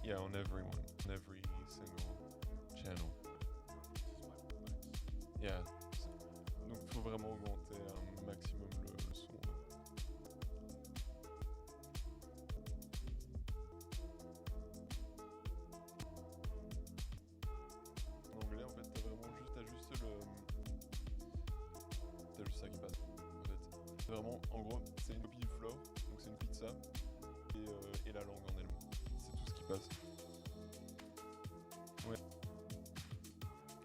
Yeah, on everyone, on every single channel. Yeah. Donc il faut vraiment augmenter un maximum le son. En anglais, en fait, t'as juste ça qui passe. En fait, c'est vraiment, en gros, c'est une copie du floor, donc c'est une pizza et la langue en elle-même. C'est tout ce qui passe. Ouais.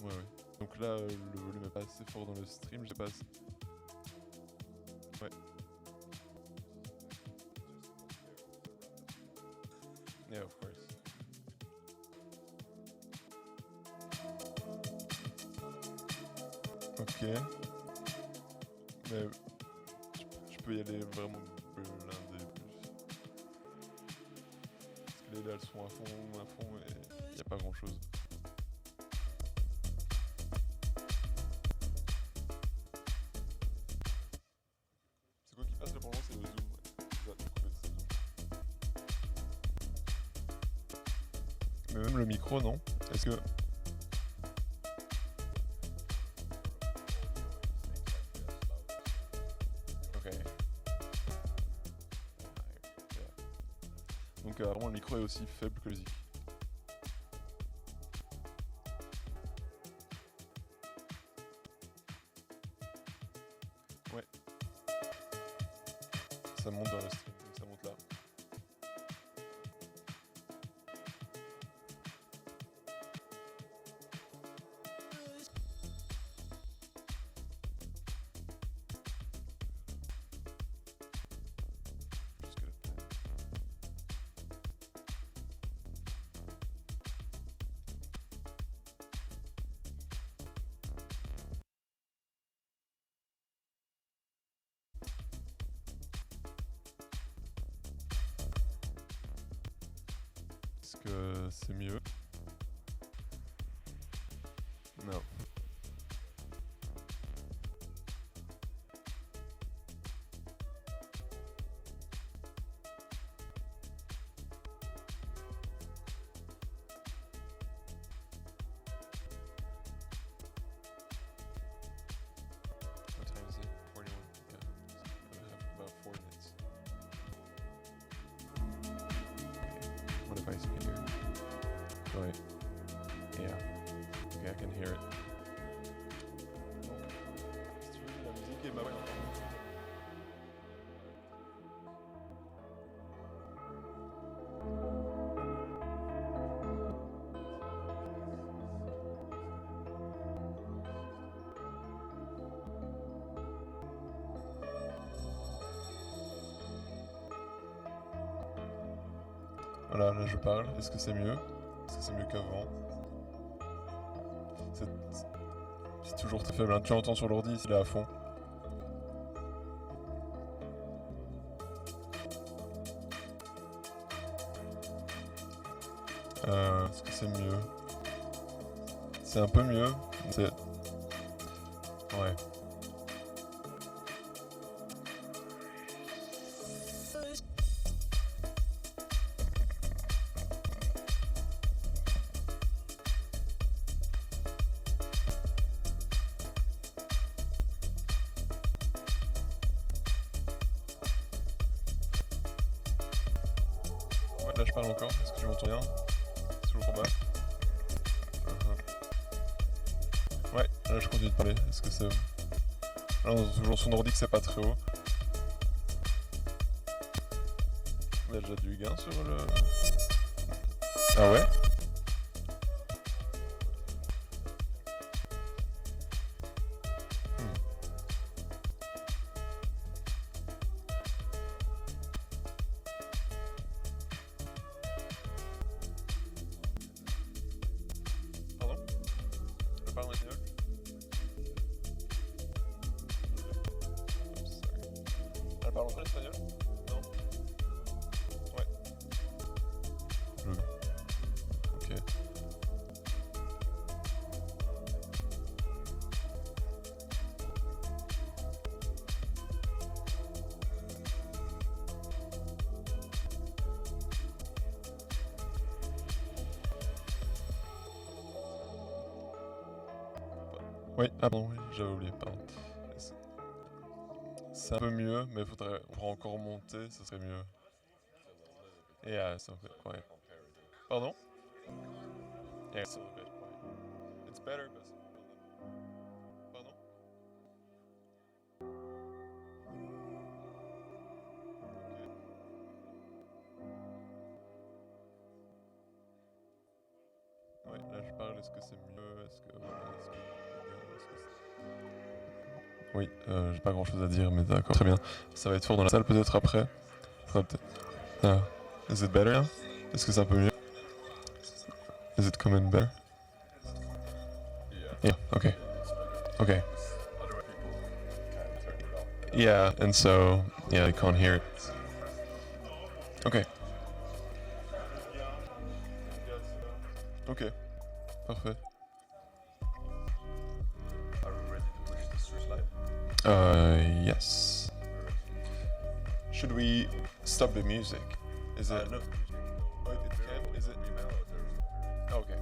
Ouais. Donc là, le volume est pas assez fort dans le stream, je passe. Ouais. Yeah, of course. Ok. Mais je peux y aller vraiment blindé plus. Parce que là, elles sont à fond et y a pas grand chose. C'est quoi qui passe là pour le moment, c'est le zoom. Mais même le micro, non? Est-ce que... Ok. Donc vraiment le micro est aussi faible que le zik. Ouais. Ça monte dans le stream, donc ça monte là. Est-ce que c'est mieux? Non. What time is it? 41. Yeah. I have about 4 minutes. What if I speak here? Right. Yeah. Okay, I can hear it. Si tu veux, la musique est ma... Voilà, là je parle. Est-ce que c'est mieux? Est-ce que c'est mieux qu'avant? C'est toujours très faible. Hein. Tu l'entends sur l'ordi, il est à fond. Est-ce que c'est mieux? C'est un peu mieux. C'est... Ouais. Là je parle encore, est-ce que tu m'entends bien? C'est toujours en bas. Ouais, là je continue de parler, est-ce que c'est... Là on entend toujours son ordi que c'est pas très haut. Il y a déjà du gain sur le... Ah ouais? Je parle en espagnol. Elle parle encore espagnol? Non? Ouais. Ok. Oui, ah bon, oui, j'avais oublié, pardon. C'est un peu mieux, mais pour encore monter, ça serait mieux. Yeah, it's a bit quiet. Pardon? Yeah, it's a little bit quiet. It's better, but... Pardon? Ok. Ouais, là je parle, est-ce que c'est mieux? Est-ce que... Oui, j'ai pas grand chose à dire, mais d'accord, très bien. Ça va être fort dans la salle peut-être après. Ah, is it better now? Est-ce que c'est un peu mieux? Is it coming better? Yeah, okay. Okay. Yeah, and so, yeah, they can't hear it. Okay. Okay, parfait. Are we ready to push this slide? Yes. Should we stop the music? Is it? No. Oh, it can? Is it? Okay, okay.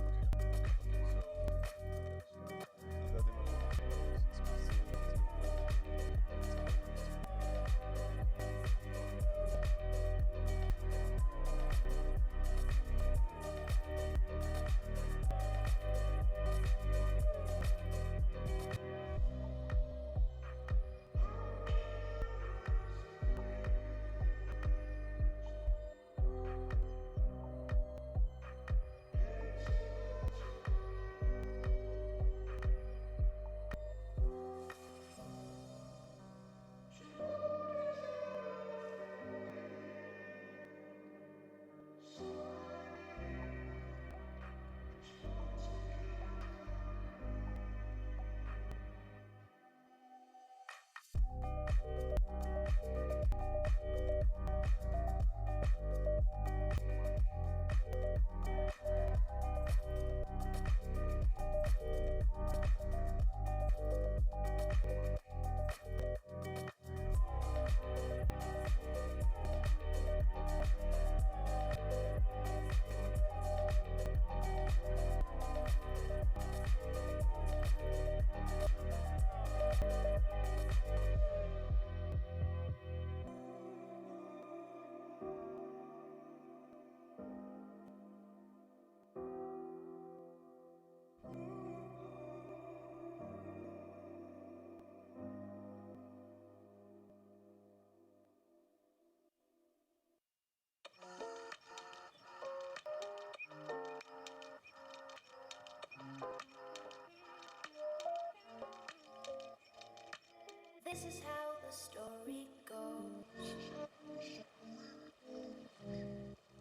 This is how the story goes.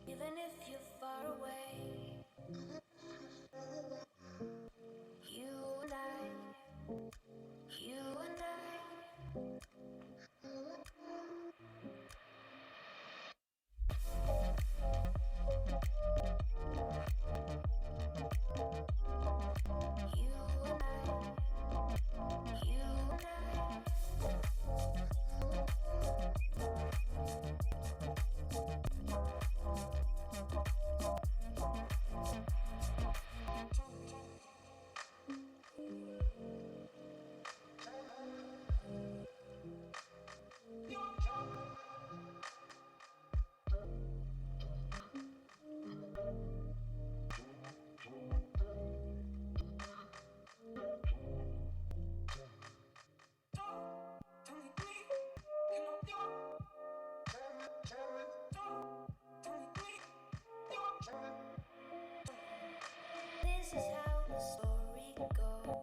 Even if you're far away, you and I, you and I. This is how the story goes.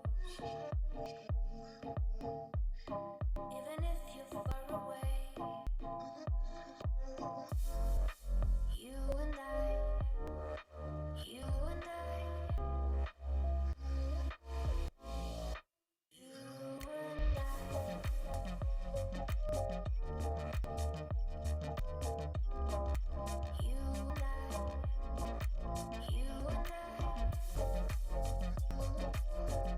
Even if you're far away, you and I, you and I, you and I. You and I, you and I.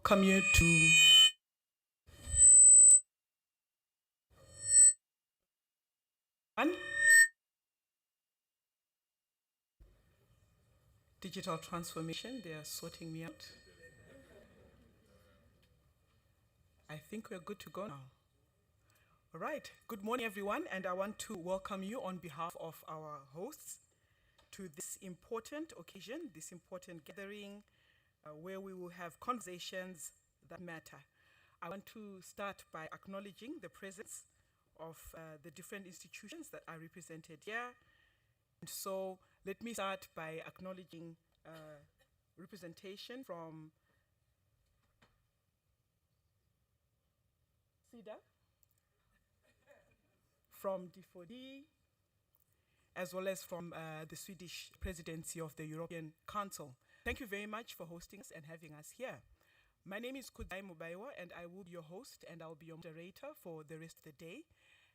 welcome you to one digital transformation. They are sorting me out. I think we're good to go now. All right. Good morning, everyone, and I want to welcome you on behalf of our hosts to this important occasion, this important gathering where we will have conversations that matter. I want to start by acknowledging the presence of the different institutions that are represented here. And so let me start by acknowledging representation from Sida, from D4D, as well as from the Swedish Presidency of the European Council. Thank you very much for hosting us and having us here. My name is Kudai Mubaiwa, and I will be your host and I'll be your moderator for the rest of the day.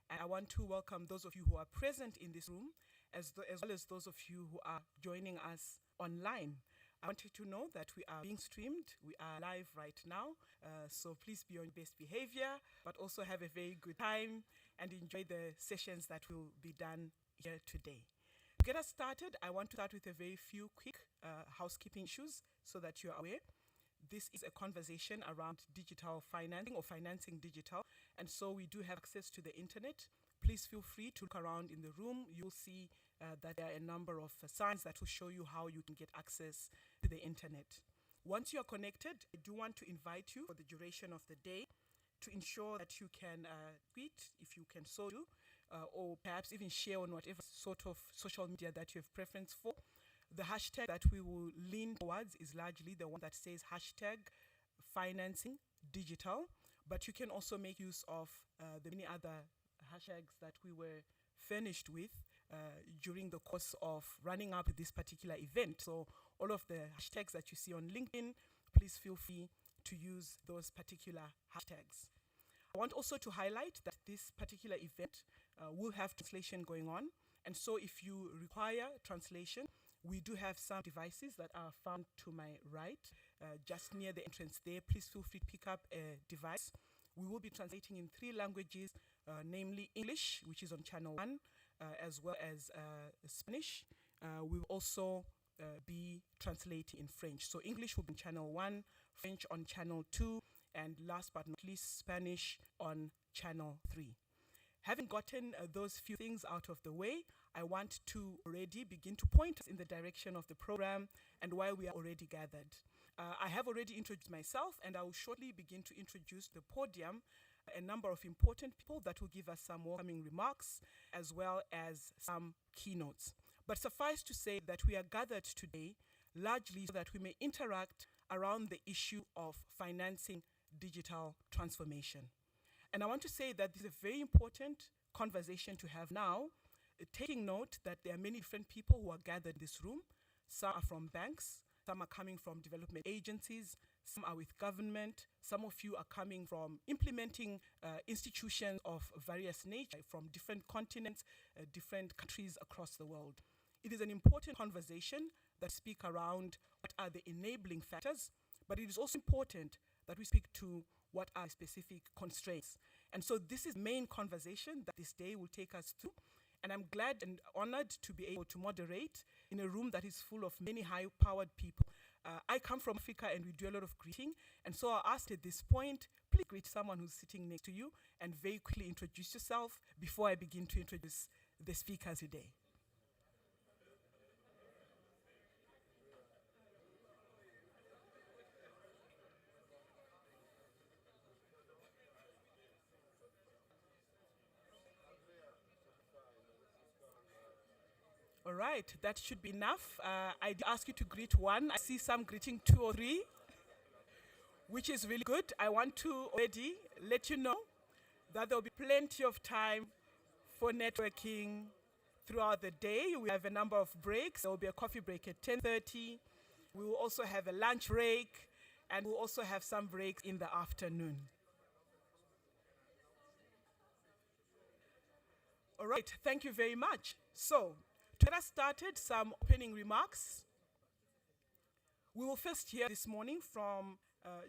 And I want to welcome those of you who are present in this room, as well as those of you who are joining us online. I want you to know that we are being streamed. We are live right now. So please be on best behavior, but also have a very good time and enjoy the sessions that will be done here today. To get us started, I want to start with a very few quick housekeeping issues so that you're aware. This is a conversation around digital financing or financing digital, and so we do have access to the internet. Please feel free to look around in the room. You'll see that there are a number of signs that will show you how you can get access to the internet. Once you are connected, I do want to invite you for the duration of the day to ensure that you can tweet, if you can so do, or perhaps even share on whatever sort of social media that you have preference for. The hashtag that we will lean towards is largely the one that says hashtag financing digital, but you can also make use of the many other hashtags that we were furnished with during the course of running up this particular event. So all of the hashtags that you see on LinkedIn, please feel free to use those particular hashtags. I want also to highlight that this particular event will have translation going on. And so if you require translation, we do have some devices that are found to my right, just near the entrance there. Please feel free to pick up a device. We will be translating in 3 languages, namely English, which is on channel 1, as well as Spanish. We will also be translating in French. So English will be on channel 1, French on channel 2, and last but not least, Spanish on channel 3. Having gotten those few things out of the way, I want to already begin to point us in the direction of the program and why we are already gathered. I have already introduced myself, and I will shortly begin to introduce the podium, a number of important people that will give us some welcoming remarks, as well as some keynotes. But suffice to say that we are gathered today largely so that we may interact around the issue of financing digital transformation. And I want to say that this is a very important conversation to have now, taking note that there are many different people who are gathered in this room. Some are from banks, some are coming from development agencies, some are with government, some of you are coming from implementing institutions of various nature from different continents, different countries across the world. It is an important conversation that speak around what are the enabling factors, but it is also important that we speak to what are specific constraints. And so this is the main conversation that this day will take us through. And I'm glad and honored to be able to moderate in a room that is full of many high-powered people. I come from Africa and we do a lot of greeting. And so I asked at this point, please greet someone who's sitting next to you and very quickly introduce yourself before I begin to introduce the speakers today. All right, that should be enough. I ask you to greet one. I see some greeting 2 or 3, which is really good. I want to already let you know that there will be plenty of time for networking throughout the day. We have a number of breaks. There will be a coffee break at 10:30. We will also have a lunch break, and we'll also have some breaks in the afternoon. All right, thank you very much. So, to get us started, some opening remarks. We will first hear this morning from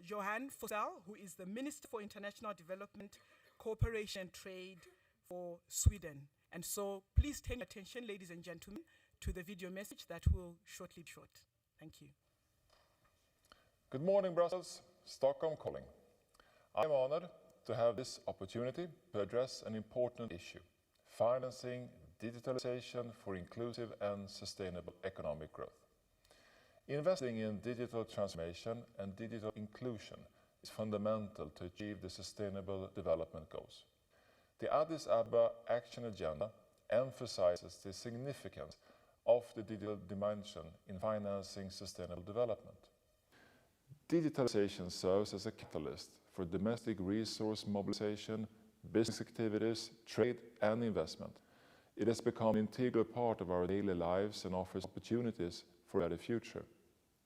Johan Fossel, who is the Minister for International Development, Cooperation and Trade for Sweden. And so please turn your attention, ladies and gentlemen, to the video message that will shortly be short. Thank you. Good morning, Brussels. Stockholm calling. I'm honored to have this opportunity to address an important issue: financing digitalisation for inclusive and sustainable economic growth. Investing in digital transformation and digital inclusion is fundamental to achieve the Sustainable Development Goals. The Addis Ababa Action Agenda emphasizes the significance of the digital dimension in financing sustainable development. Digitalization serves as a catalyst for domestic resource mobilization, business activities, trade and investment. It has become an integral part of our daily lives and offers opportunities for a better future.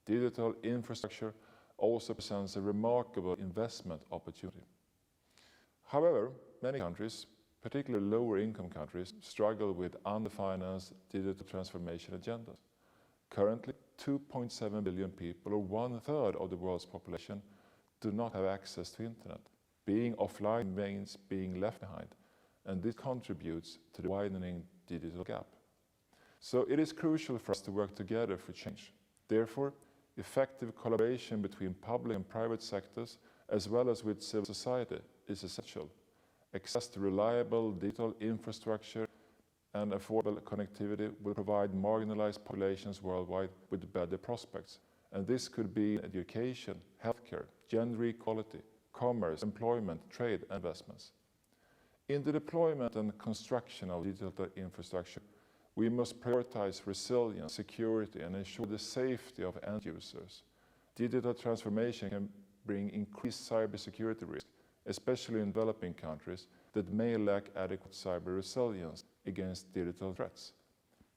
Digital infrastructure also presents a remarkable investment opportunity. However, many countries, particularly lower income countries, struggle with underfinanced digital transformation agendas. Currently, 2.7 billion people, or 1/3 of the world's population, do not have access to internet. Being offline means being left behind, and this contributes to the widening digital gap. So it is crucial for us to work together for change. Therefore, effective collaboration between public and private sectors, as well as with civil society, is essential. Access to reliable digital infrastructure and affordable connectivity will provide marginalized populations worldwide with better prospects. And this could be in education, healthcare, gender equality, commerce, employment, trade, and investments. In the deployment and construction of digital infrastructure, we must prioritize resilience, security, and ensure the safety of end users. Digital transformation can bring increased cybersecurity risk, especially in developing countries that may lack adequate cyber resilience against digital threats.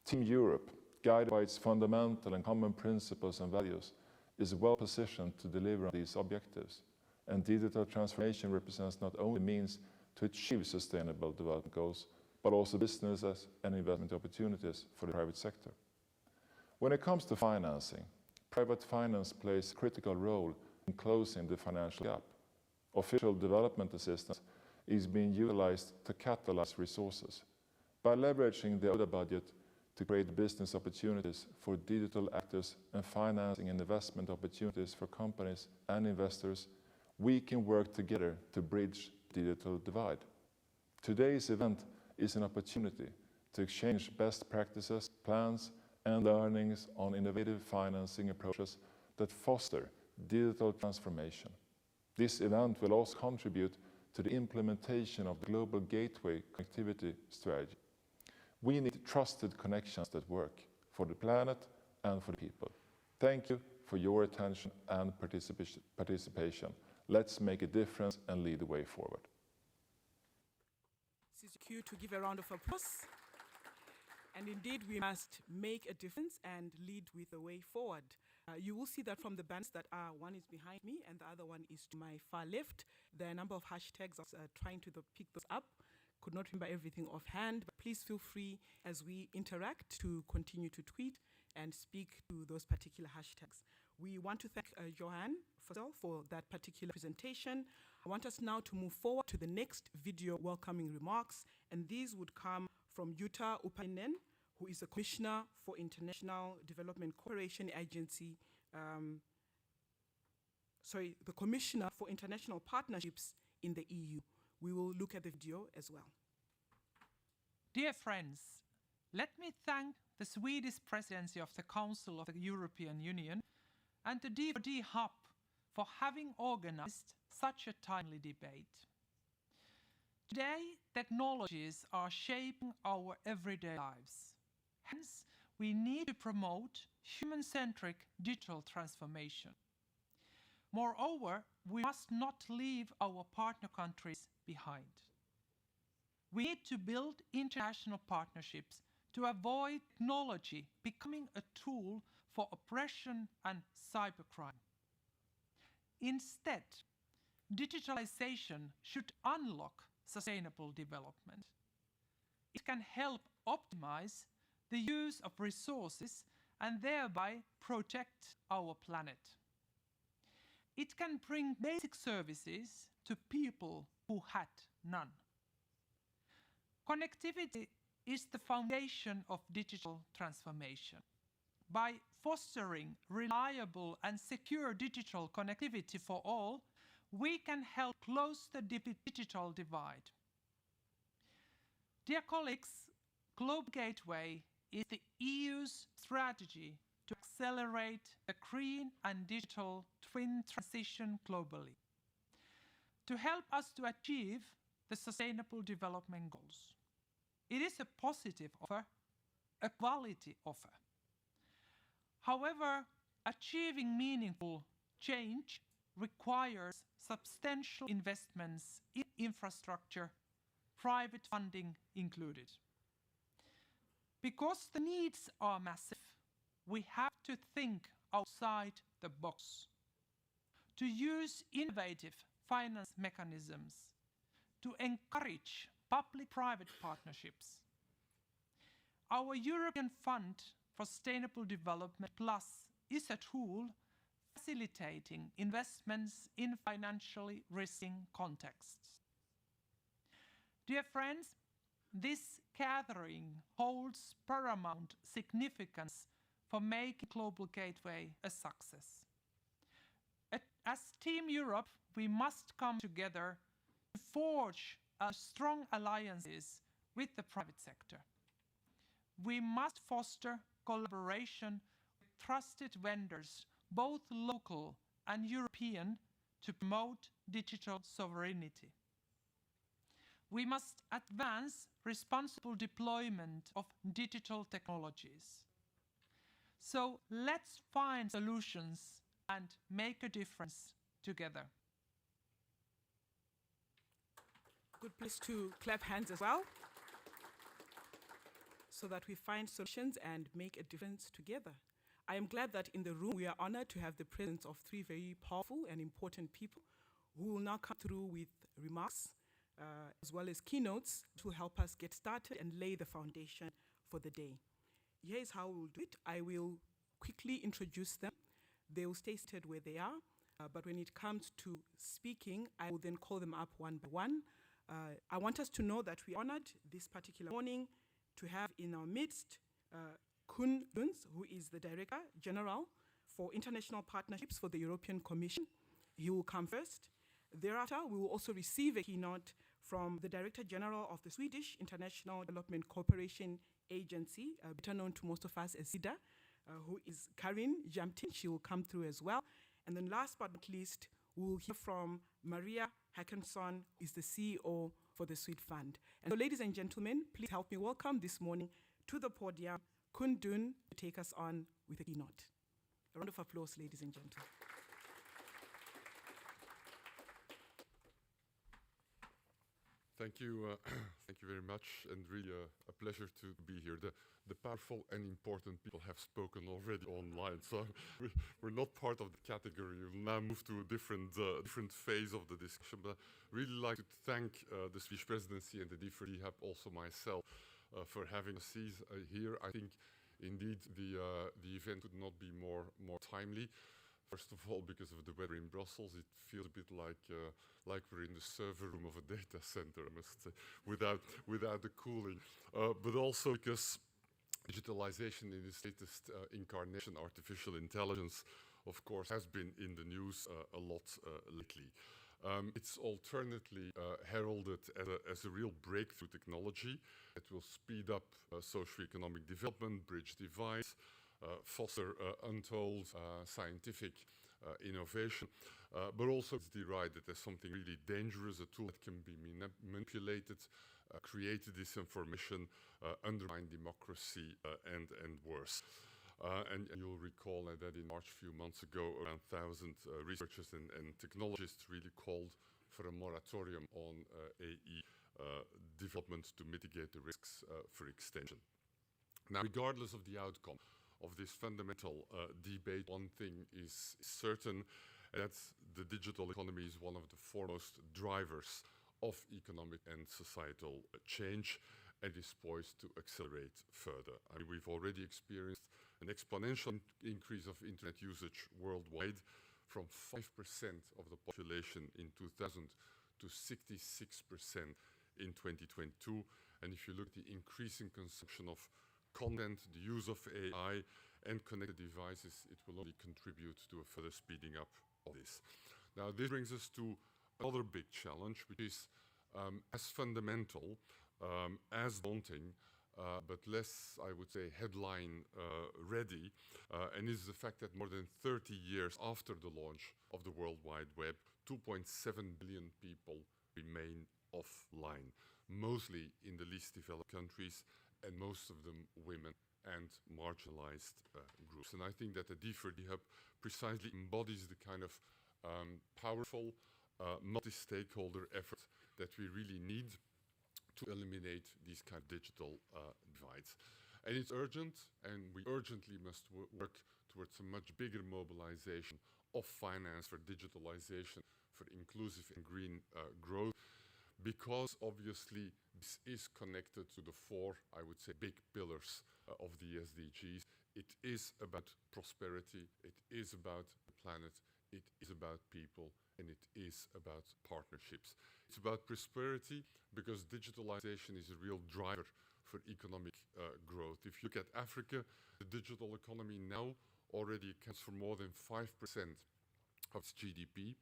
Team Europe, guided by its fundamental and common principles and values, is well positioned to deliver on these objectives. And digital transformation represents not only means to achieve sustainable development goals, but also businesses and investment opportunities for the private sector. When it comes to financing, private finance plays a critical role in closing the financial gap. Official development assistance is being utilized to catalyze resources. By leveraging the ODA budget to create business opportunities for digital actors and financing and investment opportunities for companies and investors, we can work together to bridge the digital divide. Today's event is an opportunity to exchange best practices, plans, and learnings on innovative financing approaches that foster digital transformation. This event will also contribute to the implementation of the Global Gateway Connectivity Strategy. We need trusted connections that work for the planet and for the people. Thank you for your attention and participation. Let's make a difference and lead the way forward. This is a cue to give a round of applause. And indeed, we must make a difference and lead with the way forward. You will see that from the banners that are, one is behind me and the other one is to my far left. There are a number of hashtags. I was trying to pick those up. Could not remember everything offhand, but please feel free as we interact to continue to tweet and speak to those particular hashtags. We want to thank Johan Fossel for that particular presentation. I want us now to move forward to the next video welcoming remarks, and these would come from Jutta Upainen, who is the Commissioner for International Development Cooperation Agency, the Commissioner for International Partnerships in the EU. We will look at the video as well. Dear friends, let me thank the Swedish Presidency of the Council of the European Union and the D4D Hub for having organized such a timely debate. Today, technologies are shaping our everyday lives. Hence, we need to promote human-centric digital transformation. Moreover, we must not leave our partner countries behind. We need to build international partnerships to avoid technology becoming a tool for oppression and cybercrime. Instead, digitalization should unlock sustainable development. It can help optimize the use of resources and thereby protect our planet. it can bring basic services to people who had none. Connectivity is the foundation of digital transformation. By fostering reliable and secure digital connectivity for all, we can help close the digital divide. Dear colleagues, Global Gateway is the EU's strategy to accelerate the green and digital twin transition globally, to help us to achieve the Sustainable Development Goals. It is a positive offer, a quality offer. However, achieving meaningful change requires substantial investments in infrastructure, private funding included. Because the needs are massive, we have to think outside the box, to use innovative finance mechanisms, to encourage public-private partnerships. Our European Fund for Sustainable Development Plus is a tool facilitating investments in financially risky contexts. Dear friends, this gathering holds paramount significance for making Global Gateway a success. As Team Europe, we must come together to forge strong alliances with the private sector. We must foster collaboration with trusted vendors, both local and European, to promote digital sovereignty. We must advance responsible deployment of digital technologies. So let's find solutions and make a difference together. Good place to clap hands as well, so that we find solutions and make a difference together. I am glad that in the room we are honored to have the presence of three very powerful and important people who will now come through with remarks as well as keynotes to help us get started and lay the foundation for the day. Here is how we'll do it. I will quickly introduce them. They will stay seated where they are, but when it comes to speaking, I will then call them up one by one. I want us to know that we honored this particular morning to have in our midst Koen Duns, who is the Director General for International Partnerships for the European Commission. He will come first. Thereafter, we will also receive a keynote from the Director General of the Swedish International Development Cooperation Agency, better known to most of us as Sida, who is Karin Jamtin. She will come through as well. And then last but not least, we will hear from Maria Hackinson, who is the CEO for the Swede Fund. And so, ladies and gentlemen, please help me welcome this morning to the podium Koen Duns to take us on with a keynote. A round of applause, ladies and gentlemen. Thank you very much, and really a pleasure to be here. The powerful and important people have spoken already online, so we're not part of the category. We'll now move to a different phase of the discussion. But I really like to thank the Swedish Presidency and the D4D Hub, also myself, for having us here. I think indeed the event could not be more timely. First of all, because of the weather in Brussels, it feels a bit like we're in the server room of a data center, I must say, without the cooling. But also because digitalisation in its latest incarnation, artificial intelligence, of course, has been in the news a lot lately. It's alternately heralded as a real breakthrough technology that will speed up socio-economic development, bridge divides, foster untold scientific innovation, but also it's derided as something really dangerous, a tool that can be manipulated, create disinformation, undermine democracy, and worse. And you'll recall that in March, a few months ago, around 1,000 researchers and technologists really called for a moratorium on AI development to mitigate the risks for extension. Now, regardless of the outcome of this fundamental debate, one thing is certain, and that's the digital economy is one of the foremost drivers of economic and societal change, and is poised to accelerate further. I mean, we've already experienced an exponential increase of internet usage worldwide, from 5% of the population in 2000 to 66% in 2022. And if you look at the increasing consumption of content, the use of AI and connected devices, it will only contribute to a further speeding up of this. Now, this brings us to another big challenge, which is as fundamental, as daunting, but less, I would say, headline ready, and is the fact that more than 30 years after the launch of the World Wide Web, 2.7 billion people remain offline, mostly in the least developed countries, and most of them women and marginalized groups. And I think that the D4D Hub precisely embodies the kind of powerful multi-stakeholder effort that we really need to eliminate these kind of digital divides. And it's urgent, and we urgently must work towards a much bigger mobilization of finance for digitalization, for inclusive and green growth, because obviously this is connected to the four, I would say, big pillars of the SDGs. It is about prosperity, it is about the planet, it is about people, and it is about partnerships. It's about prosperity because digitalization is a real driver for economic growth. If you look at Africa, the digital economy now already accounts for more than 5% of its GDP.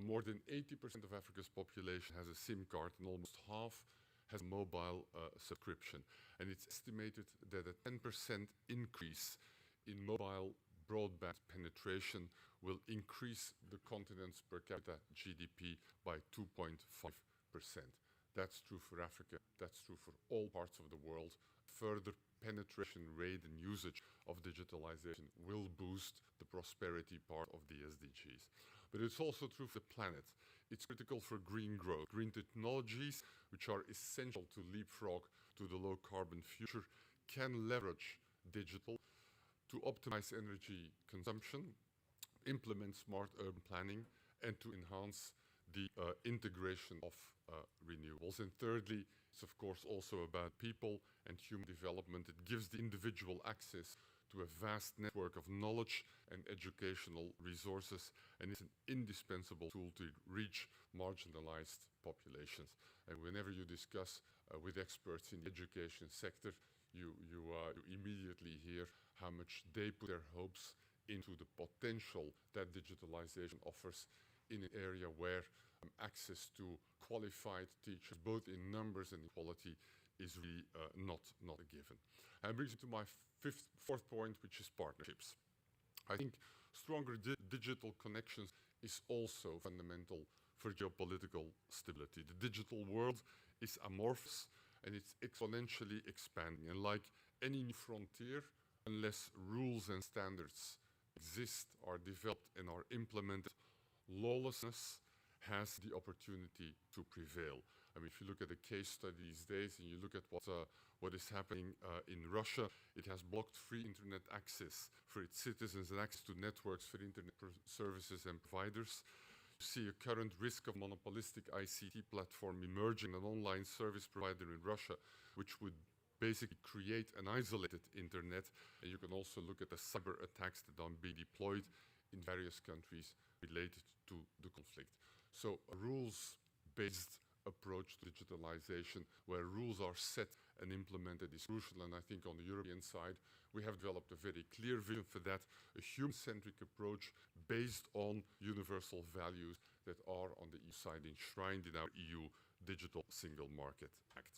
More than 80% of Africa's population has a SIM card, and almost half has a mobile subscription. And it's estimated that a 10% increase in mobile broadband penetration will increase the continent's per capita GDP by 2.5%. That's true for Africa, that's true for all parts of the world. Further penetration rate and usage of digitalization will boost the prosperity part of the SDGs. But it's also true for the planet. It's critical for green growth. Green technologies, which are essential to leapfrog to the low carbon future, can leverage digital to optimize energy consumption, implement smart urban planning, and to enhance the integration of renewables. And thirdly, it's of course also about people and human development. It gives the individual access to a vast network of knowledge and educational resources, and it's an indispensable tool to reach marginalized populations. And whenever you discuss with experts in the education sector, you immediately hear how much they put their hopes into the potential that digitalization offers in an area where access to qualified teachers, both in numbers and in quality, is really not a given. And brings me to my fourth point, which is partnerships. I think stronger digital connections is also fundamental for geopolitical stability. The digital world is amorphous and it's exponentially expanding. And like any new frontier, unless rules and standards exist, are developed and are implemented, lawlessness has the opportunity to prevail. I mean, if you look at the case study these days and you look at what is happening in Russia, it has blocked free internet access for its citizens and access to networks for internet services and providers. You see a current risk of monopolistic ICT platform emerging, an online service provider in Russia, which would basically create an isolated internet. And you can also look at the cyber attacks that are being deployed in various countries related to the conflict. So a rules-based approach to digitalization, where rules are set and implemented, is crucial. And I think on the European side, we have developed a very clear vision for that, a human-centric approach based on universal values that are on the EU side enshrined in our EU Digital Single Market Act.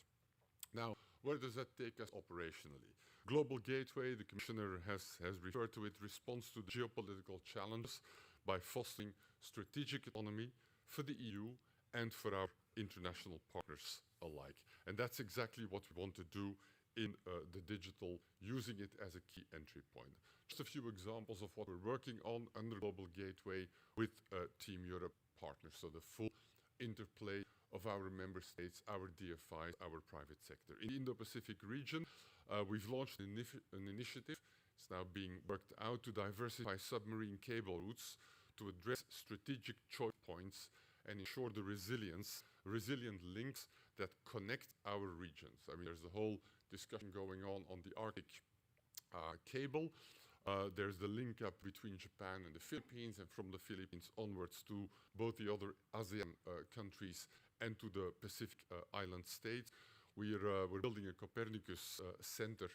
Now, where does that take us operationally? Global Gateway, the Commissioner has referred to it, responds to the geopolitical challenges by fostering strategic autonomy for the EU and for our international partners alike. And that's exactly what we want to do in the digital, using it as a key entry point. Just a few examples of what we're working on under Global Gateway with Team Europe partners. So the full interplay of our member states, our DFIs, our private sector. In the Indo-Pacific region, we've launched an initiative. It's now being worked out to diversify submarine cable routes to address strategic choke points and ensure the resilient links that connect our regions. I mean, there's a whole discussion going on the Arctic cable. There's the link up between Japan and the Philippines, and from the Philippines onwards to both the other ASEAN countries and to the Pacific island states. We're building a Copernicus center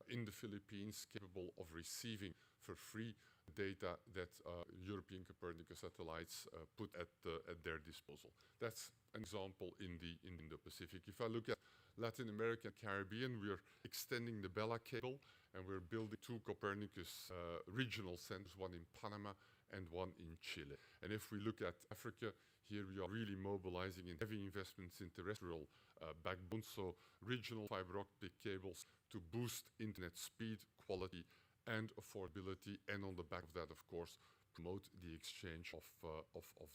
in the Philippines capable of receiving for free data that European Copernicus satellites put at their disposal. That's an example in the Pacific. If I look at Latin America and Caribbean, we're extending the Bella cable, and we're building 2 Copernicus regional centers, one in Panama and one in Chile. And if we look at Africa, here we are really mobilizing in heavy investments in terrestrial backbone, so regional fiber optic cables to boost internet speed, quality, and affordability, and on the back of that, of course, promote the exchange of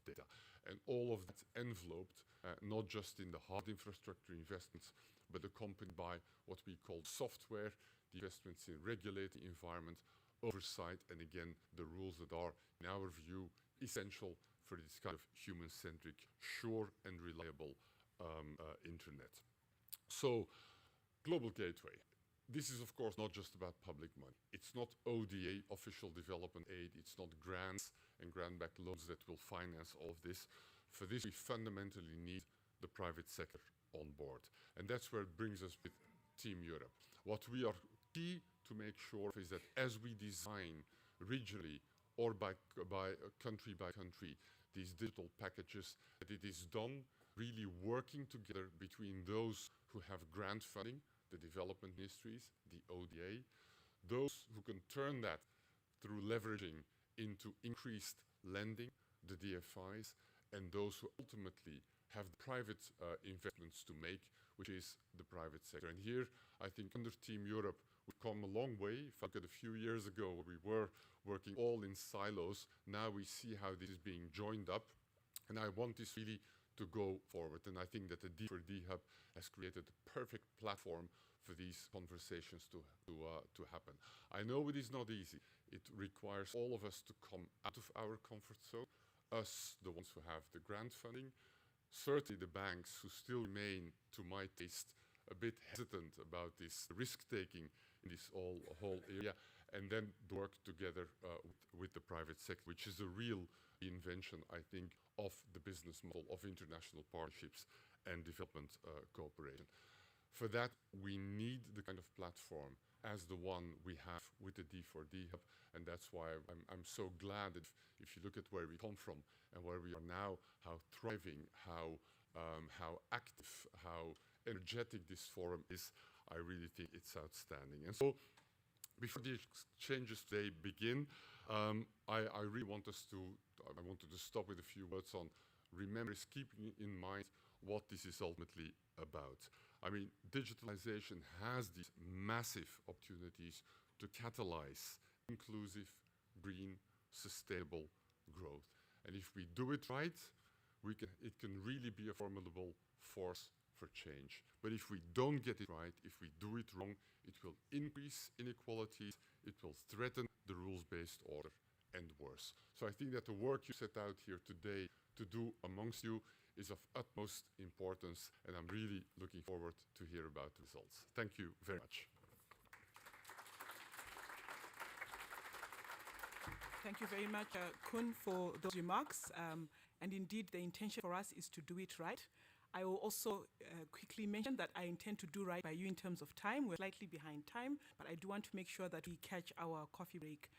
data. And all of that enveloped, not just in the hard infrastructure investments, but accompanied by what we call software, the investments in regulated environment, oversight, and again, the rules that are, in our view, essential for this kind of human-centric, sure and reliable internet. So, Global Gateway. This is, of course, not just about public money. It's not ODA, official development aid. It's not grants and grant-backed loans that will finance all of this. For this, we fundamentally need the private sector on board. And that's where it brings us with Team Europe. What we are key to make sure is that as we design regionally or by country, these digital packages, that it is done really working together between those who have grant funding, the development ministries, the ODA, those who can turn that through leveraging into increased lending, the DFIs, and those who ultimately have private investments to make, which is the private sector. And here, I think under Team Europe, we've come a long way. If I look at a few years ago, we were working all in silos. Now we see how this is being joined up. And I want this really to go forward. And I think that the D4D Hub has created a perfect platform for these conversations to happen. I know it is not easy. It requires all of us to come out of our comfort zone, us, the ones who have the grant funding, certainly the banks who still remain, to my taste, a bit hesitant about this risk-taking in this whole area, and then work together with the private sector, which is a real invention, I think, of the business model of international partnerships and development cooperation. For that, we need the kind of platform as the one we have with the D4D Hub, and that's why I'm so glad that if you look at where we come from and where we are now, how thriving, how active, how energetic this forum is, I really think it's outstanding. And so, before the exchanges today begin, I really want I wanted to stop with a few words on keeping in mind what this is ultimately about. I mean, digitalization has these massive opportunities to catalyze inclusive, green, sustainable growth. And if we do it right, it can really be a formidable force for change. But if we don't get it right, if we do it wrong, it will increase inequalities, it will threaten the rules-based order, and worse. So I think that the work you set out here today to do amongst you is of utmost importance, and I'm really looking forward to hear about the results. Thank you very much. Thank you very much, Koen, for those remarks. And indeed, the intention for us is to do it right. I will also quickly mention that I intend to do right by you in terms of time. We're slightly behind time, but I do want to make sure that we catch our coffee break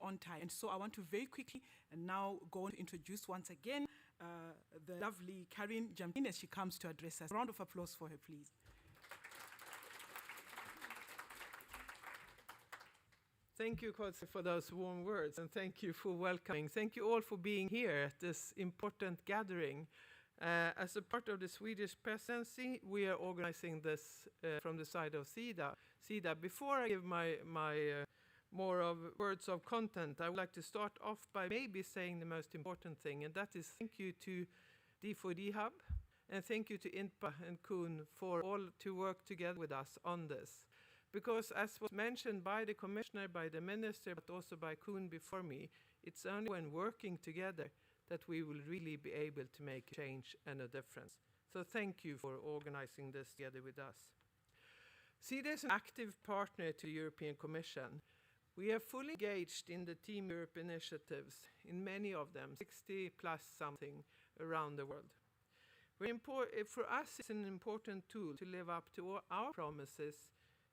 on time. And so I want to very quickly and now go on to introduce once again the lovely Karin Jamtin as she comes to address us. A round of applause for her, please. Thank you, Coach, for those warm words, and thank you for welcoming. Thank you all for being here at this important gathering. As a part of the Swedish Presidency, we are organizing this from the side of Sida. Before I give my more of words of content, I would like to start off by maybe saying the most important thing, and that is thank you to D4D Hub, and thank you to Inpa and Koen for all to work together with us on this. Because as was mentioned by the Commissioner, by the Minister, but also by Koen before me, it's only when working together that we will really be able to make a change and a difference. So thank you for organizing this together with us. Sida is an active partner to the European Commission. We are fully engaged in the Team Europe initiatives, in many of them, 60 plus something around the world. For us, it's an important tool to live up to all our promises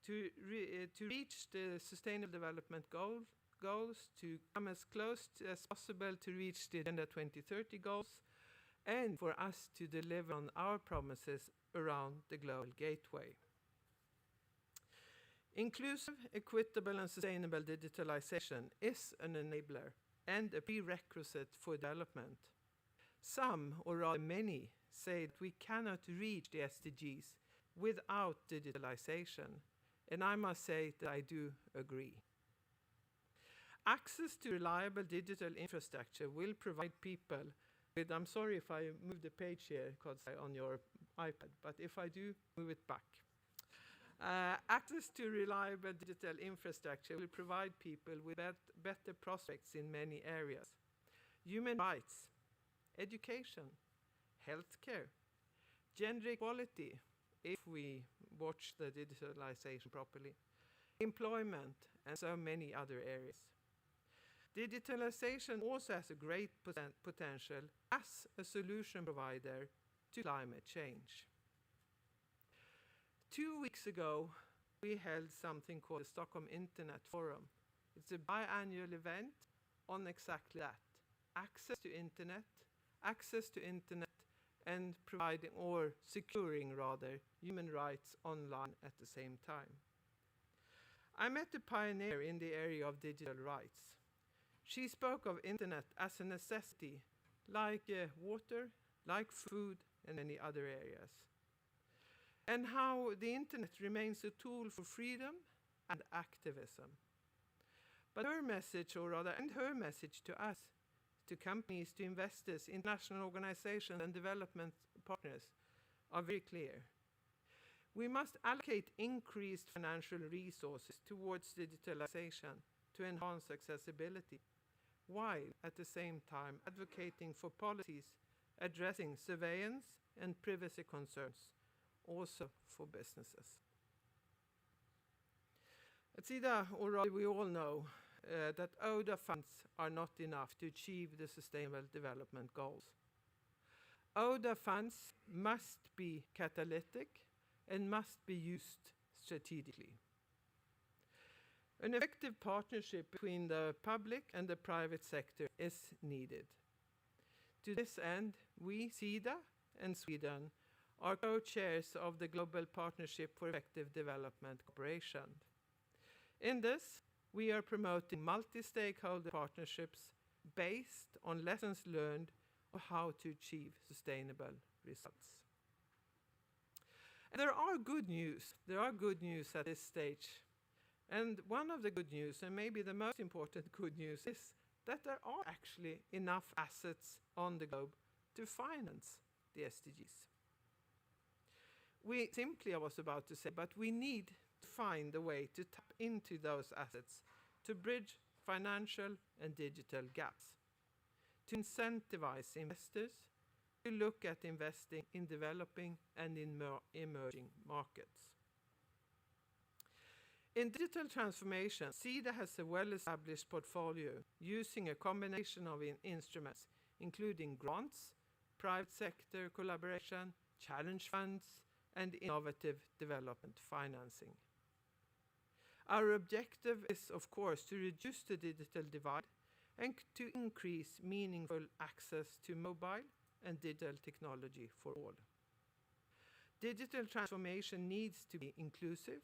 to reach the Sustainable Development goals, to come as close as possible to reach the Agenda 2030 goals, and for us to deliver on our promises around the Global Gateway. Inclusive, equitable and sustainable digitalisation is an enabler and a prerequisite for development. Some, or rather many, say that we cannot reach the SDGs without digitalisation, and I must say that I do agree. Access to reliable digital infrastructure will provide people with, I'm sorry if I move the page here on your iPad, but if I do, move it back. Access to reliable digital infrastructure will provide people with better prospects in many areas. Human rights, education, healthcare, gender equality, if we watch the digitalization properly, employment, and so many other areas. Digitalization also has a great potential as a solution provider to climate change. 2 weeks ago, we held something called the Stockholm Internet Forum. It's a biannual event on exactly that. Access to internet, and providing, or securing rather, human rights online at the same time. I met a pioneer in the area of digital rights. She spoke of internet as a necessity, like water, like food, and many other areas. And how the internet remains a tool for freedom and activism. But her message to us, to companies, to investors, international organizations and development partners are very clear. We must allocate increased financial resources towards digitalization to enhance accessibility, while at the same time advocating for policies addressing surveillance and privacy concerns, also for businesses. At Sida, already we all know that ODA funds are not enough to achieve the Sustainable Development Goals. ODA funds must be catalytic and must be used strategically. An effective partnership between the public and the private sector is needed. To this end, we, Sida and Sweden, are co-chairs of the Global Partnership for Effective Development Cooperation. In this, we are promoting multi-stakeholder partnerships based on lessons learned of how to achieve sustainable results. And there are good news at this stage. And one of the good news, and maybe the most important good news, is that there are actually enough assets on the globe to finance the SDGs. We simply, I was about to say, but we need to find a way to tap into those assets to bridge financial and digital gaps, to incentivize investors to look at investing in developing and in emerging markets. In digital transformation, Sida has a well-established portfolio using a combination of instruments, including grants, private sector collaboration, challenge funds, and innovative development financing. Our objective is, of course, to reduce the digital divide and to increase meaningful access to mobile and digital technology for all. Digital transformation needs to be inclusive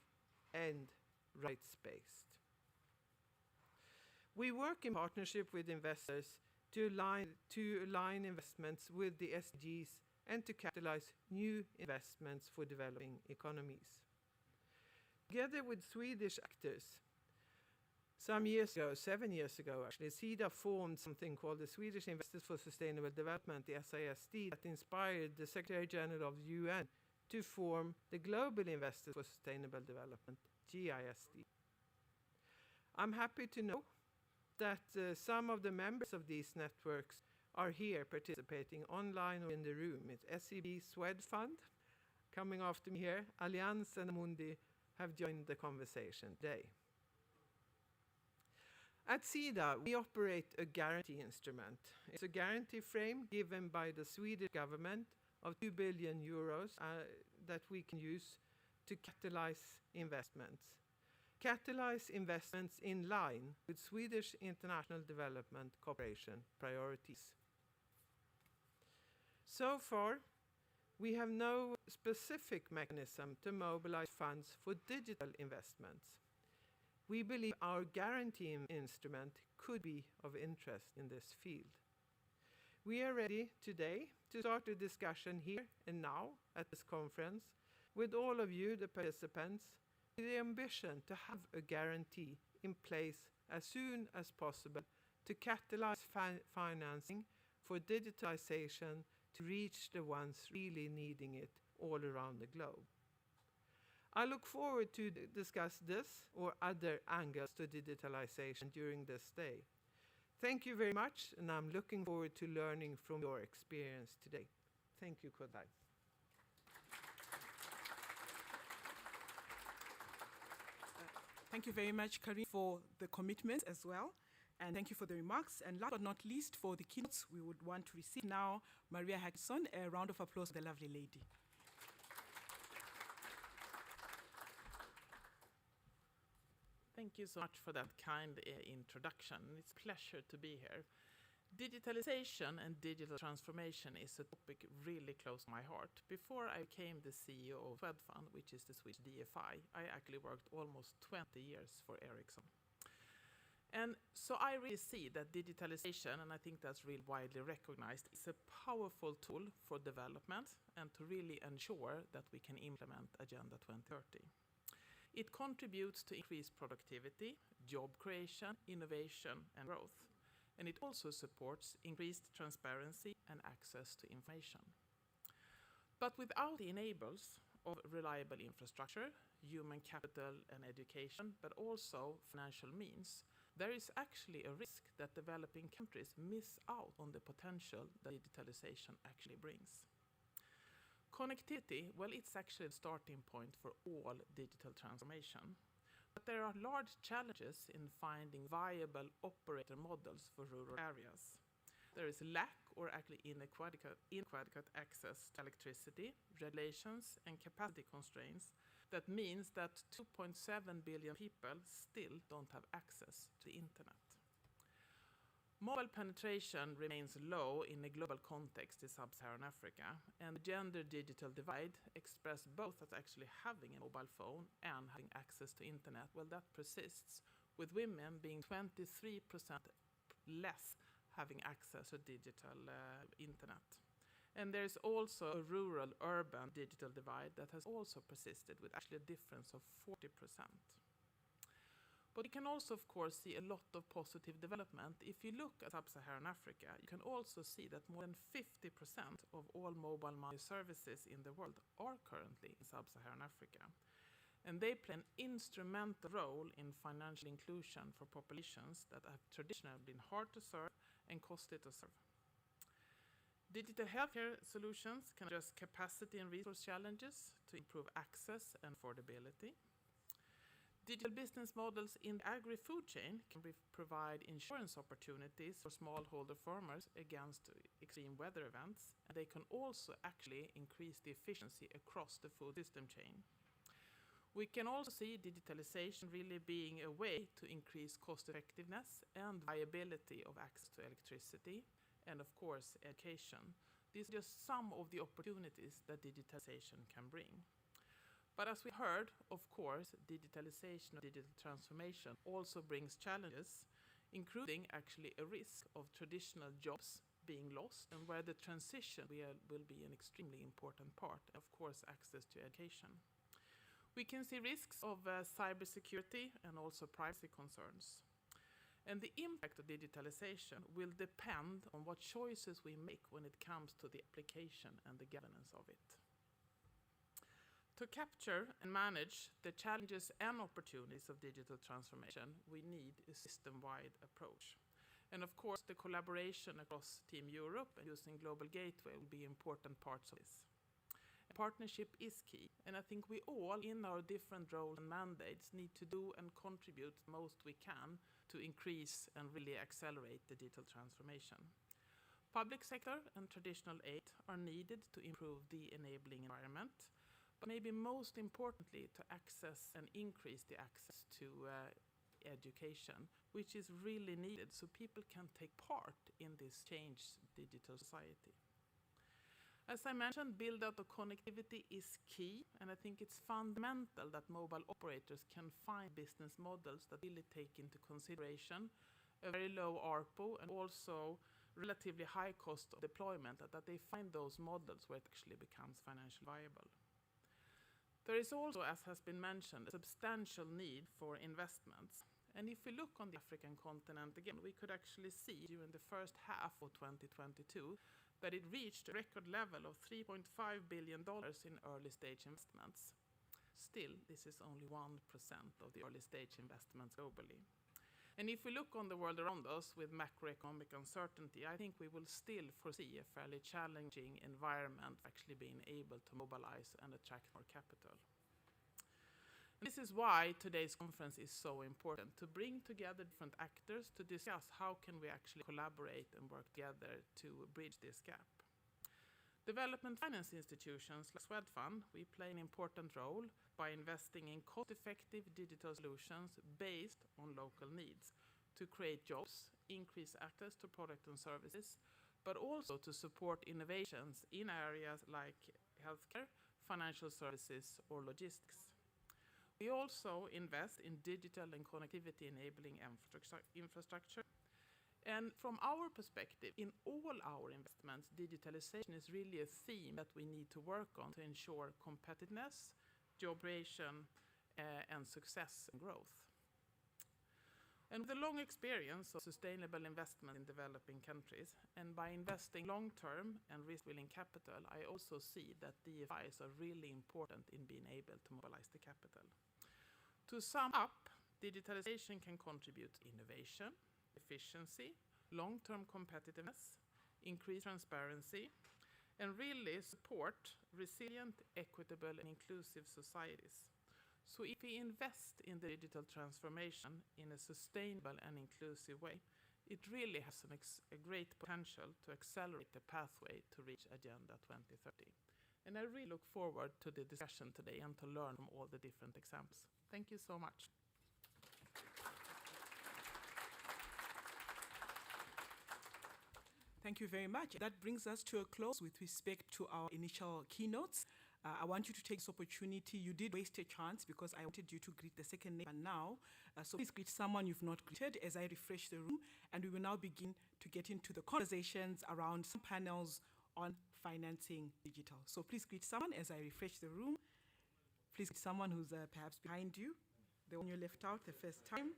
and rights-based. We work in partnership with investors to align investments with the SDGs and to catalyze new investments for developing economies. Together with Swedish actors, some years ago, 7 years ago actually, Sida formed something called the Swedish Investors for Sustainable Development, the SISD, that inspired the Secretary General of the UN to form the Global Investors for Sustainable Development, GISD. I'm happy to know that some of the members of these networks are here participating online or in the room. It's SEB Swedfund, coming after me here. Allianz and Amundi have joined the conversation today. At Sida, we operate a guarantee instrument. It's a guarantee frame given by the Swedish government of 2 billion euros that we can use to catalyze investments. Catalyze investments in line with Swedish international development cooperation priorities. So far, we have no specific mechanism to mobilize funds for digital investments. We believe our guarantee instrument could be of interest in this field. We are ready today to start a discussion here and now at this conference with all of you, the participants, with the ambition to have a guarantee in place as soon as possible to catalyze financing for digitalization to reach the ones really needing it all around the globe. I look forward to discuss this or other angles to digitalization during this day. Thank you very much, and I'm looking forward to learning from your experience today. Thank you, Kodai. Thank you very much, Karin, for the commitment as well. And thank you for the remarks. And last but not least, for the keynotes, we would want to receive now Maria Hackson. A round of applause for the lovely lady. Thank you so much for that kind introduction. It's a pleasure to be here. Digitalization and digital transformation is a topic really close to my heart. Before I became the CEO of Swedfund, which is the Swedish DFI, I actually worked almost 20 years for Ericsson. And so I really see that digitalization, and I think that's really widely recognized, is a powerful tool for development and to really ensure that we can implement Agenda 2030. It contributes to increased productivity, job creation, innovation, and growth. And it also supports increased transparency and access to information. But without the enablers of reliable infrastructure, human capital and education, but also financial means, there is actually a risk that developing countries miss out on the potential that digitalization actually brings. Connectivity, well, it's actually a starting point for all digital transformation. But there are large challenges in finding viable operator models for rural areas. There is lack or actually inadequate access to electricity, regulations, and capacity constraints. That means that 2.7 billion people still don't have access to the internet. Mobile penetration remains low in a global context in sub-Saharan Africa, and the gender-digital divide, expressed both as actually having a mobile phone and having access to internet, well, that persists, with women being 23% less having access to digital internet. And there's also a rural-urban digital divide that has also persisted, with actually a difference of 40%. But you can also, of course, see a lot of positive development. If you look at sub-Saharan Africa, you can also see that more than 50% of all mobile money services in the world are currently in sub-Saharan Africa. And they play an instrumental role in financial inclusion for populations that have traditionally been hard to serve and costly to serve. Digital healthcare solutions can address capacity and resource challenges to improve access and affordability. Digital business models in the agri-food chain can provide insurance opportunities for smallholder farmers against extreme weather events, and they can also actually increase the efficiency across the food system chain. We can also see digitalization really being a way to increase cost effectiveness and viability of access to electricity, and of course education. These are just some of the opportunities that digitalization can bring. But as we heard, of course, digitalization or digital transformation also brings challenges, including actually a risk of traditional jobs being lost, and where the transition will be an extremely important part, of course, access to education. We can see risks of cybersecurity and also privacy concerns. And the impact of digitalization will depend on what choices we make when it comes to the application and the governance of it. To capture and manage the challenges and opportunities of digital transformation, we need a system-wide approach. And of course, the collaboration across Team Europe and using Global Gateway will be important parts of this. Partnership is key, and I think we all, in our different roles and mandates, need to do and contribute the most we can to increase and really accelerate the digital transformation. Public sector and traditional aid are needed to improve the enabling environment, but maybe most importantly to access and increase the access to education, which is really needed so people can take part in this changed digital society. As I mentioned, build-out of connectivity is key, and I think it's fundamental that mobile operators can find business models that really take into consideration a very low ARPU and also relatively high cost of deployment, that they find those models where it actually becomes financially viable. There is also, as has been mentioned, a substantial need for investments. And if we look on the African continent again, we could actually see during the first half of 2022 that it reached a record level of $3.5 billion in early stage investments. Still, this is only 1% of the early stage investments globally. And if we look on the world around us with macroeconomic uncertainty, I think we will still foresee a fairly challenging environment for actually being able to mobilize and attract more capital. This is why today's conference is so important, to bring together different actors to discuss how can we actually collaborate and work together to bridge this gap. Development finance institutions like Swedfund, we play an important role by investing in cost-effective digital solutions based on local needs to create jobs, increase access to products and services, but also to support innovations in areas like healthcare, financial services, or logistics. We also invest in digital and connectivity enabling infrastructure. And from our perspective, in all our investments, digitalization is really a theme that we need to work on to ensure competitiveness, job creation, and success and growth. And with a long experience of sustainable investment in developing countries, and by investing long-term and risk-willing capital, I also see that DFIs are really important in being able to mobilize the capital. To sum up, digitalization can contribute to innovation, efficiency, long-term competitiveness, increased transparency, and really support resilient, equitable, and inclusive societies. So if we invest in the digital transformation in a sustainable and inclusive way, it really has a great potential to accelerate the pathway to reach Agenda 2030. And I really look forward to the discussion today and to learn from all the different examples. Thank you so much. Thank you very much. That brings us to a close with respect to our initial keynotes. I want you to take this opportunity. You did waste a chance because I wanted you to greet the second name now. So please greet someone you've not greeted as I refresh the room. And we will now begin to get into the conversations around some panels on financing digital. So please greet someone as I refresh the room. Please greet someone who's perhaps behind you, the one you left out the first time.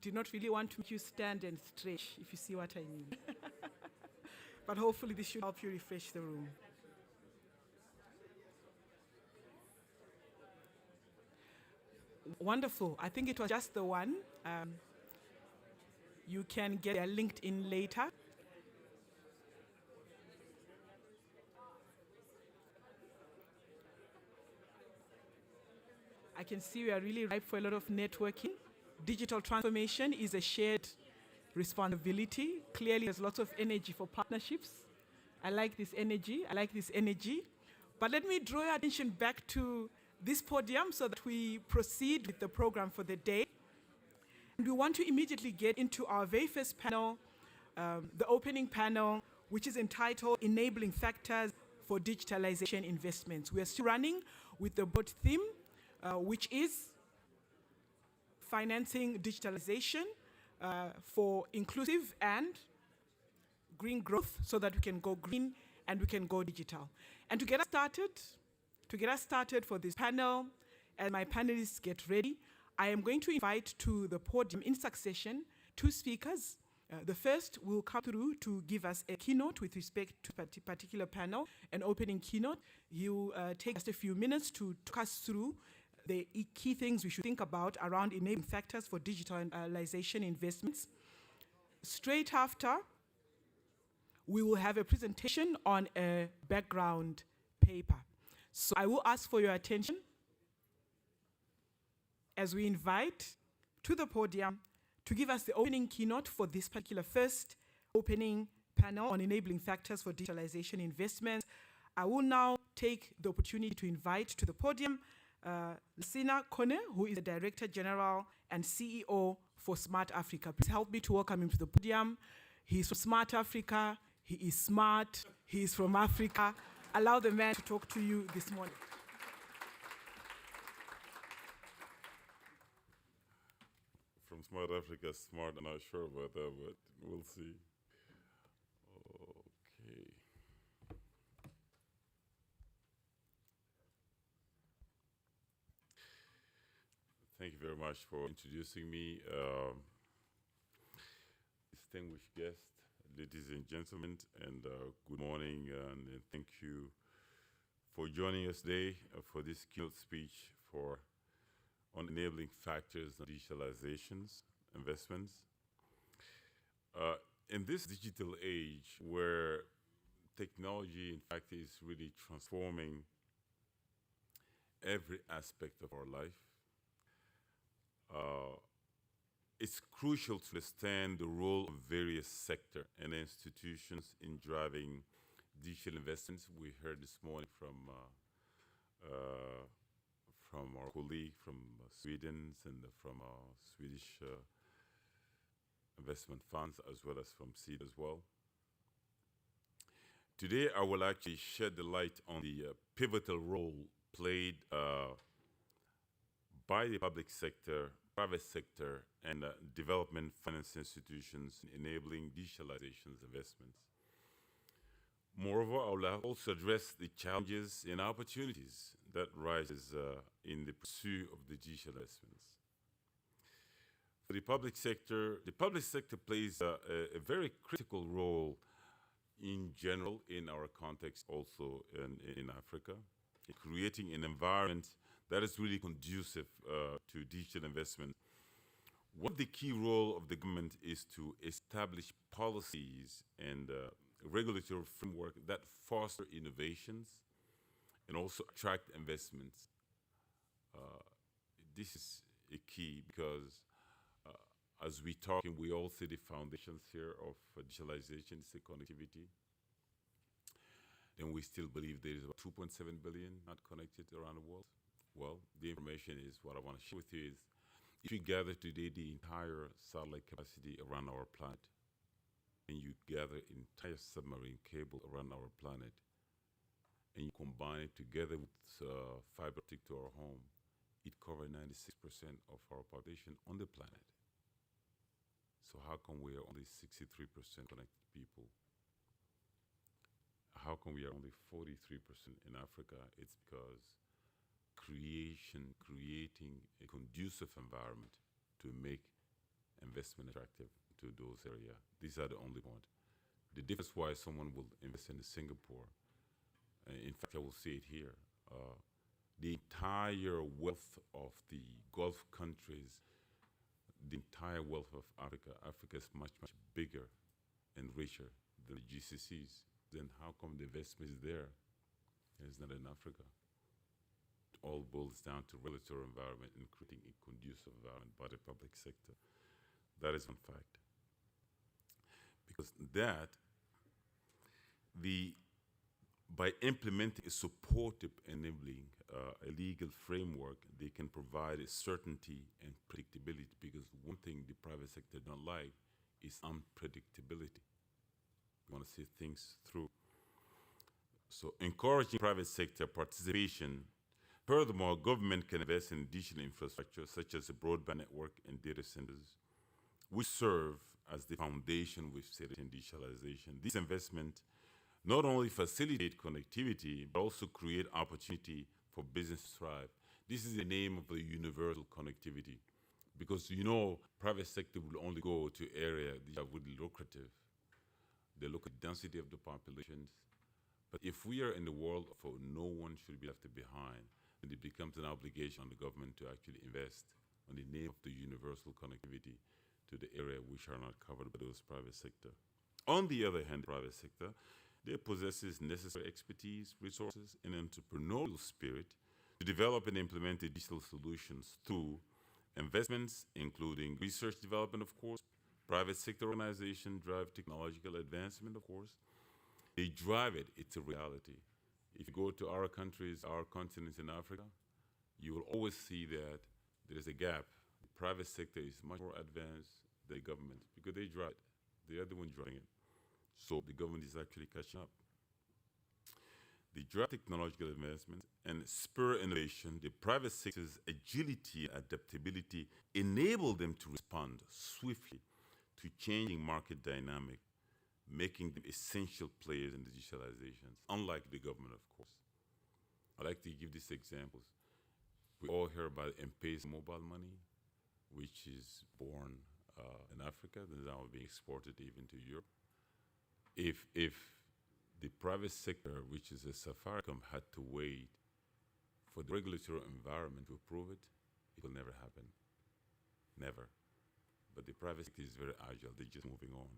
Did not really want to make you stand and stretch, if you see what I mean. But hopefully this should help you refresh the room. Wonderful. I think it was just the one. You can get their LinkedIn later. I can see we are really ripe for a lot of networking. Digital transformation is a shared responsibility. Clearly, there's lots of energy for partnerships. I like this energy. But let me draw your attention back to this podium so that we proceed with the program for the day. And we want to immediately get into our very first panel, the opening panel, which is entitled Enabling Factors for Digitalization Investments. We are still running with the broad theme, which is financing digitalization for inclusive and green growth so that we can go green and we can go digital. And to get us started for this panel, and my panelists get ready, I am going to invite to the podium in succession two speakers. The first will come through to give us a keynote with respect to a particular panel, an opening keynote. He will take just a few minutes to talk us through the key things we should think about around enabling factors for digitalization investments. Straight after, we will have a presentation on a background paper. So I will ask for your attention. as we invite to the podium to give us the opening keynote for this particular first opening panel on enabling factors for digitalization investments. I will now take the opportunity to invite to the podium Sina Kone, who is the Director General and CEO for Smart Africa. Please help me to welcome him to the podium. He's from Smart Africa, he is smart, he is from Africa. Allow the man to talk to you this morning. From Smart Africa, smart, I'm not sure about that, but we'll see. Okay. Thank you very much for introducing me. Distinguished guests, ladies and gentlemen, and good morning, and thank you for joining us today for this keynote speech on enabling factors of digitalizations, investments. In this digital age where technology, in fact, is really transforming every aspect of our life, it's crucial to understand the role of various sectors and institutions in driving digital investments. We heard this morning from our colleague from Sweden and from our Swedish investment funds, as well as from Sida as well. Today, I will actually shed the light on the pivotal role played by the public sector, private sector, and development finance institutions in enabling digitalization investments. Moreover, I will also address the challenges and opportunities that rises in the pursuit of the digital investments. For the public sector plays a very critical role in general in our context, also in Africa, in creating an environment that is really conducive to digital investment. One of the key role of the government is to establish policies and regulatory framework that foster innovations and also attract investments. This is a key because as we talk, and we all see the foundations here of digitalization, it's the connectivity. And we still believe there is about 2.7 billion not connected around the world. Well, the information is what I want to share with you is, if you gather today the entire satellite capacity around our planet, and you gather entire submarine cable around our planet, and you combine it together with fiber optic to our home, it covers 96% of our population on the planet. So how come we are only 63% connected people? How come we are only 43% in Africa? It's because creating a conducive environment to make investment attractive to those areas. These are the only point. The difference why someone will invest in Singapore, in fact, I will say it here, the entire wealth of the Gulf countries, the entire wealth of Africa is much, much bigger and richer than the GCCs. Then how come the investment is there and it's not in Africa? It all boils down to regulatory environment and creating a conducive environment by the public sector. That is one fact. Because by implementing a supportive enabling a legal framework, they can provide a certainty and predictability, because one thing the private sector don't like is unpredictability. We want to see things through. So encouraging private sector participation. Furthermore, government can invest in digital infrastructure such as a broadband network and data centers, which serve as the foundation with in digitalization. This investment not only facilitate connectivity, but also create opportunity for business to thrive. This is the name of the universal connectivity, because private sector will only go to areas that are really lucrative. They look at the density of the populations. But if we are in the world of no one should be left behind, then it becomes an obligation on the government to actually invest on the name of the universal connectivity to the area which are not covered by those private sector. On the other hand, the private sector, they possesses necessary expertise, resources, and entrepreneurial spirit to develop and implement digital solutions through Investments, including research development, of course, private sector organization drive technological advancement, of course. They drive it, it's a reality. If you go to our countries, our continents in Africa, you will always see that there is a gap. The private sector is much more advanced than the government because they drive it. They are the ones driving it. So the government is actually catching up. They drive technological advancements and spur innovation. The private sector's agility and adaptability enable them to respond swiftly to changing market dynamic, making them essential players in digitalization, unlike the government, of course. I like to give these examples. We all hear about M-Pesa mobile money, which is born in Africa, and now being exported even to Europe. If the private sector, which is a Safaricom, had to wait for the regulatory environment to approve it, it will never happen. Never. But the private sector is very agile, they're just moving on.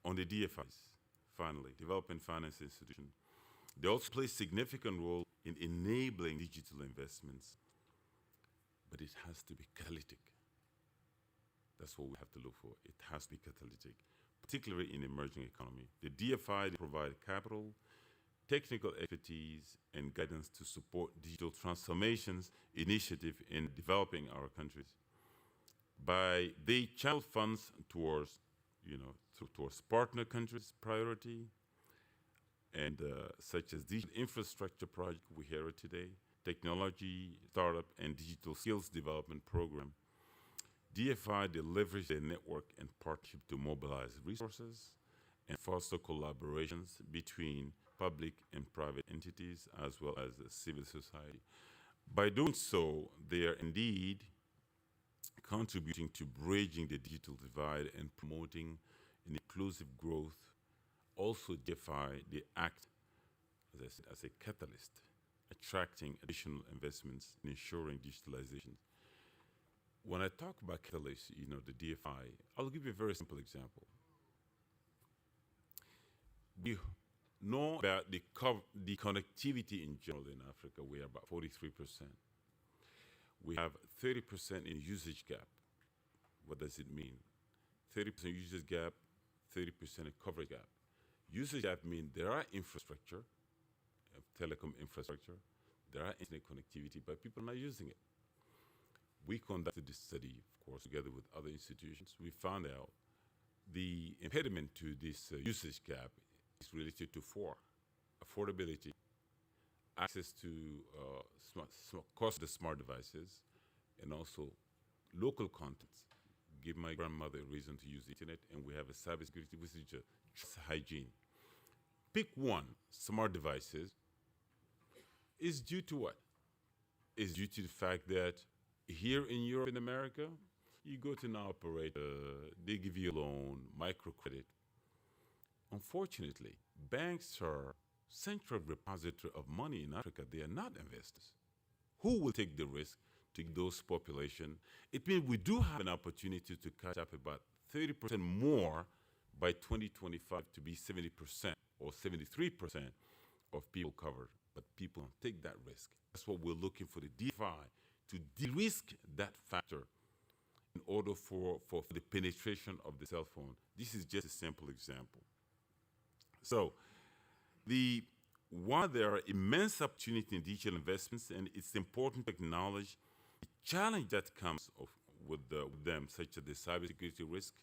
On the DFIs, finally, development finance institutions, they also play a significant role in enabling digital investments, but it has to be catalytic. That's what we have to look for. It has to be catalytic, particularly in emerging economy. The DFI provide capital, technical expertise, and guidance to support digital transformations initiative in developing our countries. They channel funds towards, towards partner countries' priority, and such as digital infrastructure project we hear it today, technology, startup, and digital skills development program. DFI, they leverage their network and partnership to mobilize resources and foster collaborations between public and private entities as well as civil society. By doing so, they are indeed contributing to bridging the digital divide and promoting an inclusive growth. Also, DFI, they act, as I said, as a catalyst, attracting additional investments and ensuring digitalization. When I talk about catalysts, the DFI, I'll give you a very simple example. We know about the connectivity in general in Africa. We are about 43%. We have 30% in usage gap. What does it mean? 30% usage gap, 30% coverage gap. Usage gap means there are infrastructure, telecom infrastructure, there are internet connectivity, but people are not using it. We conducted this study, of course, together with other institutions. We found out the impediment to this usage gap is related to four: affordability, access to cost of the smart devices, and also local content. Give my grandmother a reason to use the internet, and we have a cybersecurity, which is just hygiene. Pick one: smart devices. Is due to what? Is due to the fact that here in Europe and America, you go to an operator, they give you a loan, microcredit. Unfortunately, banks are central repository of money in Africa. They are not investors. Who will take the risk to those population? It means we do have an opportunity to catch up about 30% more by 2025 to be 70% or 73% of people covered. But people don't take that risk. That's what we're looking for the DFI, to de-risk that factor in order for the penetration of the cell phone. This is just a simple example. So, while there are immense opportunities in digital investments, and it's important to acknowledge the challenge that comes with them, such as the cybersecurity risk,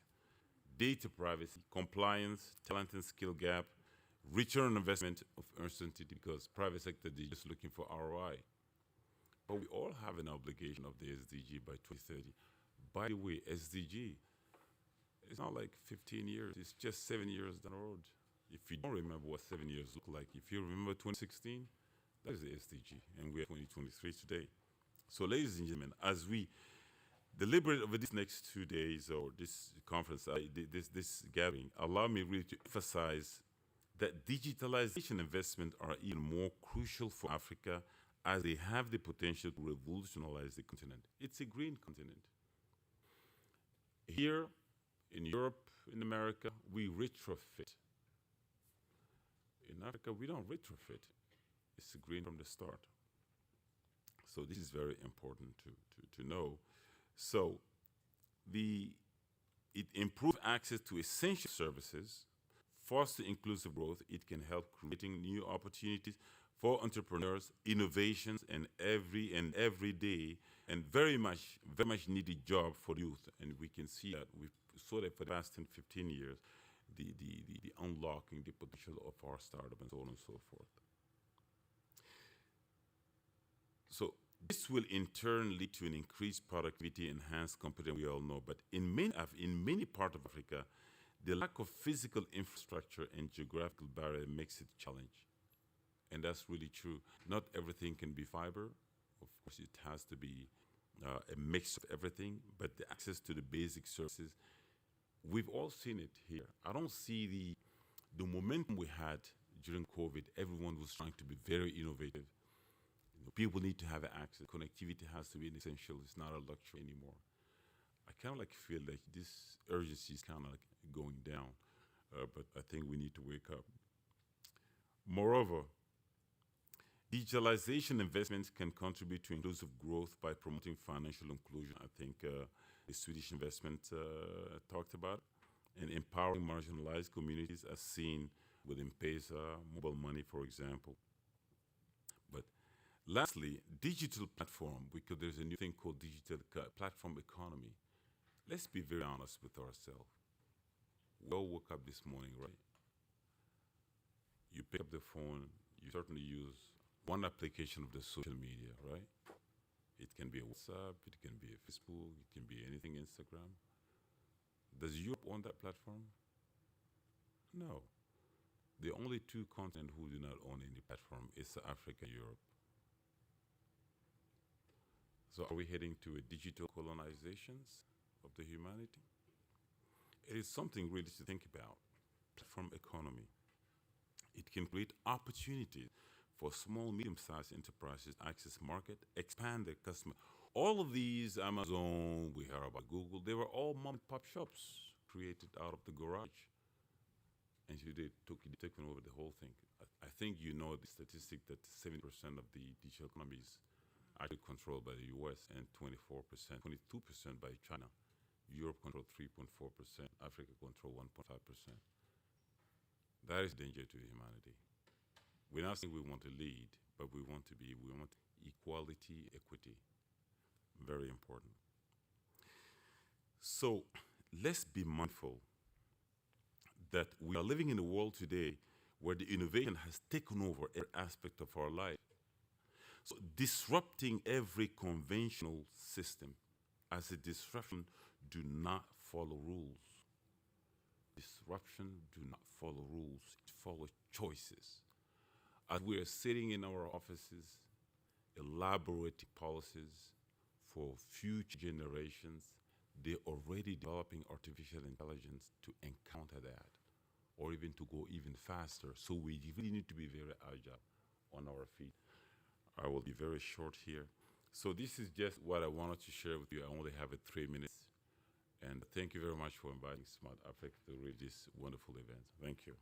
data privacy, compliance, talent and skill gap, return on investment of uncertainty, because private sector is just looking for ROI. But we all have an obligation of the SDG by 2030. By the way, SDG, it's not like 15 years, it's just 7 years down the road. If you don't remember what 7 years look like, if you remember 2016, that is the SDG, and we're 2023 today. So ladies and gentlemen, as we deliberate over these next 2 days, or this conference, this gathering, allow me really to emphasize that digitalization investments are even more crucial for Africa, as they have the potential to revolutionize the continent. It's a green continent. Here in Europe, in America, we retrofit. In Africa, we don't retrofit. It's green from the start. So this is very important to know. So it improves access to essential services, foster inclusive growth. It can help creating new opportunities for entrepreneurs, innovations, and every day, and very much needed job for youth. And we can see that we saw that for the past 10, 15 years, the unlocking the potential of our startup and so on and so forth. So this will in turn lead to an increased productivity, enhanced competitiveness, we all know. But in many parts of Africa, the lack of physical infrastructure and geographical barrier makes it a challenge. And that's really true. Not everything can be fiber. Of course, it has to be a mix of everything, but the access to the basic services, we've all seen it here. I don't see the momentum we had during COVID. Everyone was trying to be very innovative. People need to have access. Connectivity has to be an essential. It's not a luxury anymore. I kind of like feel like this urgency is kind of like going down, but I think we need to wake up. Moreover, digitalization investments can contribute to inclusive growth by promoting financial inclusion. I think the Swedish investment talked about it, and empowering marginalized communities as seen with M-Pesa, mobile money, for example. But lastly, digital platform, because there's a new thing called digital platform economy. Let's be very honest with ourselves. We all woke up this morning, right? You pick up the phone, you certainly use one application of the social media, right? It can be a WhatsApp, it can be a Facebook, it can be anything, Instagram. Does Europe own that platform? No. The only two continents who do not own any platform is Africa and Europe. So are we heading to a digital colonizations of the humanity? It is something really to think about. Platform economy. It can create opportunities for small, medium-sized enterprises to access market, expand their customer. All of these, Amazon, we heard about Google, they were all mom-and-pop shops created out of the garage. And so they took over the whole thing. I think you know the statistic that 70% of the digital economy is actually controlled by the US and 22% by China. Europe controlled 3.4%, Africa controlled 1.5%. That is danger to humanity. We're not saying we want to lead, but we want equality, equity. Very important. So let's be mindful that we are living in a world today where the innovation has taken over every aspect of our life. So disrupting every conventional system as a disruption do not follow rules. Disruption do not follow rules, it follows choices. As we are sitting in our offices, elaborating policies for future generations, they're already developing artificial intelligence to encounter that, or even to go even faster. So we really need to be very agile on our feet. I will be very short here. So this is just what I wanted to share with you. I only have 3 minutes. And thank you very much for inviting Smart Africa to read this wonderful event. Thank you.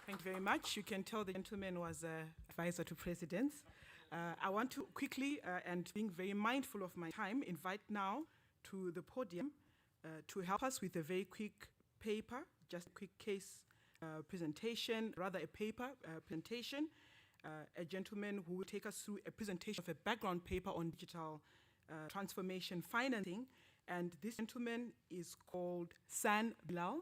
Thank you very much. You can tell the gentleman was an advisor to presidents. I want to quickly, and being very mindful of my time, invite now to the podium to help us with a very quick paper, just a quick case presentation, rather a paper presentation. A gentleman who will take us through a presentation of a background paper on digital transformation financing. And this gentleman is called San Bilal.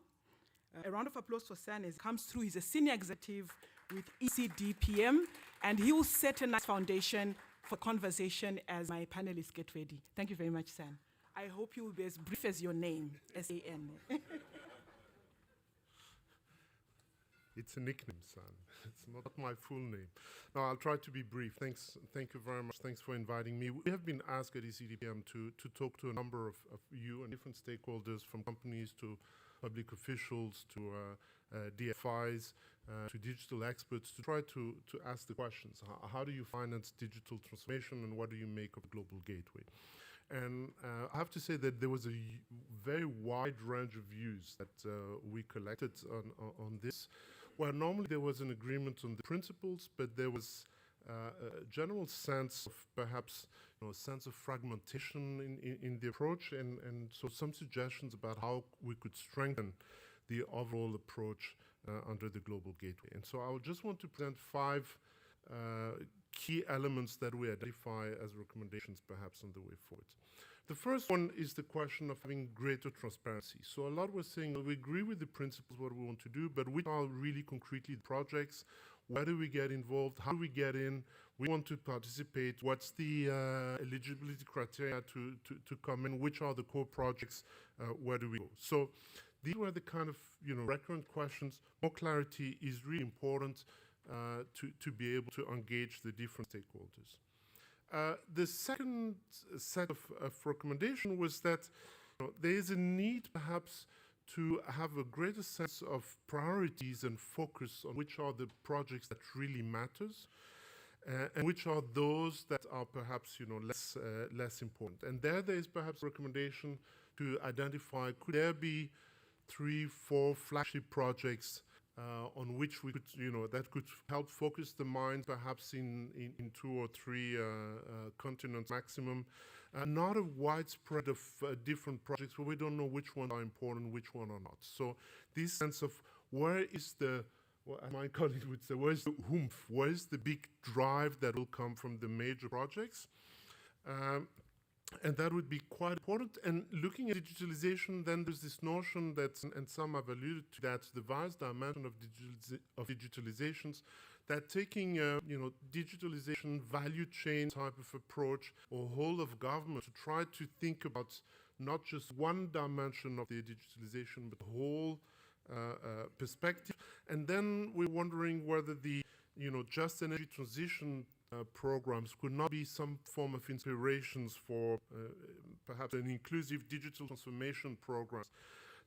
A round of applause for San as he comes through. He's a senior executive with ECDPM, and he will set a nice foundation for conversation as my panelists get ready. Thank you very much, San. I hope you will be as brief as your name, S-A-N. It's a nickname, San. It's not my full name. No, I'll try to be brief. Thank you very much. Thanks for inviting me. We have been asked at ECDPM to talk to a number of you and different stakeholders, from companies to public officials to DFIs to digital experts, to try to ask the questions. How do you finance digital transformation, and what do you make of a global gateway? And I have to say that there was a very wide range of views that we collected on this, where normally there was an agreement on the principles, but there was a general sense of perhaps sense of fragmentation in the approach, and so some suggestions about how we could strengthen the overall approach under the Global Gateway. And so I just want to present 5 key elements that we identify as recommendations perhaps on the way forward. The first one is the question of having greater transparency. So a lot we're saying, well, we agree with the principles, what we want to do, but which are really concretely the projects? Where do we get involved? How do we get in? We want to participate. What's the eligibility criteria to come in? Which are the core projects? Where do we go? So these were the kind of recurrent questions. More clarity is really important to be able to engage the different stakeholders. The second set of recommendation was that there is a need perhaps to have a greater sense of priorities and focus on which are the projects that really matters and which are those that are perhaps less important. And there is perhaps a recommendation to identify, could there be 3, 4 flagship projects on which we could, that could help focus the mind perhaps in 2 or 3 continents maximum. Not a widespread of different projects where we don't know which ones are important, which one are not. So this sense of where is the, my colleague would say, where is the oomph? Where is the big drive that will come from the major projects? And that would be quite important. And looking at digitalization, then there's this notion that, and some have alluded to that, the vast dimension of digitalizations, that taking digitalization value chain type of approach or whole of government to try to think about not just one dimension of the digitalization, but the whole perspective. And then we're wondering whether the just energy transition programs could not be some form of inspirations for perhaps an inclusive digital transformation programs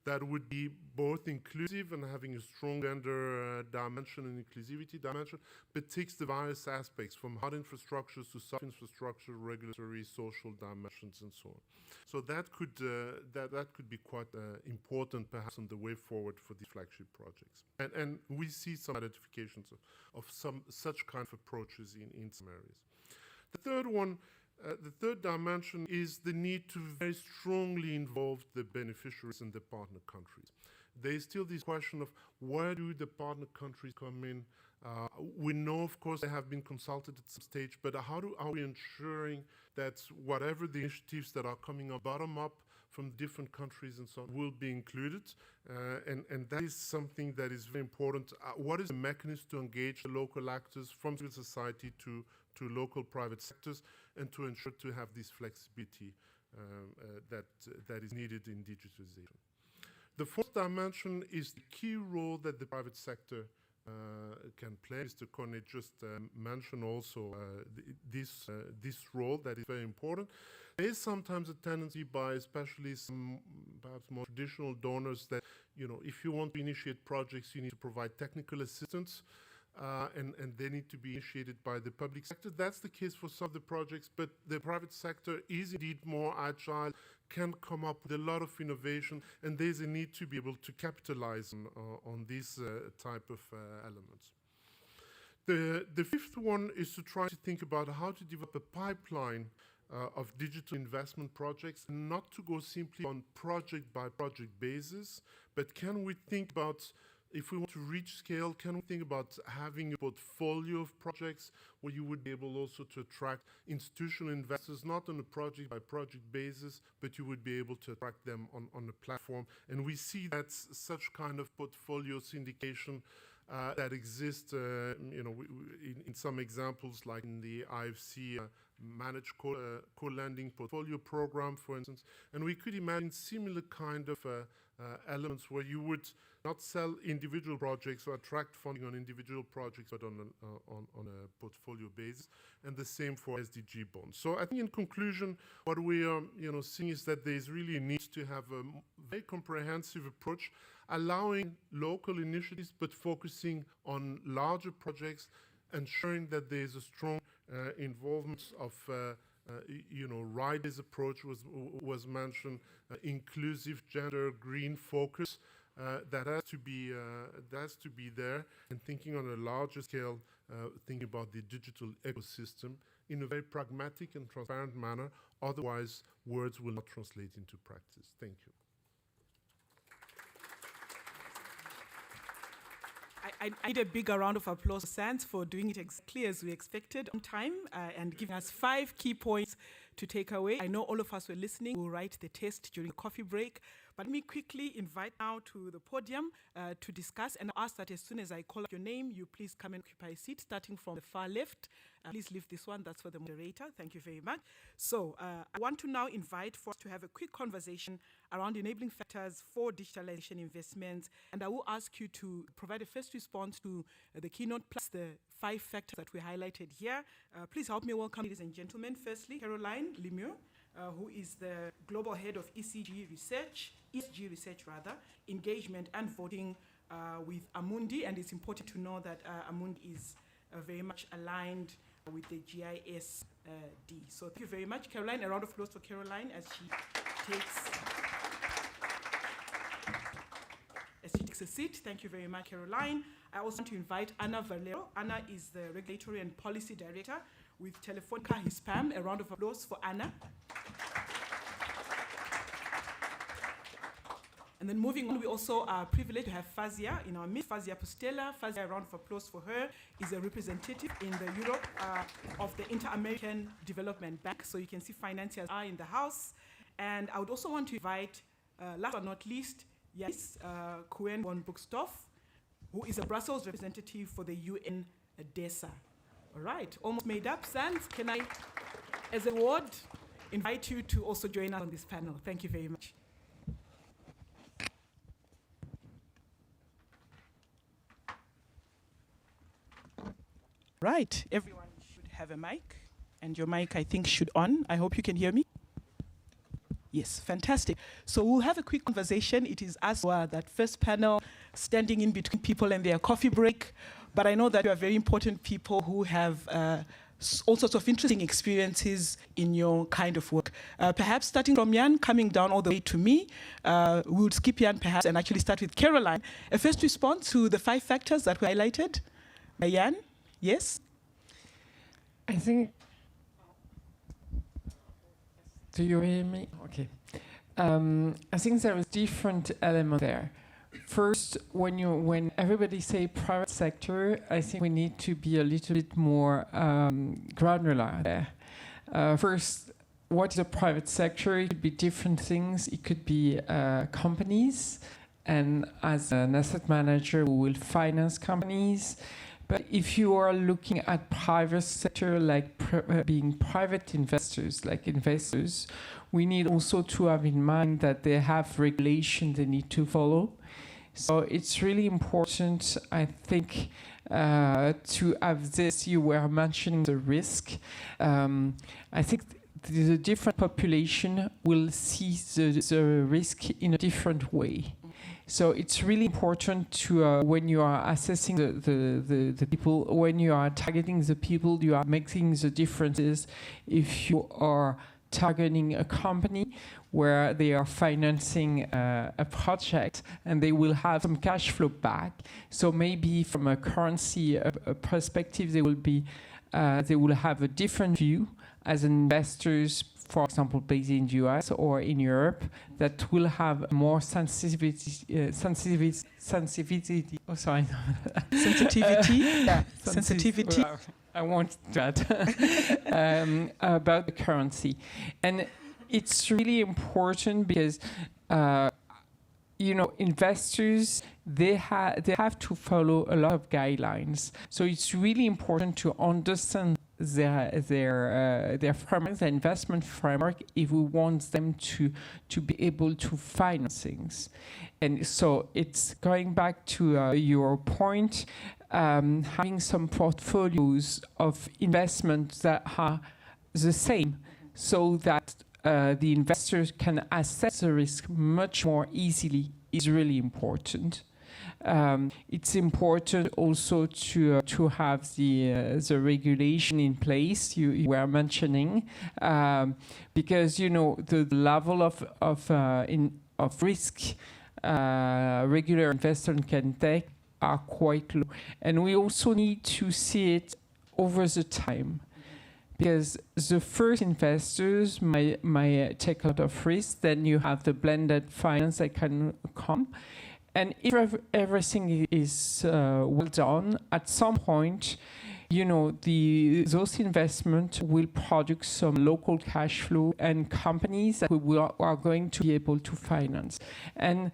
that would be both inclusive and having a strong gender dimension and inclusivity dimension, but takes the various aspects from hard infrastructures to soft infrastructure, regulatory, social dimensions, and so on. So that could be quite important perhaps on the way forward for these flagship projects. And we see some identifications of some such kind of approaches in some areas. The third one, the third dimension is the need to very strongly involve the beneficiaries and the partner countries. There is still this question of where do the partner countries come in? We know, of course, they have been consulted at some stage, but are we ensuring that whatever the initiatives that are coming up bottom up from different countries and so on will be included? And that is something that is very important. What is the mechanism to engage the local actors from civil society to local private sectors and to ensure to have this flexibility that is needed in digitalization? The fourth dimension is the key role that the private sector can play. Mr. Cornet just mentioned also this role that is very important. There is sometimes a tendency by especially some perhaps more traditional donors that, if you want to initiate projects, you need to provide technical assistance. And they need to be initiated by the public sector. That's the case for some of the projects, but the private sector is indeed more agile, can come up with a lot of innovation, and there's a need to be able to capitalize on these type of elements. The fifth one is to try to think about how to develop a pipeline of digital investment projects, not to go simply on project by project basis, but can we think about, if we want to reach scale, can we think about having a portfolio of projects where you would be able also to attract institutional investors, not on a project-by-project basis, but you would be able to attract them on a platform. And we see that such kind of portfolio syndication that exists, in some examples, like in the IFC managed co-lending portfolio program, for instance. And we could imagine similar kind of elements where you would not sell individual projects or attract funding on individual projects, but on a portfolio basis, and the same for SDG bonds. So I think in conclusion, what we are seeing is that there is really a need to have a very comprehensive approach, allowing local initiatives, but focusing on larger projects, ensuring that there is a strong involvement of Riders approach was mentioned, inclusive, gender, green focus, that has to be there, and thinking on a larger scale, thinking about the digital ecosystem in a very pragmatic and transparent manner. Otherwise, words will not translate into practice. Thank you. I need a bigger round of applause, Sans, for doing it exactly as we expected on time and giving us 5 key points to take away. I know all of us were listening. We'll write the test during the coffee break. But let me quickly invite now to the podium to discuss and ask that as soon as I call up your name, you please come and occupy a seat, starting from the far left. Please leave this one. That's for the moderator. Thank you very much. So I want to now invite for us to have a quick conversation around enabling factors for digitalization investments. And I will ask you to provide a first response to the keynote plus the 5 factors that we highlighted here. Please help me welcome, ladies and gentlemen. Firstly, Caroline Lemieux, who is the Global Head of ESG Research, engagement and voting with Amundi. And it's important to know that Amundi is very much aligned with the GISD. So thank you very much, Caroline. A round of applause for Caroline as she takes a seat. Thank you very much, Caroline. I also want to invite Ana Valero. Ana is the Regulatory and Policy Director with Telefonica Hispam. A round of applause for Ana. And then moving on, we also are privileged to have Fazia in our midst. Fazia Pustela. Fazia, a round of applause for her, is a representative in the Europe of the Inter-American Development Bank. So you can see financiers are in the house. And I would also want to invite, last but not least, yes, Koen von Buxtorf, who is a Brussels representative for the UN DESA. All right, almost made up. Sans, can I, as a ward, invite you to also join us on this panel? Thank you very much. Right, everyone should have a mic, and your mic, I think, should on. I hope you can hear me. Yes, fantastic. So we'll have a quick conversation. It is us who are that first panel, standing in between people and their coffee break. But I know that you are very important people who have all sorts of interesting experiences in your kind of work. Perhaps starting from Jan, coming down all the way to me, we would skip Jan perhaps and actually start with Caroline. A first response to the 5 factors that were highlighted by Jan. Yes? I think... Do you hear me? Okay. I think there is different element there. First, when everybody say private sector, I think we need to be a little bit more granular there. First, what is a private sector? It could be different things. It could be companies, and as an asset manager, we will finance companies. But if you are looking at private sector, like being private investors, we need also to have in mind that they have regulation they need to follow. So it's really important, I think, to have this. You were mentioning the risk. I think the different population will see the risk in a different way. So it's really important to, when you are assessing the people, when you are targeting the people, you are making the differences. If you are targeting a company where they are financing a project and they will have some cash flow back, so maybe from a currency perspective, they will have a different view as investors, for example, based in the US or in Europe, that will have more sensitivity. Oh, sorry. Sensitivity. Yeah. Sensitivity. I want that about the currency, and it's really important because investors they have to follow a lot of guidelines. So it's really important to understand their framework, their investment framework, if we want them to be able to finance things. And so it's going back to your point, having some portfolios of investments that are the same, so that the investors can assess the risk much more easily is really important. It's important also to have the regulation in place you were mentioning, because the level of risk regular investor can take are quite low. And we also need to see it over the time, because the first investors might take a lot of risk, then you have the blended finance that can come. And if everything is well done, at some point, you know, those investments will produce some local cash flow and companies that we are going to be able to finance. And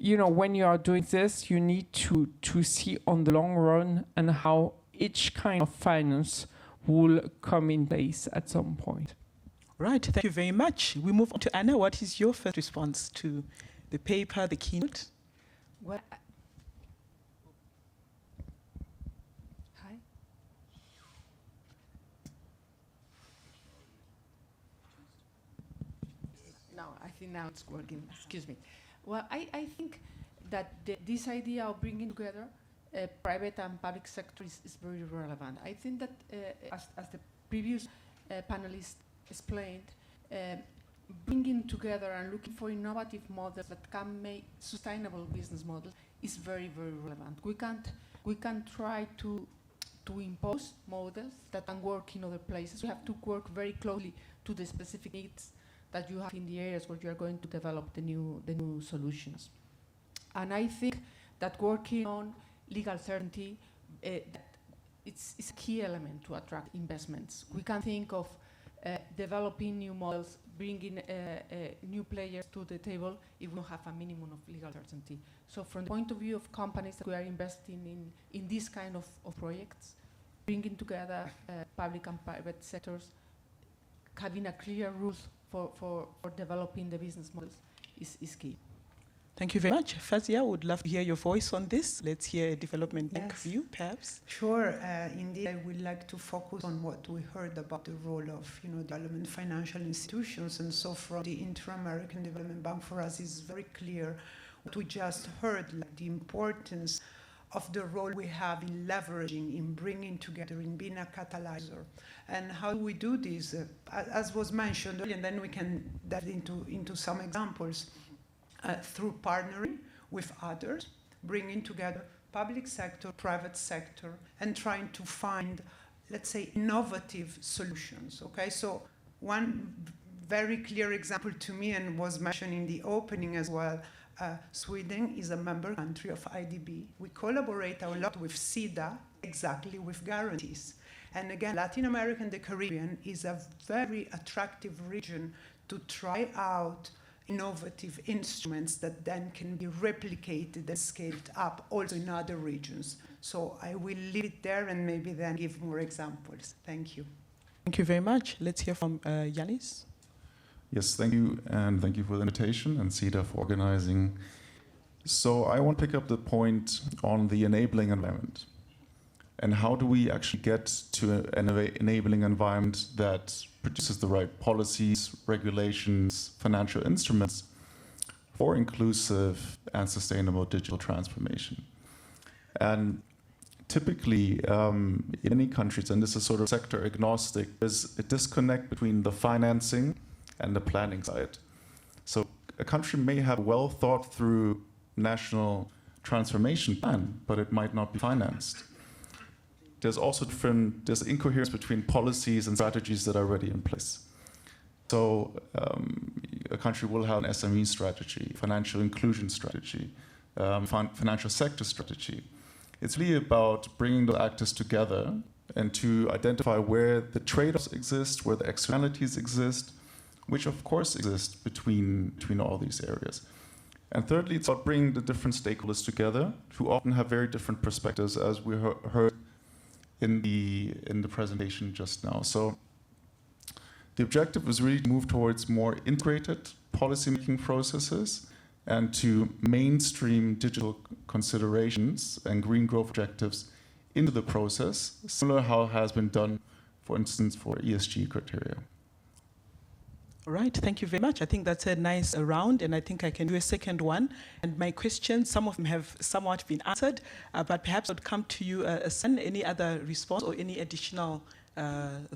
you know, when you are doing this, you need to see on the long run and how each kind of finance will come in place at some point. Right, thank you very much. We move on to Anna. What is your first response to the paper, the keynote? Well, hi. No, I think now it's working. Excuse me. Well, I think that this idea of bringing together private and public sector is very relevant. I think that, as the previous panelists explained, bringing together and looking for innovative models that can make sustainable business models is very, very relevant. We can't try to impose models that can work in other places. We have to work very closely to the specific needs that you have in the areas where you are going to develop the new solutions. And I think that working on legal certainty, it's a key element to attract investments. We can think of developing new models, bringing new players to the table if we don't have a minimum of legal certainty. So from the point of view of companies that we are investing in this kind of projects, bringing together public and private sectors, having a clear rules for developing the business models is key. Thank you very much. Fazia, would love to hear your voice on this. Let's hear a development bank view, perhaps. Sure. Indeed, I would like to focus on what we heard about the role of, development financial institutions. And so from the Inter-American Development Bank, for us is very clear what we just heard, like the importance of the role we have in leveraging, in bringing together, in being a catalyzer. And how do we do this? As was mentioned earlier, and then we can dive into some examples. Through partnering with others, bringing together public sector, private sector, and trying to find, let's say, innovative solutions, okay? So one very clear example to me, and was mentioned in the opening as well, Sweden is a member country of IDB. We collaborate a lot with Sida, exactly with guarantees. And again, Latin America and the Caribbean is a very attractive region to try out innovative instruments that then can be replicated and scaled up also in other regions. So I will leave it there and maybe then give more examples. Thank you. Thank you very much. Let's hear from Yanis. Yes, thank you, and thank you for the invitation, and Sida for organizing. So I want to pick up the point on the enabling environment. And how do we actually get to an enabling environment that produces the right policies, regulations, financial instruments for inclusive and sustainable digital transformation? And typically, in many countries, and this is sort of sector agnostic, there's a disconnect between the financing and the planning side. So a country may have a well thought through national transformation plan, but it might not be financed. There's also there's incoherence between policies and strategies that are already in place. So a country will have an SME strategy, financial inclusion strategy, financial sector strategy. It's really about bringing the actors together and to identify where the trade-offs exist, where the externalities exist, which of course exist between all these areas. And thirdly, it's about bringing the different stakeholders together who often have very different perspectives, as we heard in the presentation just now. So the objective was really to move towards more integrated policy-making processes and to mainstream digital considerations and green growth objectives into the process, similar to how it has been done, for instance, for ESG criteria. All right, thank you very much. I think that's a nice round, and I think I can do a second one. And my questions, some of them have somewhat been answered, but perhaps I'd come to you, Sen, any other response or any additional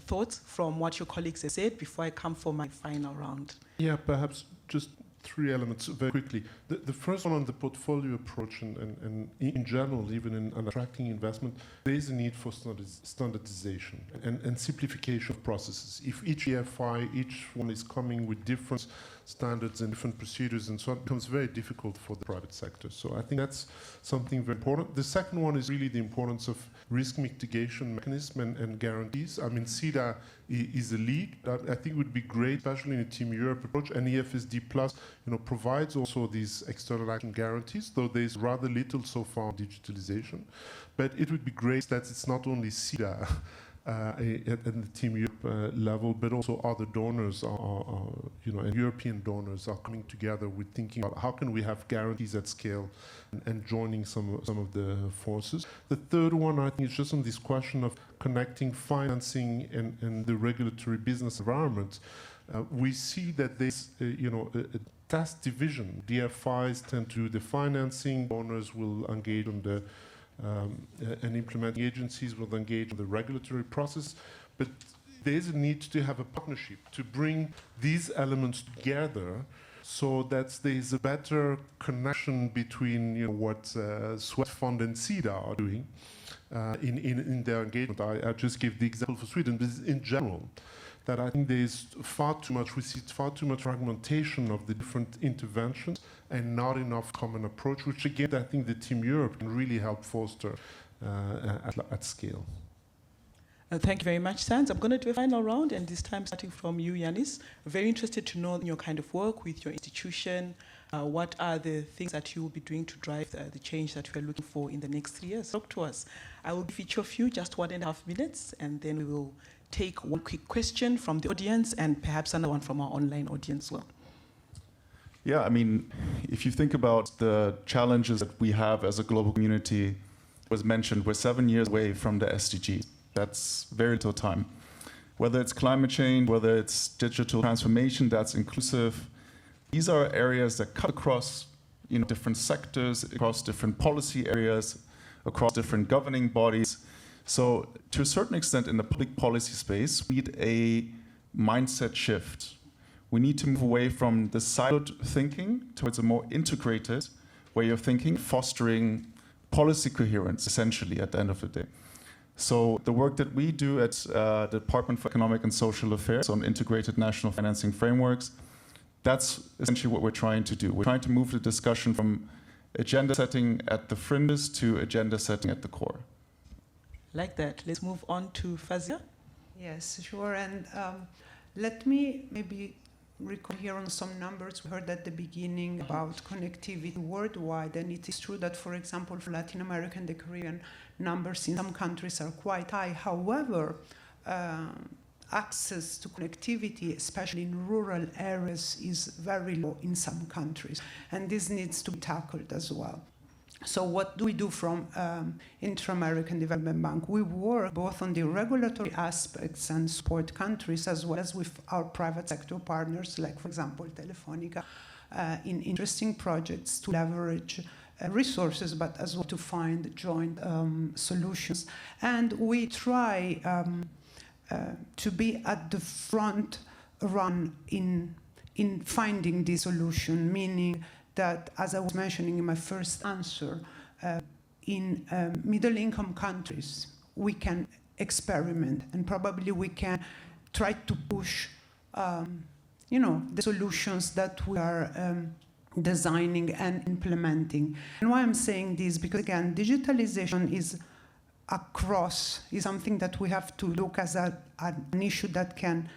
thoughts from what your colleagues have said before I come for my final round? Yeah, perhaps just three elements very quickly. The first one on the portfolio approach and in general, even in attracting investment, there is a need for standardization and simplification of processes. If each EFI, each one is coming with different standards and different procedures and so on, it becomes very difficult for the private sector. So I think that's something very important. The second one is really the importance of risk mitigation mechanism and guarantees. I mean, Sida is a lead. I think it would be great, especially in a Team Europe approach, and EFSD Plus, provides also these external action guarantees, though there's rather little so far on digitalization. But it would be great that it's not only Sida at the Team Europe level, but also other donors and European donors are coming together with thinking about how can we have guarantees at scale and joining some of the forces. The third one, I think, is just on this question of connecting financing and the regulatory business environment. We see that there's a task division. DFIs tend to do the financing, donors will engage on the and implementing agencies will engage in the regulatory process, but there's a need to have a partnership to bring these elements together so that there's a better connection between what Sweat Fund and Sida are doing in their engagement. I just give the example for Sweden, but in general, that I think there's far too much, we see far too much fragmentation of the different interventions and not enough common approach, which again, I think the Team Europe can really help foster at scale. Thank you very much, Sans. I'm going to do a final round, and this time starting from you, Yanis. Very interested to know your kind of work with your institution. What are the things that you will be doing to drive the change that we are looking for in the next 3 years? Talk to us. I will give each of you just 1.5 minutes, and then we will take one quick question from the audience and perhaps another one from our online audience as well. Yeah, I mean, if you think about the challenges that we have as a global community, was mentioned, we're 7 years away from the SDGs. That's very little time. Whether it's climate change, whether it's digital transformation, that's inclusive. These are areas that cut across different sectors, across different policy areas, across different governing bodies. So to a certain extent in the public policy space, we need a mindset shift. We need to move away from the siloed thinking towards a more integrated way of thinking, fostering policy coherence, essentially, at the end of the day. So the work that we do at the Department for Economic and Social Affairs on integrated national financing frameworks, that's essentially what we're trying to do. We're trying to move the discussion from agenda setting at the fringes to agenda setting at the core. Like that. Let's move on to Fazia. Yes, sure. And let me maybe recall here on some numbers we heard at the beginning about connectivity worldwide. And it is true that, for example, for Latin America and the Caribbean, numbers in some countries are quite high. However, access to connectivity, especially in rural areas, is very low in some countries. And this needs to be tackled as well. So what do we do from Inter-American Development Bank? We work both on the regulatory aspects and support countries, as well as with our private sector partners, like, for example, Telefonica, in interesting projects to leverage resources, but as well to find joint solutions. And we try to be at the front run in finding the solution, meaning that, as I was mentioning in my first answer, in middle-income countries, we can experiment, and probably we can try to push, the solutions that we are designing and implementing. And why I'm saying this, because again, digitalization is something that we have to look as an issue that can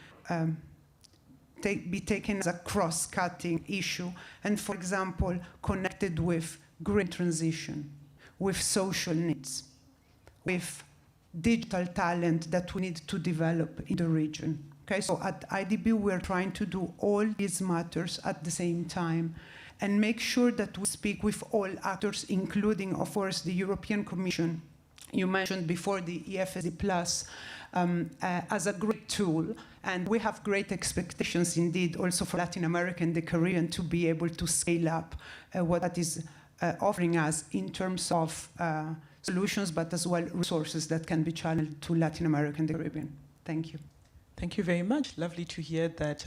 be taken as a cross-cutting issue, and, for example, connected with green transition, with social needs, with digital talent that we need to develop in the region. Okay, so at IDB, we're trying to do all these matters at the same time and make sure that we speak with all actors, including, of course, the European Commission. You mentioned before the EFSD Plus as a great tool, and we have great expectations indeed also for Latin America and the Caribbean to be able to scale up what that is offering us in terms of solutions, but as well resources that can be channeled to Latin America and the Caribbean. Thank you. Thank you very much. Lovely to hear that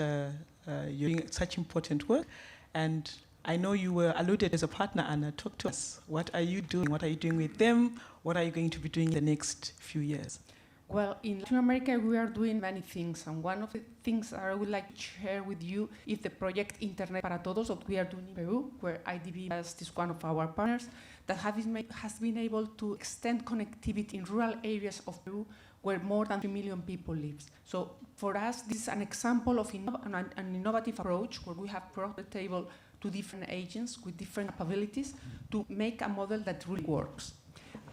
you're doing such important work. And I know you were alluded as a partner, Anna. Talk to us. What are you doing? What are you doing with them? What are you going to be doing the next few years? Well, in Latin America, we are doing many things, and one of the things I would like to share with you is the project Internet para Todos that we are doing in Peru, where IDB is one of our partners, that has been able to extend connectivity in rural areas of Peru where more than 3 million people live. So for us, this is an example of an innovative approach where we have brought the table to different agents with different capabilities to make a model that really works.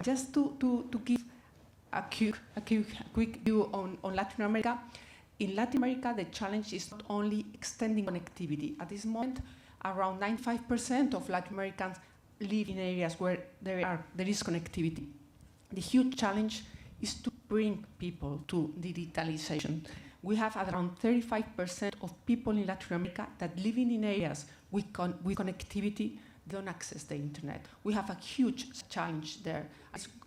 Just to give a quick view on Latin America. In Latin America, the challenge is not only extending connectivity. At this moment, around 95% of Latin Americans live in areas where there is connectivity. The huge challenge is to bring people to digitalisation. We have around 35% of people in Latin America that living in areas with connectivity don't access the internet. We have a huge challenge there.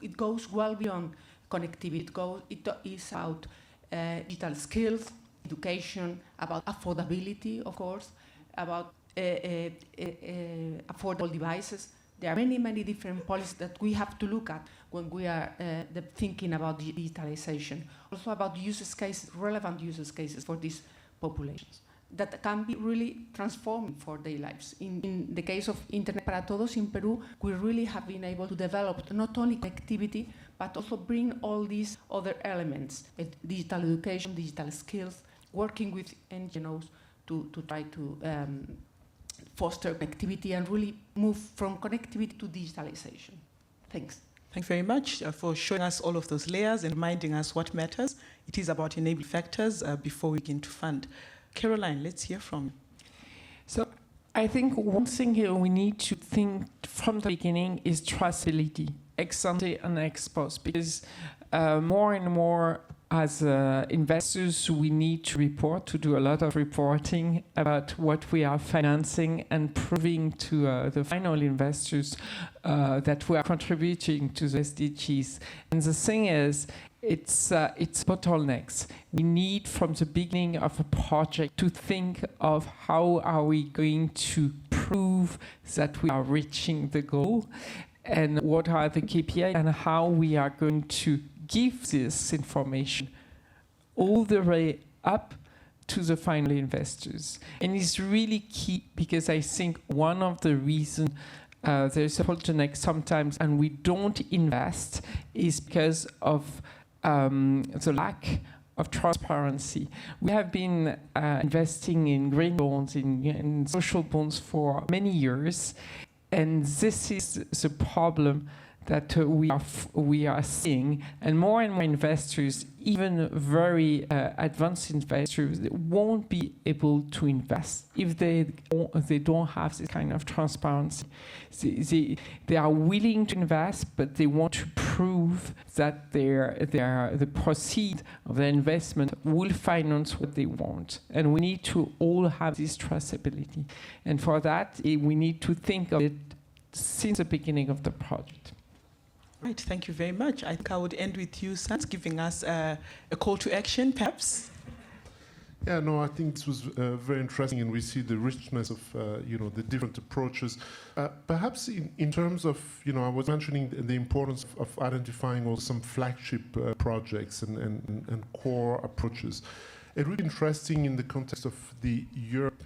It goes well beyond connectivity. It is about digital skills, education, about affordability, of course, about affordable devices. There are many, many different policies that we have to look at when we are thinking about digitalization. Also about use cases, relevant use cases for these populations that can be really transforming for their lives. In the case of Internet para Todos in Peru, we really have been able to develop not only connectivity, but also bring all these other elements, digital education, digital skills, working with NGOs to try to foster connectivity and really move from connectivity to digitalization. Thanks. Thank you very much for showing us all of those layers and reminding us what matters. It is about enabling factors before we begin to fund. Caroline, let's hear from you. So I think one thing here we need to think from the beginning is traceability, ex ante and ex post, because more and more as investors, we need to report, to do a lot of reporting about what we are financing and proving to the final investors that we are contributing to the SDGs. And the thing is, it's bottlenecks. We need from the beginning of a project to think of how are we going to prove that we are reaching the goal and what are the KPIs and how we are going to give this information all the way up to the final investors. And it's really key because I think one of the reasons there's a bottleneck sometimes and we don't invest is because of the lack of transparency. We have been investing in green bonds, in social bonds for many years, and this is the problem that we are seeing, and more investors, even very advanced investors, won't be able to invest if they don't have this kind of transparency. They are willing to invest, but they want to prove that the proceeds of their investment will finance what they want, and we need to all have this traceability. And for that, we need to think of it since the beginning of the project. Right, thank you very much. I think I would end with you, Sans, giving us a call to action, perhaps. Yeah, no, I think this was very interesting, and we see the richness of the different approaches. Perhaps in terms of I was mentioning the importance of identifying also some flagship projects and core approaches. It would be interesting in the context of the Europe,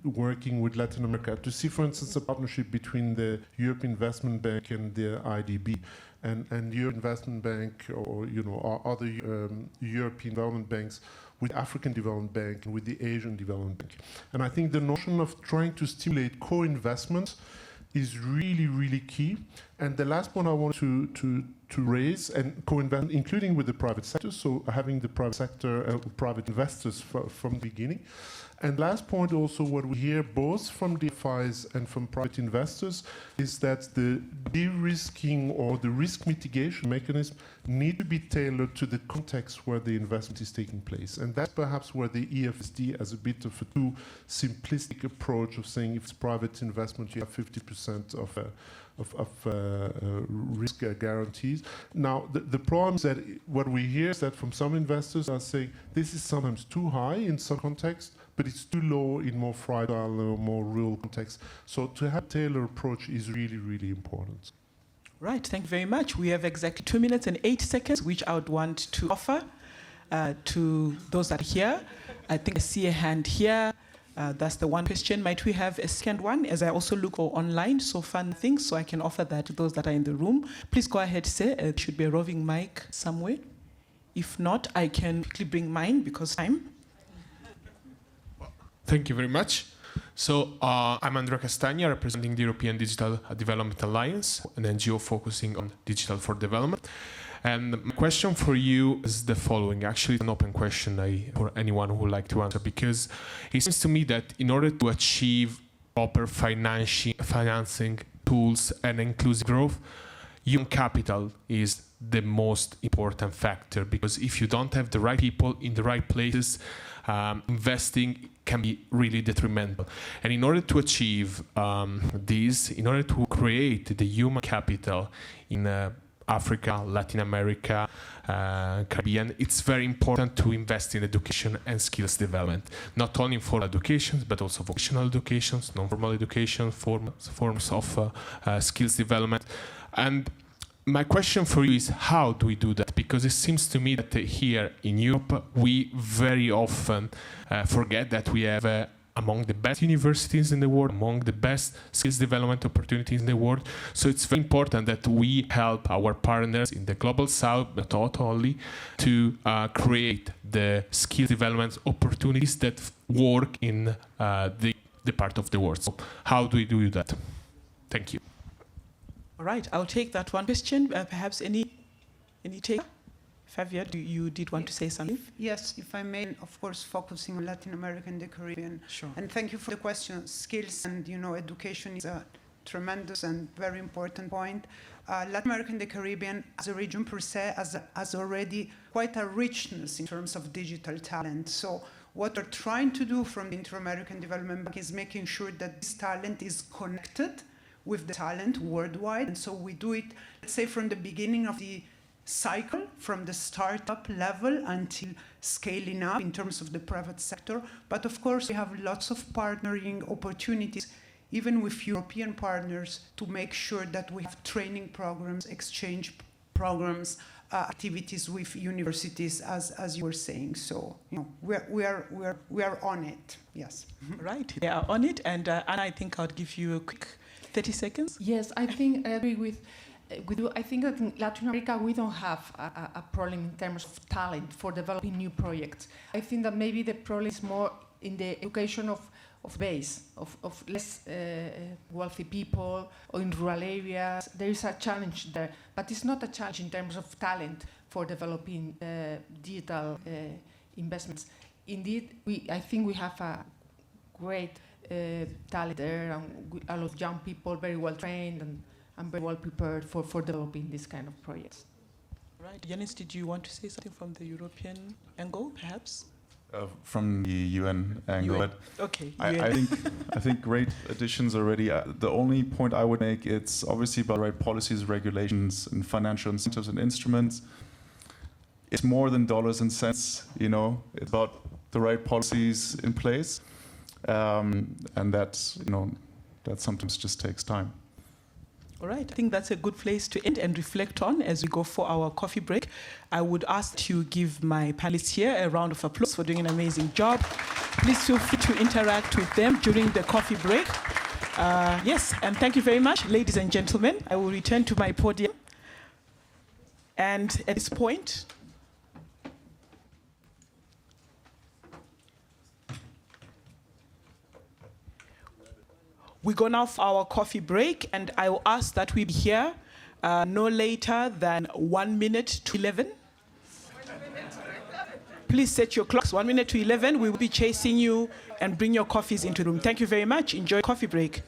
working with Latin America, to see, for instance, a partnership between the European Investment Bank and the IDB, and the European Investment Bank or other European development banks with African Development Bank and with the Asian Development Bank. And I think the notion of trying to stimulate co-investment is really, really key. And the last point I want to raise, and co-invest, including with the private sector, so having the private sector, private investors from the beginning. And last point also, what we hear both from DFIs and from private investors is that the de-risking or the risk mitigation mechanism need to be tailored to the context where the investment is taking place. And that's perhaps where the EFSD has a bit of a too simplistic approach of saying if it's private investment, you have 50% risk guarantees. Now, the problem is that what we hear is that from some investors are saying this is sometimes too high in some contexts, but it's too low in more fragile or more rural contexts. So to have a tailored approach is really, really important. Right, thank you very much. We have exactly 2 minutes and 8 seconds, which I would want to offer to those that are here. I think I see a hand here. That's the one question. Might we have a second one? As I also look online, so fun things, so I can offer that to those that are in the room. Please go ahead, sir. It should be a roving mic somewhere. If not, I can quickly bring mine because time. Thank you very much. So I'm Andrea Castagna, representing the European Digital Development Alliance, an NGO focusing on digital for development. And my question for you is the following. Actually, it's an open question for anyone who would like to answer, because it seems to me that in order to achieve proper financing tools and inclusive growth, human capital is the most important factor, because if you don't have the right people in the right places, investing can be really detrimental. And in order to achieve this, in order to create the human capital in Africa, Latin America, Caribbean, it's very important to invest in education and skills development, not only in formal education, but also vocational educations, non-formal education, forms of skills development. And my question for you is, how do we do that? Because it seems to me that here in Europe, we very often forget that we have among the best universities in the world, among the best skills development opportunities in the world. So it's very important that we help our partners in the global south, but not only, to create the skills development opportunities that work in the part of the world. So how do we do that? Thank you. All right, I'll take that one question. Perhaps any take? Favia, you did want to say something? Yes, if I may, of course, focusing on Latin America and the Caribbean. Sure. And thank you for the question. Skills and, education is a tremendous and very important point. Latin America and the Caribbean, as a region per se, has already quite a richness in terms of digital talent. So what we're trying to do from the Inter-American Development Bank is making sure that this talent is connected with the talent worldwide. And so we do it, let's say, from the beginning of the cycle, from the startup level until scaling up in terms of the private sector. But of course, we have lots of partnering opportunities, even with European partners, to make sure that we have training programs, exchange programs, activities with universities, as you were saying. So, we are on it. Yes. Right, they are on it. And Anna, I think I'll give you a quick 30 seconds. Yes, I think I agree with you. I think that in Latin America we don't have a problem in terms of talent for developing new projects. I think that maybe the problem is more in the education of base, of less wealthy people, or in rural areas. There is a challenge there, but it's not a challenge in terms of talent for developing digital investments. Indeed, I think we have a great talent there, and a lot of young people, very well trained and very well prepared for developing this kind of projects. Right. Yanis, did you want to say something from the European angle, perhaps? From the UN angle. UN. Okay. I think great additions already. The only point I would make, it's obviously about right policies, regulations, and financial incentives and instruments. It's more than dollars and cents, It's about the right policies in place. And that sometimes just takes time. All right, I think that's a good place to end and reflect on as we go for our coffee break. I would ask to give my panelists here a round of applause for doing an amazing job. Please feel free to interact with them during the coffee break. Yes, and thank you very much, ladies and gentlemen. I will return to my podium. And at this point, we go now for our coffee break, and I will ask that we be here no later than 1 minute to 11. Please set your clocks 1 minute to 11. We will be chasing you, and bring your coffees into the room. Thank you very much. Enjoy coffee break.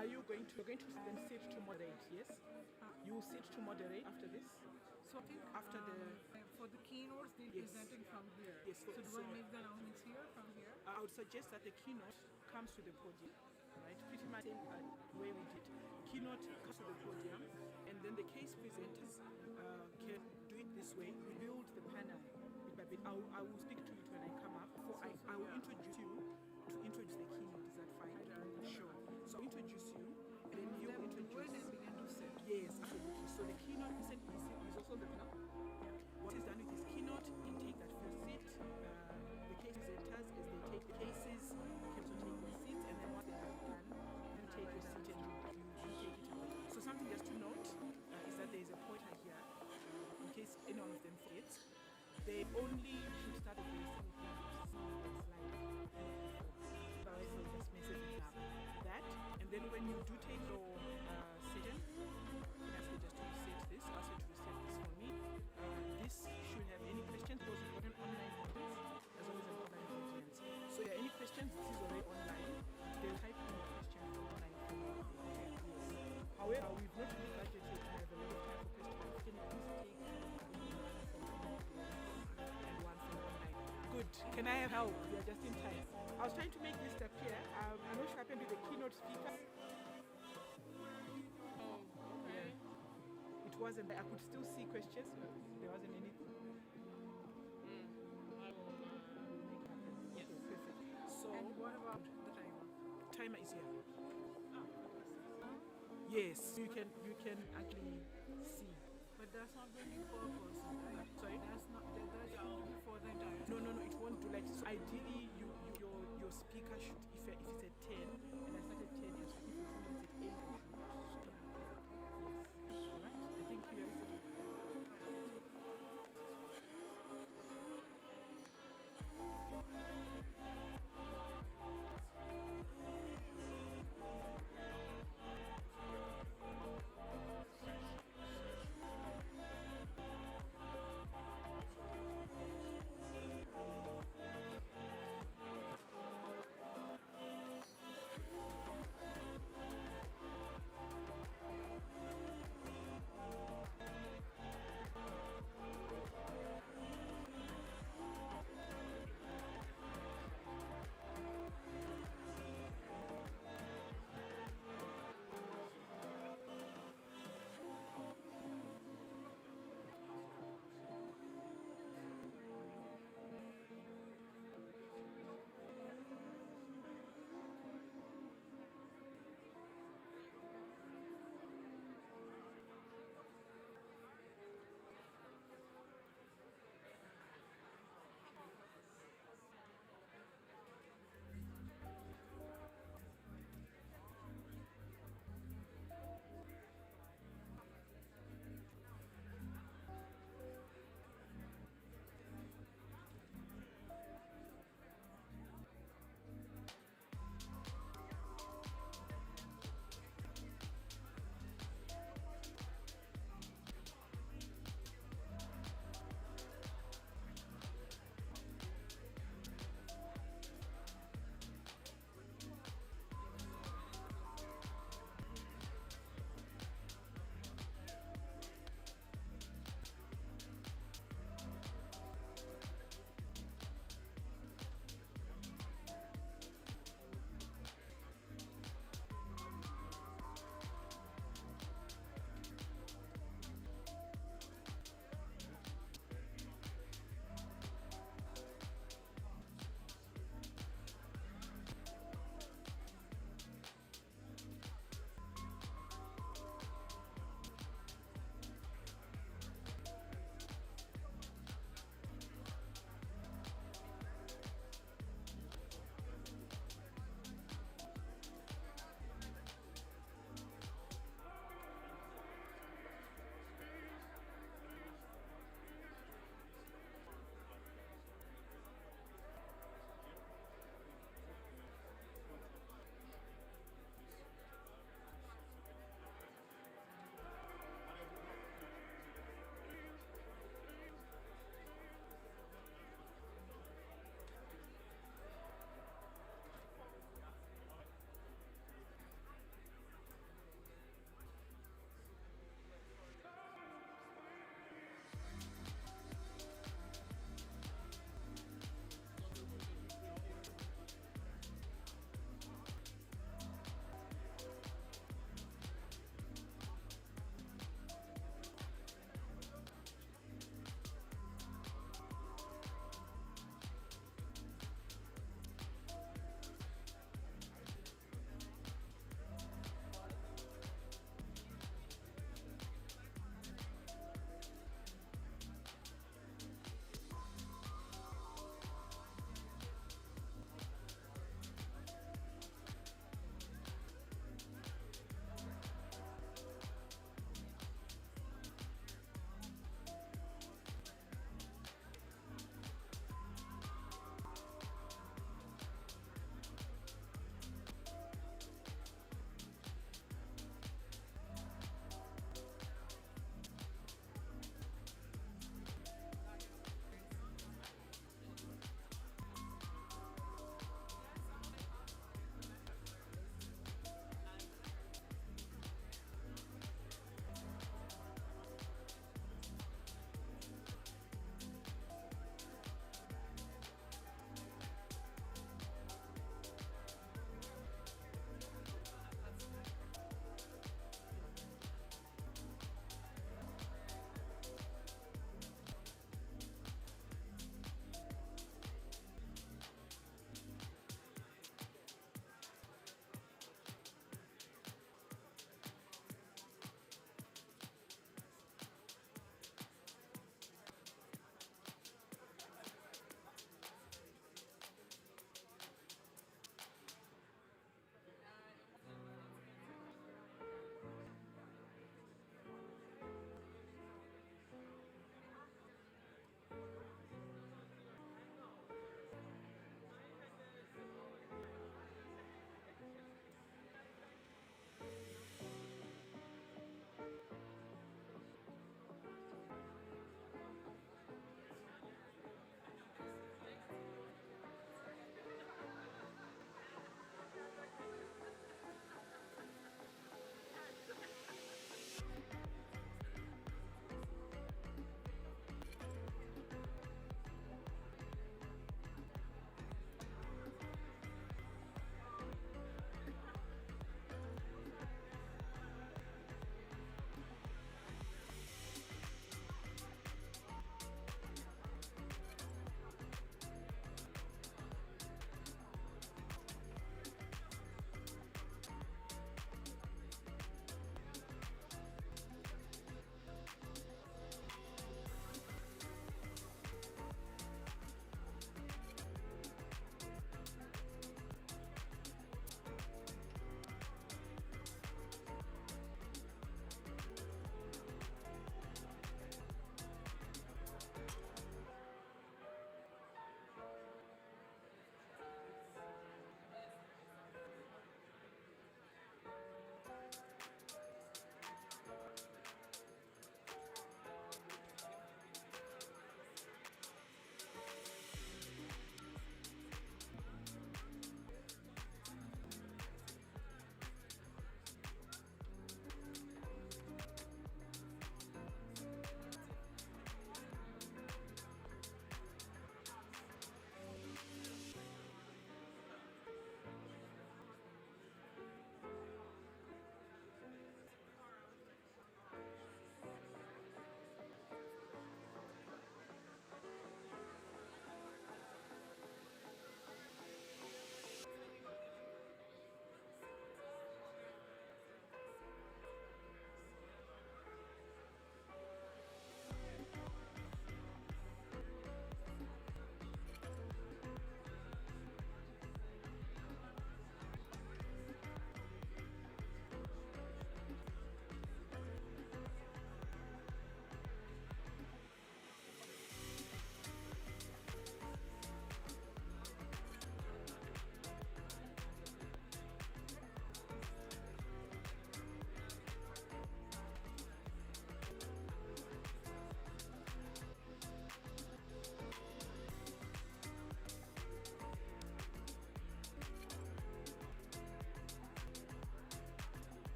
Are you going to then sit to moderate? Yes. You will sit to moderate after this. So I think after the for the keynotes they're presenting from here. Yes. So do I make the announcements here from here? I would suggest that the keynote comes to the podium, right? Pretty much same way we did. Keynote comes to the podium, and then the case presenters can do it this way. We build the panel bit by bit. I will speak to it when I come up. I will introduce you to introduce the keynote. Is that fine? Sure. So I'll introduce you, and then you introduce. And begin to sit. Yes, absolutely. So the keynote is also the panel. What is done with this keynote, you take that first seat. The case presenters, as they take the cases, can also take the seats, and then once they are done, you take your seat and you take it away. So something just to note is that there is a pointer here, in case any one of them forgets. They only should start at the same slide. Otherwise, they'll just mess it up. That, and then when you do take your session, you ask you just to reset this. Ask you to reset this for me. This should have any questions because we've got an online audience as well as an online audience. So if there are any questions, this is already online. They'll type in the question from online. Yes. However, we've not really budgeted to have a lot of time for questions. Can you please take and one from online? Good. Can I have help? We are just in time. I was trying to make this appear. I'm not sure what happened with the keynote speaker. Wasn't I could still see questions, but there wasn't anything. Yes. Okay, perfect. So and what about the timer? Timer is here. Yes, you can actually see. But that's not going to be per person, right? Sorry? That's going to be for the entire No, it won't do like so. Ideally your speaker should if it's at 10 and I start at 10, your speaker is at 8.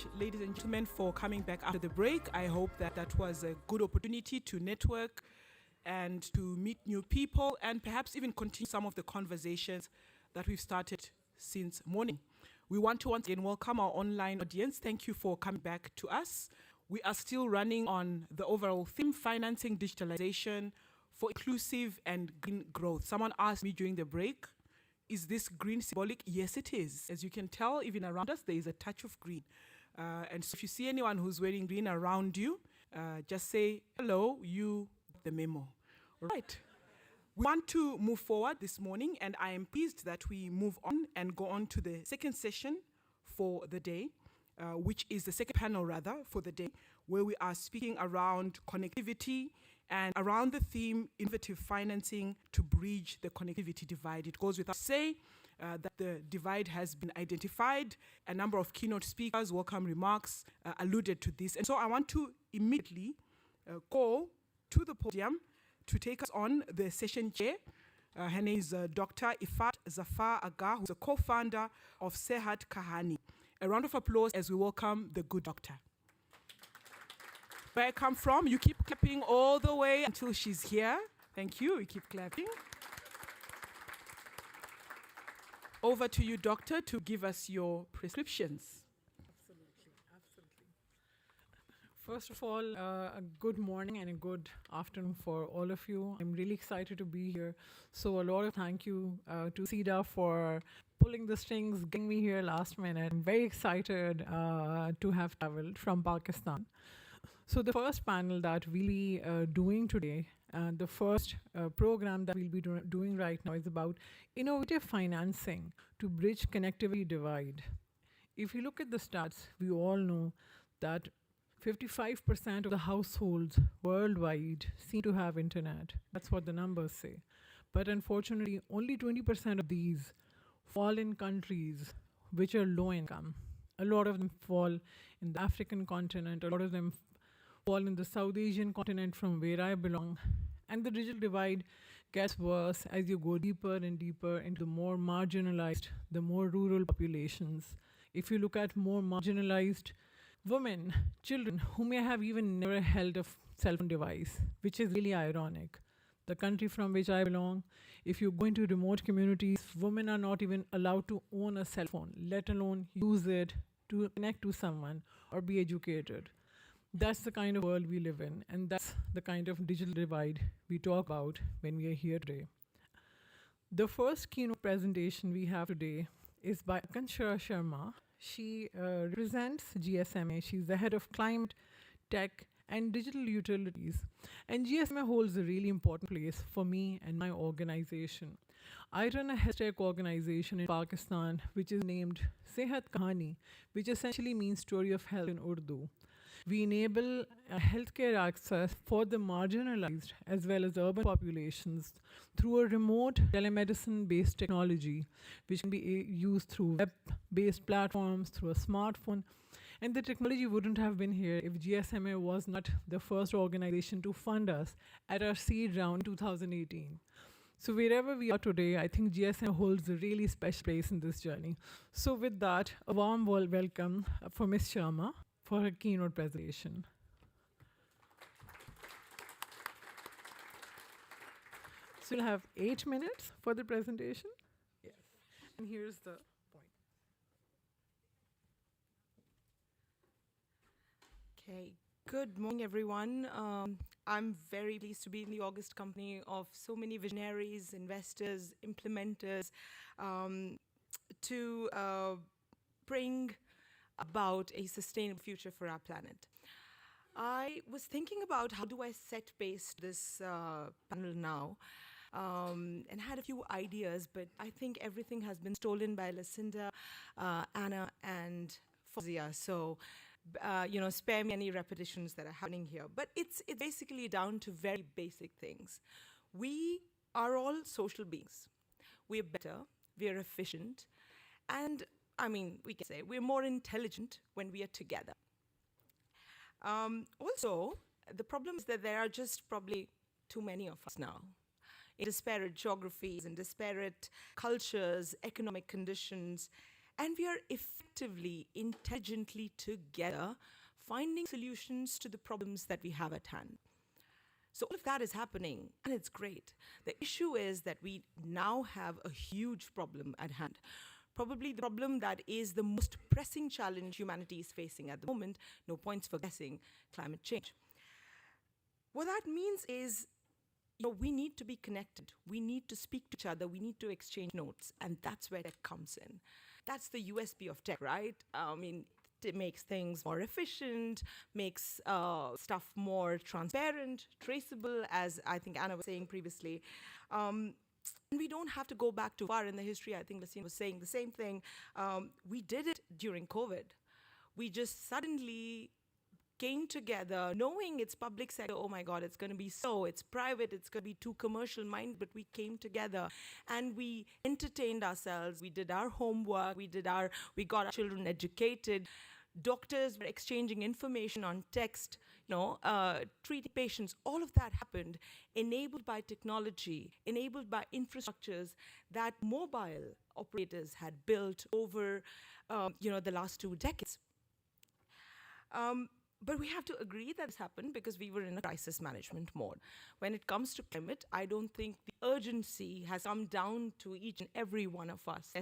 much, ladies and gentlemen, for coming back after the break. I hope that that was a good opportunity to network and to meet new people and perhaps even continue some of the conversations that we've started since morning. We want to once again welcome our online audience. Thank you for coming back to us. We are still running on the overall theme, financing digitalization for inclusive and green growth. Someone asked me during the break, is this green symbolic? Yes, it is. As you can tell, even around us, there is a touch of green. And so if you see anyone who's wearing green around you, just say, hello, you, the memo. All right. We want to move forward this morning, and I am pleased that we move on and go on to the second session for the day, which is the second panel, rather, for the day, where we are speaking around connectivity and around the theme, innovative financing to bridge the connectivity divide. It goes without saying that the divide has been identified. A number of keynote speakers, welcome remarks, alluded to this. And so I want to immediately call to the podium to take us on the session chair. Her name is Dr. Ifat Zafar Aga, who's a co-founder of Sehat Kahani. A round of applause as we welcome the good doctor. Where I come from, you keep clapping all the way until she's here. Thank you, you keep clapping. Over to you, doctor, to give us your prescriptions. Absolutely. First of all, a good morning and a good afternoon for all of you. I'm really excited to be here. So a lot of thank you to Sida for pulling the strings, getting me here last minute. I'm very excited to have traveled from Pakistan. So the first panel that we'll be doing today, the first program that we'll be doing right now is about innovative financing to bridge connectivity divide. If you look at the stats, we all know that 55% of the households worldwide seem to have internet. That's what the numbers say. But unfortunately, only 20% of these fall in countries which are low income. A lot of them fall in the African continent, a lot of them fall in the South Asian continent from where I belong. And the digital divide gets worse as you go deeper and deeper into the more marginalized, the more rural populations. If you look at more marginalized women, children who may have even never held a cell phone device, which is really ironic. The country from which I belong, if you go into remote communities, women are not even allowed to own a cell phone, let alone use it to connect to someone or be educated. That's the kind of world we live in, and that's the kind of digital divide we talk about when we are here today. The first keynote presentation we have today is by Akansha Sharma. She represents GSMA. She's the head of climate, tech, and digital utilities. And GSMA holds a really important place for me and my organization. I run a health tech organization in Pakistan, which is named Sehat Kahani, which essentially means story of health in Urdu. We enable healthcare access for the marginalized as well as urban populations through a remote telemedicine-based technology, which can be used through web-based platforms, through a smartphone. And the technology wouldn't have been here if GSMA was not the first organization to fund us at our seed round 2018. So wherever we are today, I think GSMA holds a really special place in this journey. So with that, a warm welcome for Ms. Sharma for her keynote presentation. So we'll have 8 minutes for the presentation. Yes. And here's the point. Okay. Good morning, everyone. I'm very pleased to be in the august company of so many visionaries, investors, implementers, to bring about a sustainable future for our planet. I was thinking about how do I set base this panel now, and had a few ideas, but I think everything has been stolen by Lucinda, Anna, and Fozia. So, spare me any repetitions that are happening here. But it's basically down to very basic things. We are all social beings. We're better, we're efficient, and we can say we're more intelligent when we are together. Also, the problem is that there are just probably too many of us now. In disparate geographies and disparate cultures, economic conditions, And we are effectively, intelligently together finding solutions to the problems that we have at hand. So all of that is happening, and it's great. The issue is that we now have a huge problem at hand. Probably the problem that is the most pressing challenge humanity is facing at the moment, no points for guessing, climate change. What that means is, we need to be connected. We need to speak to each other. We need to exchange notes, and that's where tech comes in. That's the USP of tech, right? It makes things more efficient, makes stuff more transparent, traceable, as I think Anna was saying previously. And we don't have to go back too far in the history. I think Lucien was saying the same thing. We did it during COVID. We just suddenly came together, knowing it's public sector, oh my God, it's going to be so, it's private, it's going to be too commercial minded, but we came together and we entertained ourselves, we did our homework, we got our children educated, doctors were exchanging information on text, treating patients, all of that happened, enabled by technology, enabled by infrastructures that mobile operators had built over, the last 2 decades. But we have to agree that this happened because we were in a crisis management mode. When it comes to climate, I don't think the urgency has come down to each and every one of us.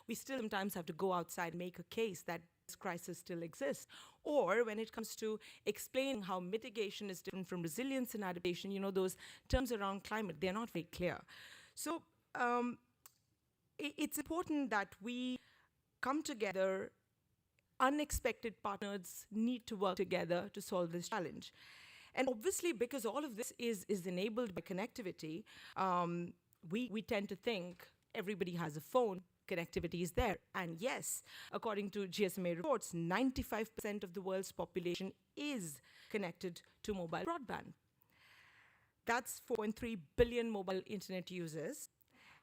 We still sometimes have to go outside and make a case that this crisis still exists. Or when it comes to explaining how mitigation is different from resilience and adaptation, those terms around climate, they're not very clear. So it's important that we come together. Unexpected partners need to work together to solve this challenge. And obviously, because all of this is enabled by connectivity, we tend to think everybody has a phone, connectivity is there. And yes, according to GSMA reports, 95% of the world's population is connected to mobile broadband. That's 4.3 billion mobile internet users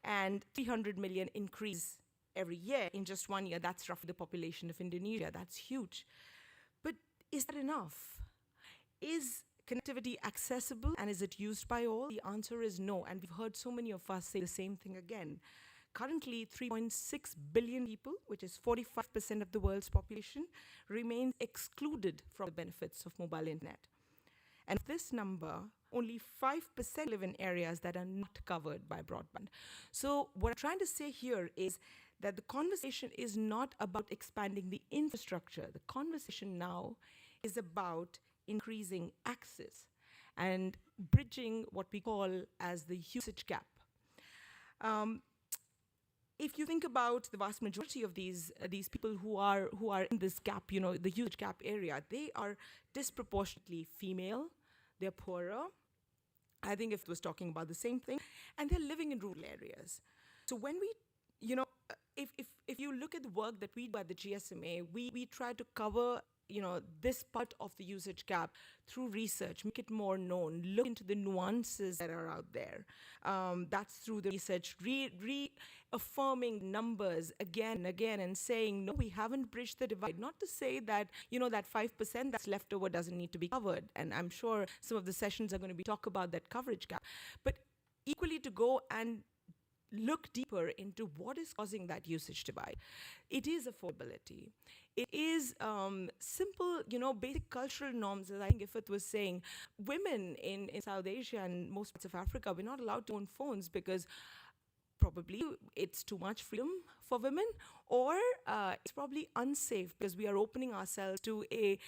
and 300 million increase every year. In just 1 year, that's roughly the population of Indonesia. That's huge. But is that enough? Is connectivity accessible and is it used by all? The answer is no, and we've heard so many of us say the same thing again. Currently, 3.6 billion people, which is 45% of the world's population, remain excluded from the benefits of mobile internet. And of this number, only 5% live in areas that are not covered by broadband. So what I'm trying to say here is that the conversation is not about expanding the infrastructure. The conversation now is about increasing access and bridging what we call as the usage gap. If you think about the vast majority of these people who are in this gap, the usage gap area, they are disproportionately female, they're poorer. I think if it was talking about the same thing, and they're living in rural areas. So when we, if you look at the work that we do at the GSMA, we try to cover this part of the usage gap through research, make it more known, look into the nuances that are out there. That's through the research, reaffirming numbers again and again and saying, no, we haven't bridged the divide. Not to say that, that 5% that's left over doesn't need to be covered. And I'm sure some of the sessions are going to be talk about that coverage gap. But equally to go and look deeper into what is causing that usage divide. It is affordability. It is simple, basic cultural norms. As I think Ifat was saying, women in South Asia and most parts of Africa, we're not allowed to own phones because probably it's too much freedom for women, or it's probably unsafe because we are opening ourselves to a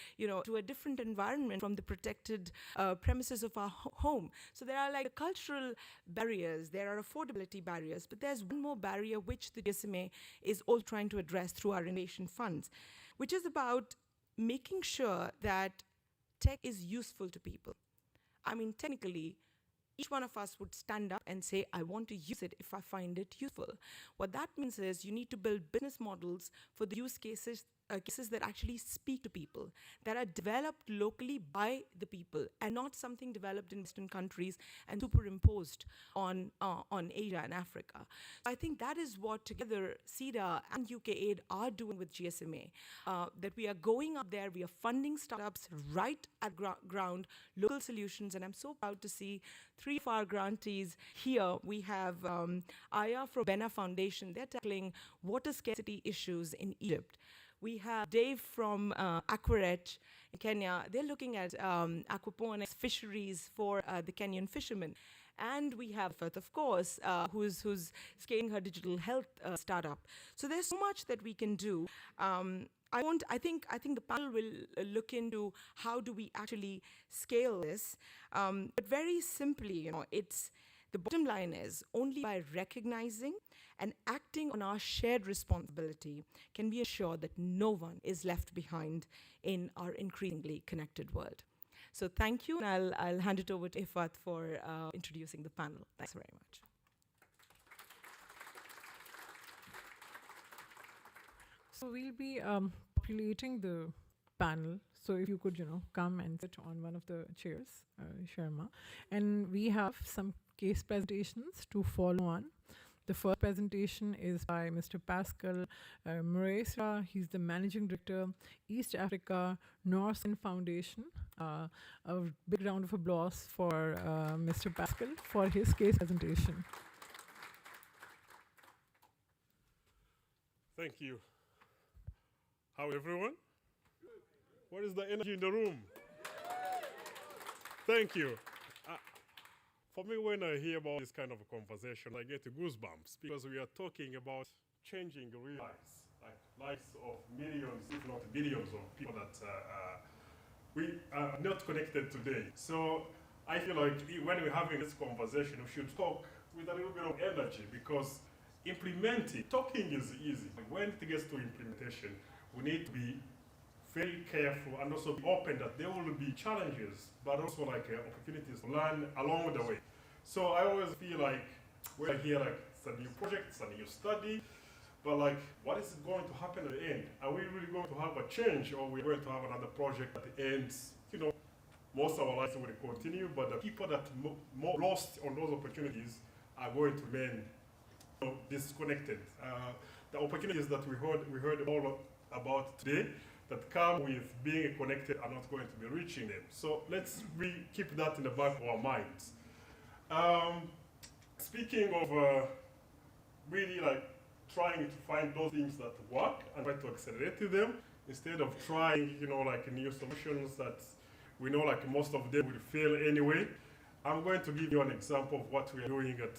different environment from the protected premises of our home. So there are like cultural barriers, there are affordability barriers, but there's one more barrier which the GSMA is all trying to address through our innovation funds, which is about making sure that tech is useful to people. I mean, technically, each one of us would stand up and say, I want to use it if I find it useful. What that means is you need to build business models for the use cases cases that actually speak to people, that are developed locally by the people, and not something developed in Western countries and superimposed on Asia and Africa. So I think that is what together Sida and UK Aid are doing with GSMA, that we are going out there, we are funding startups right at ground, local solutions, and I'm so proud to see 3 of our grantees here. We have Aya from Bena Foundation, they're tackling water scarcity issues in Egypt. We have Dave from Aquaret in Kenya. They're looking at aquaponics fisheries for the Kenyan fishermen. And we have Firth, of course, who's scaling her digital health startup. So there's so much that we can do. I think the panel will look into how do we actually scale this. But very simply, it's the bottom line is only by recognizing and acting on our shared responsibility can we ensure that no one is left behind in our increasingly connected world. So thank you, and I'll hand it over to Ifat for introducing the panel. Thanks very much. So we'll be populating the panel. So if you could, come and sit on one of the chairs, Sharma. And we have some case presentations to follow on. The first presentation is by Mr. Pascal Moreira. He's the Managing Director, East Africa Norsen Foundation. A big round of applause for Mr. Pascal for his case presentation. Thank you. How everyone? What is the energy in the room? Thank you. For me, when I hear about this kind of a conversation, I get goosebumps because we are talking about changing real lives, like lives of millions, if not billions of people that we are not connected today. So I feel like when we're having this conversation, we should talk with a little bit of energy because talking is easy. When it gets to implementation, we need to be very careful and also be open that there will be challenges, but also opportunities to learn along the way. So I always feel like we're here, it's a new project, it's a new study, but what is going to happen at the end? Are we really going to have a change, or we're going to have another project at the end? Most of our lives will continue, but the people that more lost on those opportunities are going to remain disconnected. The opportunities that we heard all about today that come with being connected are not going to be reaching them. So let's keep that in the back of our minds. Speaking of really trying to find those things that work and try to accelerate them instead of trying, new solutions that we know most of them will fail anyway. I'm going to give you an example of what we are doing at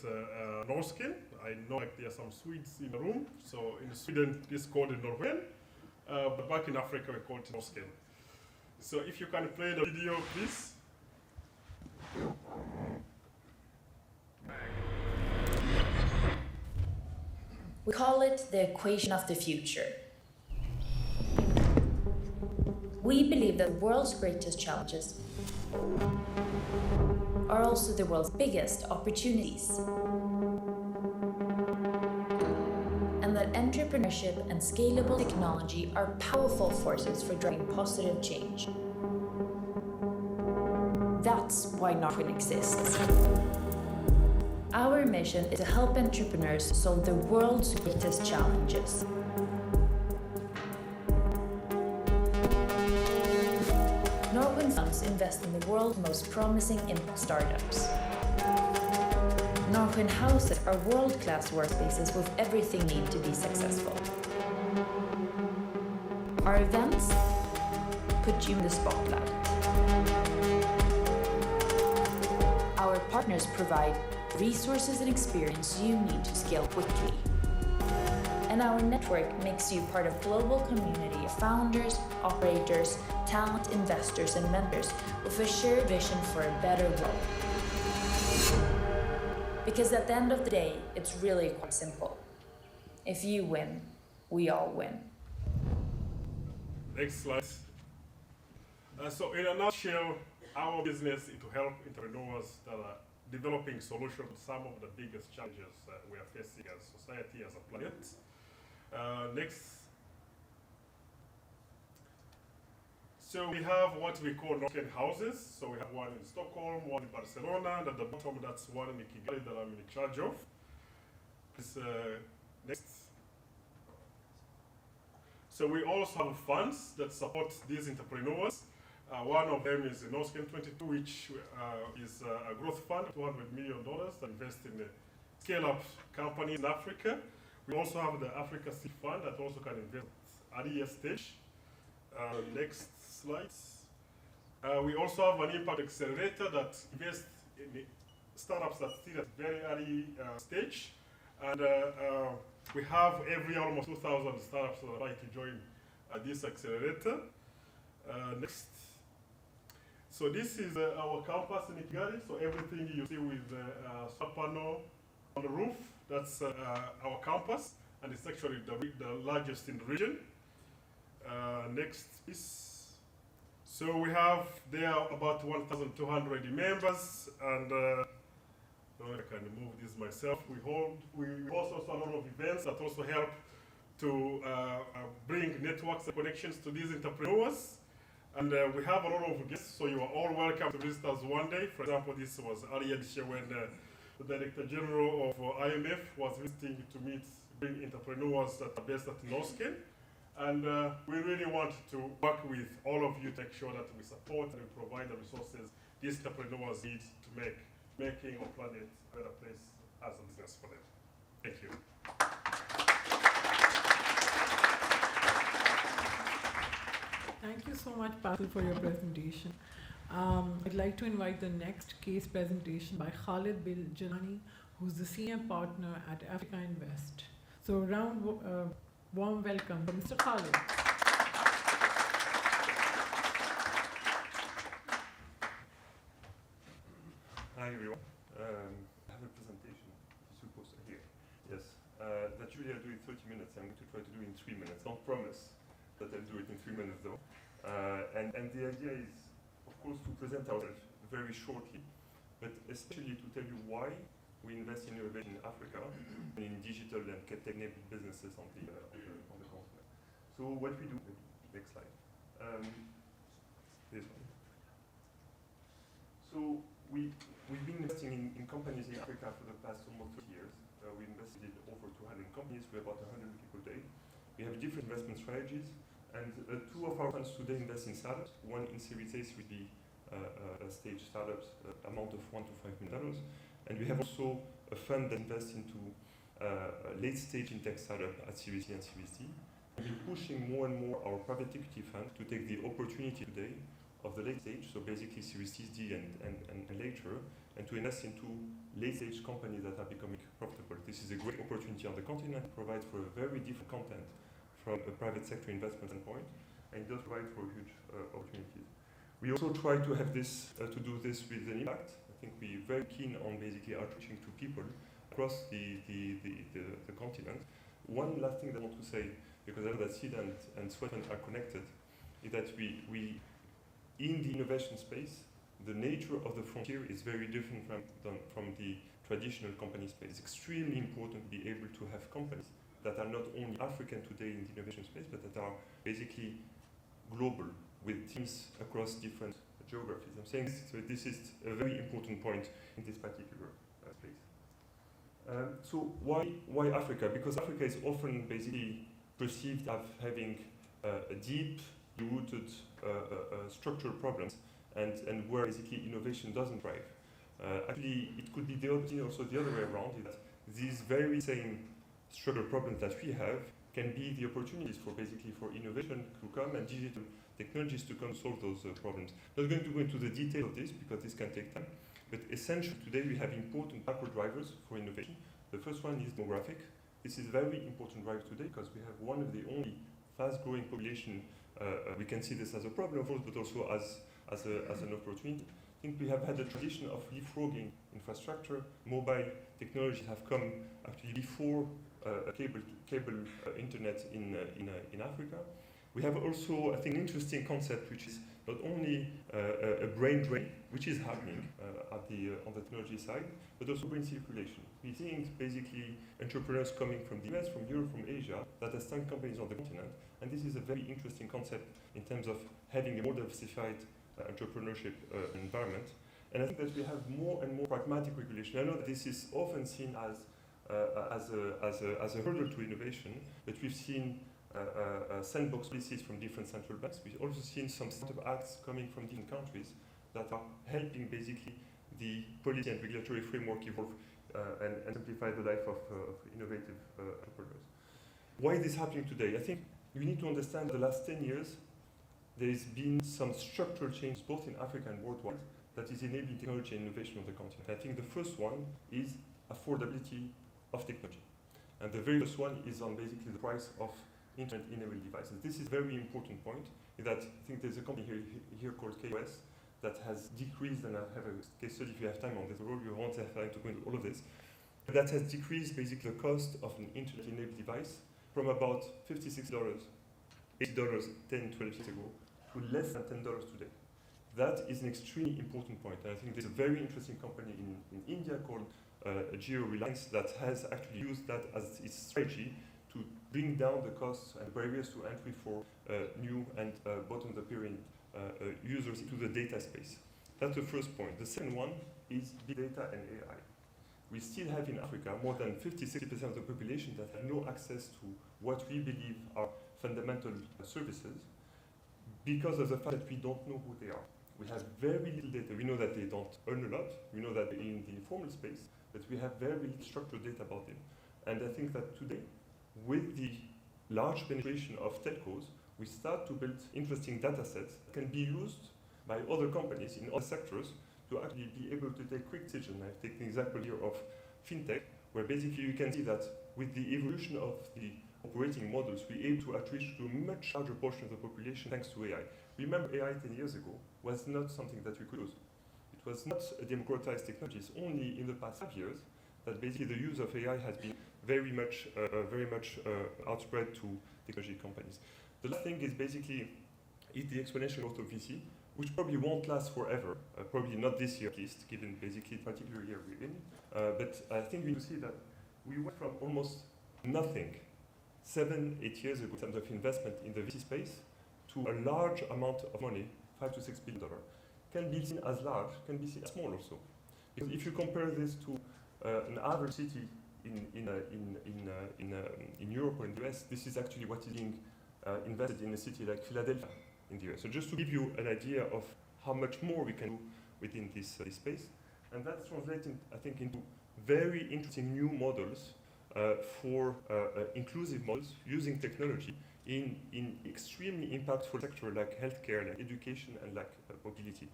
Norsken. I know there are some Swedes in the room. So in Sweden, this is called Norwen. But back in Africa, we call it Norsken. So if you can play the video, please. We call it the equation of the future. We believe that the world's greatest challenges are also the world's biggest opportunities. And that entrepreneurship and scalable technology are powerful forces for driving positive change. That's why Norwen exists. Our mission is to help entrepreneurs solve the world's greatest challenges. Norwen funds invest in the world's most promising impact startups. Norwen houses are world-class workspaces with everything needed to be successful. Our events put you in the spotlight. Our partners provide resources and experience you need to scale quickly. And our network makes you part of a global community of founders, operators, talent, investors, and mentors with a shared vision for a better world. Because at the end of the day, it's really quite simple. If you win, we all win. Next slide. So in a nutshell, our business is to help entrepreneurs that are developing solutions to some of the biggest challenges we are facing as society, as a planet. Next. So we have what we call Norsken houses. So we have one in Stockholm, one in Barcelona, and at the bottom that's one in Kigali that I'm in charge of. Please, next. So we also have funds that support these entrepreneurs. One of them is the Norsken 22, which is a growth fund, $200 million that invests in scale-up companies in Africa. We also have the Africa Seed Fund that also can invest at earlier stage. Next slides. We also have an impact accelerator that invests in startups that still at very early stage. And we have every year almost 2,000 startups that are trying to join this accelerator. Next. So this is our campus in Kigali. So everything you see with the solar panel on the roof, that's our campus, and it's actually the largest in the region. Next, please. So we have there about 1,200 members, and I can move this myself. We host also a lot of events that also help to bring networks and connections to these entrepreneurs. And we have a lot of guests, so you are all welcome to visit us one day. For example, this was earlier this year when the Director General of IMF was visiting to meet bring entrepreneurs that are based at Norsken. And we really want to work with all of you to make sure that we support and provide the resources these entrepreneurs need to make making our planet a better place as a business for them. Thank you. Thank you so much, Basil, for your presentation. I'd like to invite the next case presentation by Khalid Biljanani, who's the senior partner at Africa Invest. So warm welcome for Mr. Khalid. Hi everyone. I have a presentation you're supposed to hear. Yes. That usually I'll do in 30 minutes. I'm going to try to do it in 3 minutes. Don't promise that I'll do it in 3 minutes though. And the idea is, of course, to present ourselves very shortly, but especially to tell you why we invest in innovation in Africa and in digital and tech-enabled businesses on the continent. So what we do, next slide. This one. So we've been investing in companies in Africa for the past almost 30 years. We invested in over 200 companies with about 100 people a day. We have different investment strategies. And two of our funds today invest in startups. One in Series A, Series B stage startups, amount of $1 to $5 million. And we have also a fund that invests into late stage in tech startup at Series C and Series D. And we're pushing more and more our private equity fund to take the opportunity today of the late stage, so basically Series C, D, and later, and to invest into late stage companies that are becoming profitable. This is a great opportunity on the continent, provides for a very different content from a private sector investment standpoint, and it does provide for huge opportunities. We also try to have this, to do this with an impact. I think we're very keen on basically outreaching to people across the continent. One last thing that I want to say, because I know that Sida and Sweden are connected, is that we in the innovation space, the nature of the frontier is very different from the traditional company space. It's extremely important to be able to have companies that are not only African today in the innovation space, but that are basically global, with teams across different geographies. I'm saying this is a very important point in this particular space. So why Africa? Because Africa is often basically perceived as having a deep-rooted structural problems, and where basically innovation doesn't thrive. Actually, it could be also the other way around, is that these very same structural problems that we have can be the opportunities for innovation to come and digital technologies to come solve those problems. I'm not going to go into the detail of this because this can take time, but essentially today we have important macro drivers for innovation. The first one is demographic. This is a very important driver today because we have one of the only fast-growing population. We can see this as a problem, of course, but also as an opportunity. I think we have had a tradition of leapfrogging infrastructure. Mobile technologies have come actually before cable internet in Africa. We have also, I think, an interesting concept, which is not only a brain drain, which is happening on the technology side, but also brain circulation. We're seeing basically entrepreneurs coming from the US, from Europe, from Asia, that are starting companies on the continent, and this is a very interesting concept in terms of having a more diversified entrepreneurship environment. And I think that we have more and more pragmatic regulation. I know that this is often seen as a hurdle to innovation, but we've seen sandbox policies from different central banks. We've also seen some startup acts coming from different countries that are helping basically the policy and regulatory framework evolve and simplify the life of innovative entrepreneurs. Why is this happening today? I think you need to understand the last 10 years, there's been some structural changes both in Africa and worldwide that is enabling technology and innovation on the continent. I think the first one is affordability of technology. And the very first one is on basically the price of internet-enabled devices. This is a very important point, is that I think there's a company here called KOS that has decreased, and I have a case study if you have time on this, we won't have time to go into all of this, but that has decreased basically the cost of an internet-enabled device from about $56, $80 10, 12 years ago, to less than $10 today. That is an extremely important point, and I think there's a very interesting company in India called Geo Reliance that has actually used that as its strategy to bring down the costs and barriers to entry for new and bottom-of-the-pyramid users into the data space. That's the first point. The second one is big data and AI. We still have in Africa more than 50-60% of the population that have no access to what we believe are fundamental services because of the fact that we don't know who they are. We have very little data. We know that they don't earn a lot. We know that they're in the informal space, but we have very little structured data about them. And I think that today, with the large penetration of telcos, we start to build interesting data sets that can be used by other companies in other sectors to actually be able to take quick decisions. I take the example here of fintech, where basically you can see that with the evolution of the operating models, we're able to outreach to a much larger portion of the population thanks to AI. Remember, AI 10 years ago was not something that we could use. It was not a democratized technology. It's only in the past 5 years that basically the use of AI has been very much outspread to technology companies. The last thing is basically the exponential growth of VC, which probably won't last forever, probably not this year at least, given basically the particular year we're in. But I think we need to see that we went from almost nothing 7-8 years ago in terms of investment in the VC space to a large amount of money, $5 to $6 billion. Can be seen as large, can be seen as small also. Because if you compare this to an average city in Europe or in the US, this is actually what is being invested in a city like Philadelphia in the US. So just to give you an idea of how much more we can do within this space. And that's translating, I think, into very interesting new models for inclusive models using technology in extremely impactful sectors like healthcare, like education, and like mobility.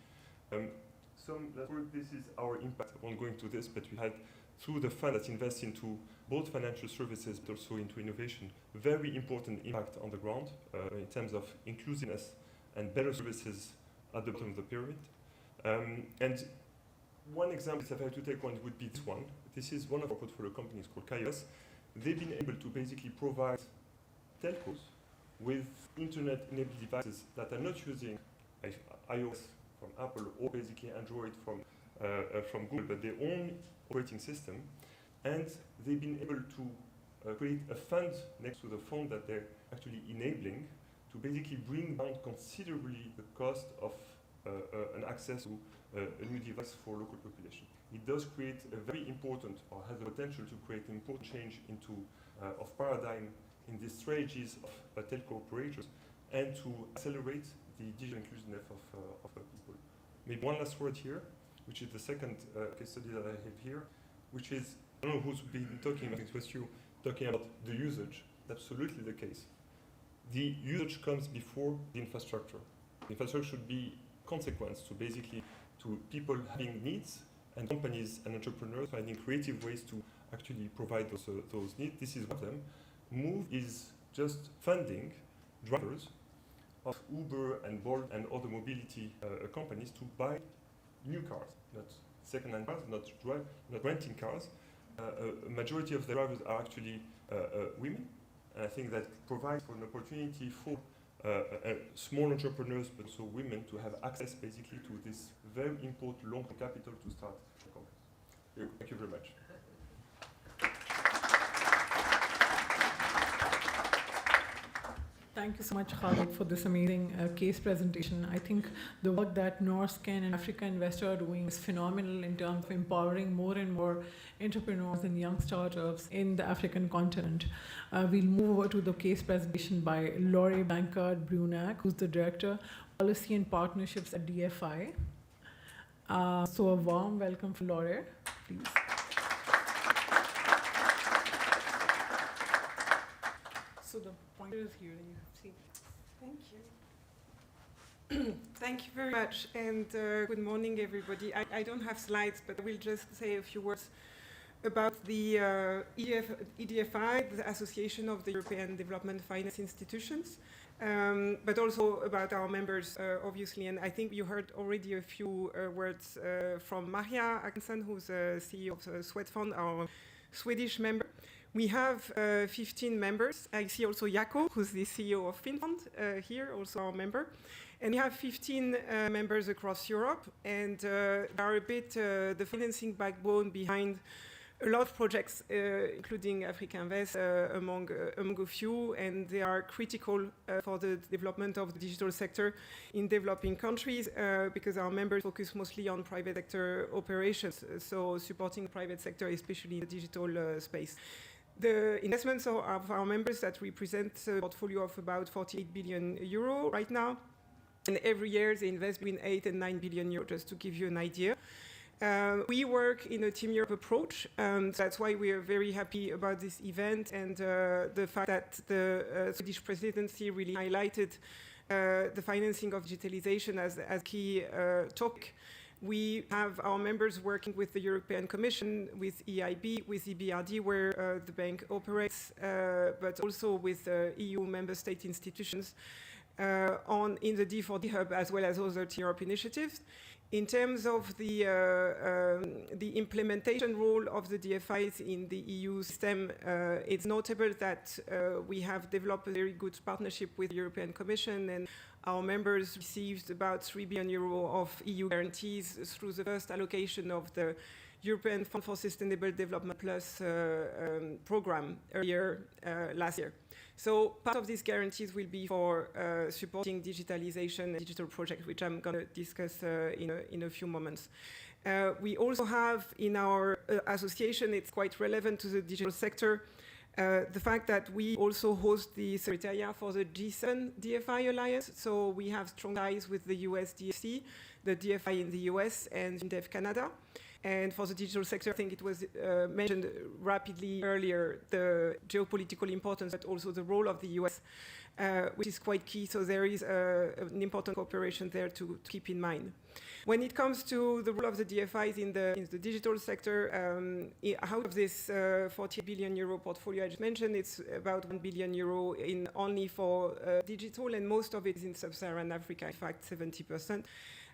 This is our impact. I won't go into this, but we had, through the fund that invests into both financial services but also into innovation, very important impact on the ground in terms of inclusiveness and better services at the bottom of the pyramid. And one example, if I had to take one, would be this one. This is one of our portfolio companies called KOS. They've been able to basically provide telcos with internet-enabled devices that are not using iOS from Apple or basically Android from Google, but their own operating system. And they've been able to create a fund next to the phone that they're actually enabling to basically bring down considerably the cost of an access to a new device for local population. It does create a very important, or has the potential to create an important change into of paradigm in the strategies of telco operators and to accelerate the digital inclusiveness of people. Maybe one last word here, which is the second case study that I have here, which is, I don't know who's been talking, I think it was you, talking about the usage. That's absolutely the case. The usage comes before the infrastructure. The infrastructure should be consequence to basically to people having needs and companies and entrepreneurs finding creative ways to actually provide those needs. This is one of them. Move is just funding drivers of Uber and Bolt and other mobility companies to buy new cars, not second-hand cars, not renting cars. A majority of the drivers are actually women, and I think that provides for an opportunity for small entrepreneurs, but also women, to have access basically to this very important long-term capital to start a company. Thank you very much. Thank you so much, Khalid, for this amazing case presentation. I think the work that Norscan and Africa Investor are doing is phenomenal in terms of empowering more and more entrepreneurs and young startups in the African continent. We'll move over to the case presentation by Laure Bankard-Brunac, who's the Director, Policy and Partnerships at DFI. So a warm welcome for Laure, please. So the pointer is here. Thank you. Thank you very much, and good morning, everybody. I don't have slides, but I will just say a few words about the EDFI, the Association of the European Development Finance Institutions, but also about our members, obviously. And I think you heard already a few words from Maria Akensson, who's CEO of the Swedfund, our Swedish member. We have 15 members. I see also Jaakko, who's the CEO of FinFund, here, also our member. And we have 15 members across Europe, and they are a bit the financing backbone behind a lot of projects, including Africa Invest, among a few, and they are critical for the development of the digital sector in developing countries, because our members focus mostly on private sector operations, so supporting the private sector, especially in the digital space. The investments of our members that represent a portfolio of about 48 billion euro right now, and every year they invest between 8 and 9 billion euro, just to give you an idea. We work in a Team Europe approach, that's why we are very happy about this event, and the fact that the Swedish Presidency really highlighted the financing of digitalisation as a key topic. We have our members working with the European Commission, with EIB, with EBRD, where the bank operates, but also with EU member state institutions in the D4D Hub, as well as other Europe initiatives. In terms of the implementation role of the DFIs in the EU system, it's notable that we have developed a very good partnership with the European Commission, and our members received about 3 billion euro of EU guarantees through the first allocation of the European Fund for Sustainable Development Plus program earlier last year. So part of these guarantees will be for supporting digitalisation and digital projects, which I'm going to discuss in a few moments. We also have in our association, it's quite relevant to the digital sector, the fact that we also host the Secretariat for the G7 DFI Alliance. So we have strong ties with the US DFC, the DFI in the US, and FinDev Canada. And for the digital sector, I think it was mentioned rapidly earlier, the geopolitical importance, but also the role of the US, which is quite key. So there is an important cooperation there to keep in mind. When it comes to the role of the DFIs in the digital sector, out of this 40 billion euro portfolio I just mentioned, it's about 1 billion euro in only for digital, and most of it is in sub-Saharan Africa, in fact 70%.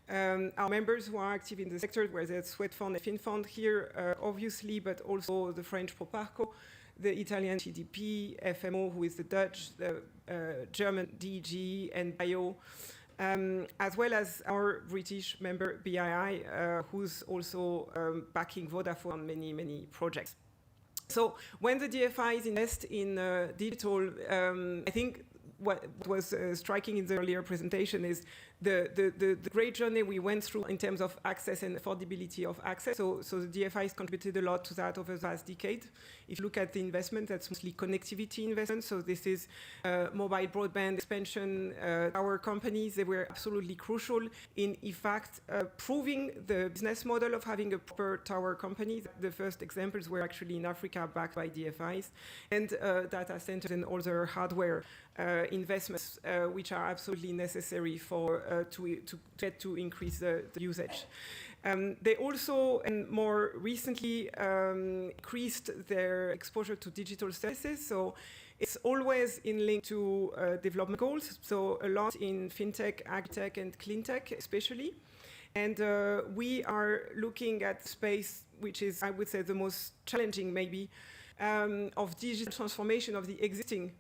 Our members who are active in the sector, whether it's Swedfund and FinFund here, obviously, but also the French Proparco, the Italian CDP, FMO, who is the Dutch, the German DG and BIO, as well as our British member BII, who's also backing Vodafone on many, many projects. So when the DFIs invest in digital, I think what was striking in the earlier presentation is the great journey we went through in terms of access and affordability of access. So the DFIs contributed a lot to that over the last decade. If you look at the investment, that's mostly connectivity investment. So this is mobile broadband expansion. Our companies, they were absolutely crucial in fact, proving the business model of having a proper tower company. The first examples were actually in Africa, backed by DFIs, and data centers and other hardware investments, which are absolutely necessary for to increase the usage. They also, and more recently, increased their exposure to digital services. So it's always in link to development goals. So a lot in fintech, agtech, and cleantech, especially. And we are looking at space, which is, I would say, the most challenging, maybe, of digital transformation of the existing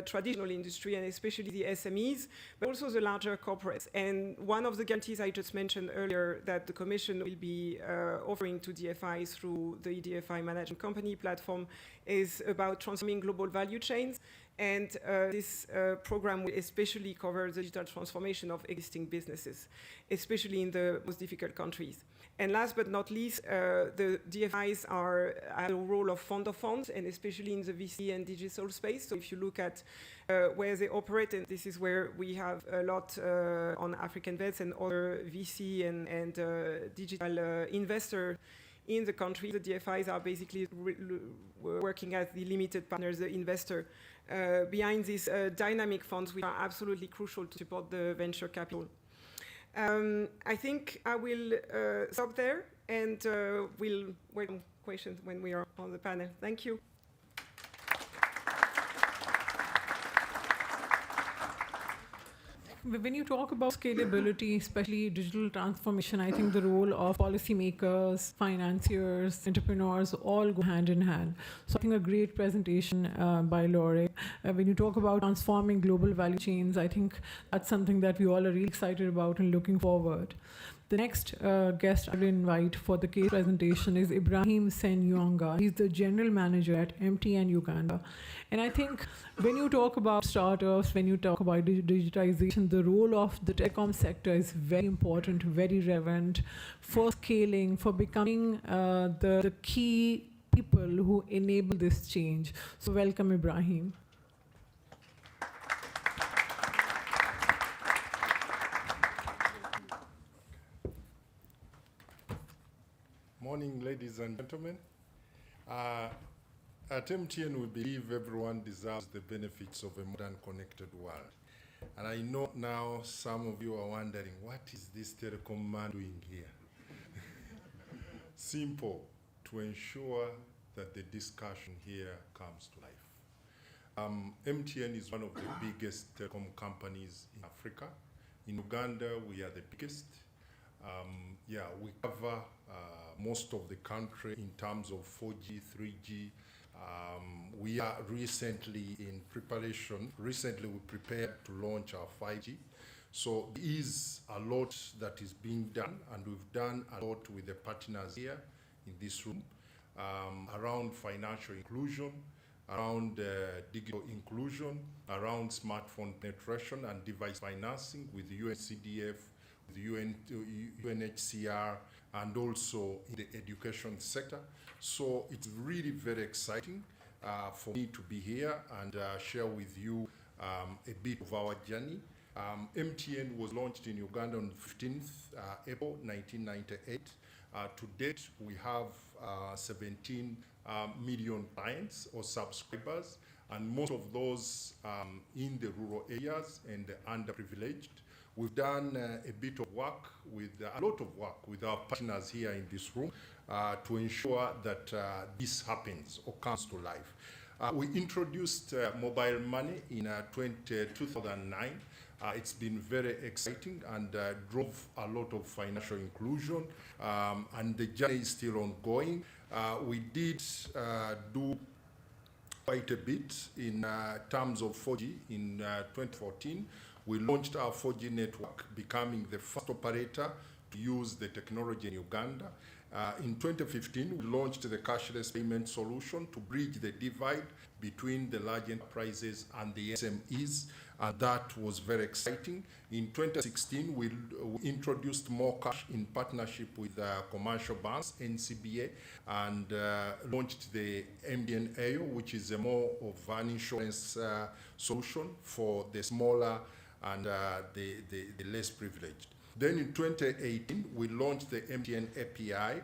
traditional industry, and especially the SMEs, but also the larger corporates. And one of the guarantees I just mentioned earlier that the Commission will be offering to DFIs through the DFI Management Company platform is about transforming global value chains. And this program will especially cover the digital transformation of existing businesses, especially in the most difficult countries. And last but not least, the DFIs have a role of fund of funds, and especially in the VC and digital space. So if you look at where they operate, and this is where we have a lot on African Vets and other VC and digital investor in the country, the DFIs are basically working as the limited partners, the investor, behind these dynamic funds, which are absolutely crucial to support the venture capital. I think I will stop there, and we'll welcome questions when we are on the panel. Thank you. When you talk about scalability, especially digital transformation, I think the role of policymakers, financiers, entrepreneurs all go hand in hand. So I think a great presentation by Lore. When you talk about transforming global value chains, I think that's something that we all are really excited about and looking forward. The next guest I will invite for the case presentation is Ibrahim Senyonga. He's the general manager at MTN Uganda. And I think when you talk about startups, when you talk about digitization, the role of the telecom sector is very important, very relevant for scaling, for becoming the key people who enable this change. So welcome, Ibrahim. Morning, ladies and gentlemen. At MTN, we believe everyone deserves the benefits of a modern connected world. And I know now some of you are wondering, what is this telecom man doing here? Simple, to ensure that the discussion here comes to life. MTN is one of the biggest telecom companies in Africa. In Uganda, we are the biggest. We cover most of the country in terms of 4G, 3G. We are recently in preparation. Recently, we prepared to launch our 5G. So there is a lot that is being done, and we've done a lot with the partners here in this room around financial inclusion, around digital inclusion, around smartphone penetration and device financing with the UNCDF, the UNHCR, and also in the education sector. So it's really very exciting for me to be here and share with you a bit of our journey. MTN was launched in Uganda on 15th April 1998. To date, we have 17 million clients or subscribers, and most of those in the rural areas and the underprivileged. We've done a bit of work a lot of work with our partners here in this room to ensure that this happens or comes to life. We introduced mobile money in 2009. It's been very exciting and drove a lot of financial inclusion, and the journey is still ongoing. We did do quite a bit in terms of 4G in 2014. We launched our 4G network, becoming the first operator to use the technology in Uganda. In 2015, we launched the cashless payment solution to bridge the divide between the large enterprises and the SMEs, and that was very exciting. In 2016, we introduced more cash in partnership with commercial banks, NCBA, and launched the MTN AO, which is a more of an insurance solution for the smaller and the less privileged. Then in 2018, we launched the MTN API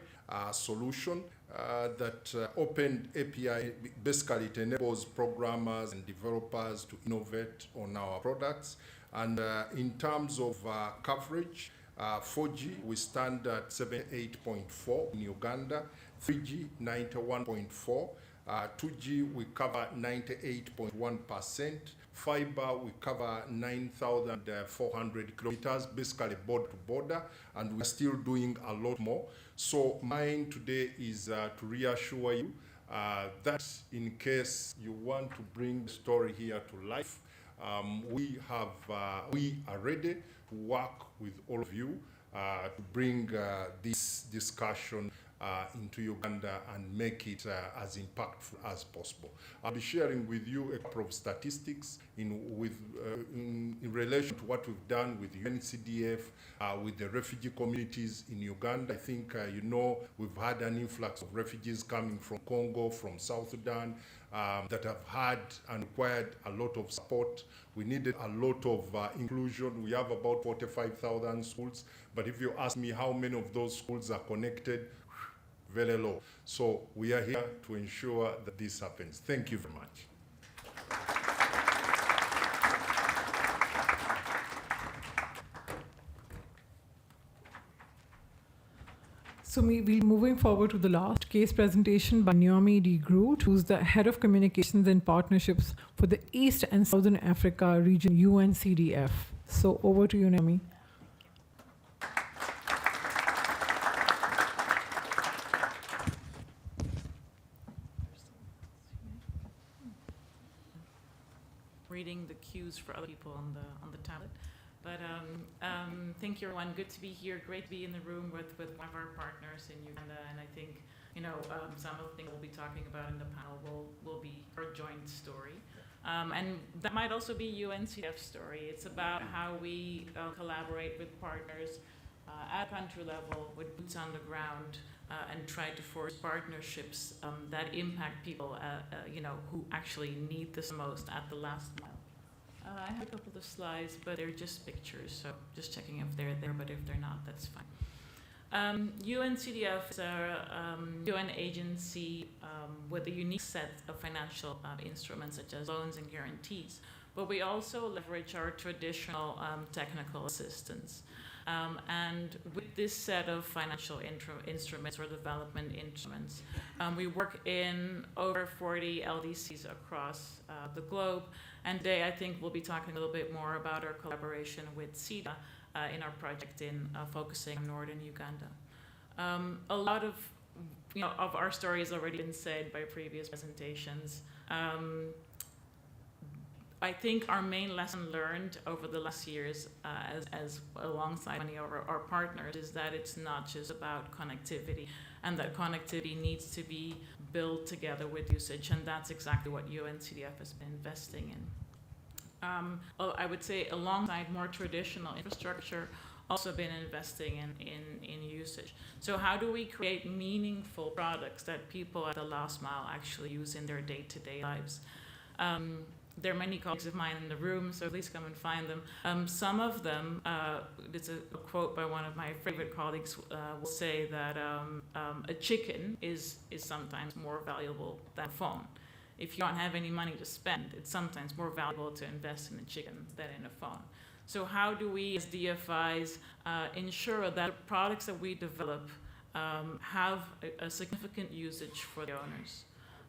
solution that open API. Basically, it enables programmers and developers to innovate on our products. And in terms of coverage, 4G, we stand at 78.4 in Uganda, 3G, 91.4, 2G, we cover 98.1%, fiber, we cover 9,400 kilometers, basically border to border, and we're still doing a lot more. So mine today is to reassure you that in case you want to bring the story here to life, we are ready to work with all of you to bring this discussion into Uganda and make it as impactful as possible. I'll be sharing with you a couple of statistics in relation to what we've done with UNCDF, with the refugee communities in Uganda. I think you know we've had an influx of refugees coming from Congo, from South Sudan, that have had and required a lot of support. We needed a lot of inclusion. We have about 45,000 schools, but if you ask me how many of those schools are connected, very low. So we are here to ensure that this happens. Thank you very much. So we'll be moving forward to the last case presentation by Naomi D. Groot, who's the Head of Communications and Partnerships for the East and Southern Africa region, UNCDF. So over to you, Naomi. Reading the cues for other people on the tablet. But thank you, everyone. Good to be here. Great to be in the room with one of our partners in Uganda. And I think, some of the things we'll be talking about in the panel will be our joint story. And that might also be UNCDF's story. It's about how we collaborate with partners at country level with boots on the ground and try to forge partnerships that impact people, who actually need this most at the last mile. I have a couple of slides, but they're just pictures, so just checking if they're there, but if they're not, that's fine. UNCDF is a UN agency with a unique set of financial instruments such as loans and guarantees, but we also leverage our traditional technical assistance. And with this set of financial instruments or development instruments, we work in over 40 LDCs across the globe. And today I think we'll be talking a little bit more about our collaboration with Sida in our project in focusing on northern Uganda. A lot of our story has already been said by previous presentations. I think our main lesson learned over the last years, as alongside many of our partners, is that it's not just about connectivity, and that connectivity needs to be built together with usage, and that's exactly what UNCDF has been investing in. I would say alongside more traditional infrastructure, also been investing in usage. So how do we create meaningful products that people at the last mile actually use in their day-to-day lives? There are many colleagues of mine in the room, so please come and find them. Some of them, it's a quote by one of my favorite colleagues, will say that a chicken is sometimes more valuable than a phone. If you don't have any money to spend, it's sometimes more valuable to invest in a chicken than in a phone. So how do we, as DFIs, ensure that the products that we develop have a significant usage for the owners?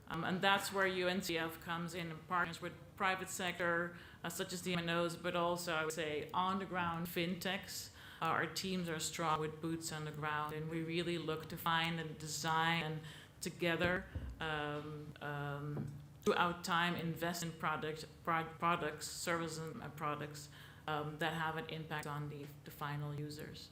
And that's where UNCDF comes in and partners with private sector, such as the MNOs, but also, I would say, on-the-ground fintechs. Our teams are strong with boots on the ground, and we really look to find and design and together, throughout time, invest in products, services, and products that have an impact on the final users.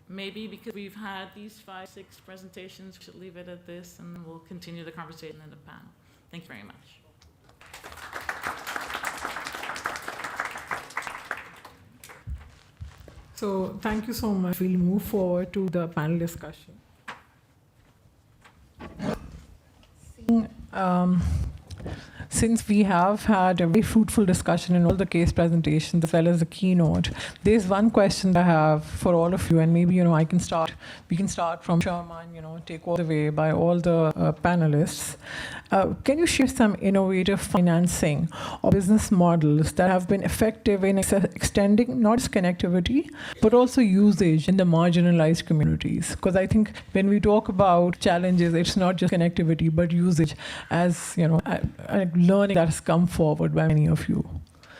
Maybe because we've had these 5-6 presentations, we should leave it at this, and we'll continue the conversation in the panel. Thank you very much. So thank you so much. We'll move forward to the panel discussion. Since we have had a very fruitful discussion in all the case presentations as well as the keynote, there's one question I have for all of you, and maybe we can start from Sherman, take all the way by all the panelists. Can you share some innovative financing or business models that have been effective in extending not just connectivity, but also usage in the marginalized communities? Because I think when we talk about challenges, it's not just connectivity, but usage as, learning that has come forward by many of you.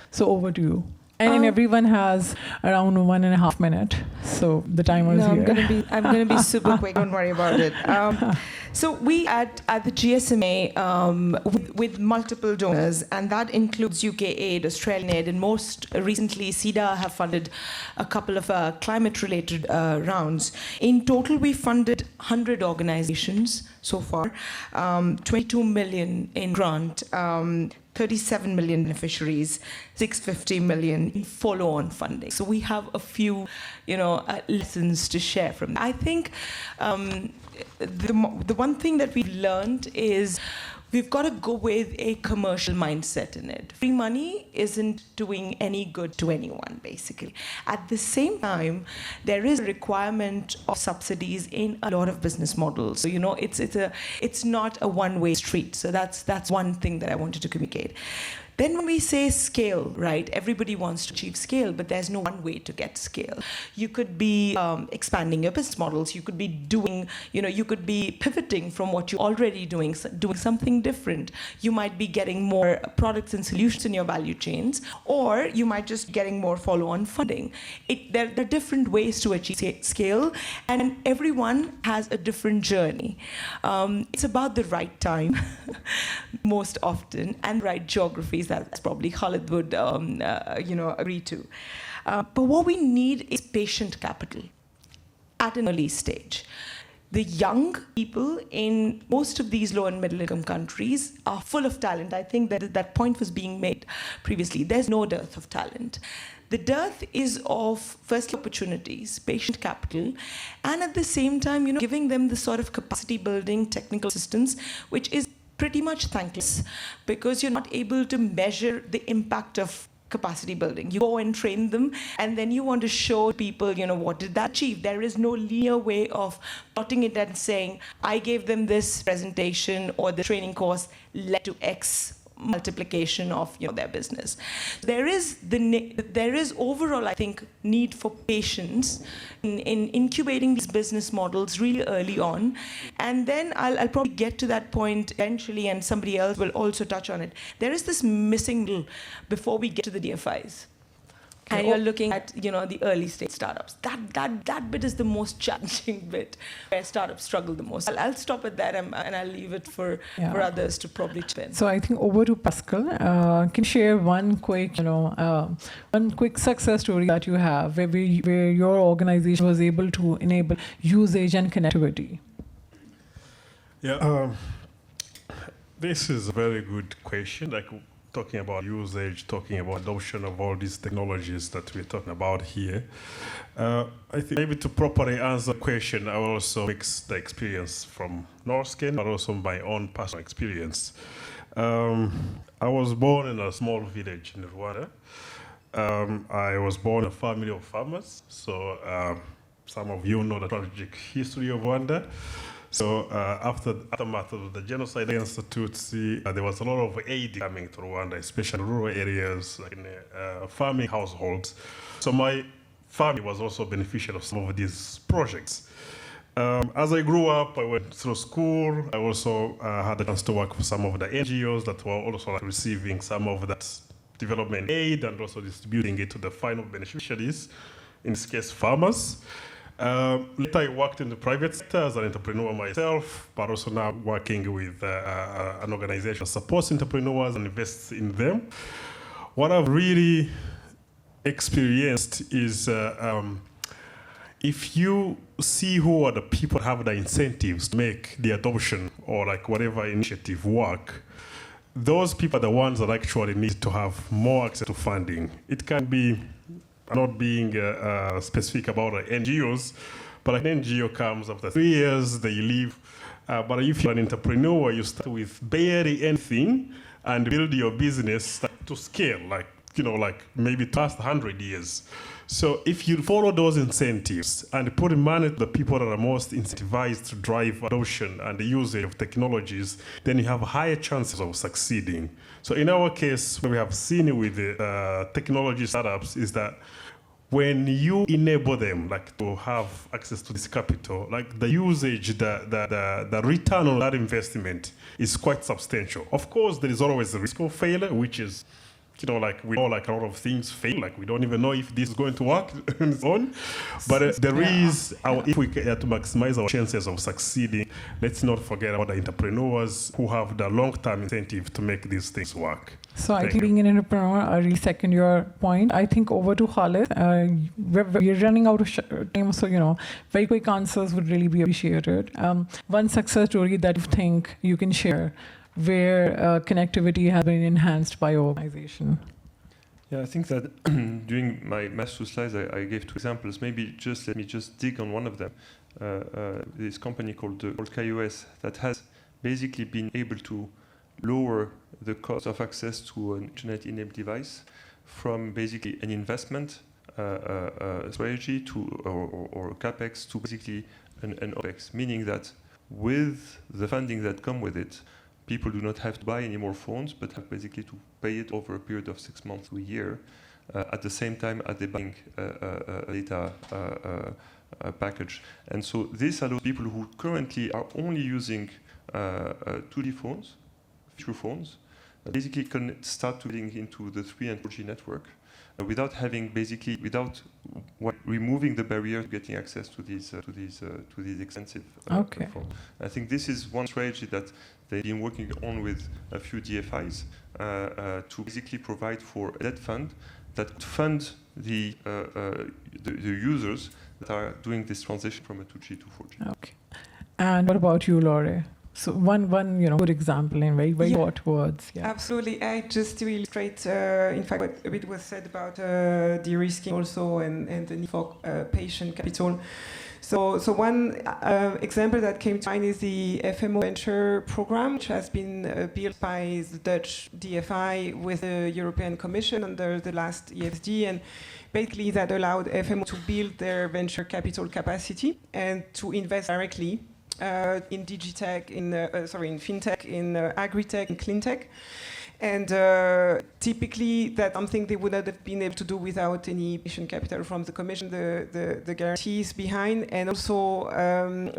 So over to you. And everyone has around 1.5 minutes, so the timer's No, here. I'm gonna be super quick. Don't worry about it. So we at the GSMA with multiple donors, and that includes UK aid, Australian aid, and most recently Sida have funded a couple of climate-related rounds. In total, we funded 100 organizations so far, 22 million in grant, 37 million beneficiaries, 650 million in follow-on funding. So we have a few, lessons to share from that. I think the one thing that we've learned is we've got to go with a commercial mindset in it. Free money isn't doing any good to anyone, basically. At the same time, there is a requirement of subsidies in a lot of business models. So, it's not a one-way street. So that's one thing that I wanted to communicate. Then when we say scale, right, everybody wants to achieve scale, but there's no one way to get scale. You could be expanding your business models. You could be doing, you could be pivoting from what you're already doing something different. You might be getting more products and solutions in your value chains, or you might just be getting more follow-on funding. There are different ways to achieve scale, and everyone has a different journey. It's about the right time, most often, and right geographies. That's probably Khalid would, agree to. But what we need is patient capital at an early stage. The young people in most of these low and middle income countries are full of talent. I think that point was being made previously. There's no dearth of talent. The dearth is of, firstly, opportunities, patient capital, and at the same time, giving them the sort of capacity building technical assistance, which is pretty much thankless because you're not able to measure the impact of capacity building. You go and train them, and then you want to show people, what did that achieve? There is no linear way of plotting it and saying, I gave them this presentation or the training course led to X multiplication of their business. There is overall, I think, need for patience in incubating these business models really early on, and then I'll probably get to that point eventually, and somebody else will also touch on it. There is this missing middle before we get to the DFIs. And you're looking at, the early stage startups. That bit is the most challenging bit, where startups struggle the most. I'll stop at that, and I'll leave it for others to probably chip in. So I think over to Pascal. Can you share one quick success story that you have where your organization was able to enable usage and connectivity? Yeah, this is a very good question. Talking about usage, talking about adoption of all these technologies that we're talking about here. I think maybe to properly answer the question, I will also mix the experience from Norsken, but also my own personal experience. I was born in a small village in Rwanda. I was born in a family of farmers, so some of you know the tragic history of Rwanda. So after the aftermath of the genocide against the Tutsi, there was a lot of aid coming to Rwanda, especially in rural areas, like in farming households. So my family was also beneficial of some of these projects. As I grew up, I went through school. I also had the chance to work for some of the NGOs that were also receiving some of that development aid and also distributing it to the final beneficiaries, in this case, farmers. Later, I worked in the private sector as an entrepreneur myself, but also now working with an organization that supports entrepreneurs and invests in them. What I've really experienced is if you see who are the people that have the incentives to make the adoption or whatever initiative work, those people are the ones that actually need to have more access to funding. It can be not being specific about NGOs, but an NGO comes after 3 years, they leave. But if you're an entrepreneur, you start with barely anything and build your business to scale, maybe to last 100 years. So if you follow those incentives and put money to the people that are most incentivized to drive adoption and the usage of technologies, then you have higher chances of succeeding. So in our case, what we have seen with the technology startups is that when you enable them to have access to this capital, the usage, the return on that investment is quite substantial. Of course, there is always the risk of failure, which is like we know like a lot of things fail, like we don't even know if this is going to work on its own. But there is, if we care to maximize our chances of succeeding, let's not forget about the entrepreneurs who have the long-term incentive to make these things work. So I think being an entrepreneur, I really second your point. I think over to Khalid. We're running out of time, so very quick answers would really be appreciated. One success story that you think you can share where connectivity has been enhanced by your organization. Yeah, I think that during my master slides, I gave 2 examples. Maybe let me dig on one of them. This company called KUS that has basically been able to lower the cost of access to an internet-enabled device from basically an investment strategy to or capex to basically an opex, meaning that with the funding that come with it, people do not have to buy any more phones, but have basically to pay it over a period of 6 months to a year, at the same time as they're buying a data package. And so this allows people who currently are only using 2D phones, feature phones, basically can start to link into the 3 and 4G network without removing the barrier to getting access to these expensive phones. I think this is one strategy that they've been working on with a few DFIs to basically provide for a debt fund that fund the users that are doing this transition from a 2G to 4G. Okay. And what about you, Laure? So one good example in very short words. Yeah. Absolutely. Just to illustrate, in fact, what a bit was said about de-risking also and the need for patient capital. So one example that came to mind is the FMO Venture program, which has been built by the Dutch DFI with the European Commission under the last EFSD, and basically that allowed FMO to build their venture capital capacity and to invest directly in digitech, in fintech, in agritech, in cleantech. And typically that's something they would not have been able to do without any patient capital from the Commission, the guarantees behind. And also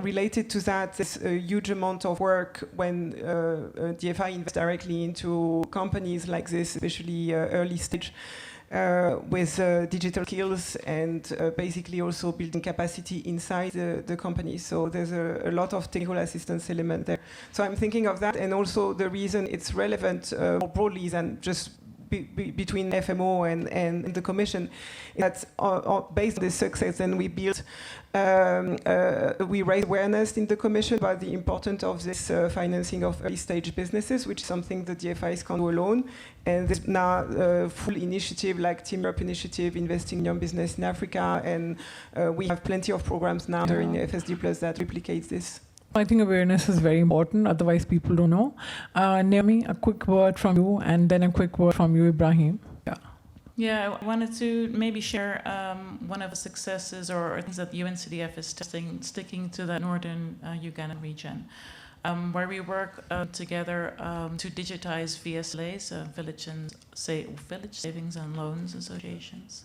related to that, there's a huge amount of work when DFI invests directly into companies like this, especially early stage, with digital skills and basically also building capacity inside the company. So there's a lot of technical assistance element there. So I'm thinking of that, and also the reason it's relevant more broadly than just between FMO and the Commission, that's based on this success, and we built, we raise awareness in the Commission about the importance of this financing of early stage businesses, which is something the DFIs can't do alone. And there's now a full initiative like Team Europe Initiative, investing in young business in Africa, and we have plenty of programs now in FSD Plus that replicates this. I think awareness is very important, otherwise people don't know. Naomi, a quick word from you, and then a quick word from you, Ibrahim. Yeah, I wanted to maybe share one of the successes or things that UNCDF is testing, sticking to the northern Ugandan region, where we work together to digitize VSLAs, village savings and loans associations.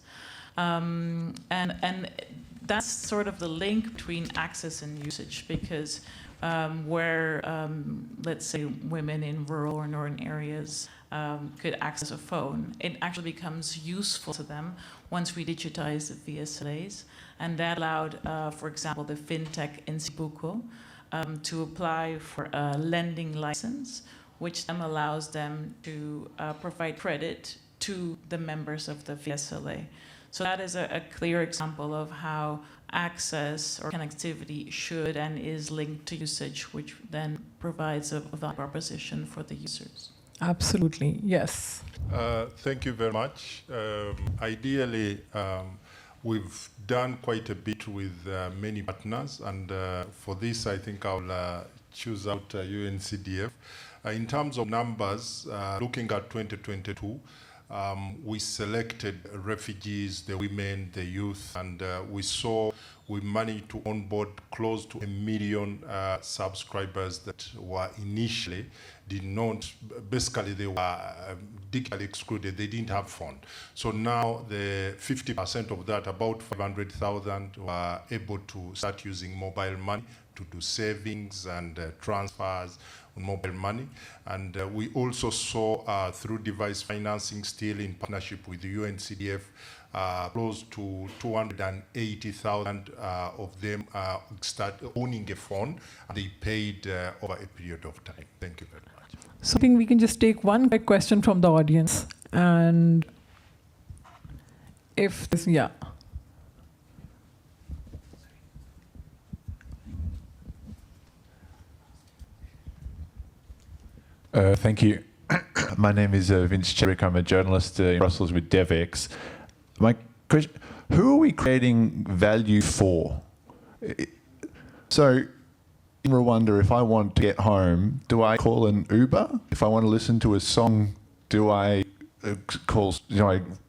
And that's sort of the link between access and usage, because where, let's say, women in rural or northern areas could access a phone, it actually becomes useful to them once we digitize the VSLAs. And that allowed, for example, the fintech in Sibuko to apply for a lending license, which then allows them to provide credit to the members of the VSLA. So that is a clear example of how access or connectivity should and is linked to usage, which then provides a value proposition for the users. Absolutely, yes. Thank you very much. Ideally, we've done quite a bit with many partners, and for this, I think I'll choose out UNCDF. In terms of numbers, looking at 2022, we selected refugees, the women, the youth, and we managed to onboard close to 1 million subscribers that were initially basically they were digitally excluded, they didn't have phone. So now the 50% of that, about 500,000, were able to start using mobile money to do savings and transfers. mobile money. And we also saw through device financing, still in partnership with the UNCDF, close to 280,000 of them start owning a phone, and they paid over a period of time. Thank you very much. So I think we can just take one quick question from the audience, and if this, yeah. Thank you. My name is Vince Cherick. I'm a journalist in Brussels with DevX. My question, who are we creating value for? So in Rwanda, if I want to get home, do I call an Uber? If I want to listen to a song, do I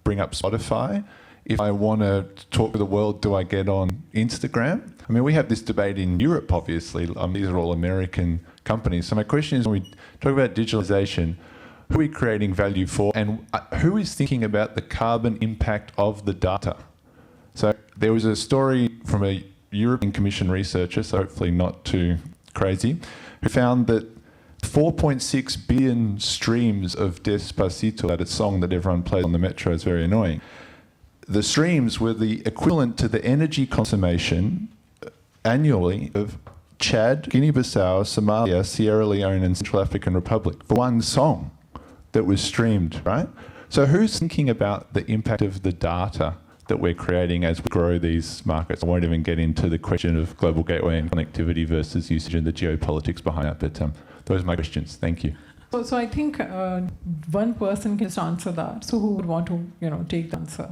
bring up Spotify? If I want to talk to the world, do I get on Instagram? I mean, we have this debate in Europe, obviously. These are all American companies. So my question is, when we talk about digitalization, who are we creating value for, and who is thinking about the carbon impact of the data? So there was a story from a European Commission researcher, so hopefully not too crazy, who found that 4.6 billion streams of Despacito, that song that everyone plays on the metro, is very annoying. The streams were the equivalent to the energy consumption annually of Chad, Guinea-Bissau, Somalia, Sierra Leone and Central African Republic for one song that was streamed, right? So who's thinking about the impact of the data that we're creating as we grow these markets? I won't even get into the question of global gateway and connectivity versus usage and the geopolitics behind that, but those are my questions. Thank you. So I think one person can just answer that. So who would want to, take the answer?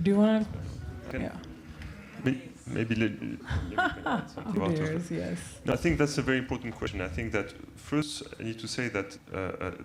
Do you want to? Yeah. Maybe let me add something about it. Yes. No, I think that's a very important question. I think that first I need to say that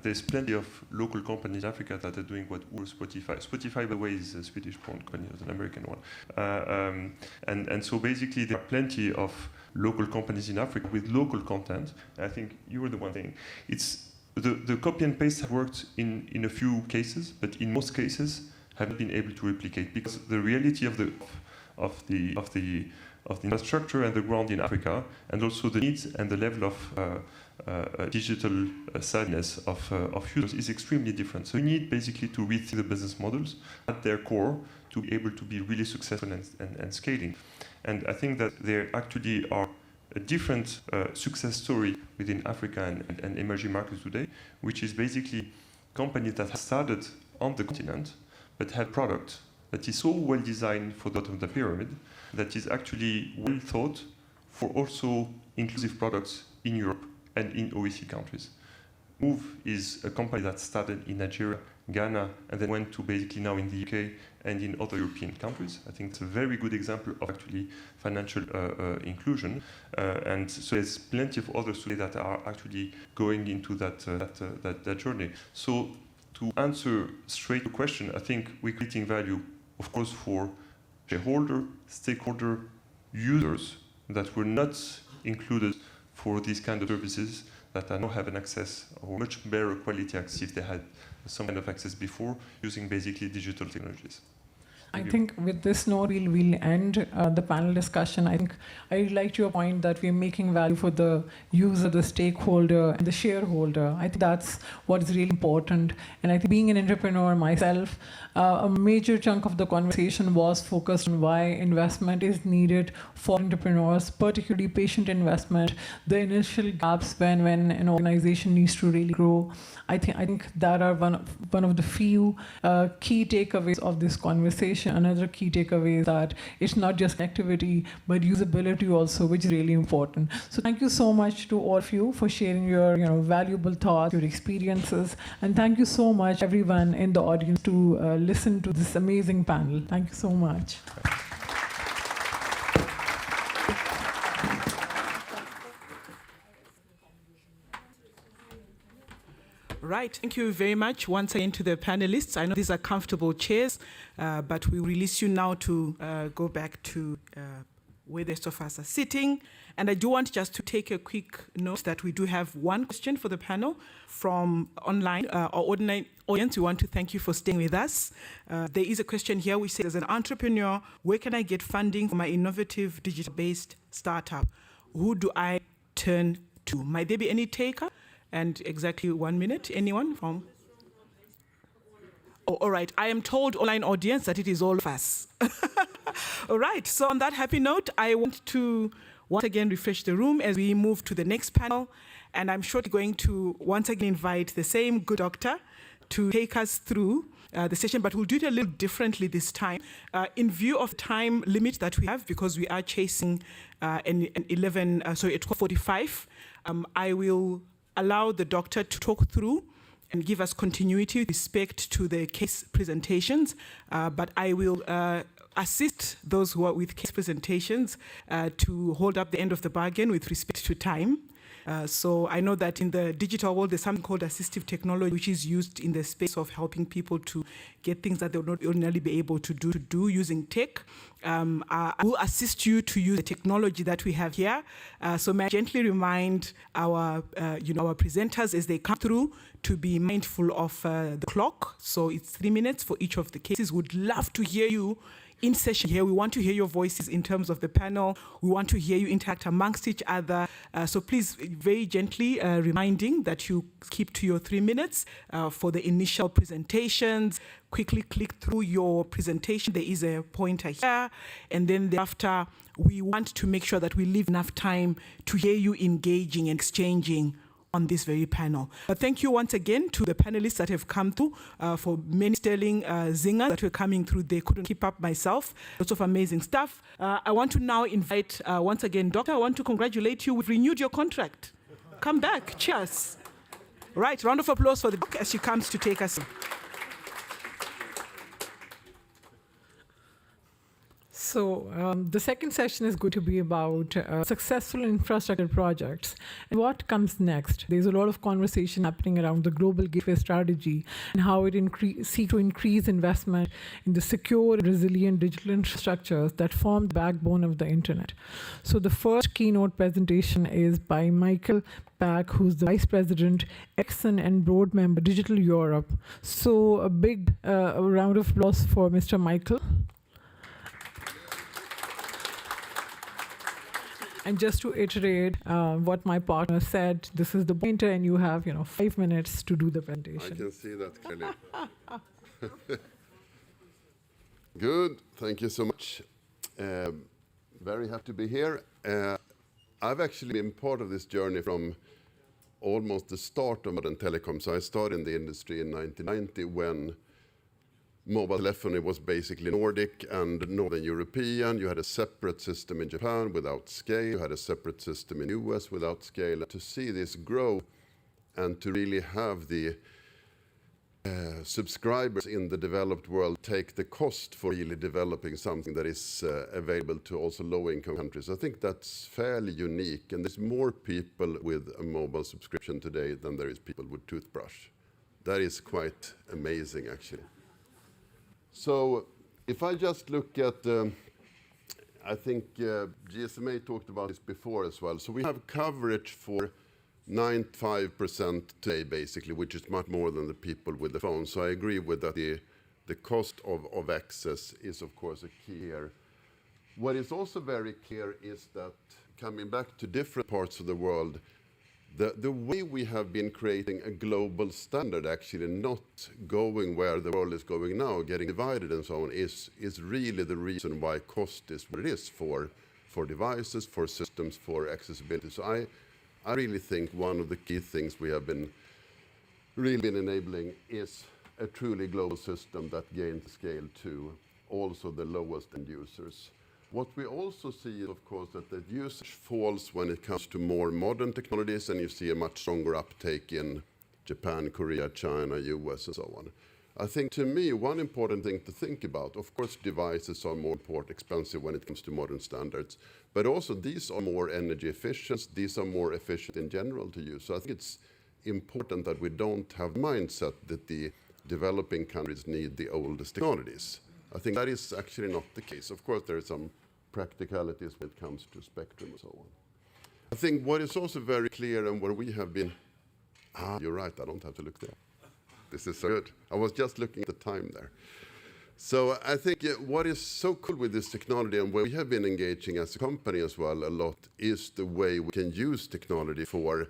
there's plenty of local companies in Africa that are doing what Spotify. Spotify, by the way, is a Swedish-born company, it's an American one. And so basically there are plenty of local companies in Africa with local content. I think you were the one thing. It's the copy and paste have worked in a few cases, but in most cases haven't been able to replicate, because the reality of the infrastructure and the ground in Africa, and also the needs and the level of digital savviness of users is extremely different. So you need basically to rethink the business models at their core to be able to be really successful and scaling. And I think that there actually are a different success story within Africa and emerging markets today, which is basically companies that have started on the continent but have product that is so well designed for the bottom of the pyramid, that is actually well thought for also inclusive products in Europe and in OECD countries. Move is a company that started in Nigeria, Ghana, and then went to basically now in the UK and in other European countries. I think it's a very good example of actually financial inclusion. And so there's plenty of others today that are actually going into that journey. So to answer straight to the question, I think we're creating value, of course, for shareholder, stakeholder, users that were not included for these kind of services that are now having access, or much better quality access if they had some kind of access before, using basically digital technologies. I think with this note, we'll end the panel discussion. I think I really liked your point that we're making value for the user, the stakeholder, and the shareholder. I think that's what is really important. And I think being an entrepreneur myself, a major chunk of the conversation was focused on why investment is needed for entrepreneurs, particularly patient investment, the initial gaps when an organization needs to really grow. I think that are one of the few key takeaways of this conversation. Another key takeaway is that it's not just connectivity, but usability also, which is really important. So thank you so much to all of you for sharing your valuable thoughts, your experiences, and thank you so much everyone in the audience to listen to this amazing panel. Thank you so much. Right, thank you very much once again to the panelists. I know these are comfortable chairs, but we release you now to go back to where the rest of us are sitting. And I do want just to take a quick note that we do have one question for the panel from online, our audience. We want to thank you for staying with us. There is a question here which says, as an entrepreneur, where can I get funding for my innovative digital-based startup? Who do I turn 2. Might there be any taker? And exactly 1 minute. Anyone from? Oh, all right. I am told, online audience, that it is all of us. All right. So on that happy note, I want to once again refresh the room as we move to the next panel. And I'm shortly going to once again invite the same good doctor to take us through the session, but we'll do it a little differently this time. In view of the time limit that we have, because we are chasing at 12:45, I will allow the doctor to talk through and give us continuity with respect to the case presentations, but I will assist those who are with case presentations to hold up the end of the bargain with respect to time. So I know that in the digital world, there's something called assistive technology, which is used in the space of helping people to get things that they would not ordinarily be able to do using tech. I will assist you to use the technology that we have here. So may I gently remind our presenters as they come through to be mindful of the clock. So it's 3 minutes for each of the cases. Would love to hear you in session here. We want to hear your voices in terms of the panel. We want to hear you interact amongst each other. So please, very gently reminding that you keep to your 3 minutes for the initial presentations. Quickly click through your presentation. There is a pointer here. And then thereafter, we want to make sure that we leave enough time to hear you engaging and exchanging on this very panel. Thank you once again to the panelists that have come through for many sterling zingers that were coming through. They couldn't keep up myself. Lots of amazing stuff. I want to now invite, once again, Doctor, I want to congratulate you. We've renewed your contract. Come back. Cheers. Right, round of applause for the doc as she comes to take us. So the second session is going to be about successful infrastructure projects and what comes next. There's a lot of conversation happening around the global gateway strategy and how it seeks to increase investment in the secure, resilient digital infrastructures that form the backbone of the internet. So the first keynote presentation is by Michael Pack, who's the Vice President, Exxon and Board Member, Digital Europe. So a big round of applause for Mr. Michael. And just to iterate what my partner said, this is the pointer, and you have 5 minutes to do the presentation. I can see that clearly. Good, thank you so much. Very happy to be here. I've actually been part of this journey from almost the start of modern telecom. So I started in the industry in 1990 when mobile telephony was basically Nordic and Northern European. You had a separate system in Japan without scale. You had a separate system in the US without scale. To see this grow and to really have the subscribers in the developed world take the cost for really developing something that is available to also low-income countries, I think that's fairly unique. And there's more people with a mobile subscription today than there is people with toothbrush. That is quite amazing, actually. So if I just look at, I think GSMA talked about this before as well. So we have coverage for 95% today, basically, which is much more than the people with the phone. So I agree with that. The cost of access is, of course, a key here. What is also very clear is that coming back to different parts of the world, the way we have been creating a global standard, actually not going where the world is going now, getting divided and so on, is really the reason why cost is what it is for devices, for systems, for accessibility. So I really think one of the key things we have been enabling is a truly global system that gains scale to also the lowest end users. What we also see is, of course, that the usage falls when it comes to more modern technologies, and you see a much stronger uptake in Japan, Korea, China, US, and so on. I think, to me, one important thing to think about, of course, devices are more expensive when it comes to modern standards, but also these are more energy efficient, these are more efficient in general to use. So I think it's important that we don't have mindset that the developing countries need the oldest technologies. I think that is actually not the case. Of course, there are some practicalities when it comes to spectrum and so on. I think what is also very clear and where we have been, you're right, I don't have to look there. This is so good. I was just looking at the time there. So I think what is so cool with this technology, and where we have been engaging as a company as well a lot, is the way we can use technology for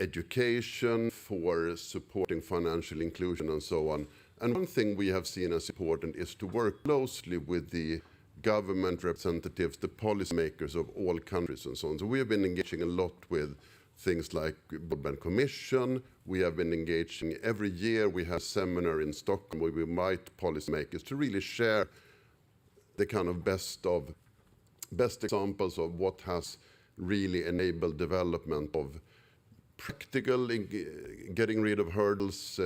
education, for supporting financial inclusion and so on. And one thing we have seen as important is to work closely with the government representatives, the policymakers of all countries and so on. So we have been engaging a lot with things like Broadband Commission. We have been engaging every year. We have a seminar in Stockholm where we invite policymakers to really share the kind of best examples of what has really enabled development of practical, getting rid of hurdles,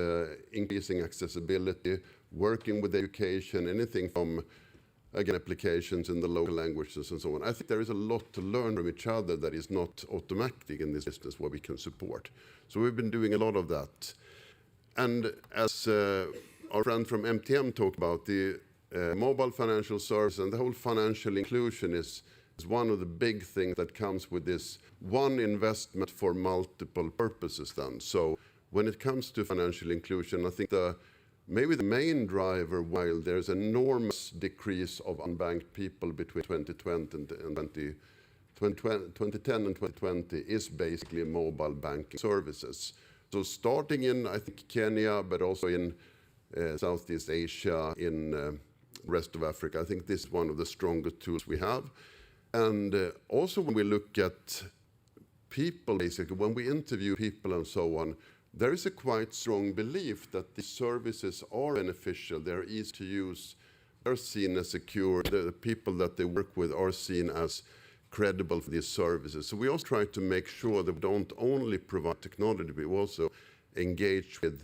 increasing accessibility, working with education, anything from, again, applications in the local languages and so on. I think there is a lot to learn from each other that is not automatic in this business where we can support. So we've been doing a lot of that. And as our friend from MTM talked about, the mobile financial service and the whole financial inclusion is one of the big things that comes with this one investment for multiple purposes then. So when it comes to financial inclusion, I think maybe the main driver, while there's enormous decrease of unbanked people between 2010 and 2020, is basically mobile banking services. So starting in, I think, Kenya, but also in Southeast Asia, in rest of Africa, I think this is one of the strongest tools we have. And also when we look at people, basically, when we interview people and so on, there is a quite strong belief that these services are beneficial, they're easy to use, they're seen as secure, the people that they work with are seen as credible for these services. So we also try to make sure that we don't only provide technology, we also engage with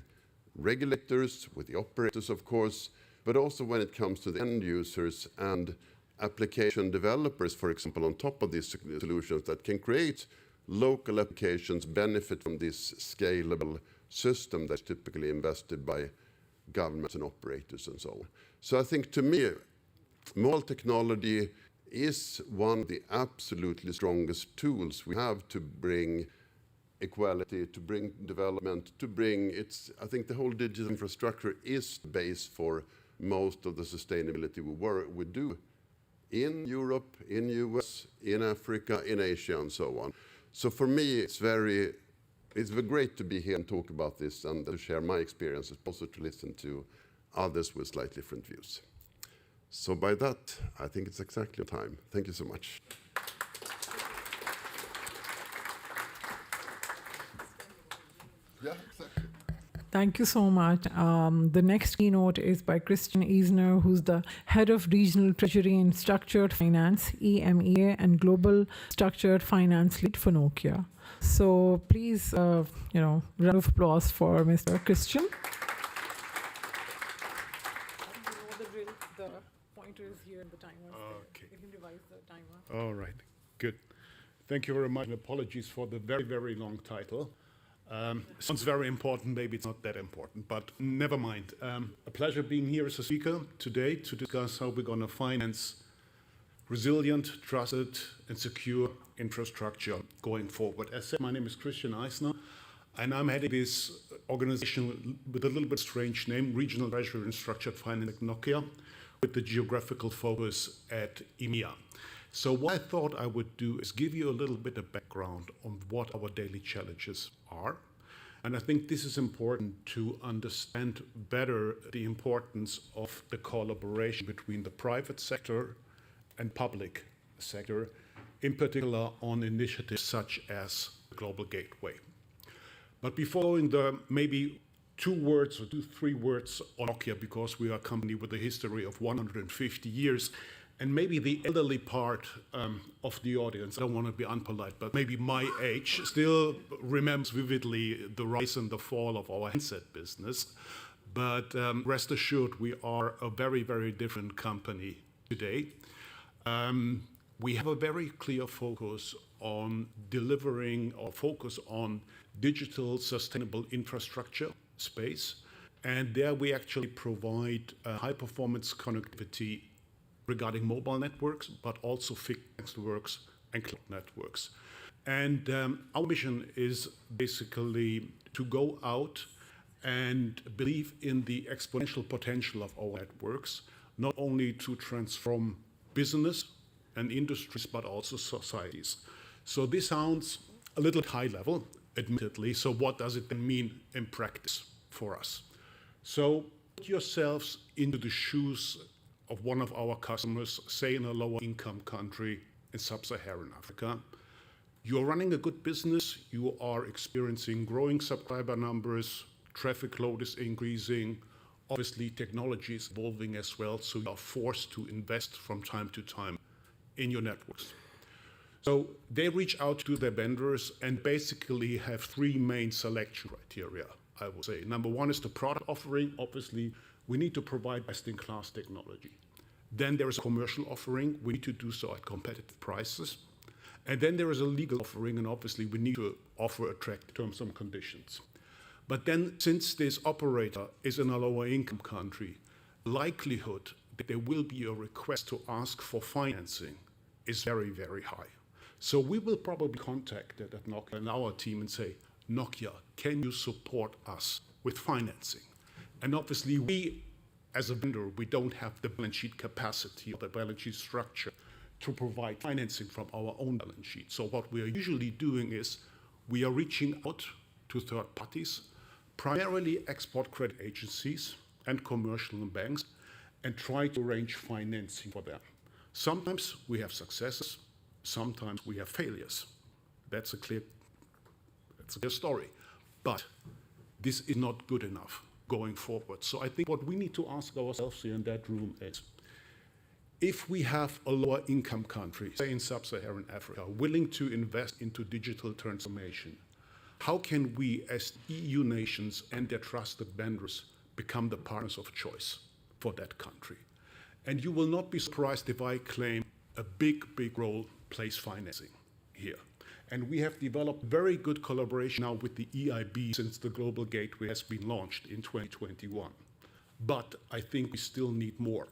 regulators, with the operators, of course, but also when it comes to the end users and application developers, for example, on top of these solutions that can create local applications, benefit from this scalable system that's typically invested by governments and operators and so on. So I think, to me, mobile technology is one of the absolutely strongest tools we have to bring equality, to bring development, I think the whole digital infrastructure is the base for most of the sustainability we do in Europe, in US, in Africa, in Asia, and so on. So for me, it's very great to be here and talk about this and to share my experiences, also to listen to others with slightly different views. So by that, I think it's exactly time. Thank you so much. Yeah, exactly. Thank you so much. The next keynote is by Christian Eisner, who's the Head of Regional Treasury and Structured Finance, EMEA, and Global Structured Finance Lead for Nokia. So please, round of applause for Mr. Christian. You know the drill. The pointer is here and the timer is there. You can revise the timer. All right, good. Thank you very much, and apologies for the very, very long title. Sounds very important, maybe it's not that important, but never mind. A pleasure being here as a speaker today to discuss how we're going to finance resilient, trusted, and secure infrastructure going forward. As said, my name is Christian Eisner, and I'm heading this organization with a little bit strange name, Regional Treasury and Structured Finance at Nokia, with the geographical focus at EMEA. So what I thought I would do is give you a little bit of background on what our daily challenges are. And I think this is important to understand better the importance of the collaboration between the private sector and public sector, in particular on initiatives such as the Global Gateway. But before going the maybe 2 words or 3 words on Nokia, because we are a company with a history of 150 years, and maybe the elderly part of the audience, I don't want to be unpolite, but maybe my age still remembers vividly the rise and the fall of our handset business. But rest assured, we are a very, very different company today. We have a very clear focus on delivering or focus on digital sustainable infrastructure space. And there we actually provide high-performance connectivity regarding mobile networks, but also fixed networks and cloud networks. And our mission is basically to go out and believe in the exponential potential of our networks, not only to transform business and industries, but also societies. So this sounds a little high level, admittedly. So what does it then mean in practice for us? So put yourselves into the shoes of one of our customers, say in a lower income country in sub-Saharan Africa. You're running a good business, you are experiencing growing subscriber numbers, traffic load is increasing, obviously technology is evolving as well, so you are forced to invest from time to time in your networks. So they reach out to their vendors and basically have three main selection criteria, I would say. Number one is the product offering. Obviously, we need to provide best-in-class technology. Then there is a commercial offering. We need to do so at competitive prices. And then there is a legal offering, and obviously we need to offer attractive terms and conditions. But then, since this operator is in a lower income country, likelihood that there will be a request to ask for financing is very, very high. So we will probably contact at Nokia and our team and say, Nokia, can you support us with financing? And obviously we, as a vendor, we don't have the balance sheet capacity or the balance sheet structure to provide financing from our own balance sheet. So what we are usually doing is we are reaching out to third parties, primarily export credit agencies and commercial and banks, and try to arrange financing for them. Sometimes we have successes, sometimes we have failures. That's a clear story. But this is not good enough going forward. So I think what we need to ask ourselves here in that room is, if we have a lower income country, say in sub-Saharan Africa, willing to invest into digital transformation, how can we as EU nations and their trusted vendors become the partners of choice for that country? And you will not be surprised if I claim a big, big role plays financing here. And we have developed very good collaboration now with the EIB since the Global Gateway has been launched in 2021. But I think we still need more.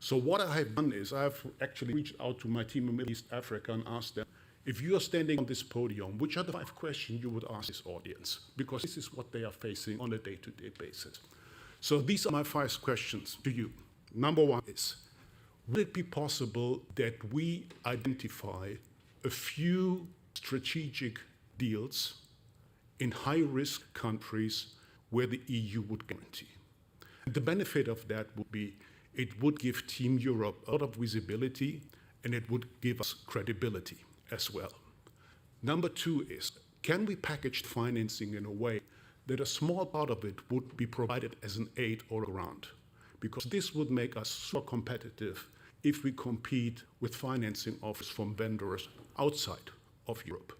So what I have done is I've actually reached out to my team in Middle East Africa and asked them, if you are standing on this podium, which are the 5 questions you would ask this audience? Because this is what they are facing on a day-to-day basis. So these are my 5 questions to you. Number 1 is, would it be possible that we identify a few strategic deals in high-risk countries where the EU would guarantee? And the benefit of that would be it would give Team Europe a lot of visibility, and it would give us credibility as well. Number 2 is, can we package financing in a way that a small part of it would be provided as an aid or a grant? Because this would make us so competitive if we compete with financing offers from vendors outside of Europe.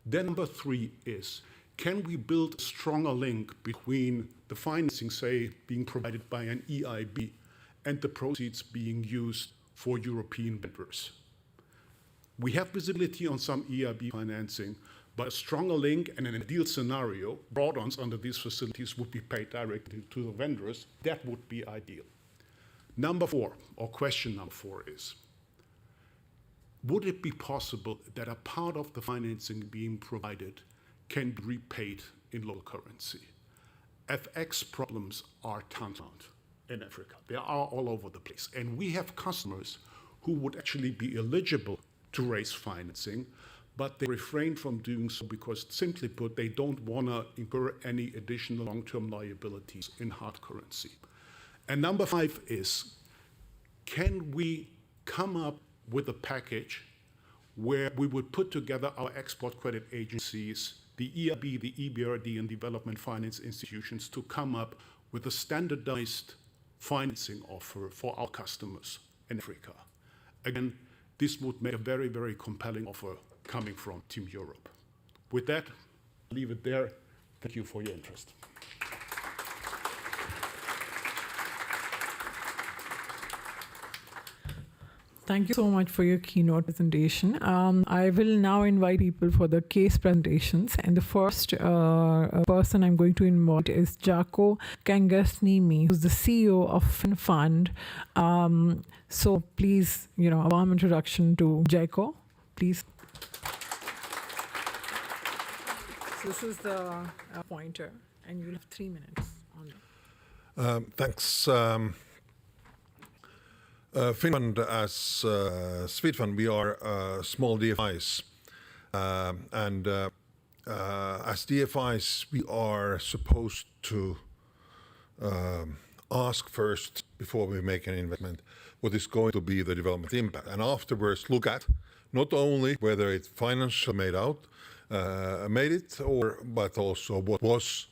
Then number 3 is, can we build a stronger link between the financing, say, being provided by an EIB and the proceeds being used for European vendors? We have visibility on some EIB financing, but a stronger link and an ideal scenario, broad-ons under these facilities would be paid directly to the vendors. That would be ideal. Number 4, or question number 4 is, would it be possible that a part of the financing being provided can be repaid in local currency? FX problems are tantamount in Africa. They are all over the place. And we have customers who would actually be eligible to raise financing, but they refrain from doing so because, simply put, they don't want to incur any additional long-term liabilities in hard currency. And number 5 is, can we come up with a package where we would put together our export credit agencies, the EIB, the EBRD, and development finance institutions to come up with a standardized financing offer for our customers in Africa? Again, this would make a very, very compelling offer coming from Team Europe. With that, I'll leave it there. Thank you for your interest. Thank you so much for your keynote presentation. I will now invite people for the case presentations. And the first person I'm going to invite is Jaco Kangasnimi, who's the CEO of FinFund. So please, a warm introduction to Jaco, please. This is the pointer, and you'll have 3 minutes. Thanks. Finland, as Swedfund, we are small DFIs. And as DFIs, we are supposed to ask first, before we make an investment, what is going to be the development impact. And afterwards, look at not only whether it's financially made it, but also what was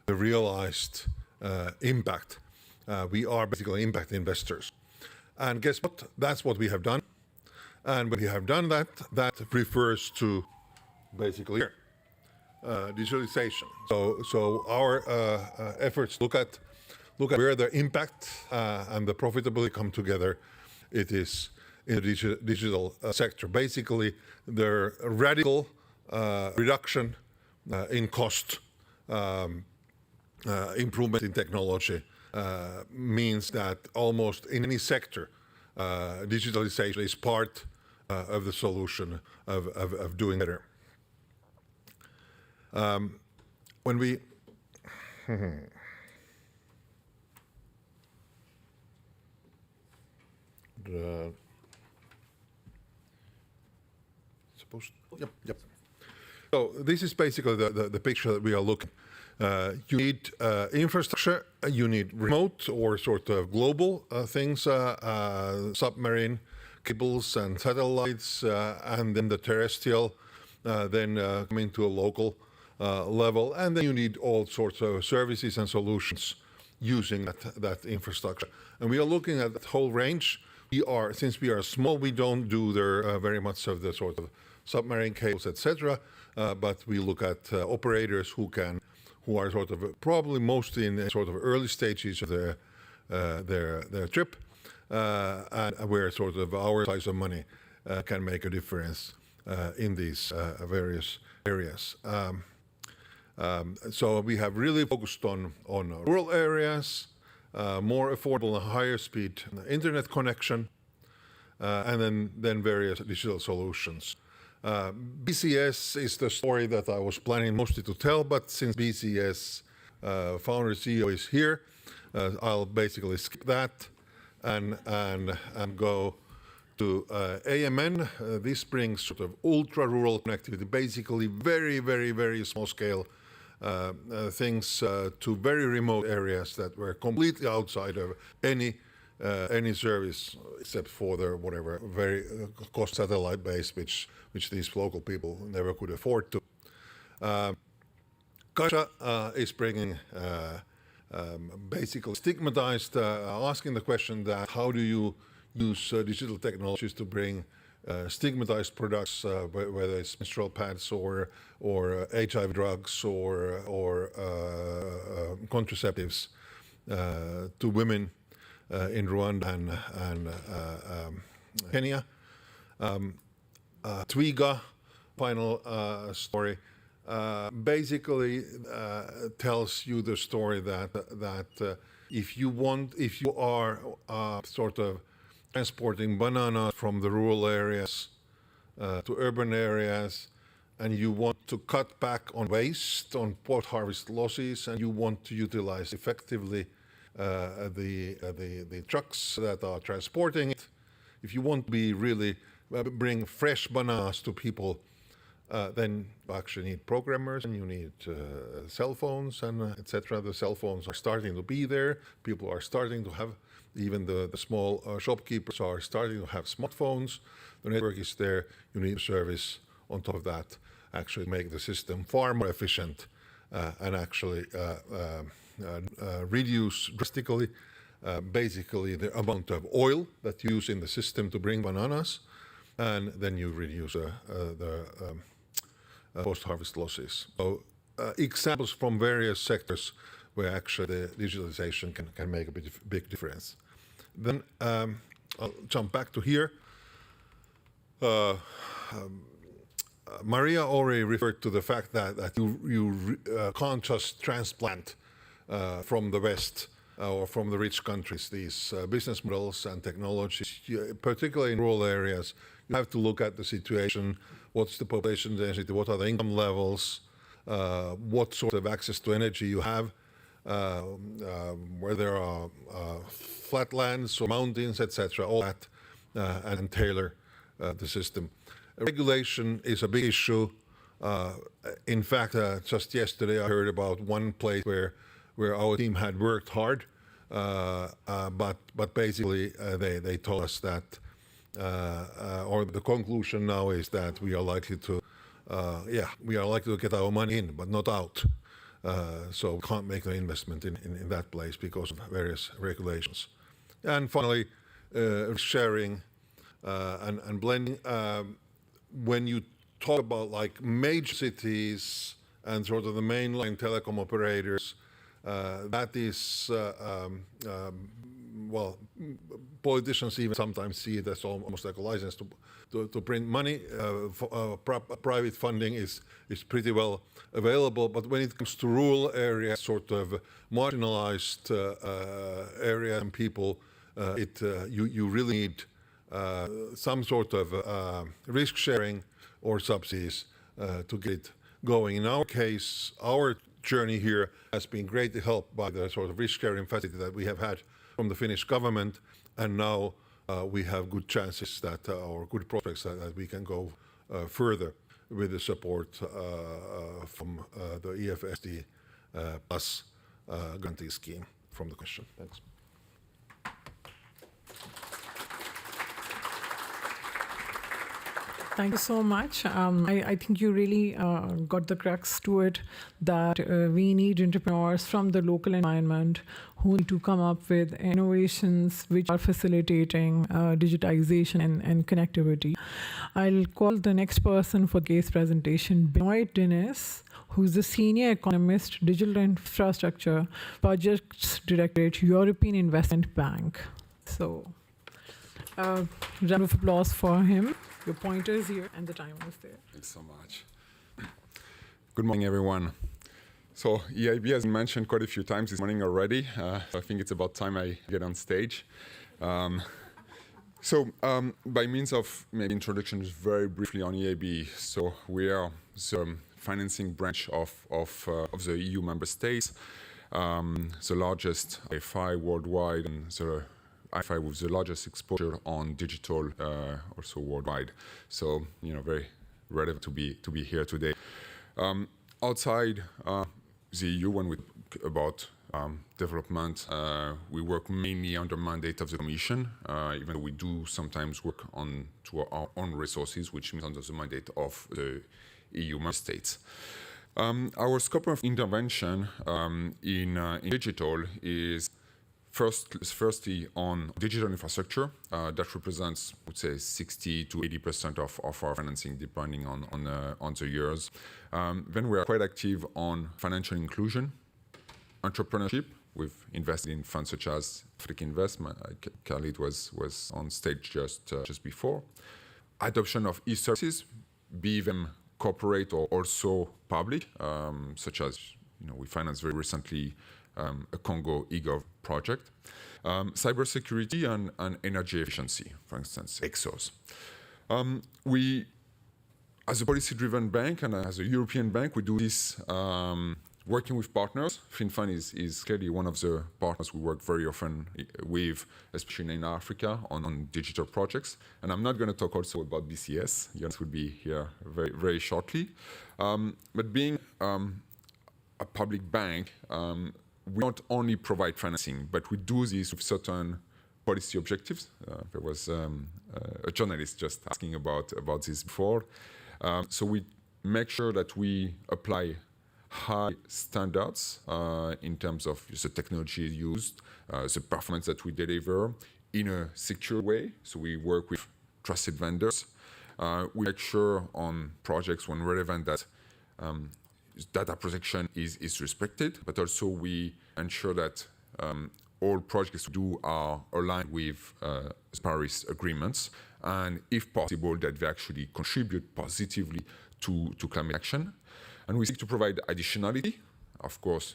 the realized impact. We are basically impact investors. And guess what? That's what we have done. And when we have done that, that refers to basically digitalization. So our efforts look at where the impact and the profitability come together. It is in the digital sector. Basically, the radical reduction in cost, improvement in technology, means that almost in any sector, digitalization is part of the solution of doing better. When we Yep. So this is basically the picture that we are looking. You need infrastructure, you need remote or sort of global things, submarine cables and satellites, and then the terrestrial, then coming to a local level, and then you need all sorts of services and solutions using that infrastructure. And we are looking at that whole range. Since we are small, we don't do very much of the sort of submarine cables, etc. But we look at operators who are sort of probably mostly in sort of early stages of their trip, and where sort of our size of money can make a difference in these various areas. So we have really focused on rural areas, more affordable and higher speed internet connection, and then various digital solutions. BCS is the story that I was planning mostly to tell, but since BCS founder CEO is here, I'll basically skip that and go to AMN. This brings sort of ultra-rural connectivity, basically very, very, very small scale things to very remote areas that were completely outside of any service except for the whatever very cost satellite base, which these local people never could afford to. Kasha is bringing basically stigmatized, asking the question that how do you use digital technologies to bring stigmatized products, whether it's menstrual pads or HIV drugs or contraceptives to women in Rwanda and Kenya. Twiga, final story, basically tells you the story that if you are sort of transporting bananas from the rural areas to urban areas, and you want to cut back on waste, on post-harvest losses, and you want to utilize effectively the trucks that are transporting it, if you want to be really bring fresh bananas to people, then you actually need programmers and you need cell phones and etc. The cell phones are starting to be there. People are starting to have, even the small shopkeepers are starting to have smartphones. The network is there. You need a service on top of that, actually make the system far more efficient and actually reduce drastically basically the amount of oil that you use in the system to bring bananas, and then you reduce the post-harvest losses. So examples from various sectors where actually the digitalization can make a big difference. Then I'll jump back to here. Maria already referred to the fact that you can't just transplant from the West or from the rich countries these business models and technologies, particularly in rural areas. You have to look at the situation, what's the population density, what are the income levels, what sort of access to energy you have, where there are flatlands or mountains, etc., all that, and tailor the system. Regulation is a big issue. In fact, just yesterday I heard about one place where our team had worked hard, but basically they told us that, or the conclusion now is that we are likely to get our money in, but not out. So we can't make an investment in that place because of various regulations. And finally, sharing and blending. When you talk about like major cities and sort of the mainline telecom operators, that is, well, politicians even sometimes see it as almost like a license to print money. Private funding is pretty well available, but when it comes to rural areas, sort of marginalized areas and people, you really need some sort of risk sharing or subsidies to get it going. In our case, our journey here has been greatly helped by the sort of risk sharing facility that we have had from the Finnish government, and now we have good chances that, or good prospects that we can go further with the support from the EFSD plus guarantee scheme from the Commission. Thanks. Thank you so much. I think you really got the crux to it, that we need entrepreneurs from the local environment who need to come up with innovations which are facilitating digitization and connectivity. I'll call the next person for the case presentation, Benoit Dennis, who's the Senior Economist, Digital Infrastructure Projects Directorate, European Investment Bank. So, round of applause for him. Your pointer is here and the timer is there. Thanks so much. Good morning, everyone. So EIB has been mentioned quite a few times this morning already. So I think it's about time I get on stage. By means of maybe introductions very briefly on EIB. So we are the financing branch of the EU member states, the largest IFI worldwide, and the IFI with the largest exposure on digital, also worldwide. So, very relevant to be here today. Outside the EU, when we talk about development, we work mainly under mandate of the Commission, even though we do sometimes work to our own resources, which means under the mandate of the EU member states. Our scope of intervention in digital is firstly on digital infrastructure. That represents, I would say, 60 to 80% of our financing, depending on the years. Then we are quite active on financial inclusion, entrepreneurship. We've invested in funds such as Africa Investment. Khalid was on stage just before. Adoption of e-services, be them corporate or also public, such as we financed very recently a Congo e-gov project. Cybersecurity and energy efficiency, for instance, EXOs. We, as a policy-driven bank and as a European bank, we do this working with partners. FinFund is clearly one of the partners we work very often with, especially in Africa, on digital projects. And I'm not going to talk also about BCS. Jens will be here very, very shortly. But being a public bank, we not only provide financing, but we do this with certain policy objectives. There was a journalist just asking about this before. So we make sure that we apply high standards in terms of the technology used, the performance that we deliver in a secure way. So we work with trusted vendors. We make sure on projects when relevant that data protection is respected, but also we ensure that all projects we do are aligned with Paris agreements, and if possible, that they actually contribute positively to climate action. And we seek to provide additionality, of course,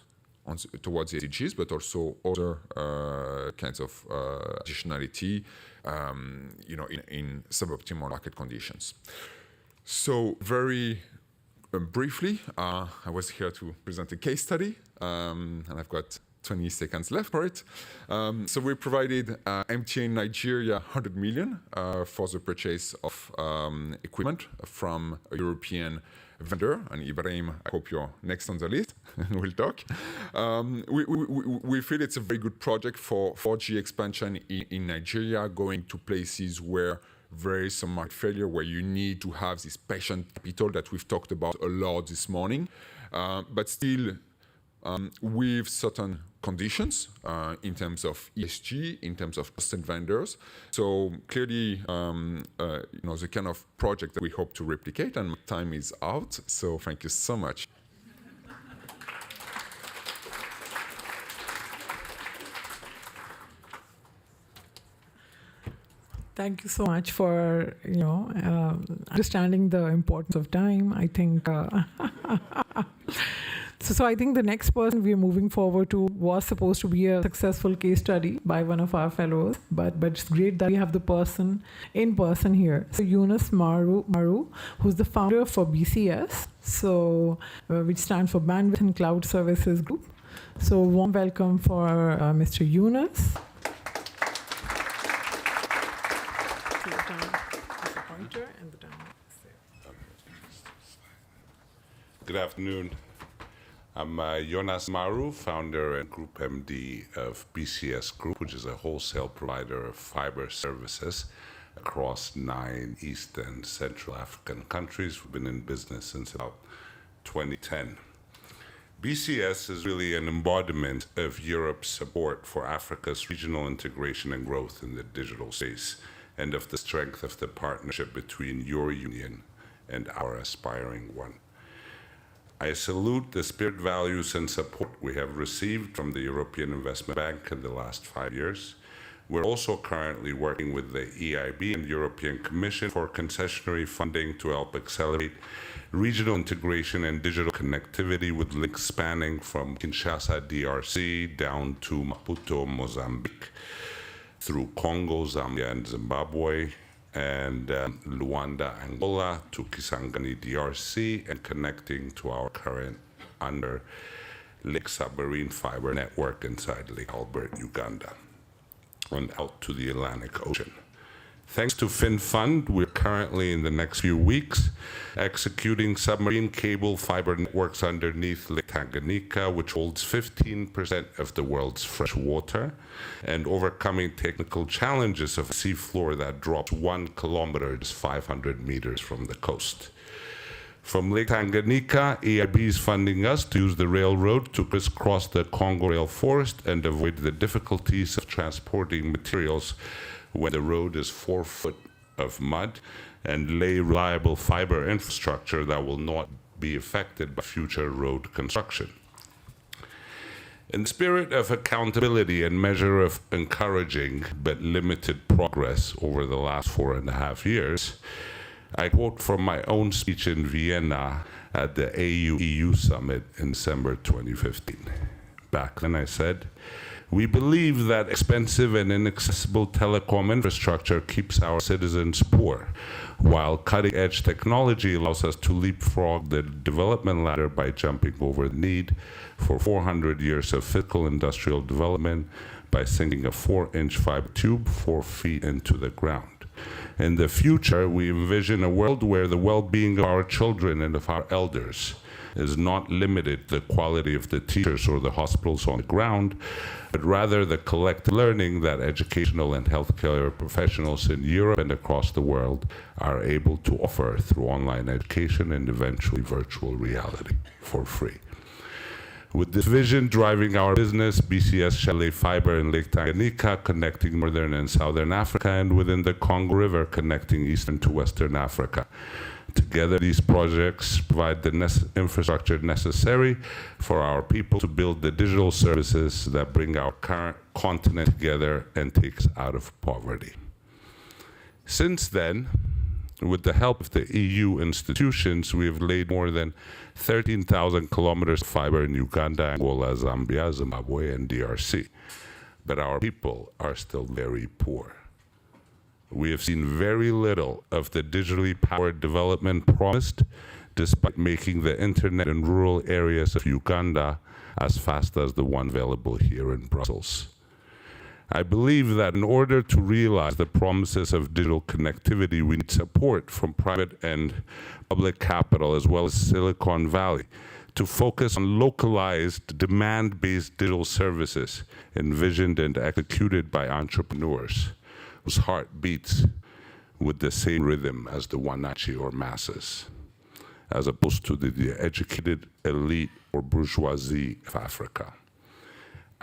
towards the SDGs, but also other kinds of additionality, in suboptimal market conditions. So very briefly, I was here to present a case study. and I've got 20 seconds left for it. So we provided MTN Nigeria 100 million for the purchase of equipment from a European vendor. And Ibrahim, I hope you're next on the list. We'll talk. We feel it's a very good project for 4G expansion in Nigeria, going to places where there is some market failure, where you need to have this patient capital that we've talked about a lot this morning, but still with certain conditions in terms of ESG, in terms of trusted vendors. So clearly, the kind of project that we hope to replicate, and my time is out. So thank you so much. Thank you so much for understanding the importance of time. I think so I think the next person we're moving forward to was supposed to be a successful case study by one of our fellows, but it's great that we have the person in person here. So Yunus Maru, who's the founder for BCS, so which stands for Bandwidth and Cloud Services Group. So warm welcome for Mr. Yunus. Good afternoon. I'm Jonas Maru, founder and Group MD of BCS Group, which is a wholesale provider of fiber services across 9 East and Central African countries. We've been in business since about 2010. BCS is really an embodiment of Europe's support for Africa's regional integration and growth in the digital space, and of the strength of the partnership between your union and our aspiring one. I salute the spirit, values, and support we have received from the European Investment Bank in the last 5 years. We're also currently working with the EIB and European Commission for concessionary funding to help accelerate regional integration and digital connectivity, with links spanning from Kinshasa, DRC, down to Maputo, Mozambique, through Congo, Zambia, and Zimbabwe, and Luanda, Angola, to Kisangani, DRC, and connecting to our current under-link submarine fiber network inside Lake Albert, Uganda, and out to the Atlantic Ocean. Thanks to FinFund, we're currently, in the next few weeks, executing submarine cable fiber networks underneath Lake Tanganyika, which holds 15% of the world's fresh water, and overcoming technical challenges of a seafloor that drops 1 kilometer, just 500 meters from the coast. From Lake Tanganyika, EIB is funding us to use the railroad to crisscross the Congo rail forest and avoid the difficulties of transporting materials when the road is 4 foot of mud, and lay reliable fiber infrastructure that will not be affected by future road construction. In the spirit of accountability and measure of encouraging but limited progress over the last 4.5 years, I quote from my own speech in Vienna at the AU-EU Summit in December 2015. Back then I said, "We believe that expensive and inaccessible telecom infrastructure keeps our citizens poor, while cutting-edge technology allows us to leapfrog the development ladder by jumping over the need for 400 years of physical industrial development by sinking a 4-inch fiber tube 4 feet into the ground. In the future, we envision a world where the well-being of our children and of our elders is not limited to the quality of the teachers or the hospitals on the ground, but rather the collective learning that educational and healthcare professionals in Europe and across the world are able to offer through online education and eventually virtual reality for free." With this vision driving our business, BCS shall lay fiber in Lake Tanganyika, connecting northern and southern Africa, and within the Congo River, connecting eastern to western Africa. Together, these projects provide the infrastructure necessary for our people to build the digital services that bring our current continent together and take us out of poverty. Since then, with the help of the EU institutions, we have laid more than 13,000 kilometers of fiber in Uganda, Angola, Zambia, Zimbabwe, and DRC. But our people are still very poor. We have seen very little of the digitally powered development promised, despite making the internet in rural areas of Uganda as fast as the one available here in Brussels. I believe that in order to realize the promises of digital connectivity, we need support from private and public capital, as well as Silicon Valley, to focus on localized, demand-based digital services envisioned and executed by entrepreneurs whose heart beats with the same rhythm as the Wananchi or masses, as opposed to the educated elite or bourgeoisie of Africa.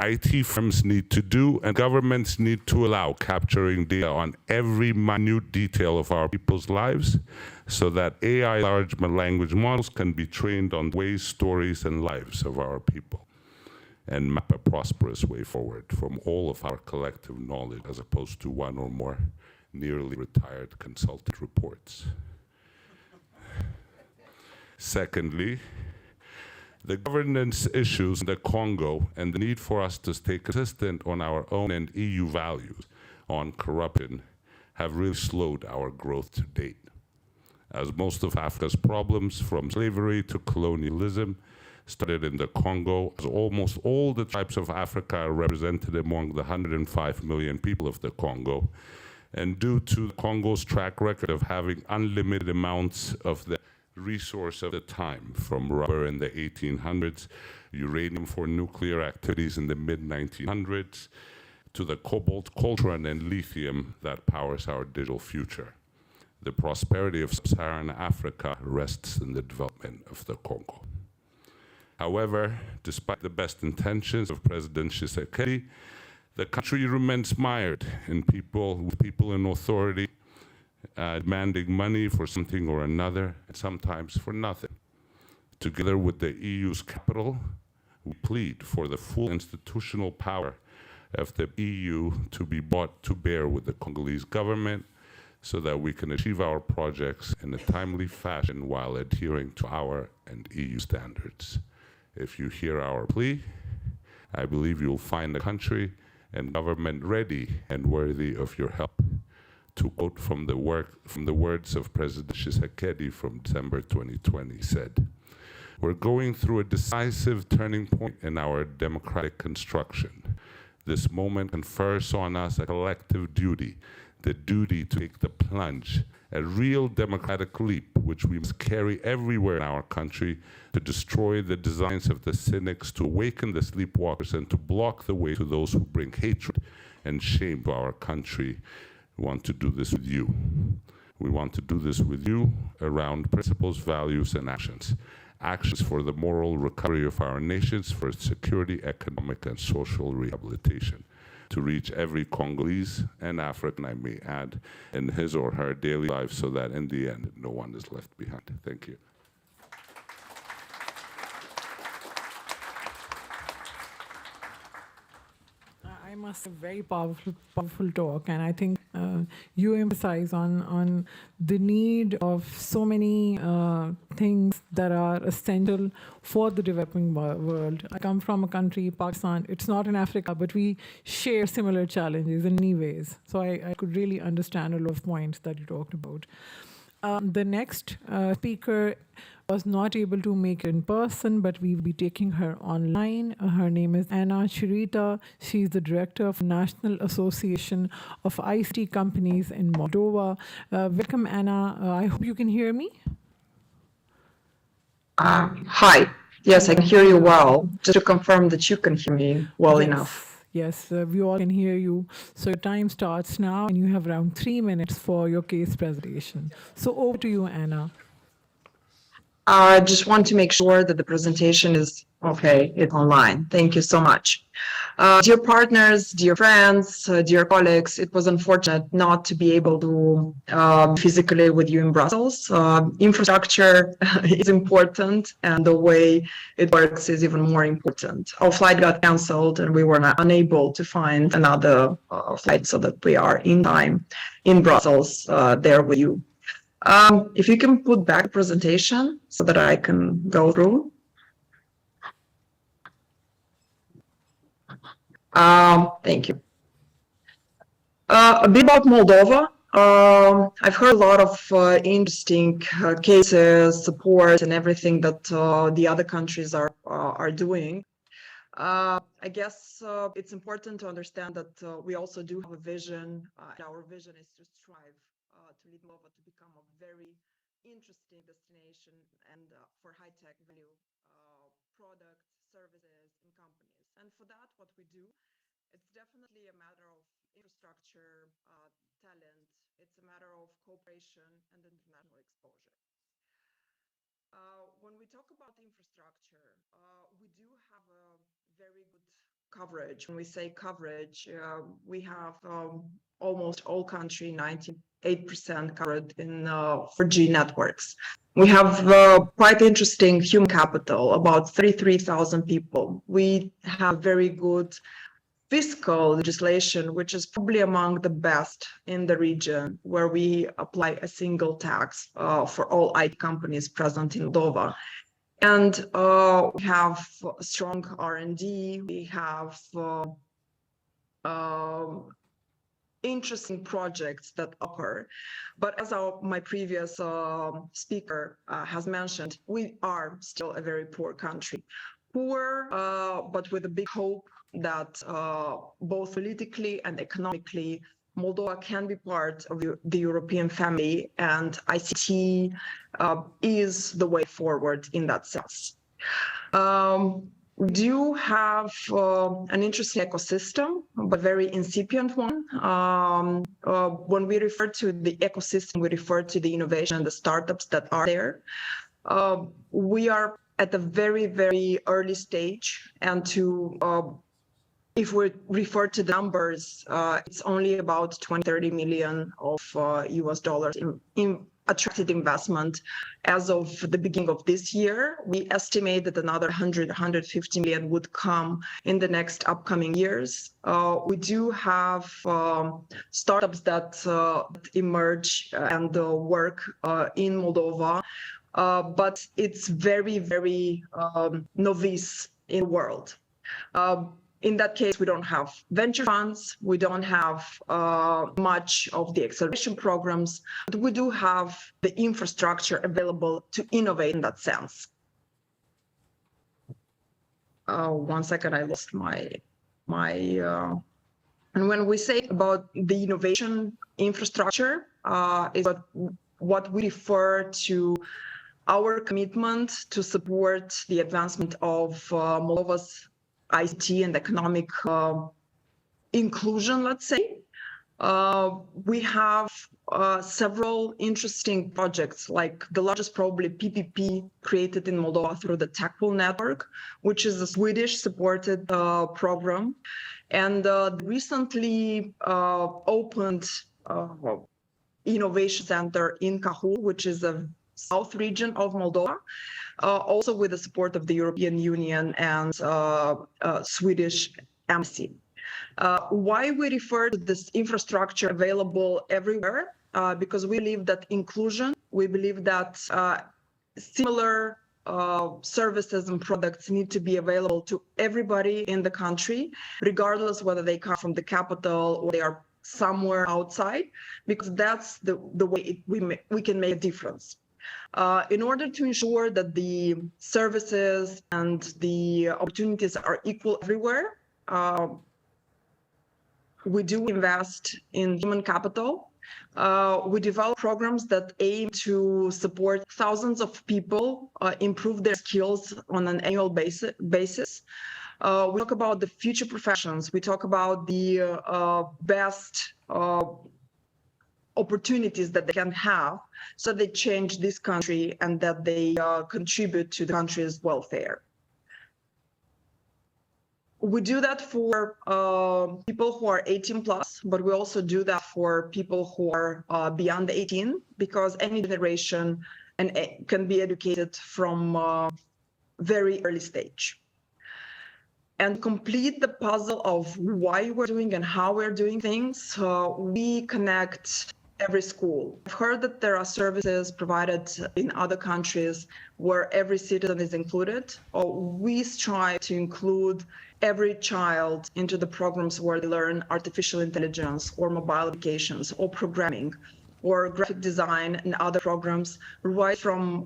IT firms need to do, and governments need to allow, capturing data on every minute detail of our people's lives, so that AI large language models can be trained on ways, stories, and lives of our people, and map a prosperous way forward from all of our collective knowledge, as opposed to one or more nearly retired consultant reports. Secondly, the governance issues in the Congo and the need for us to stay consistent on our own and EU values on corruption have really slowed our growth to date. As most of Africa's problems, from slavery to colonialism, started in the Congo, as almost all the tribes of Africa are represented among the 105 million people of the Congo. And due to Congo's track record of having unlimited amounts of the resource of the time, from rubber in the 1800s, uranium for nuclear activities in the mid-1900s, to the cobalt, coltan, and lithium that powers our digital future. The prosperity of sub-Saharan Africa rests in the development of the Congo. However, despite the best intentions of President Tshisekedi, the country remains mired in people in authority, demanding money for something or another, and sometimes for nothing. Together with the EU's capital, we plead for the full institutional power of the EU to be brought to bear with the Congolese government, so that we can achieve our projects in a timely fashion while adhering to our and EU standards. If you hear our plea, I believe you'll find the country and government ready and worthy of your help. To quote from the words of President Tshisekedi from December 2020 said, "We're going through a decisive turning point in our democratic construction. This moment confers on us a collective duty, the duty to take the plunge, a real democratic leap, which we must carry everywhere in our country to destroy the designs of the cynics, to awaken the sleepwalkers, and to block the way to those who bring hatred and shame to our country. We want to do this with you. We want to do this with you around principles, values, and actions. Actions for the moral recovery of our nations, for its security, economic, and social rehabilitation, to reach every Congolese and African, I may add, in his or her daily life, so that in the end, no one is left behind." Thank you. I must say, very powerful talk, and I think you emphasize on the need of so many things that are essential for the developing world. I come from a country, Pakistan. It's not in Africa, but we share similar challenges in many ways. So I could really understand a lot of points that you talked about. The next speaker was not able to make it in person, but we will be taking her online. Her name is Anna Chirita. She's the director of National Association of ICT Companies in Moldova. Welcome, Anna. I hope you can hear me. Hi. Yes, I can hear you well. Just to confirm that you can hear me well enough. Yes, we all can hear you. So your time starts now, and you have around 3 minutes for your case presentation. So over to you, Anna. I just want to make sure that the presentation is okay, it's online. Thank you so much. Dear partners, dear friends, dear colleagues, it was unfortunate not to be able to physically with you in Brussels. Infrastructure is important, and the way it works is even more important. Our flight got cancelled, and we were unable to find another flight so that we are in time in Brussels there with you. If you can put back the presentation so that I can go through. Thank you. A bit about Moldova. I've heard a lot of interesting cases, support, and everything that the other countries are doing. I guess it's important to understand that we also do have a vision, and our vision is to strive to lead Moldova to become a very interesting destination and for high-tech value products, services, and companies. And for that, what we do, it's definitely a matter of infrastructure, talent. It's a matter of cooperation and international exposure. When we talk about infrastructure, we do have a very good coverage. When we say coverage, we have almost all country, 98% covered in 4G networks. We have quite interesting human capital, about 33,000 people. We have very good fiscal legislation, which is probably among the best in the region, where we apply a single tax for all IT companies present in Moldova. And we have strong R&D, we have interesting projects that occur. But as my previous speaker has mentioned, we are still a very poor country. Poor, but with a big hope that both politically and economically, Moldova can be part of the European family, and ICT is the way forward in that sense. We do have an interesting ecosystem, but very incipient one. When we refer to the ecosystem, we refer to the innovation and the startups that are there. We are at a very, very early stage, and if we refer to the numbers, it's only about 20-30 million of US dollars in attracted investment as of the beginning of this year. We estimate that another 100-150 million would come in the next upcoming years. We do have startups that emerge and work in Moldova, but it's very, very novice in the world. In that case, we don't have venture funds, we don't have much of the acceleration programs, but we do have the infrastructure available to innovate in that sense. 1 second, I lost and when we say about the innovation infrastructure, is what we refer to our commitment to support the advancement of Moldova's ICT and economic inclusion, let's say. We have several interesting projects, like the largest probably PPP created in Moldova through the TechPool network, which is a Swedish supported program. And recently opened innovation center in Cahul, which is a south region of Moldova, also with the support of the European Union and Swedish Embassy. Why we refer to this infrastructure available everywhere? Because we believe that inclusion, we believe that similar services and products need to be available to everybody in the country, regardless whether they come from the capital or they are somewhere outside, because that's the way we can make a difference. In order to ensure that the services and the opportunities are equal everywhere, we do invest in human capital. We develop programs that aim to support thousands of people, improve their skills on an annual basis. We talk about the future professions. We talk about the best opportunities that they can have, so they change this country and that they contribute to the country's welfare. We do that for people who are 18 plus, but we also do that for people who are beyond 18, because any generation can be educated from very early stage. And to complete the puzzle of why we're doing and how we're doing things, we connect every school. I've heard that there are services provided in other countries where every citizen is included. We strive to include every child into the programs where they learn artificial intelligence or mobile applications or programming or graphic design and other programs right from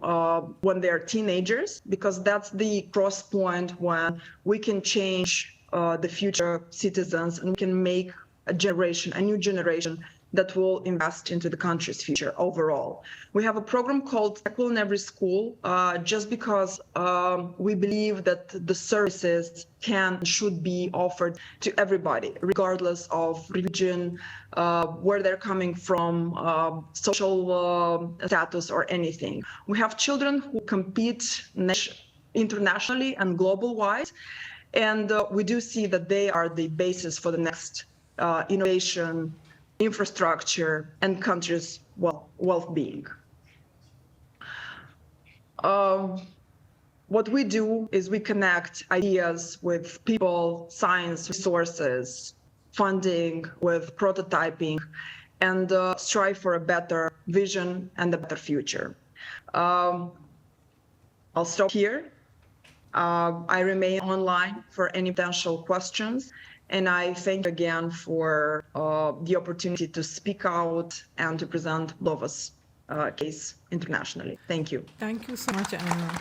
when they're teenagers, because that's the cross point when we can change the future citizens and we can make a new generation that will invest into the country's future overall. We have a program called Tackle in Every School, just because we believe that the services can and should be offered to everybody, regardless of religion, where they're coming from, social status, or anything. We have children who compete internationally and global-wise, and we do see that they are the basis for the next innovation, infrastructure, and countries' well-being. What we do is we connect ideas with people, science, resources, funding, with prototyping, and strive for a better vision and a better future. I'll stop here. I remain online for any potential questions. And I thank you again for the opportunity to speak out and to present Lova's case internationally. Thank you. Thank you so much, Anna.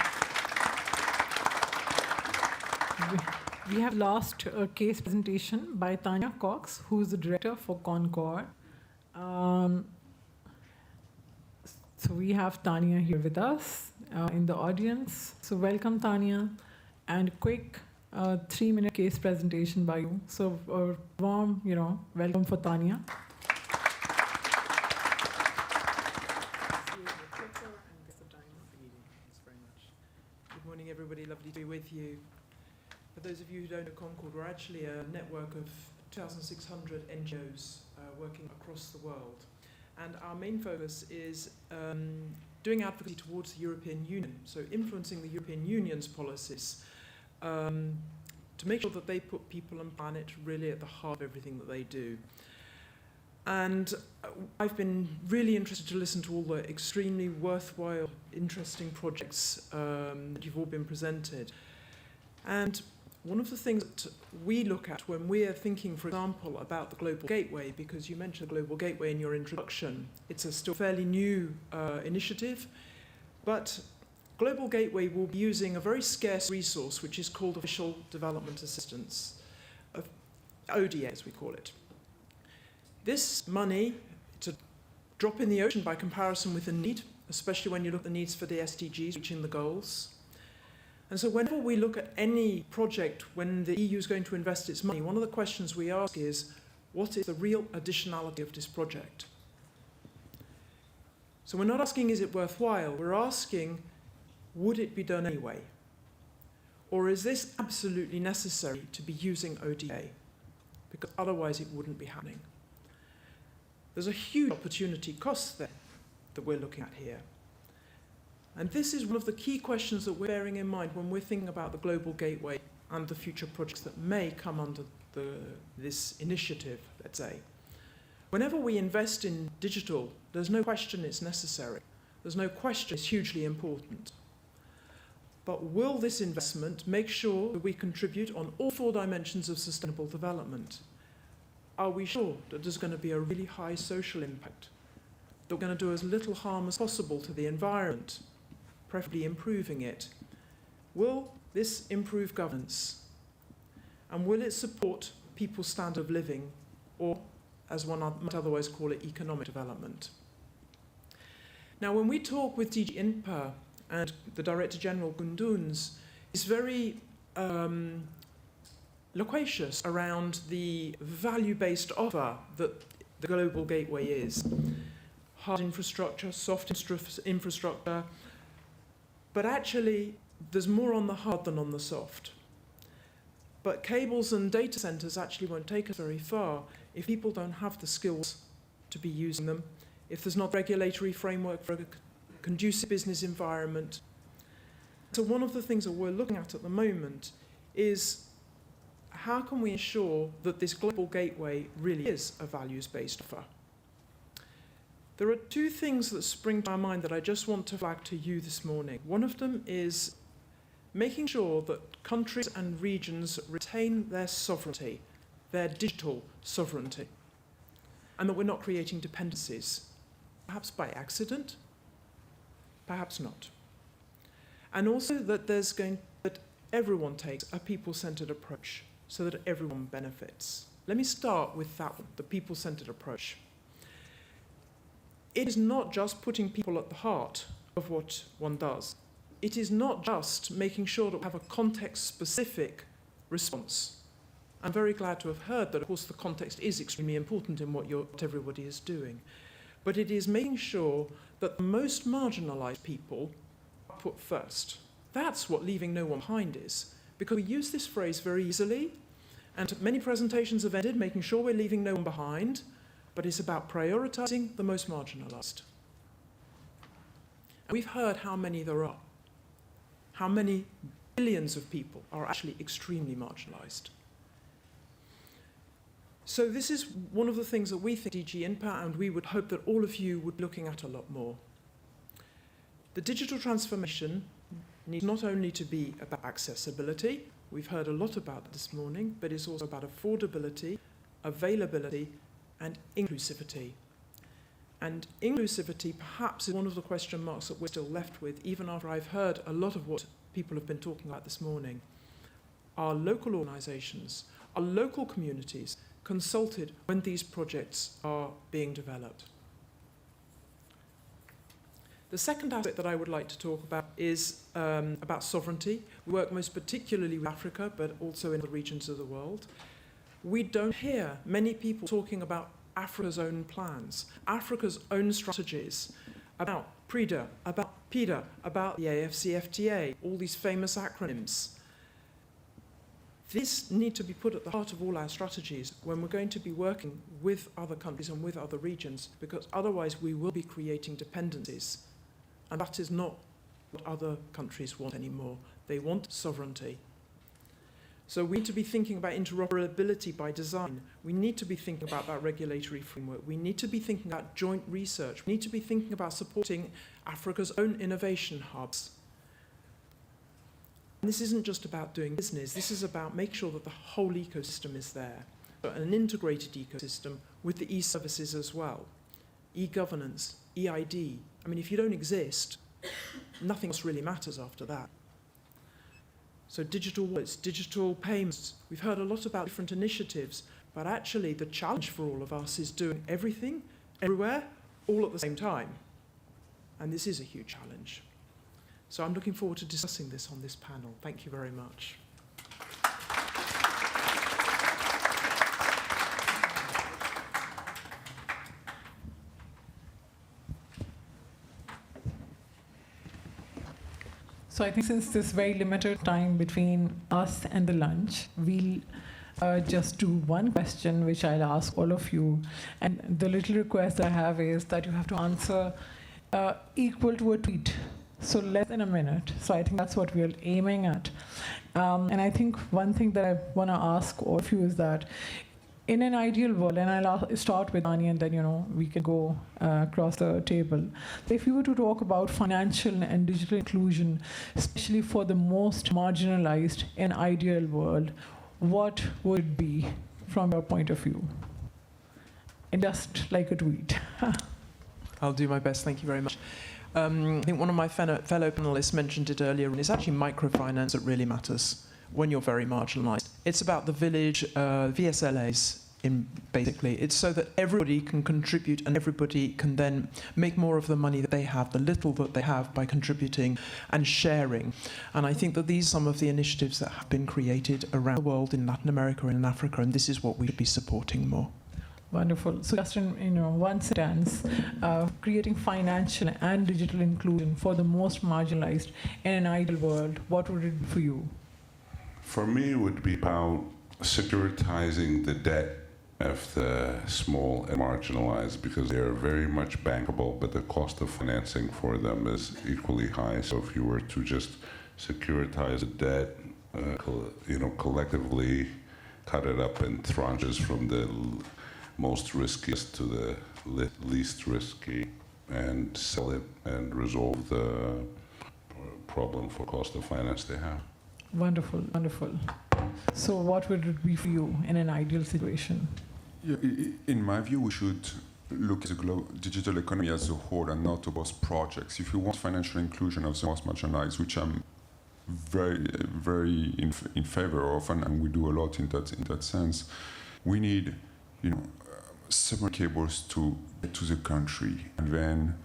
We have last case presentation by Tanya Cox, who is the director for Concord. So we have Tanya here with us in the audience. So welcome, Tanya, and quick 3-minute case presentation by you. So warm, welcome for Tanya. Good morning, everybody. Lovely to be with you. For those of you who don't know Concord, we're actually a network of 2,600 NGOs working across the world. And our main focus is doing advocacy towards the European Union, so influencing the European Union's policies to make sure that they put people and planet really at the heart of everything that they do. And I've been really interested to listen to all the extremely worthwhile, interesting projects that you've all been presented. And one of the things that we look at when we are thinking, for example, about the Global Gateway, because you mentioned the Global Gateway in your introduction, it's a still fairly new initiative, but Global Gateway will be using a very scarce resource, which is called Official Development Assistance, ODA as we call it. This money, it's a drop in the ocean by comparison with the need, especially when you look at the needs for the SDGs, reaching the goals. And so whenever we look at any project, when the EU is going to invest its money, one of the questions we ask is, what is the real additionality of this project? So we're not asking, is it worthwhile? We're asking, would it be done anyway? Or is this absolutely necessary to be using ODA? Because otherwise it wouldn't be happening. There's a huge opportunity cost there that we're looking at here. And this is one of the key questions that we're bearing in mind when we're thinking about the Global Gateway and the future projects that may come under this initiative, let's say. Whenever we invest in digital, there's no question it's necessary. There's no question it's hugely important. But will this investment make sure that we contribute on all 4 dimensions of sustainable development? Are we sure that there's going to be a really high social impact? That we're going to do as little harm as possible to the environment, preferably improving it? Will this improve governance? And will it support people's standard of living, or, as one might otherwise call it, economic development? Now, when we talk with DG INPA and the Director General Gunduns, is very loquacious around the value-based offer that the Global Gateway is. Hard infrastructure, soft infrastructure, but actually there's more on the hard than on the soft. But cables and data centers actually won't take us very far if people don't have the skills to be using them, if there's not regulatory framework for a conducive business environment. So one of the things that we're looking at the moment is how can we ensure that this Global Gateway really is a values-based offer? There are 2 things that spring to my mind that I just want to flag to you this morning. One of them is making sure that countries and regions retain their sovereignty, their digital sovereignty, and that we're not creating dependencies. perhaps by accident, perhaps not. And also that that everyone takes a people-centered approach so that everyone benefits. Let me start with that one, the people-centered approach. It is not just putting people at the heart of what one does. It is not just making sure that we have a context-specific response. I'm very glad to have heard that, of course, the context is extremely important in what everybody is doing. But it is making sure that the most marginalized people are put first. That's what leaving no one behind is. Because we use this phrase very easily, and many presentations have ended making sure we're leaving no one behind, but it's about prioritizing the most marginalized. And we've heard how many there are, how many billions of people are actually extremely marginalized. So this is one of the things that we think DG Impact, and we would hope that all of you would be looking at a lot more. The digital transformation needs not only to be about accessibility, we've heard a lot about it this morning, but it's also about affordability, availability, and inclusivity. And inclusivity perhaps is one of the question marks that we're still left with, even after I've heard a lot of what people have been talking about this morning. Are local organizations, are local communities consulted when these projects are being developed? The second aspect that I would like to talk about is about sovereignty. We work most particularly with Africa, but also in other regions of the world. We don't hear many people talking about Africa's own plans, Africa's own strategies, about PRIDA, about PIDA, about the AFCFTA, all these famous acronyms. These need to be put at the heart of all our strategies when we're going to be working with other countries and with other regions, because otherwise we will be creating dependencies. And that is not what other countries want anymore. They want sovereignty. So we need to be thinking about interoperability by design. We need to be thinking about that regulatory framework. We need to be thinking about joint research. We need to be thinking about supporting Africa's own innovation hubs. And this isn't just about doing business. This is about making sure that the whole ecosystem is there. An integrated ecosystem with the e-services as well. E-governance, EID. I mean, if you don't exist, nothing else really matters after that. So digital wallets, digital payments. We've heard a lot about different initiatives, but actually the challenge for all of us is doing everything, everywhere, all at the same time. And this is a huge challenge. So I'm looking forward to discussing this on this panel. Thank you very much. So I think since this very limited time between us and the lunch, we'll just do one question, which I'll ask all of you. And the little request I have is that you have to answer equal to a tweet. So less than a minute. So I think that's what we're aiming at. And I think one thing that I want to ask all of you is that in an ideal world, and I'll start with Ani and then, we can go across the table. If you were to talk about financial and digital inclusion, especially for the most marginalized in an ideal world, what would it be from your point of view? And just like a tweet. I'll do my best. Thank you very much. I think one of my fellow panelists mentioned it earlier, and it's actually microfinance that really matters when you're very marginalized. It's about the village VSLAs, basically. It's so that everybody can contribute and everybody can then make more of the money that they have, the little that they have, by contributing and sharing. And I think that these are some of the initiatives that have been created around the world, in Latin America and in Africa, and this is what we should be supporting more. Wonderful. So just in one sentence, creating financial and digital inclusion for the most marginalized in an ideal world, what would it be for you? For me, it would be about securitizing the debt of the small and marginalized, because they are very much bankable, but the cost of financing for them is equally high. So if you were to just securitize the debt, collectively cut it up in tranches from the most riskiest to the least risky, and sell it and resolve the problem for cost of finance they have. Wonderful, wonderful. So what would it be for you in an ideal situation? In my view, we should look at the digital economy as a whole and not about projects. If you want financial inclusion of the most marginalized, which I'm very in favor of, and we do a lot in that sense, we need, submarine cables to get to the country, and then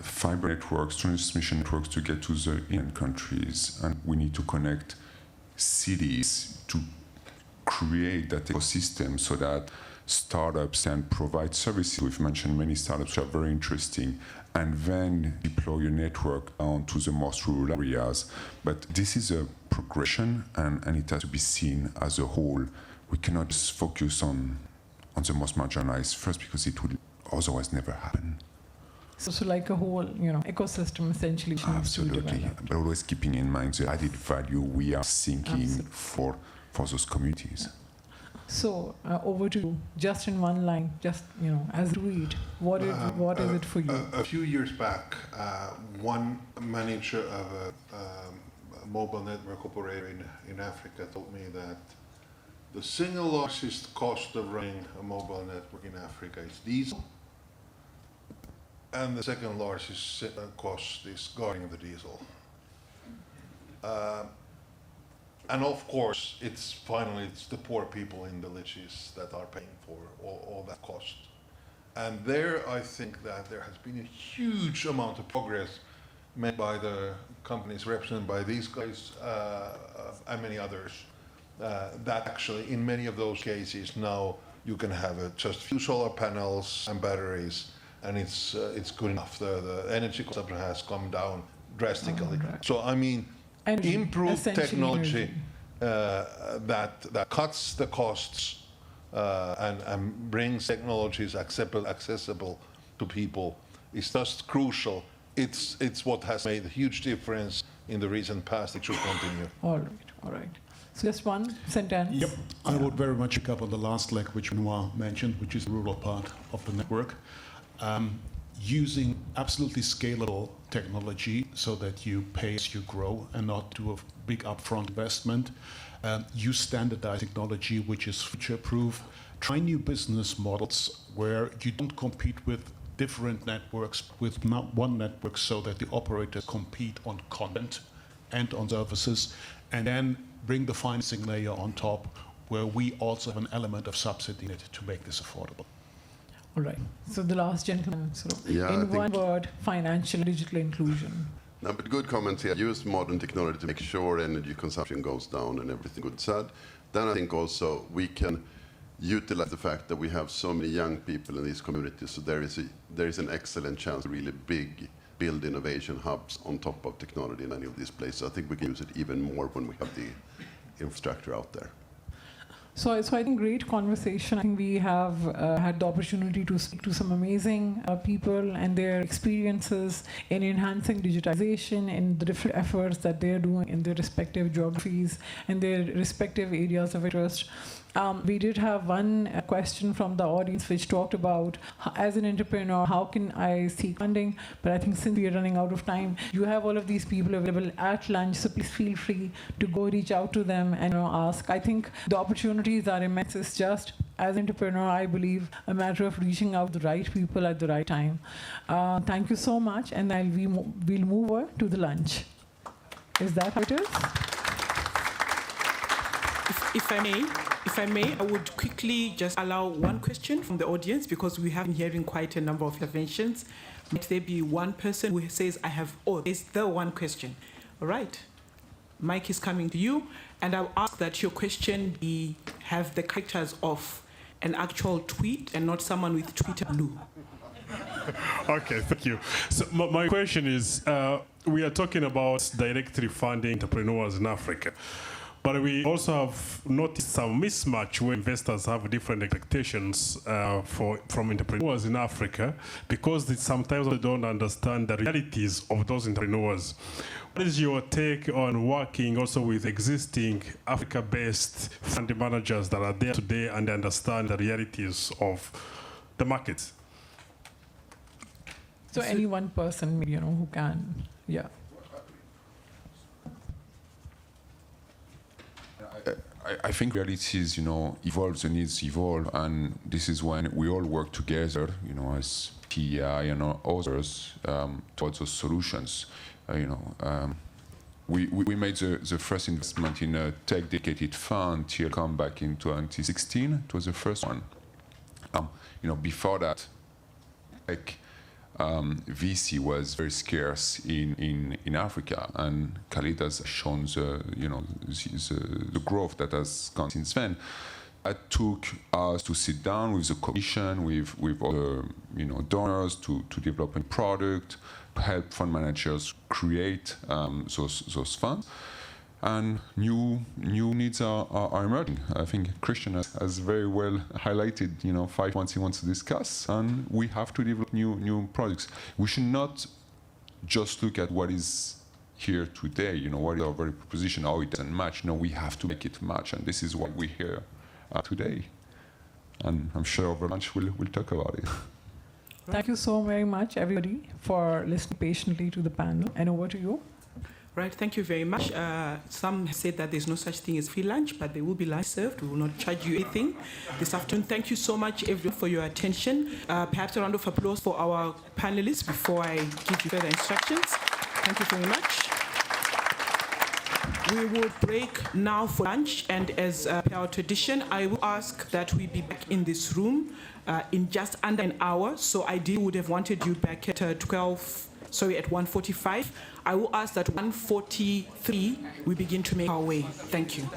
fiber networks, transmission networks to get to the inland countries, and we need to connect cities to create that ecosystem so that startups can provide services. We've mentioned many startups which are very interesting, and then deploy a network down to the most rural areas. But this is a progression, and it has to be seen as a whole. We cannot just focus on the most marginalized first, because it would otherwise never happen. So like a whole, ecosystem essentially. Absolutely, but always keeping in mind the added value we are thinking for those communities. So over to you, just in one line, just as a read, what is it for you? A few years back, one manager of a mobile network operator in Africa told me that the single largest cost of running a mobile network in Africa is diesel, and the second largest cost is guarding the diesel. And of course, it's the poor people in villages that are paying for all that cost. And there, I think that there has been a huge amount of progress made by the companies represented by these guys and many others. That actually, in many of those cases, now you can have just few solar panels and batteries, and it's good enough. The energy consumption has come down drastically. Right. So I mean, improved technology that cuts the costs and brings technologies accessible to people is just crucial. It's what has made a huge difference in the recent past. It should continue. All right. So just one sentence. Yep, I would very much pick up on the last leg which Benoit mentioned, which is the rural part of the network. Using absolutely scalable technology so that you pay as you grow and not do a big upfront investment. Use standardized technology which is future-proof. Try new business models where you don't compete with different networks, with not one network, so that the operators compete on content and on services, and then bring the financing layer on top, where we also have an element of subsidy in it to make this affordable. All right. So the last gentleman, in one word, financial digital inclusion. No, but good comments here. Use modern technology to make sure energy consumption goes down and everything good said. Then I think also we can utilize the fact that we have so many young people in these communities. So there is an excellent chance to really build innovation hubs on top of technology in any of these places. I think we can use it even more when we have the infrastructure out there. So I think great conversation. I think we have had the opportunity to speak to some amazing people and their experiences in enhancing digitization and the different efforts that they're doing in their respective geographies and their respective areas of interest. We did have one question from the audience which talked about, as an entrepreneur, how can I seek funding? But I think since we are running out of time, you have all of these people available at lunch, so please feel free to go reach out to them and ask. I think the opportunities are immense. It's just, as an entrepreneur, I believe, a matter of reaching out to the right people at the right time. Thank you so much, and we'll move over to the lunch. Is that how it is? If I may, I would quickly just allow one question from the audience, because we have been hearing quite a number of interventions. Might there be one person who says, is the one question? All right. Mike is coming to you, and I'll ask that your question have the characters of an actual tweet and not someone with Twitter blue. Okay, thank you. So my question is, we are talking about directly funding entrepreneurs in Africa. But we also have noticed some mismatch where investors have different expectations from entrepreneurs in Africa, because sometimes they don't understand the realities of those entrepreneurs. What is your take on working also with existing Africa-based fund managers that are there today and understand the realities of the markets? So any one person, who can, I think realities, evolve, the needs evolve, and this is when we all work together, as PEI and others, towards those solutions. We made the first investment in a tech-dedicated fund, Telecom, back in 2016. It was the first one. Before that, VC was very scarce in Africa, and Khalid has shown the growth that has gone since then. It took us to sit down with the Commission, with other donors to develop a product, help fund managers create those funds. And new needs are emerging. I think Christian has very well highlighted 5 points he wants to discuss, and we have to develop new products. We should not just look at what is here today, what is our very proposition, how it doesn't match. No, we have to make it match, and this is what we hear today. And I'm sure over lunch we'll talk about it. Thank you so very much, everybody, for listening patiently to the panel. And over to you. Right, thank you very much. Some said that there's no such thing as free lunch, but there will be lunch served. We will not charge you anything this afternoon. Thank you so much, everyone, for your attention. Perhaps a round of applause for our panelists before I give you further instructions. Thank you very much. We will break now for lunch, and as per our tradition, I will ask that we be back in this room in just under an hour. So ideally, would have wanted you back at 1:45. I will ask that 1:43 we begin to make our way. Thank you.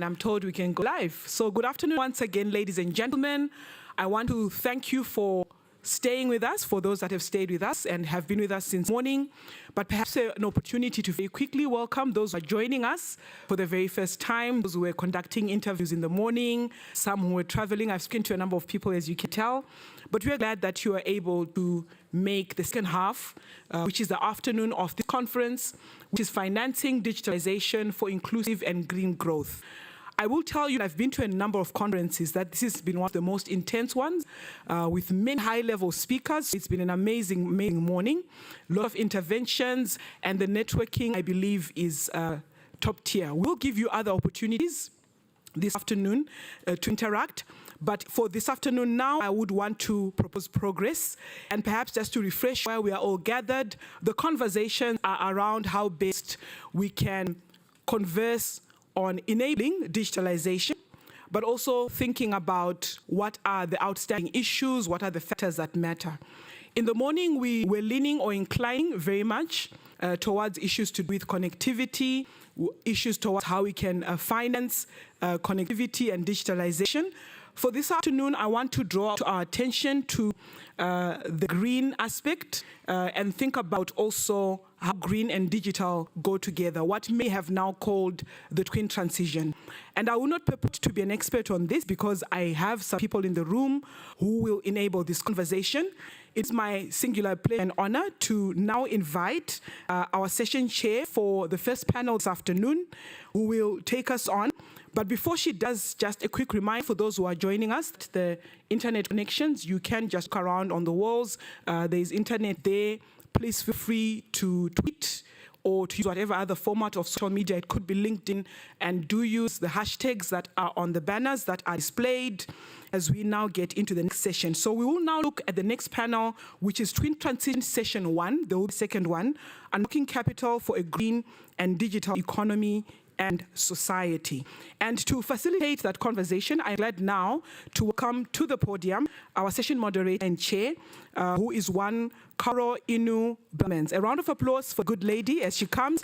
And I'm told we can go live. So good afternoon once again, ladies and gentlemen. I want to thank you for staying with us, for those that have stayed with us and have been with us since morning, but perhaps an opportunity to very quickly welcome those who are joining us for the very first time, those who were conducting interviews in the morning, some who were traveling. I've spoken to a number of people, as you can tell, but we're glad that you are able to make the second half, which is the afternoon of the conference, which is Financing Digitalization for Inclusive and Green Growth. I will tell you, I've been to a number of conferences, that this has been one of the most intense ones with many high-level speakers. It's been an amazing, amazing morning. A lot of interventions, and the networking, I believe, is top tier. We'll give you other opportunities this afternoon to interact. But for this afternoon now, I would want to propose progress, and perhaps just to refresh where we are all gathered. The conversations are around how best we can converse on enabling digitalization, but also thinking about what are the outstanding issues, what are the factors that matter. In the morning, we were leaning or inclining very much towards issues to do with connectivity, issues towards how we can finance connectivity and digitalization. For this afternoon, I want to draw our attention to the green aspect and think about also how green and digital go together, what may have now called the twin transition. And I will not purport to be an expert on this because I have some people in the room who will enable this conversation. It's my singular pleasure and honor to now invite our session chair for the first panel this afternoon, who will take us on. But before she does, just a quick reminder for those who are joining us, the internet connections, you can just look around on the walls. There's internet there. Please feel free to tweet or to use whatever other format of social media. It could be LinkedIn, and do use the hashtags that are on the banners that are displayed as we now get into the next session. So we will now look at the next panel, which is Twin Transition Session 1, the second one, Unlocking Capital for a Green and Digital Economy and Society. And to facilitate that conversation, I'm glad now to welcome to the podium our session moderator and chair, who is one Karo Inu Blemens. A round of applause for good lady as she comes.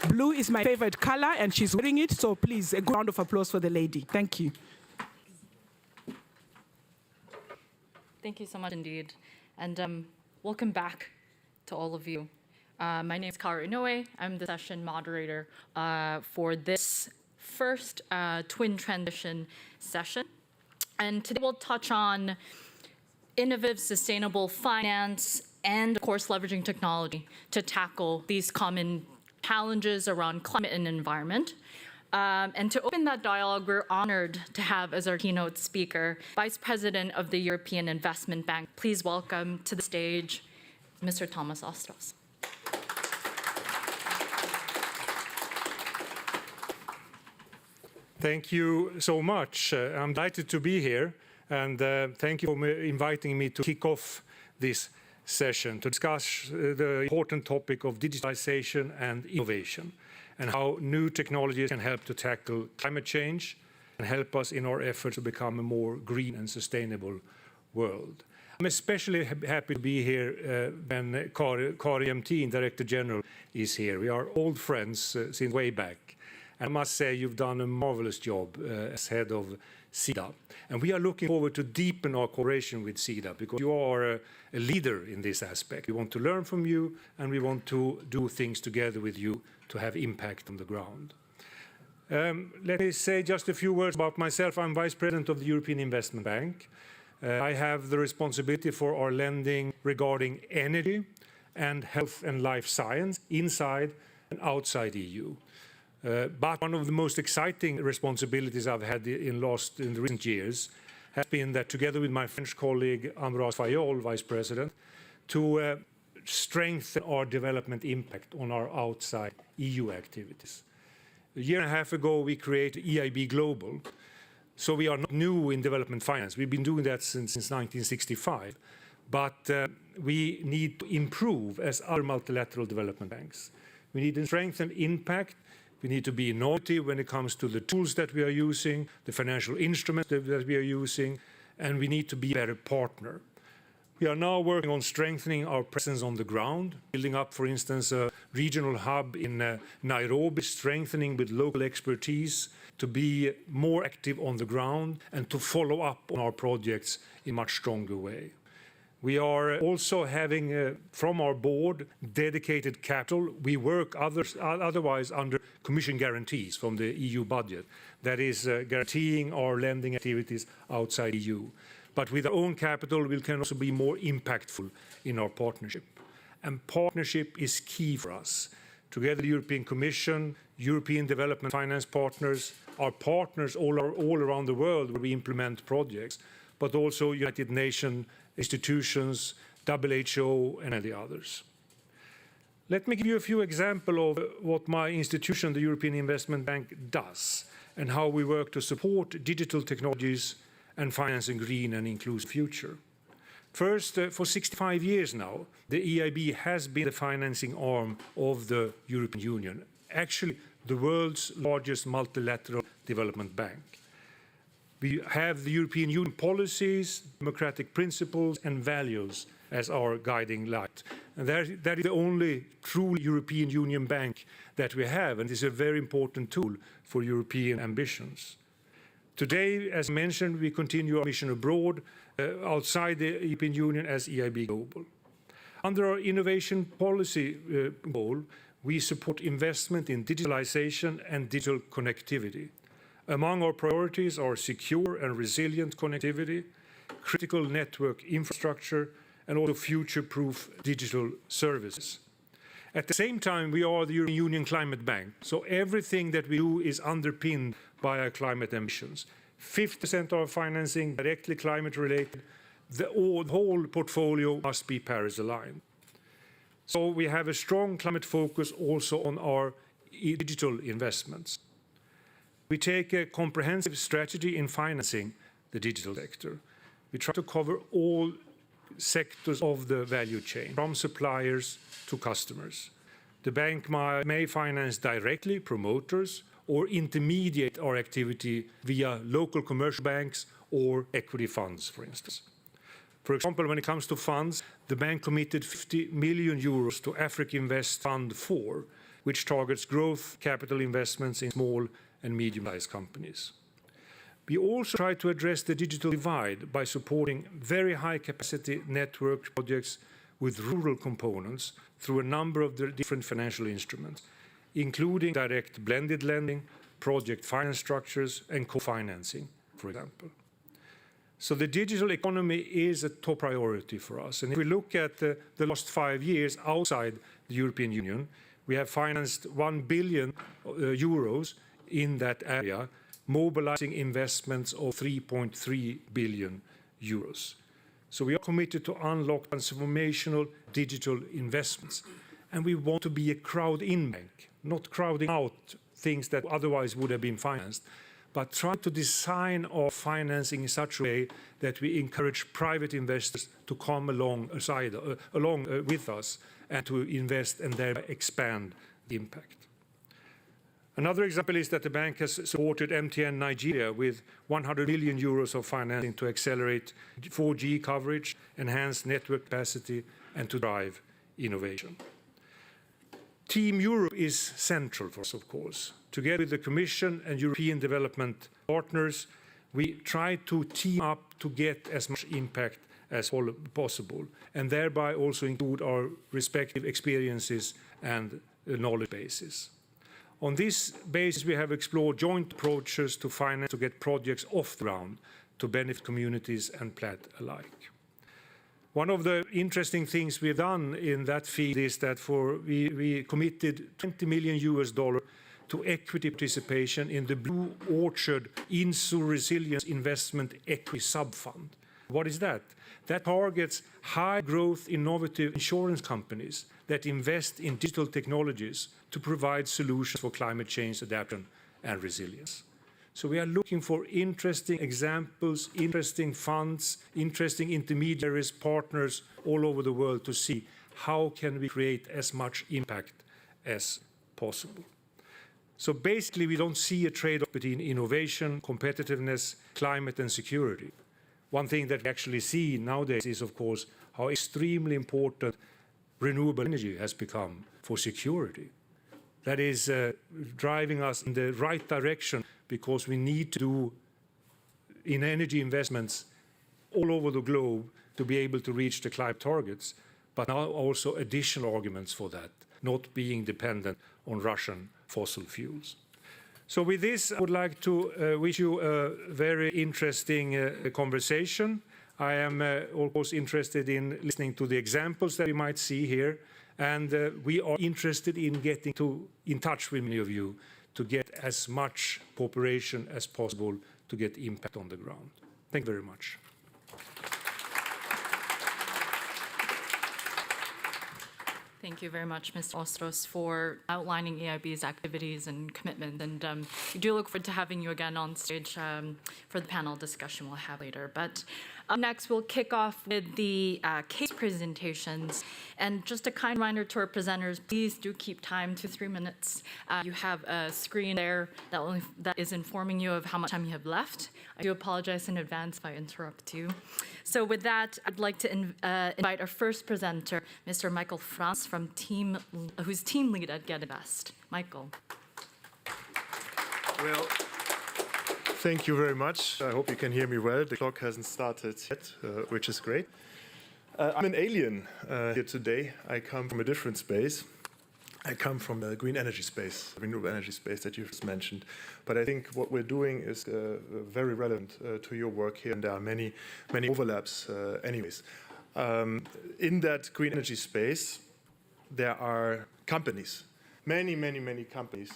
Blue is my favorite color, and she's wearing it, so please, a good round of applause for the lady. Thank you. Thank you so much indeed. And welcome back to all of you. My name is Kara Inoue. I'm the session moderator for this first Twin Transition session. And today we'll touch on innovative, sustainable finance and, of course, leveraging technology to tackle these common challenges around climate and environment. And to open that dialogue, we're honored to have as our keynote speaker, Vice President of the European Investment Bank. Please welcome to the stage, Mr. Thomas Ostros. Thank you so much. I'm delighted to be here, and thank you for inviting me to kick off this session to discuss the important topic of digitalization and innovation, and how new technologies can help to tackle climate change and help us in our efforts to become a more green and sustainable world. I'm especially happy to be here when Kari MT, Director General, is here. We are old friends since way back. I must say you've done a marvelous job as head of Sida. And we are looking forward to deepen our cooperation with Sida, because you are a leader in this aspect. We want to learn from you, and we want to do things together with you to have impact on the ground. Let me say just a few words about myself. I'm Vice President of the European Investment Bank. I have the responsibility for our lending regarding energy and health and life science inside and outside EU. But one of the most exciting responsibilities I've had in the recent years has been that, together with my French colleague Ambroise Fayol, Vice President, to strengthen our development impact on our outside EU activities. A year and a half ago, we created EIB Global. So we are not new in development finance. We've been doing that since 1965. But we need to improve as other multilateral development banks. We need to strengthen impact. We need to be innovative when it comes to the tools that we are using, the financial instruments that we are using, and we need to be a better partner. We are now working on strengthening our presence on the ground, building up, for instance, a regional hub in Nairobi, strengthening with local expertise to be more active on the ground and to follow up on our projects in a much stronger way. We are also having, from our board, dedicated capital. We work otherwise under Commission guarantees from the EU budget, that is guaranteeing our lending activities outside EU. But with our own capital, we can also be more impactful in our partnership. And partnership is key for us. Together, the European Commission, European Development Finance partners, our partners all around the world where we implement projects, but also United Nations institutions, WHO, and the others. Let me give you a few examples of what my institution, the European Investment Bank, does and how we work to support digital technologies and finance a green and inclusive future. First, for 65 years now, the EIB has been the financing arm of the European Union, actually the world's largest multilateral development bank. We have the European Union policies, democratic principles and values as our guiding light. And that is the only true European Union bank that we have, and is a very important tool for European ambitions. Today, as mentioned, we continue our mission abroad, outside the European Union as EIB Global. Under our innovation policy goal, we support investment in digitalisation and digital connectivity. Among our priorities are secure and resilient connectivity, critical network infrastructure, and also future-proof digital services. At the same time, we are the European Union Climate Bank, so everything that we do is underpinned by our climate ambitions. 50% of our financing directly climate-related. The whole portfolio must be Paris-aligned. So we have a strong climate focus also on our digital investments. We take a comprehensive strategy in financing the digital sector. We try to cover all sectors of the value chain, from suppliers to customers. The bank may finance directly promoters or intermediate our activity via local commercial banks or equity funds, for instance. For example, when it comes to funds, the bank committed 50 million euros to Africa Invest Fund 4, which targets growth capital investments in small and medium-sized companies. We also try to address the digital divide by supporting very high-capacity network projects with rural components through a number of the different financial instruments, including direct blended lending, project finance structures, and co-financing, for example. So the digital economy is a top priority for us. And if we look at the last 5 years outside the European Union, we have financed 1 billion euros in that area, mobilizing investments of 3.3 billion euros. So we are committed to unlock transformational digital investments. And we want to be a crowd-in bank, not crowding out things that otherwise would have been financed, but try to design our financing in such a way that we encourage private investors to come along with us and to invest and thereby expand the impact. Another example is that the bank has supported MTN Nigeria with 100 million euros of financing to accelerate 4G coverage, enhance network capacity, and to drive innovation. Team Europe is central for us, of course. Together with the Commission and European development partners, we try to team up to get as much impact as possible, and thereby also include our respective experiences and knowledge bases. On this basis, we have explored joint approaches to finance to get projects off the ground to benefit communities and planet alike. One of the interesting things we've done in that field is that we committed $20 million to equity participation in the Blue Orchard Insu Resilience Investment Equity Subfund. What is that? That targets high-growth, innovative insurance companies that invest in digital technologies to provide solutions for climate change adaptation and resilience. So we are looking for interesting examples, interesting funds, interesting intermediaries, partners all over the world to see how can we create as much impact as possible. So basically, we don't see a trade-off between innovation, competitiveness, climate, and security. One thing that we actually see nowadays is, of course, how extremely important renewable energy has become for security. That is driving us in the right direction, because we need to do in energy investments all over the globe to be able to reach the climate targets, but now also additional arguments for that, not being dependent on Russian fossil fuels. So with this, I would like to wish you a very interesting conversation. I am, of course, interested in listening to the examples that we might see here, and we are interested in getting in touch with many of you to get as much cooperation as possible to get impact on the ground. Thank you very much. Thank you very much, Mr. Ostros, for outlining EIB's activities and commitment. And we do look forward to having you again on stage for the panel discussion we'll have later. But up next, we'll kick off with the case presentations. And just a kind reminder to our presenters, please do keep time to 3 minutes. You have a screen there that is informing you of how much time you have left. I do apologize in advance if I interrupt you. So with that, I'd like to invite our first presenter, Mr. Michael Franz, who's team lead at Get Invest. Michael. Well, thank you very much. I hope you can hear me well. The clock hasn't started yet, which is great. I'm an alien here today. I come from a different space. I come from the green energy space, renewable energy space that you just mentioned. But I think what we're doing is very relevant to your work here, and there are many overlaps anyways. In that green energy space, there are companies, many companies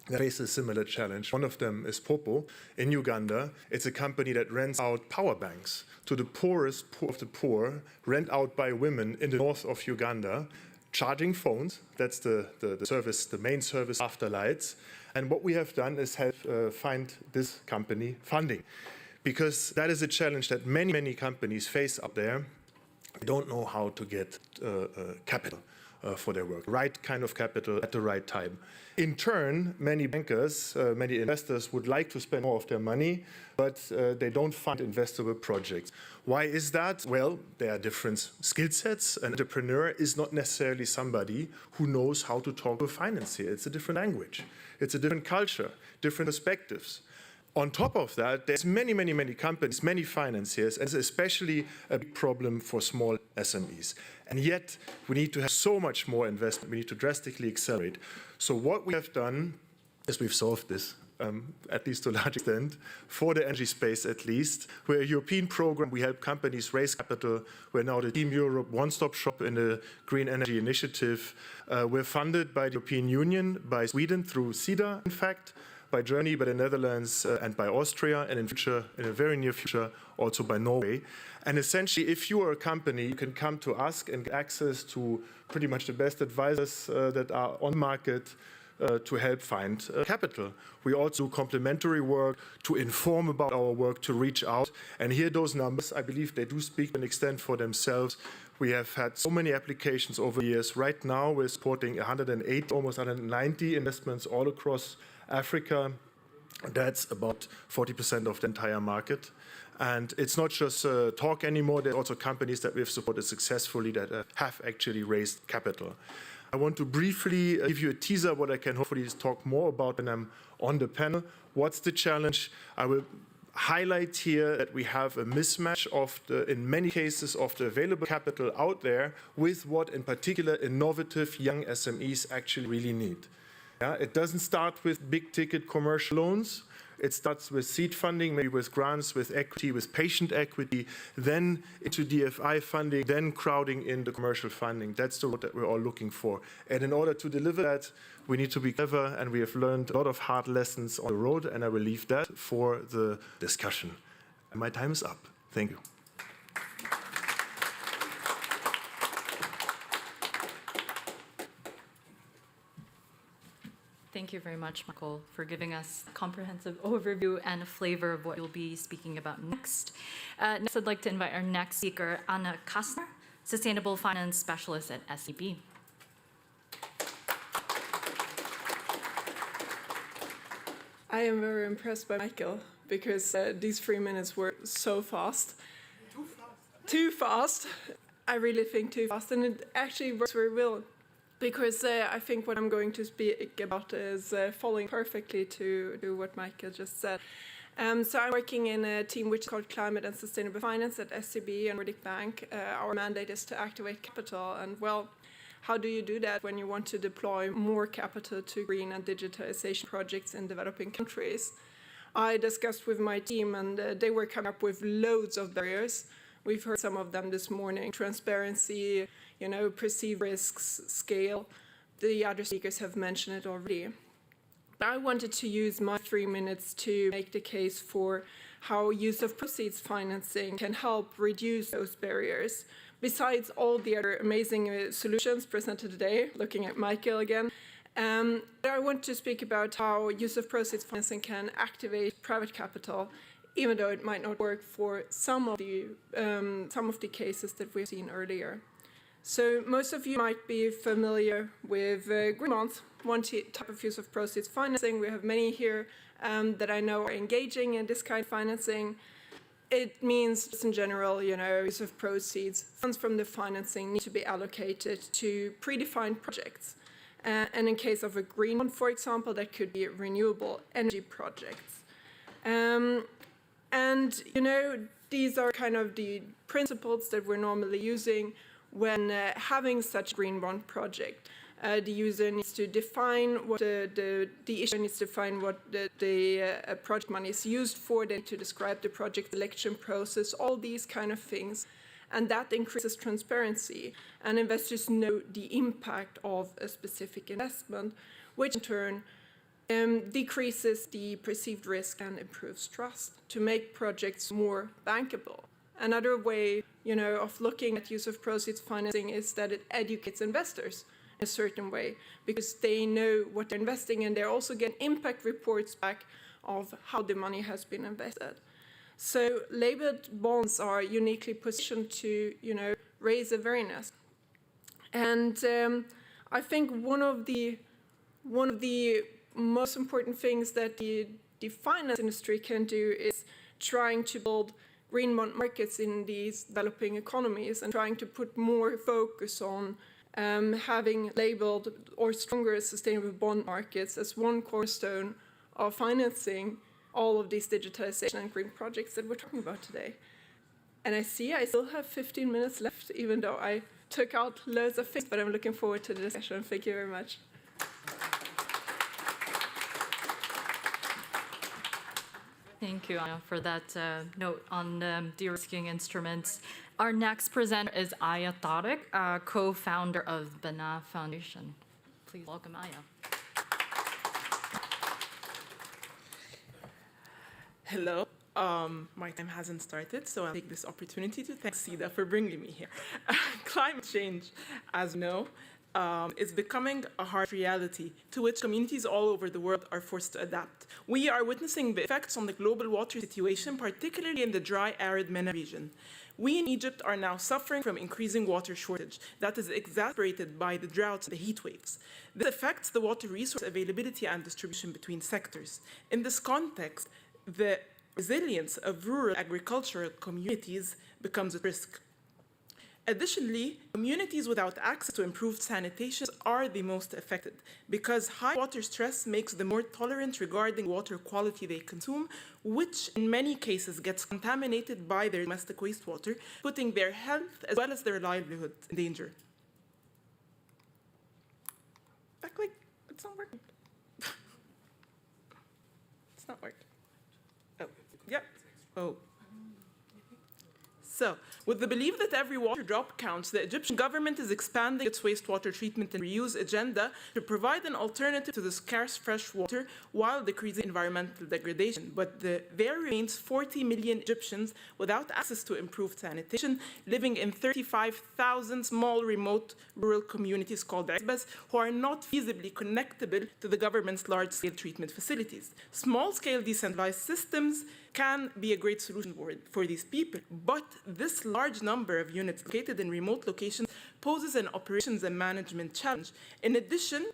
that face a similar challenge. One of them is Popo in Uganda. It's a company that rents out power banks to the poorest of the poor, rent out by women in the north of Uganda, charging phones. That's the service, the main service after lights. And what we have done is find this company funding, because that is a challenge that many companies face up there. They don't know how to get capital for their work, right kind of capital at the right time. In turn, many bankers, many investors would like to spend more of their money, but they don't fund investable projects. Why is that? Well, there are different skill sets. An entrepreneur is not necessarily somebody who knows how to talk to a financier. It's a different language. It's a different culture, different perspectives. On top of that, there's many companies, many financiers, and it's especially a big problem for small SMEs. And yet, we need to have so much more investment. We need to drastically accelerate. So what we have done is we've solved this, at least to a large extent, for the energy space at least. We're a European program. We help companies raise capital. We're now the Team Europe one-stop shop in the Green Energy Initiative. We're funded by the European Union, by Sweden through Sida, in fact, by Germany, by the Netherlands, and by Austria, and in a very near future, also by Norway. And essentially, if you are a company, you can come to us and get access to pretty much the best advisors that are on the market to help find capital. We also do complementary work to inform about our work, to reach out. And here, those numbers, I believe they do speak to an extent for themselves. We have had so many applications over the years. Right now, we're supporting 108, almost 190 investments all across Africa. That's about 40% of the entire market. And it's not just talk anymore. There are also companies that we've supported successfully that have actually raised capital. I want to briefly give you a teaser what I can hopefully talk more about when I'm on the panel. What's the challenge? I will highlight here that we have a mismatch in many cases, of the available capital out there with what, in particular, innovative young SMEs actually really need. Yeah, it doesn't start with big-ticket commercial loans. It starts with seed funding, maybe with grants, with equity, with patient equity, then into DFI funding, then crowding in the commercial funding. That's the road that we're all looking for. And in order to deliver that, we need to be clever, and we have learned a lot of hard lessons on the road, and I will leave that for the discussion. And my time is up. Thank you. Thank you very much, Michael, for giving us a comprehensive overview and a flavor of what you'll be speaking about next. Next, I'd like to invite our next speaker, Anna Kastner, Sustainable Finance Specialist at SEB. I am very impressed by Michael, because these 3 minutes were so fast. Too fast. I really think too fast, and it actually works very well, because I think what I'm going to speak about is following perfectly to what Michael just said. So I'm working in a team which is called Climate and Sustainable Finance at SEB and Nordic Bank. Our mandate is to activate capital, and well, how do you do that when you want to deploy more capital to green and digitalization projects in developing countries? I discussed with my team, and they were coming up with loads of barriers. We've heard some of them this morning: transparency, perceived risks, scale. The other speakers have mentioned it already. I wanted to use my 3 minutes to make the case for how use of proceeds financing can help reduce those barriers. Besides all the other amazing solutions presented today, looking at Michael again, I want to speak about how use of proceeds financing can activate private capital, even though it might not work for some of the cases that we've seen earlier. So most of you might be familiar with green bonds, one type of use of proceeds financing. We have many here that I know are engaging in this kind of financing. It means, just in general, use of proceeds. Funds from the financing need to be allocated to predefined projects. And in case of a green bond, for example, that could be renewable energy projects. These are kind of the principles that we're normally using when having such a green bond project. The user needs to define what the issuer needs to define what the project money is used for, then to describe the project selection process, all these kind of things. And that increases transparency, and investors know the impact of a specific investment, which in turn decreases the perceived risk and improves trust to make projects more bankable. Another way, of looking at use of proceeds financing is that it educates investors in a certain way, because they know what they're investing in. They're also getting impact reports back of how the money has been invested. So labeled bonds are uniquely positioned to, raise awareness. And I think one of the most important things that the finance industry can do is trying to build green bond markets in these developing economies, and trying to put more focus on having labeled or stronger sustainable bond markets as one cornerstone of financing all of these digitalization and green projects that we're talking about today. And I see I still have 15 minutes left, even though I took out loads of things, but I'm looking forward to the discussion. Thank you very much. Thank you, Aya, for that note on de-risking instruments. Our next presenter is Aya Tariq, co-founder of Bana Foundation. Please welcome Aya. Hello. My time hasn't started, so I'll take this opportunity to thank Sida for bringing me here. Climate change, as you know, is becoming a hard reality to which communities all over the world are forced to adapt. We are witnessing the effects on the global water situation, particularly in the dry, arid MENA region. We in Egypt are now suffering from increasing water shortage that is exacerbated by the droughts and the heat waves. This affects the water resource availability and distribution between sectors. In this context, the resilience of rural agricultural communities becomes at risk. Additionally, communities without access to improved sanitation are the most affected, because high water stress makes them more tolerant regarding water quality they consume, which in many cases gets contaminated by their domestic wastewater, putting their health as well as their livelihood in danger. Like, it's not working. It's not working. Oh, yep. Oh. So, with the belief that every water drop counts, the Egyptian government is expanding its wastewater treatment and reuse agenda to provide an alternative to the scarce fresh water while decreasing environmental degradation. But there remains 40 million Egyptians without access to improved sanitation, living in 35,000 small, remote, rural communities called Exbas, who are not feasibly connectable to the government's large-scale treatment facilities. Small-scale decentralized systems can be a great solution for these people, but this large number of units located in remote locations poses an operations and management challenge. In addition,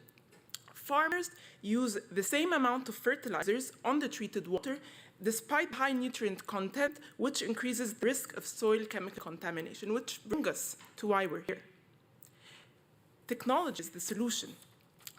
farmers use the same amount of fertilizers on the treated water despite high nutrient content, which increases the risk of soil chemical contamination, which brings us to why we're here. Technology is the solution.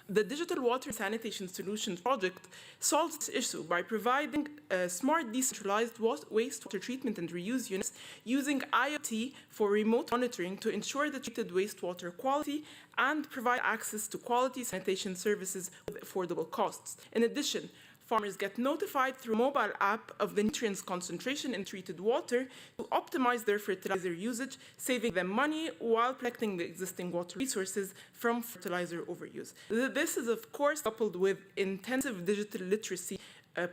The Digital Water Sanitation Solutions project solves this issue by providing smart decentralized wastewater treatment and reuse units using IoT for remote monitoring to ensure the treated wastewater quality and provide access to quality sanitation services with affordable costs. In addition, farmers get notified through a mobile app of the nutrients concentration in treated water to optimize their fertilizer usage, saving them money while protecting the existing water resources from fertilizer overuse. This is, of course, coupled with intensive digital literacy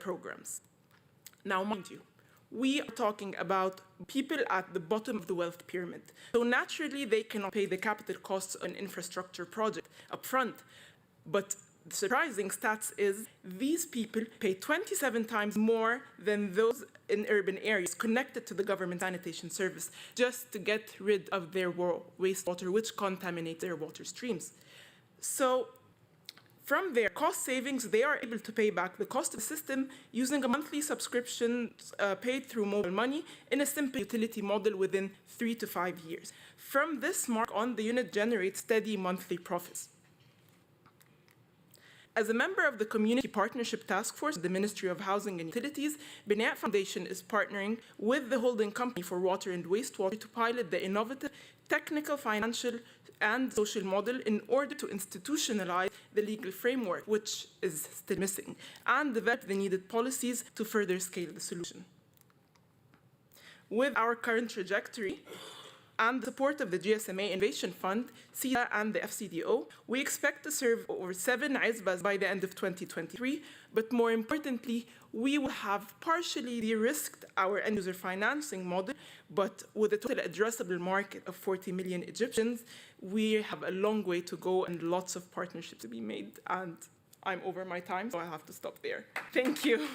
programs. Now, mind you, we are talking about people at the bottom of the wealth pyramid. So naturally, they cannot pay the capital costs on an infrastructure project upfront. But the surprising stats is these people pay 27 times more than those in urban areas connected to the government sanitation service just to get rid of their wastewater, which contaminates their water streams. So from their cost savings, they are able to pay back the cost of the system using a monthly subscription paid through mobile money in a simple utility model within 3 to 5 years. From this mark on, the unit generates steady monthly profits. As a member of the Community Partnership Task Force, the Ministry of Housing and Utilities, Binayat Foundation is partnering with the holding company for water and wastewater to pilot the innovative technical, financial, and social model in order to institutionalize the legal framework, which is still missing, and develop the needed policies to further scale the solution. With our current trajectory, and the support of the GSMA Innovation Fund, Sida, and the FCDO, we expect to serve over 7 ISBAs by the end of 2023, but more importantly, we will have partially de-risked our end-user financing model, but with a total addressable market of 40 million Egyptians, we have a long way to go and lots of partnerships to be made, and I'm over my time, so I have to stop there. Thank you.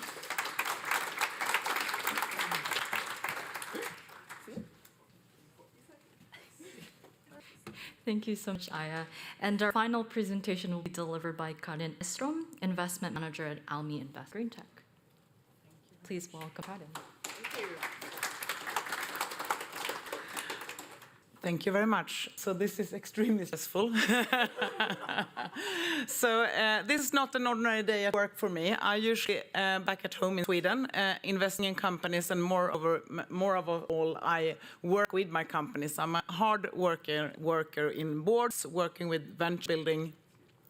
Thank you so much, Aya. And our final presentation will be delivered by Karin Estrom, Investment Manager at Almi Invest Green Tech. Please welcome Karin. Thank you. Thank you very much. So this is extremely stressful. So this is not an ordinary day at work for me. I usually back at home in Sweden, investing in companies, and more of all, I work with my companies. I'm a hard worker in boards, working with venture building,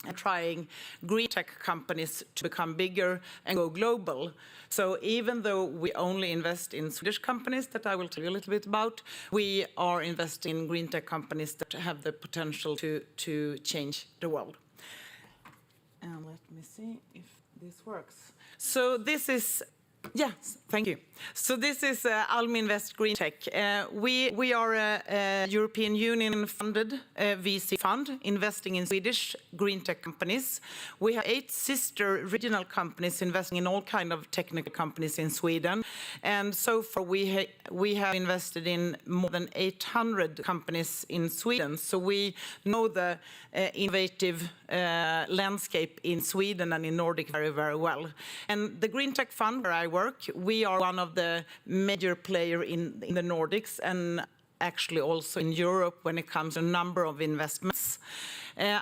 and trying green tech companies to become bigger and go global. So even though we only invest in Swedish companies that I will tell you a little bit about, we are investing in green tech companies that have the potential to change the world. And let me see if this works. So this is, yes, thank you. So this is Almi Invest Green Tech. We are a European Union funded VC fund investing in Swedish green tech companies. We have 8 sister regional companies investing in all kinds of technical companies in Sweden. And so far we have invested in more than 800 companies in Sweden. So we know the innovative landscape in Sweden and in Nordic very, very well. And the Green Tech Fund where I work, we are one of the major players in the Nordics and actually also in Europe when it comes to a number of investments.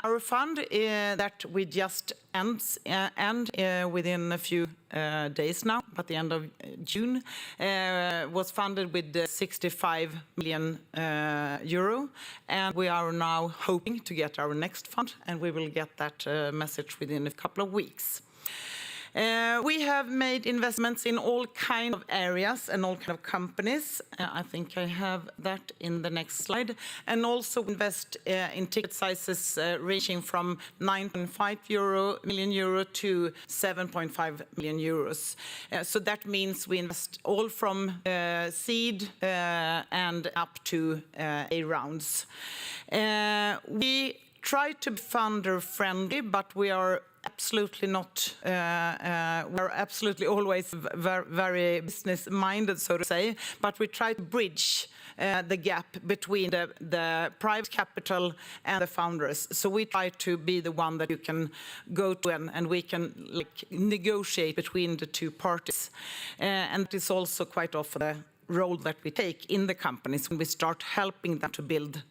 Our fund that we just end within a few days now, at the end of June, was funded with 65 million euro, and we are now hoping to get our next fund, and we will get that message within a couple of weeks. We have made investments in all kinds of areas and all kinds of companies. I think I have that in the next slide. And also invest in ticket sizes ranging from 9.5 million euro to 7.5 million euros. So that means we invest all from seed and up to A rounds. We try to be funder friendly, but we are absolutely not, we're absolutely always very business-minded, so to say, but we try to bridge the gap between the private capital and the founders. So we try to be the one that you can go to and we can negotiate between the two parties. And it is also quite often the role that we take in the companies when we start helping them to build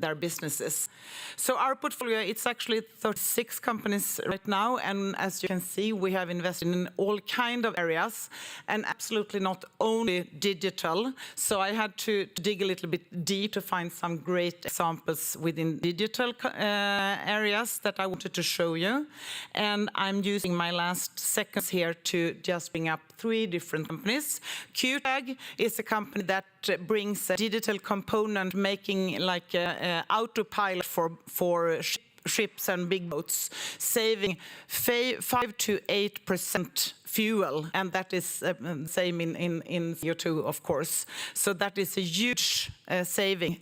their businesses. So our portfolio, it's actually 36 companies right now, and as you can see, we have invested in all kind of areas, and absolutely not only digital. So I had to dig a little bit deep to find some great examples within digital areas that I wanted to show you. And I'm using my last seconds here to just bring up 3 different companies. QTAG is a company that brings a digital component, making like a autopilot for ships and big boats, saving 5 to 8% fuel, and that is the same in CO2, of course. So that is a huge saving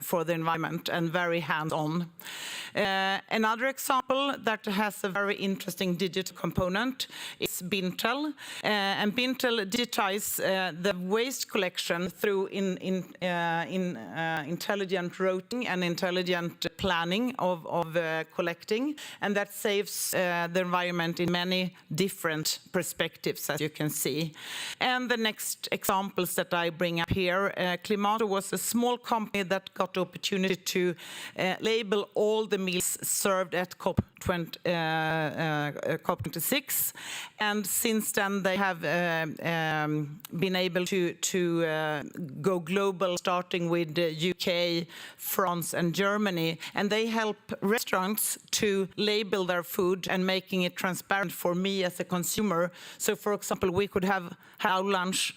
for the environment and very hands-on. Another example that has a very interesting digital component is Bintel. And Bintel digitizes the waste collection through intelligent routing and intelligent planning of collecting, and that saves the environment in many different perspectives, as you can see. And the next examples that I bring up here, Klimato was a small company that got the opportunity to label all the meals served at COP26, and since then they have been able to go global, starting with the UK, France and Germany, and they help restaurants to label their food and making it transparent for me as a consumer. So for example, we could have our lunch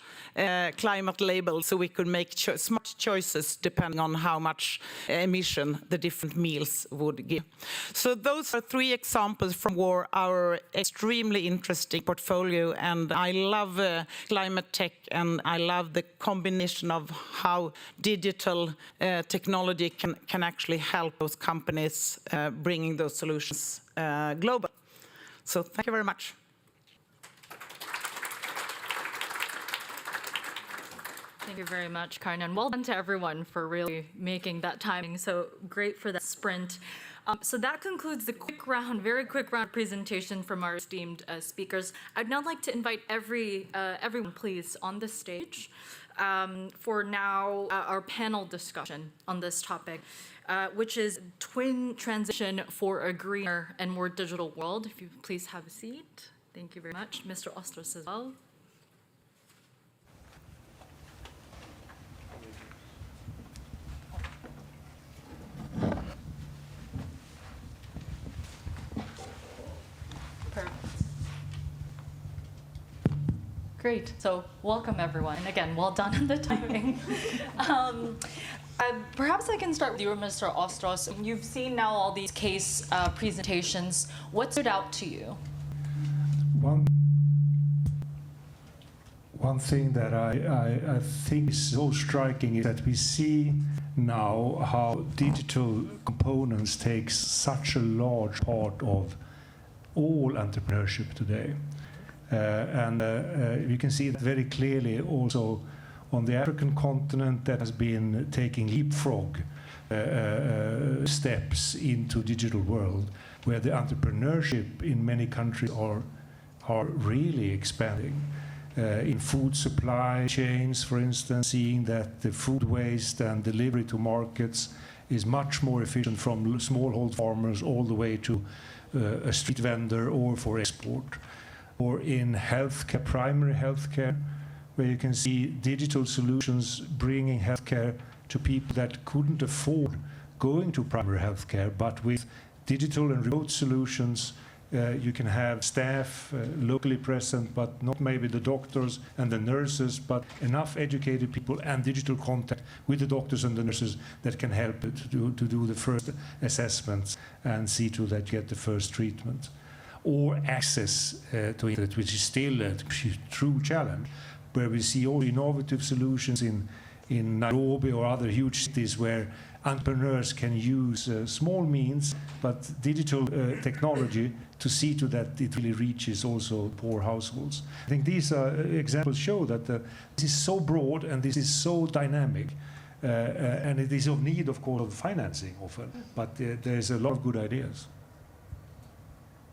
climate label, so we could make smart choices depending on how much emission the different meals would give. So those are 3 examples from our extremely interesting portfolio, and I love climate tech, and I love the combination of how digital technology can actually help those companies bringing those solutions global. So thank you very much. Thank you very much, Karin, and well done to everyone for really making that timing so great for that sprint. So that concludes the very quick round presentation from our esteemed speakers. I'd now like to invite everyone, please, on the stage for now our panel discussion on this topic, which is twin transition for a greener and more digital world. If you please have a seat. Thank you very much. Mr. Ostros as well. Great. So welcome, everyone. And again, well done on the timing. Perhaps I can start with you, Mr. Ostros. You've seen now all these case presentations. What stood out to you? One thing that I think is so striking is that we see now how digital components take such a large part of all entrepreneurship today. And you can see that very clearly also on the African continent that has been taking leapfrog steps into digital world, where the entrepreneurship in many countries are really expanding. In food supply chains, for instance, seeing that the food waste and delivery to markets is much more efficient from smallhold farmers all the way to a street vendor or for export. Or in healthcare, primary healthcare, where you can see digital solutions bringing healthcare to people that couldn't afford going to primary healthcare, but with digital and remote solutions, you can have staff locally present, but not maybe the doctors and the nurses, but enough educated people and digital contact with the doctors and the nurses that can help to do the first assessments and see to that you get the first treatment. Or access to internet, which is still a true challenge, where we see all innovative solutions in Nairobi or other huge cities where entrepreneurs can use small means, but digital technology to see to that it really reaches also poor households. I think these examples show that this is so broad and this is so dynamic. And it is of need, of course, of financing often, but there's a lot of good ideas.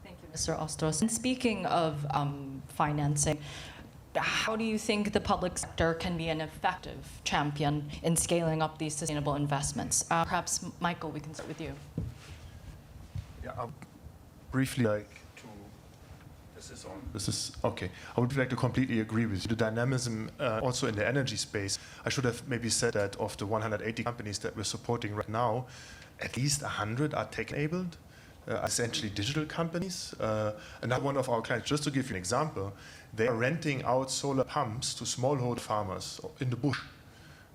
Thank you, Mr. Ostros. And speaking of financing, how do you think the public sector can be an effective champion in scaling up these sustainable investments? Perhaps, Michael, we can start with you. Yeah, I'll briefly like to. This is okay. I would like to completely agree with you. The dynamism also in the energy space. I should have maybe said that of the 180 companies that we're supporting right now, at least 100 are tech-enabled, essentially digital companies. Another one of our clients, just to give you an example, they are renting out solar pumps to smallholder farmers in the bush,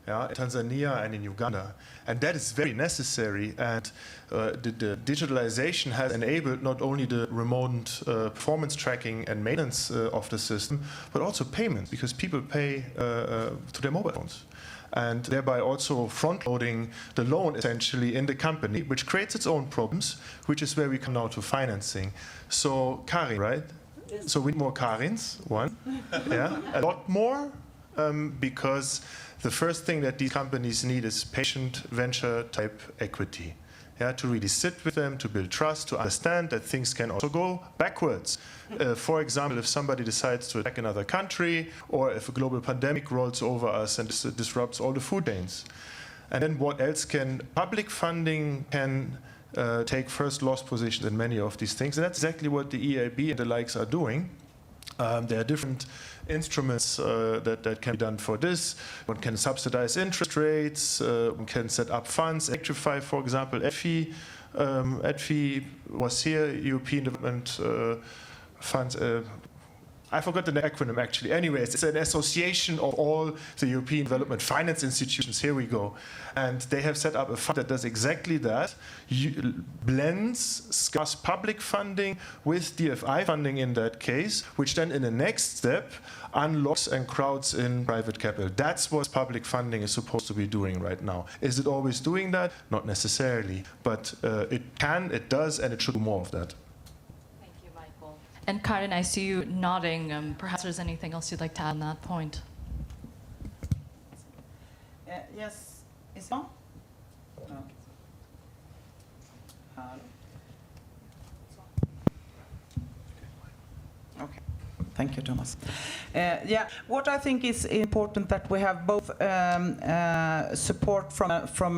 yeah, in Tanzania and in Uganda. And that is very necessary. And the digitalization has enabled not only the remote performance tracking and maintenance of the system, but also payments, because people pay to their mobile phones. And thereby also front-loading the loan essentially in the company, which creates its own problems, which is where we come now to financing. So Karin, right? Yes. So we need more Karins, one. Yeah, a lot more, because the first thing that these companies need is patient venture-type equity. Yeah, to really sit with them, to build trust, to understand that things can also go backwards. For example, if somebody decides to attack another country, or if a global pandemic rolls over us and disrupts all the food chains. And then what else can public funding can take first loss positions in many of these things. And that's exactly what the EIB and the likes are doing. There are different instruments that can be done for this. One can subsidize interest rates, one can set up funds, electrify, for example, EDFI. EDFI was here, European Development Funds. I forgot the acronym actually. Anyways, it's an association of all the European development finance institutions. Here we go. And they have set up a fund that does exactly that. Blends scarce public funding with DFI funding in that case, which then in the next step unlocks and crowds in private capital. That's what public funding is supposed to be doing right now. Is it always doing that? Not necessarily. But it can, it does, and it should do more of that. And Karin, I see you nodding. Perhaps there's anything else you'd like to add on that point. Yes, is it on? No. Okay. Thank you, Thomas. Yeah, what I think is important that we have both support from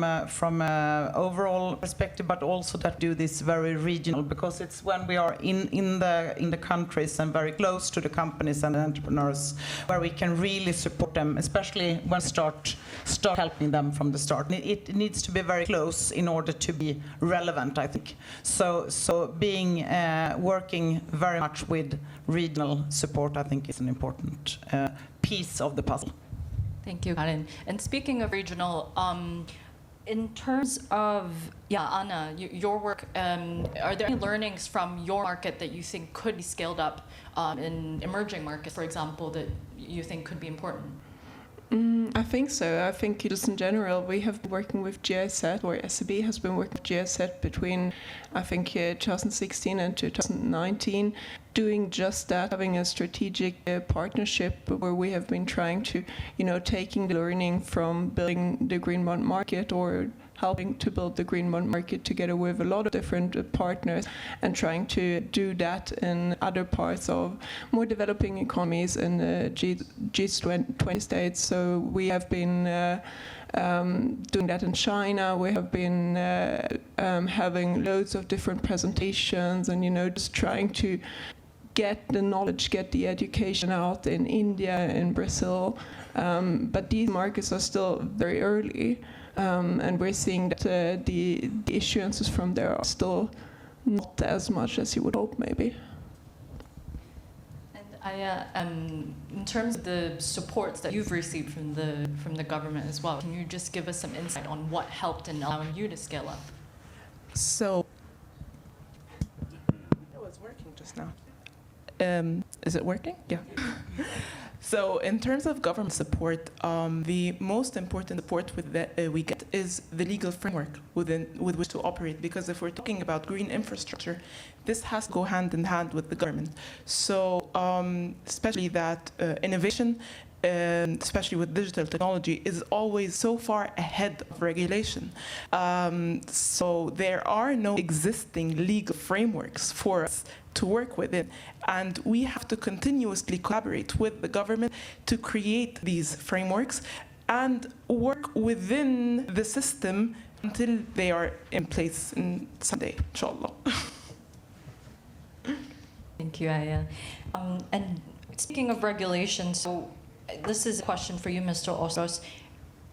overall perspective, but also that do this very regional, because it's when we are in the countries and very close to the companies and the entrepreneurs where we can really support them, especially when start helping them from the start. It needs to be very close in order to be relevant, I think. So being working very much with regional support, I think, is an important piece of the puzzle. Thank you, Karin. And speaking of regional, in terms of, Anna, your work, are there any learnings from your market that you think could be scaled up in emerging markets, for example, that you think could be important? I think so. I think just in general, we have been working with GIZ, or SEB has been working with GIZ between, I think, 2016 and 2019, doing just that, having a strategic partnership where we have been trying to, taking the learning from building the green bond market or helping to build the green bond market together with a lot of different partners and trying to do that in other parts of more developing economies in the G20 states. So we have been doing that in China. We have been having loads of different presentations and, just trying to get the knowledge, get the education out in India, in Brazil. But these markets are still very early. And we're seeing that the issuances from there are still not as much as you would hope, maybe. And in terms of the supports that you've received from the government as well, can you just give us some insight on what helped in allowing you to scale up? So, it was working just now. Is it working? Yeah. So in terms of government support, the most important support we get is the legal framework with which to operate, because if we're talking about green infrastructure, this has to go hand in hand with the government. So especially that innovation, especially with digital technology, is always so far ahead of regulation. So there are no existing legal frameworks for us to work within. And we have to continuously collaborate with the government to create these frameworks and work within the system until they are in place someday, inshallah. Thank you, Aya. And speaking of regulations, so this is a question for you, Mr. Ostros.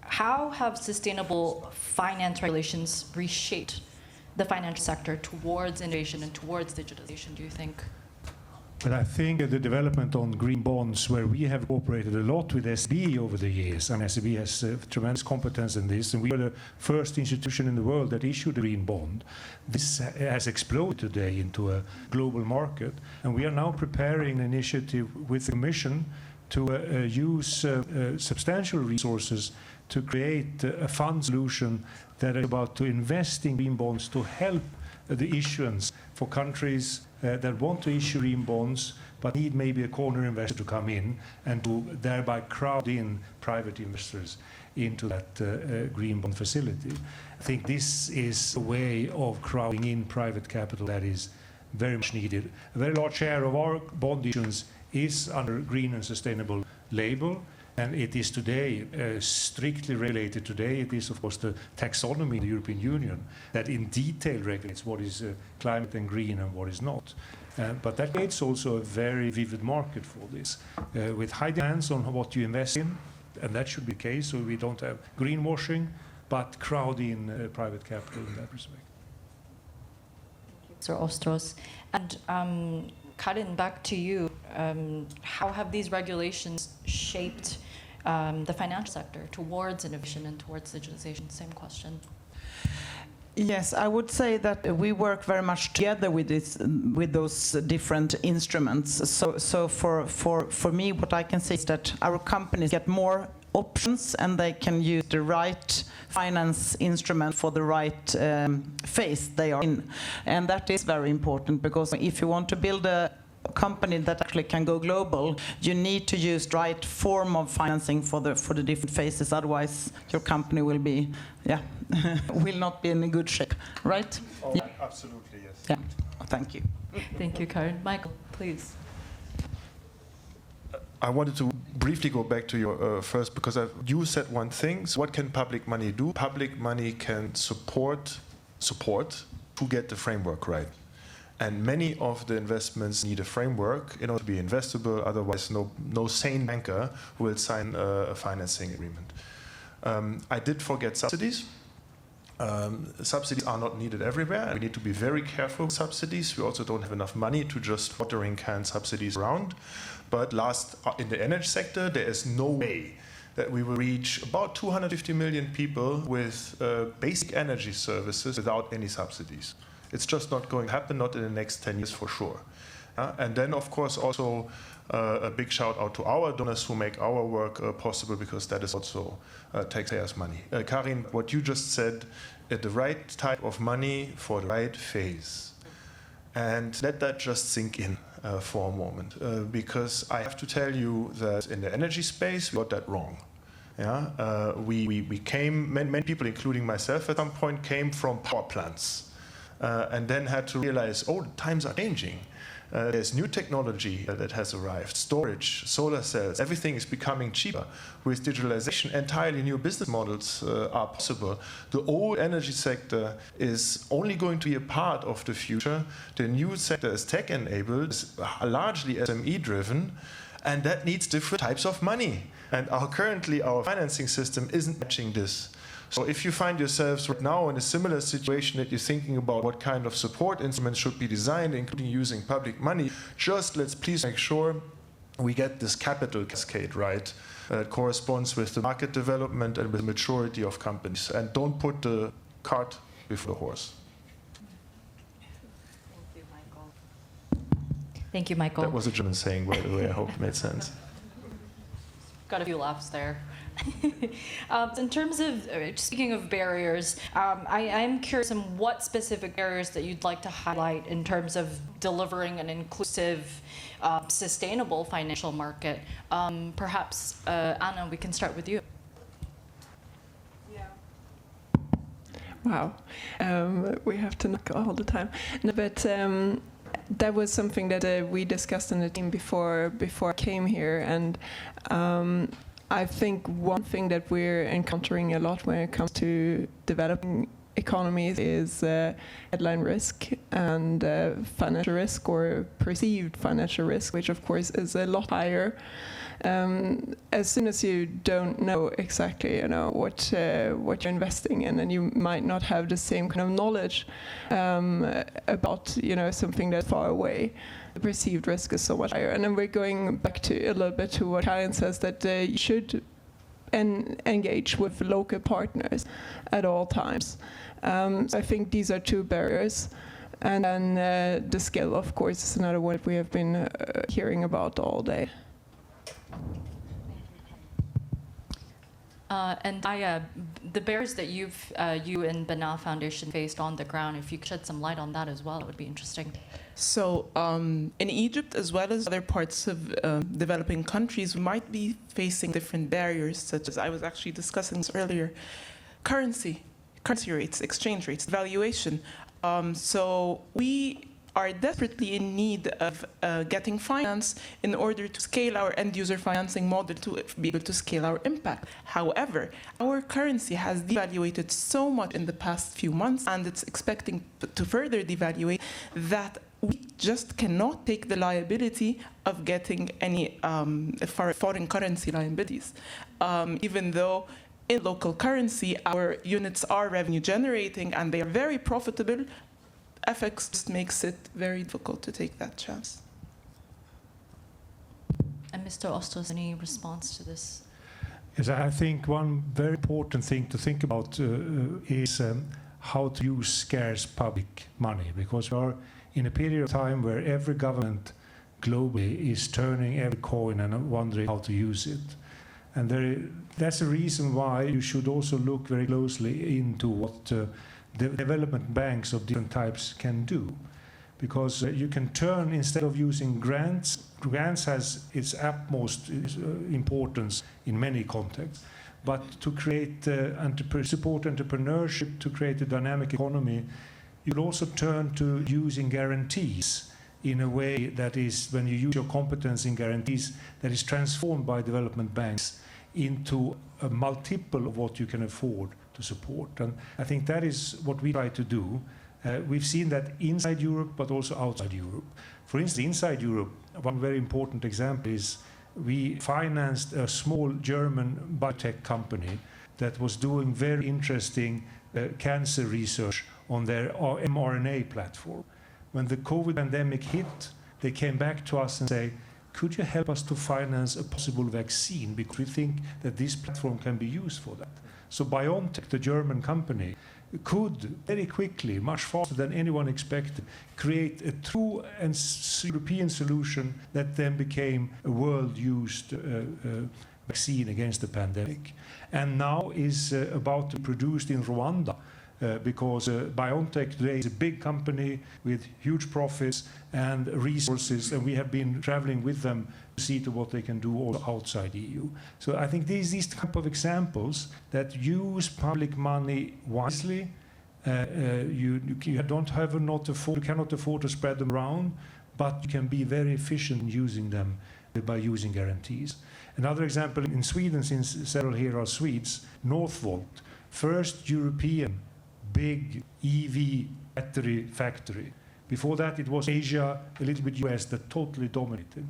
How have sustainable finance regulations reshaped the financial sector towards innovation and towards digitalization, do you think? But I think the development on green bonds, where we have cooperated a lot with SB over the years, and SB has tremendous competence in this, and we were the first institution in the world that issued a green bond. This has exploded today into a global market, and we are now preparing an initiative with the Commission to use substantial resources to create a fund solution that is about to invest in green bonds to help the issuance for countries that want to issue green bonds but need maybe a corner investor to come in and to thereby crowd in private investors into that green bond facility. I think this is a way of crowding in private capital that is very much needed. A very large share of our bond issuance is under green and sustainable label. And it is today strictly regulated. Today it is, of course, the taxonomy in the European Union that in detail regulates what is climate and green and what is not. But that creates also a very vivid market for this, with high demands on what you invest in, and that should be the case, so we don't have greenwashing, but crowd in private capital in that respect. Mr. Ostros. And Karin, back to you. How have these regulations shaped the financial sector towards innovation and towards digitalization? Same question. Yes, I would say that we work very much together with those different instruments. So for me, what I can say is that our companies get more options and they can use the right finance instrument for the right phase they are in. And that is very important, because if you want to build a company that actually can go global, you need to use the right form of financing for the different phases. Otherwise, your company will be, will not be in a good shape, right? Oh, yeah. Absolutely, yes. Yeah. Thank you. Thank you, Karin. Michael, please. I wanted to briefly go back to your first, because you said one thing. So what can public money do? Public money can support to get the framework right. And many of the investments need a framework in order to be investable. Otherwise, no sane banker will sign a financing agreement. I did forget subsidies. Subsidies are not needed everywhere. We need to be very careful with subsidies. We also don't have enough money to just watering can subsidies around. But in the energy sector, there is no way that we will reach about 250 million people with basic energy services without any subsidies. It's just not going to happen, not in the next 10 years for sure. And then, of course, also a big shout out to our donors who make our work possible, because that is also taxpayers' money. Karin, what you just said, the right type of money for the right phase. And let that just sink in for a moment, because I have to tell you that in the energy space, we got that wrong. Yeah? We came, many people, including myself at some point, came from power plants. And then had to realize, oh, times are changing. There's new technology that has arrived, storage, solar cells, everything is becoming cheaper. With digitalization, entirely new business models are possible. The old energy sector is only going to be a part of the future. The new sector is tech-enabled, is largely SME-driven, and that needs different types of money. And currently, our financing system isn't matching this. So if you find yourselves right now in a similar situation that you're thinking about what kind of support instruments should be designed, including using public money, let's please make sure we get this capital cascade right that corresponds with the market development and with the maturity of companies. And don't put the cart before the horse. Thank you, Michael. That was a German saying, by the way. I hope it made sense. got a few laughs there. In terms of, speaking of barriers, I am curious on what specific barriers that you'd like to highlight in terms of delivering an inclusive, sustainable financial market. Perhaps, Anna, we can start with you. Wow, we have to knock all the time. No, but that was something that we discussed in the team before I came here, and I think one thing that we're encountering a lot when it comes to developing economies is headline risk and financial risk or perceived financial risk, which of course is a lot higher. As soon as you don't know exactly, what you're investing in, and you might not have the same kind of knowledge about, something that's far away, the perceived risk is so much higher. And then we're going back to a little bit to what Karin says, that you should engage with local partners at all times. So I think these are two barriers. And then the skill, of course, is another one we have been hearing about all day. And the barriers that you and Bana Foundation faced on the ground, if you could shed some light on that as well, it would be interesting. So in Egypt, as well as other parts of developing countries, we might be facing different barriers, such as I was actually discussing this earlier, currency rates, exchange rates, valuation. So we are desperately in need of getting finance in order to scale our end-user financing model to be able to scale our impact. However, our currency has devaluated so much in the past few months, and it's expecting to further devaluate, that we just cannot take the liability of getting any foreign currency liabilities, even though in local currency our units are revenue generating and they are very profitable. FX just makes it very difficult to take that chance. And Mr. Ostos, any response to this? Yes, I think one very important thing to think about is how to use scarce public money, because we are in a period of time where every government globally is turning every coin and wondering how to use it. And that's a reason why you should also look very closely into what the development banks of different types can do, because you can turn, instead of using grants has its utmost importance in many contexts, but to create support entrepreneurship, to create a dynamic economy, you'll also turn to using guarantees in a way that is, when you use your competence in guarantees, that is transformed by development banks into a multiple of what you can afford to support. And I think that is what we try to do. We've seen that inside Europe, but also outside Europe. For instance, inside Europe, one very important example is we financed a small German biotech company that was doing very interesting cancer research on their mRNA platform. When the COVID pandemic hit, they came back to us and say, could you help us to finance a possible vaccine, because we think that this platform can be used for that. So BioNTech, the German company, could very quickly, much faster than anyone expected, create a true and European solution that then became a world-used vaccine against the pandemic. And now is about to be produced in Rwanda, because BioNTech today is a big company with huge profits and resources, and we have been traveling with them to see to what they can do all outside EU. So I think these type of examples that use public money wisely, you cannot afford to spread them around, but you can be very efficient in using them by using guarantees. Another example in Sweden, since several here are Swedes, Northvolt, first European big EV battery factory. Before that, it was Asia, a little bit US, that totally dominated.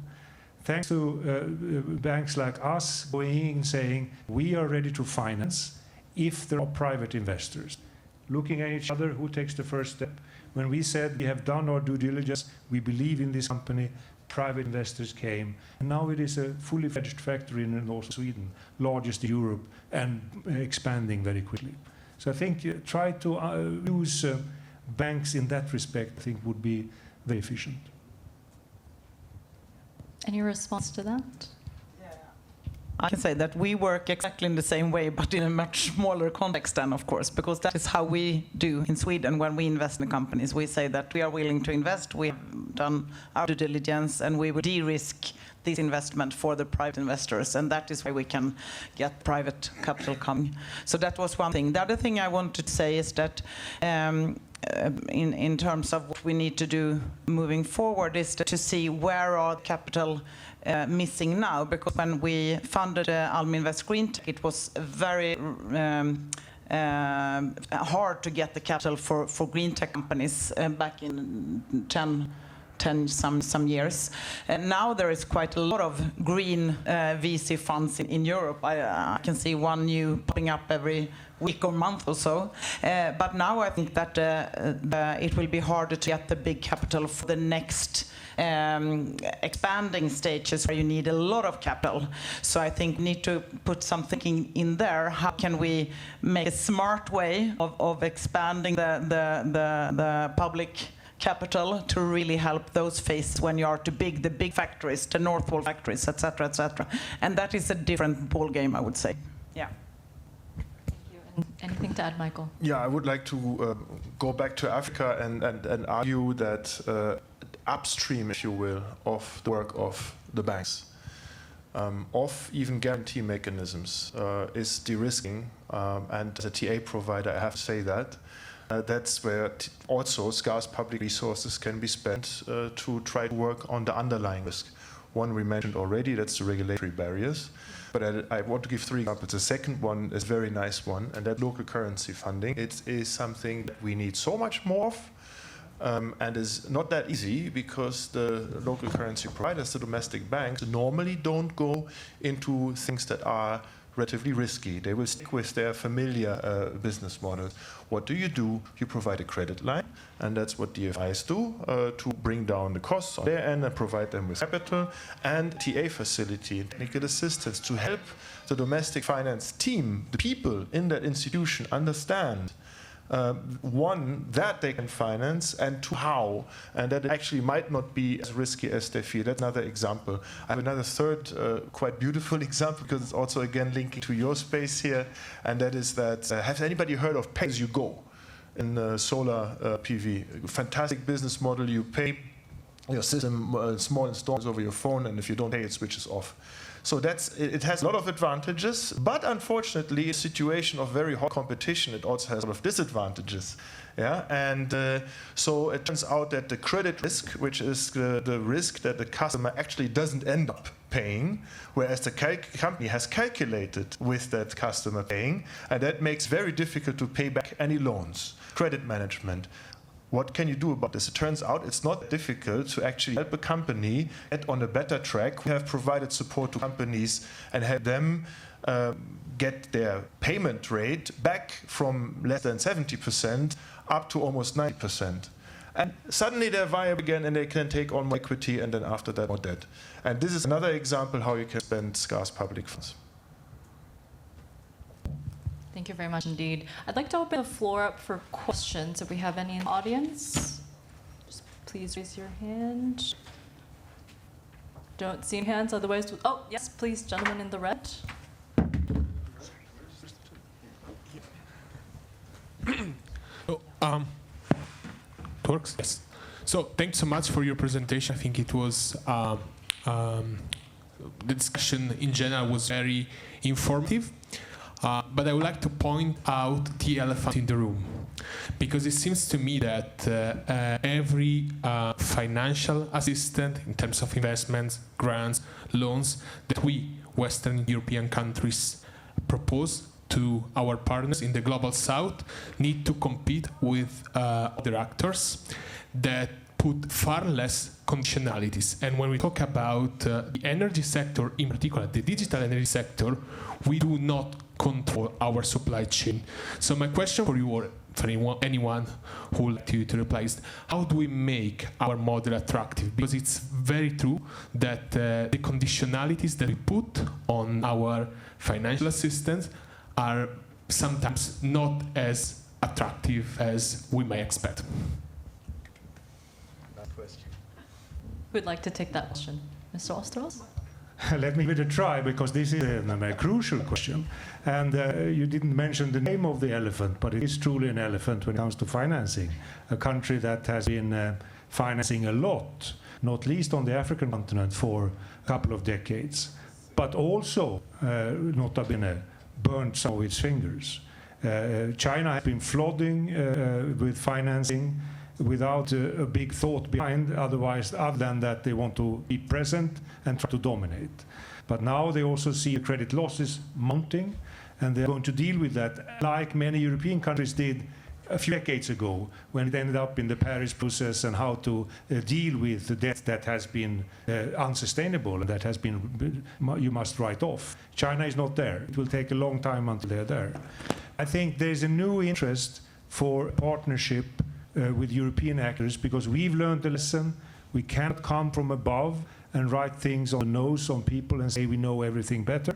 Thanks to banks like us going in and saying, we are ready to finance if there are private investors. Looking at each other, who takes the first step? When we said we have done our due diligence, we believe in this company, private investors came. And now it is a fully fledged factory in North Sweden, largest in Europe, and expanding very quickly. So I think try to use banks in that respect, I think would be very efficient. Any response to that? I can say that we work exactly in the same way, but in a much smaller context then, of course, because that is how we do in Sweden when we invest in companies. We say that we are willing to invest, we have done our due diligence, and we will de-risk this investment for the private investors, and that is why we can get private capital coming. So that was one thing. The other thing I wanted to say is that in terms of what we need to do moving forward is to see where are capital missing now, because when we funded Almi Invest Green Tech, it was very hard to get the capital for green tech companies back in 10 some years. And now there is quite a lot of green VC funds in Europe. I can see one new popping up every week or month or so. But now I think that it will be harder to get the big capital for the next expanding stages where you need a lot of capital. So I think we need to put some thinking in there. How can we make a smart way of expanding the public capital to really help those phases when you are too big, the big factories, the Northvolt factories, etc., etc. And that is a different ball game, I would say. Yeah. Thank you. And anything to add, Michael? Yeah, I would like to go back to Africa and argue that upstream, if you will, of the work of the banks, of even guarantee mechanisms, is de-risking. And as a TA provider, I have to say that. That's where also scarce public resources can be spent to try to work on the underlying risk. One we mentioned already, that's the regulatory barriers. But I want to give 3 examples. The second one is a very nice one, and that local currency funding. It is something that we need so much more of, and is not that easy because the local currency providers, the domestic banks, normally don't go into things that are relatively risky. They will stick with their familiar business models. What do? You provide a credit line, and that's what DFIs do to bring down the costs on their end and provide them with capital, and TA facility and technical assistance to help the domestic finance team, the people in that institution, understand one, that they can finance, and two, how, and that it actually might not be as risky as they feel. That's another example. I have another third quite beautiful example, because it's also again linking to your space here, and that is that, has anybody heard of pay-as-you-go in solar PV? Fantastic business model. You pay your system small installments over your phone, and if you don't pay, it switches off. So it has a lot of advantages, but unfortunately, a situation of very hot competition, it also has a lot of disadvantages. Yeah, and so it turns out that the credit risk, which is the risk that the customer actually doesn't end up paying, whereas the company has calculated with that customer paying, and that makes it very difficult to pay back any loans. Credit management. What can you do about this? It turns out it's not difficult to actually help a company get on a better track. We have provided support to companies and help them get their payment rate back from less than 70% up to almost 90%. And suddenly they're viable again, and they can take on more equity, and then after that more debt. And this is another example how you can spend scarce public funds. Thank you very much indeed. I'd like to open the floor up for questions. If we have any in the audience, just please raise your hand. Don't see any hands, otherwise, oh, yes, please, gentleman in the red. It works? Yes. So thanks so much for your presentation. I think it was, the discussion in general was very informative. But I would like to point out the elephant in the room, because it seems to me that every financial assistance in terms of investments, grants, loans that we Western European countries propose to our partners in the Global South need to compete with other actors that put far less conditionalities. And when we talk about the energy sector, in particular the digital energy sector, we do not control our supply chain. So my question for you, or for anyone who would like to reply, is how do we make our model attractive? Because it's very true that the conditionalities that we put on our financial assistance are sometimes not as attractive as we may expect. Who would like to take that question? Mr. Ostros? let me give it a try, because this is a crucial question. And you didn't mention the name of the elephant, but it is truly an elephant when it comes to financing. A country that has been financing a lot, not least on the African continent, for a couple of decades, but also, notably, burned some of its fingers. China has been flooding with financing without a big thought behind, otherwise, other than that they want to be present and try to dominate. But now they also see credit losses mounting, and they're going to deal with that, like many European countries did a few decades ago, when it ended up in the Paris process, and how to deal with the debt that has been unsustainable, and that has been, you must write off. China is not there. It will take a long time until they're there. I think there's a new interest for partnership with European actors, because we've learned the lesson. We can't come from above and write things on the nose on people and say we know everything better.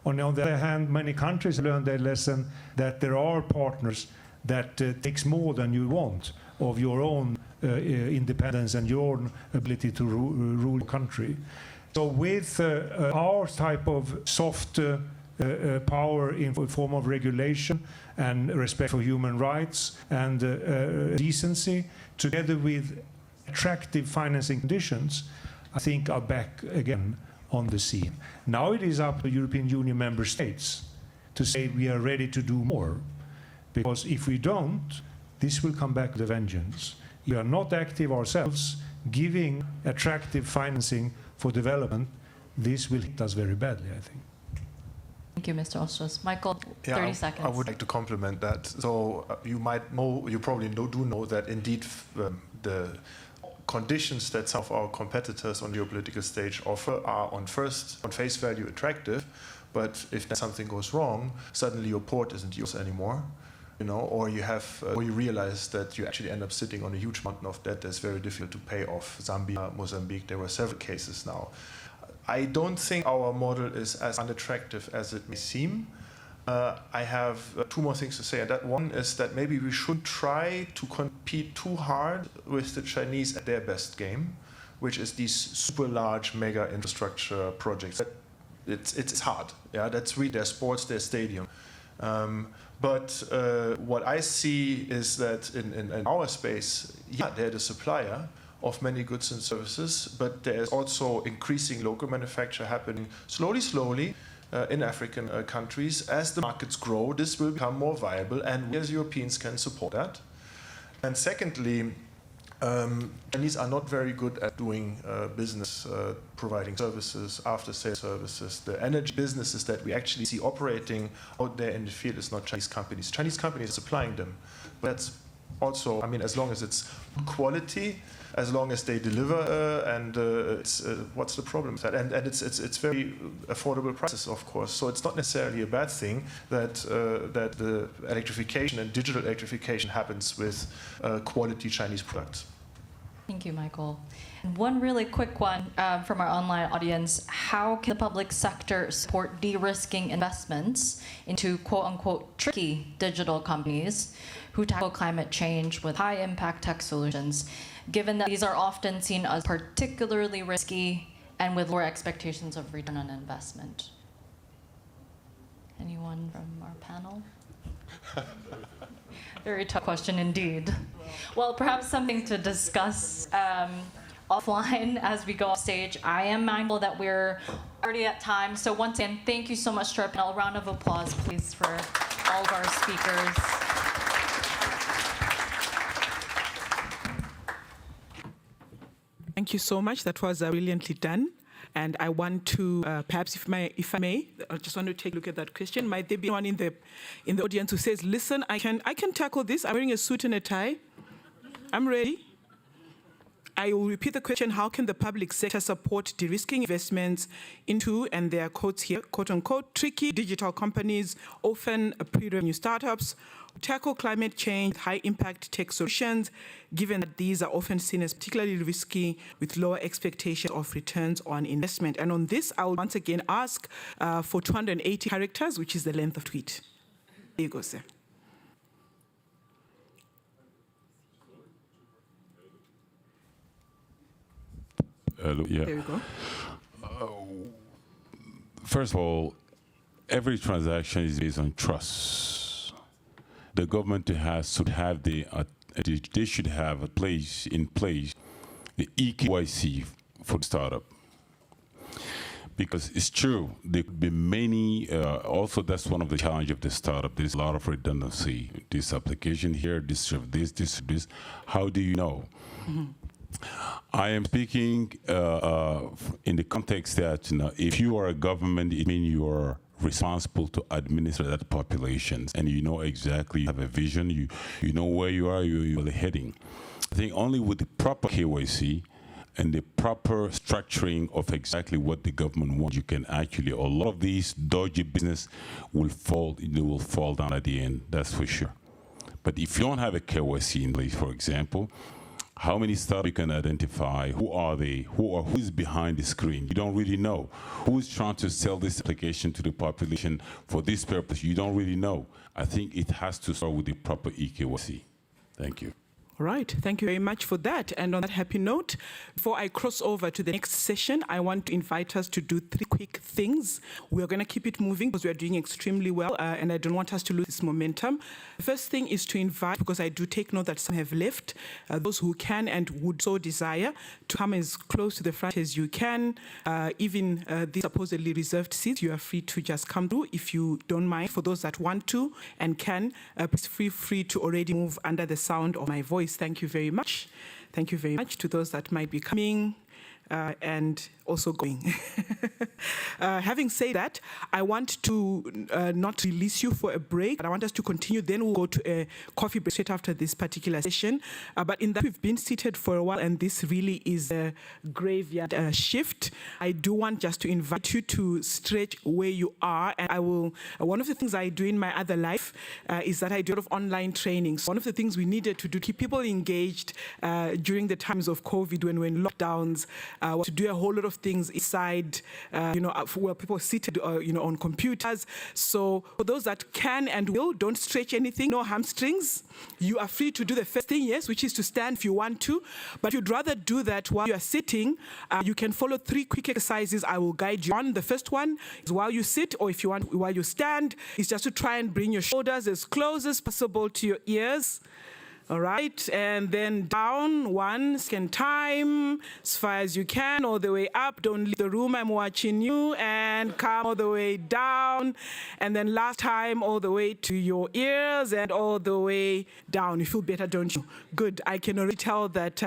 On the other hand, many countries learned their lesson that there are partners that takes more than you want of your own independence and your own ability to rule the country. So with our type of soft power in form of regulation and respect for human rights and decency, together with attractive financing conditions, I think are back again on the scene. Now it is up to European Union member states to say we are ready to do more. Because if we don't, this will come back with a vengeance. We are not active ourselves, giving attractive financing for development, this will hit us very badly, I think. Thank you, Mr. Ostros. Michael, 30 seconds. I would like to complement that. So you might know, you probably do know that indeed the conditions that some of our competitors on the geopolitical stage offer are on face value attractive, but if something goes wrong, suddenly your port isn't yours anymore. You know, or you have, or you realize that you actually end up sitting on a huge mountain of debt that's very difficult to pay off. Zambia, Mozambique, there were several cases now. I don't think our model is as unattractive as it may seem. I have two more things to say, and that one is that maybe we shouldn't try to compete too hard with the Chinese at their best game, which is these super large mega infrastructure projects. It's hard. Yeah, that's really their sports, their stadium. But what I see is that in our space, yeah, they're the supplier of many goods and services, but there's also increasing local manufacture happening slowly in African countries. As the markets grow, this will become more viable, and we as Europeans can support that. And secondly, Chinese are not very good at doing business, providing services, after-sales services. The energy businesses that we actually see operating out there in the field is not Chinese companies. Chinese companies are supplying them. But that's also, I mean, as long as it's quality, as long as they deliver, and what's the problem with that? And it's very affordable prices, of course. So it's not necessarily a bad thing that that the electrification and digital electrification happens with quality Chinese products. Thank you, Michael. One really quick one from our online audience. How can the public sector support de-risking investments into quote-unquote tricky digital companies who tackle climate change with high-impact tech solutions, given that these are often seen as particularly risky and with lower expectations of return on investment? Anyone from our panel? Very tough question indeed. Well, perhaps something to discuss offline as we go off stage. I am mindful that we're already at time. So once again, thank you so much to our panel. A round of applause, please, for all of our speakers. Thank you so much. That was brilliantly done. And I want to, perhaps if I may, I just want to take a look at that question. Might there be anyone in the audience who says, listen, I can tackle this. I'm wearing a suit and a tie. I'm ready. I will repeat the question. How can the public sector support de-risking investments into, and there are quotes here, quote unquote, tricky digital companies, often pre-revenue startups, tackle climate change, high-impact tech solutions, given that these are often seen as particularly risky with lower expectations of returns on investment. And on this, I will once again ask for 280 characters, which is the length of tweet. There you go, sir. Hello, yeah. There we go. first of all, every transaction is based on trust. The government should have they should have in place the EKYC for the startup. Because it's true, there could be many, also that's one of the challenges of the startup. There's a lot of redundancy. This application here, this. How do you know? Mm-hmm. I am speaking in the context that if you are a government, it means you are responsible to administer that population, and you know exactly, you have a vision, you know where you are, you're heading. I think only with the proper KYC and the proper structuring of exactly what the government wants, you can actually, a lot of these dodgy business will fall down at the end, that's for sure. But if you don't have a KYC in place, for example, how many startups you can identify? Who are they? Who's behind the screen? You don't really know. Who's trying to sell this application to the population for this purpose? You don't really know. I think it has to start with the proper EKYC. Thank you. All right, thank you very much for that. And on that happy note, before I cross over to the next session, I want to invite us to do 3 quick things. We're going to keep it moving because we are doing extremely well, and I don't want us to lose this momentum. The first thing is to invite, because I do take note that some have left, those who can and would so desire to come as close to the front as you can. Even these supposedly reserved seats, you are free to just come through if you don't mind. For those that want to and can, please feel free to already move under the sound of my voice. Thank you very much. Thank you very much to those that might be coming and also going. Having said that, I want to not release you for a break, but I want us to continue. Then we'll go to a coffee break straight after this particular session. But in that, we've been seated for a while, and this really is a graveyard shift. I do want just to invite you to stretch where you are. And I will. One of the things I do in my other life is that I do a lot of online trainings. One of the things we needed to do to keep people engaged during the times of COVID, when we're in lockdowns, was to do a whole lot of things inside, where people seated, on computers. So for those that can and will, don't stretch anything, no hamstrings. You are free to do the first thing, yes, which is to stand if you want to. But if you'd rather do that while you are sitting, you can follow 3 quick exercises I will guide you on. The first one is while you sit, or if you want, while you stand, is just to try and bring your shoulders as close as possible to your ears. All right, and then down 1 second time, as far as you can, all the way up. Don't leave the room, I'm watching you. And come all the way down. And then last time, all the way to your ears and all the way down. You feel better, don't you? Good. I can already tell that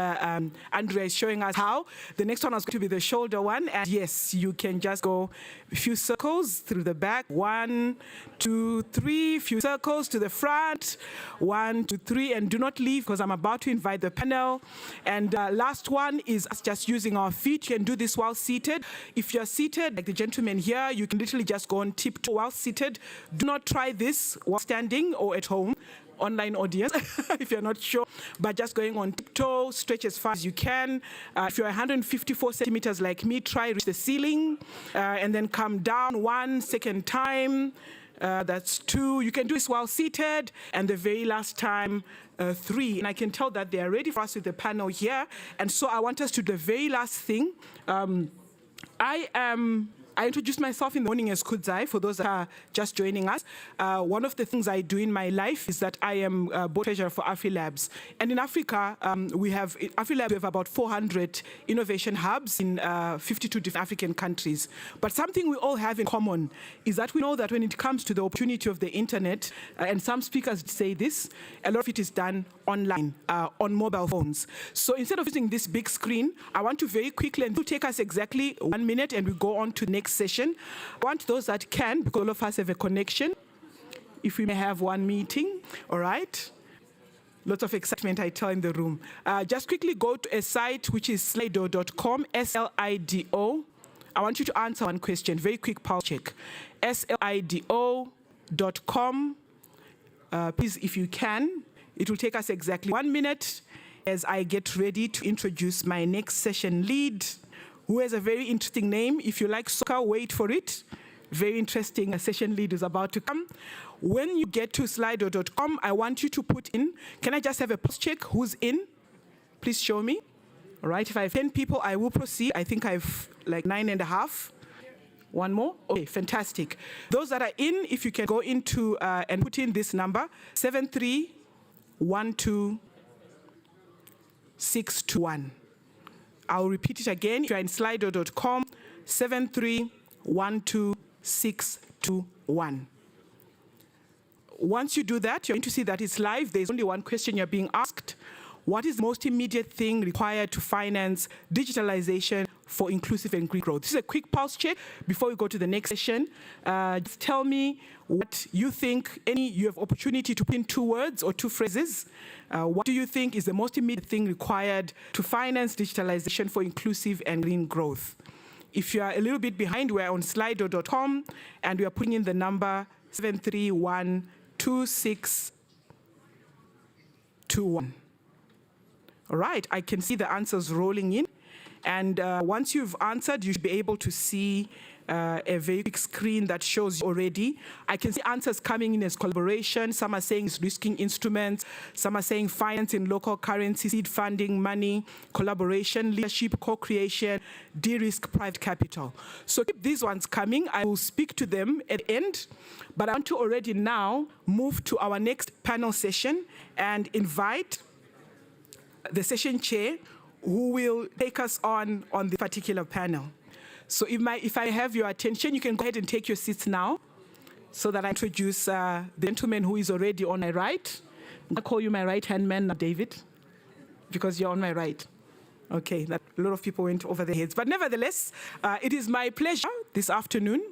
Andrea is showing us how. The next one is going to be the shoulder one. And yes, you can just go a few circles through the back. 1, 2, 3. Few circles to the front. 1, 2, 3. And do not leave, because I'm about to invite the panel. And last one is us just using our feet. You can do this while seated. If you're seated, like the gentleman here, you can literally just go on tiptoe while seated. Do not try this while standing or at home. Online audience, if you're not sure, but just going on tiptoe, stretch as far as you can. If you're 154 centimeters like me, try reach the ceiling and then come down 1 second time. That's 2. You can do this while seated. And the very last time, 3. And I can tell that they are ready for us with the panel here. And so I want us to do the very last thing. I introduced myself in the morning as Kudzai, for those that are just joining us. One of the things I do in my life is that I am board treasurer for AfriLabs. And in Africa, we have about 400 innovation hubs in 52 different African countries. But something we all have in common is that we know that when it comes to the opportunity of the internet, and some speakers say this, a lot of it is done online, on mobile phones. So instead of using this big screen, I want to very quickly, and it will take us exactly 1 minute, and we go on to the next session. I want those that can, because all of us have a connection, if we may have one meeting, all right? Lots of excitement, I tell, in the room. Just quickly go to a site which is slido.com, SLIDO. I want you to answer one question, very quick pulse check. SLIDO.com. Please, if you can, it will take us exactly 1 minute as I get ready to introduce my next session lead, who has a very interesting name. If you like soccer, wait for it. Very interesting session lead is about to come. When you get to slido.com, I want you to put in, can I just have a pulse check? Who's in? Please show me. All right, if I have 10 people, I will proceed. I think I have like 9.5. One more? Okay, fantastic. Those that are in, if you can go into and put in this number, 7312621. I'll repeat it again. If you're in slido.com, 7312621. Once you do that, you're going to see that it's live. There's only one question you're being asked. What is the most immediate thing required to finance digitalization for inclusive and green growth? This is a quick pulse check before we go to the next session. Just tell me what you think. You have opportunity to put in 2 words or 2 phrases. What do you think is the most immediate thing required to finance digitalization for inclusive and green growth? If you are a little bit behind, we're on slido.com and we are putting in the number 7312621. All right, I can see the answers rolling in. And once you've answered, you should be able to see a very big screen that shows you already. I can see answers coming in as collaboration. Some are saying it's risking instruments. Some are saying finance in local currency, seed funding, money, collaboration, leadership, co-creation, de-risk private capital. So keep these ones coming. I will speak to them at the end. But I want to already now move to our next panel session and invite the session chair who will take us on this particular panel. So if I have your attention, you can go ahead and take your seats now so that I introduce the gentleman who is already on my right. I'm going to call you my right-hand man now, David, because you're on my right. Okay, a lot of people went over their heads. But nevertheless, it is my pleasure this afternoon.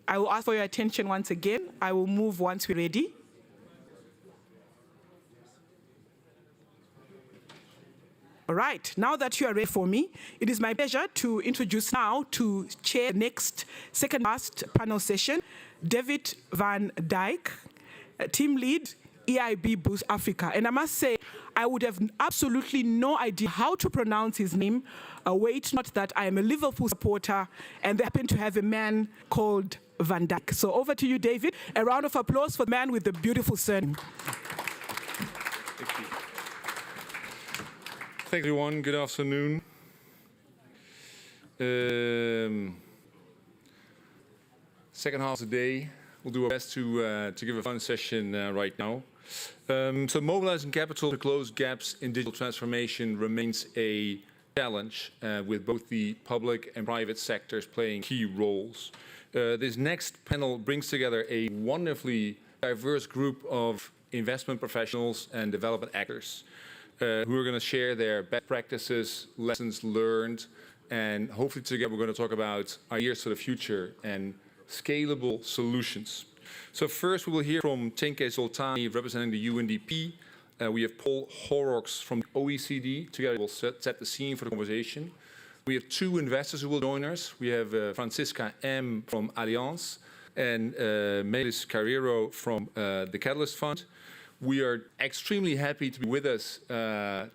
I will ask for your attention once again. I will move once we're ready. All right, now that you are ready for me, it is my pleasure to introduce now to chair the next second last panel session, David van Dijk, team lead, EIB Boost Africa. And I must say, I would have absolutely no idea how to pronounce his name. Were it not that I am a Liverpool supporter and they happen to have a man called Van Dijk. So over to you, David. A round of applause for the man with the beautiful surname. Thank you. Thank you, everyone. Good afternoon. Second half of the day, we'll do our best to give a fun session right now. So mobilizing capital to close gaps in digital transformation remains a challenge with both the public and private sectors playing key roles. This next panel brings together a wonderfully diverse group of investment professionals and development actors who are going to share their best practices, lessons learned, and hopefully together we're going to talk about ideas for the future and scalable solutions. So first we will hear from Tenke Zoltani representing the UNDP. We have Paul Horrocks from the OECD. Together we'll set the scene for the conversation. We have 2 investors who will join us. We have Francisca M. from Allianz and Melis Carrero from the Catalyst Fund. We are extremely happy to be with us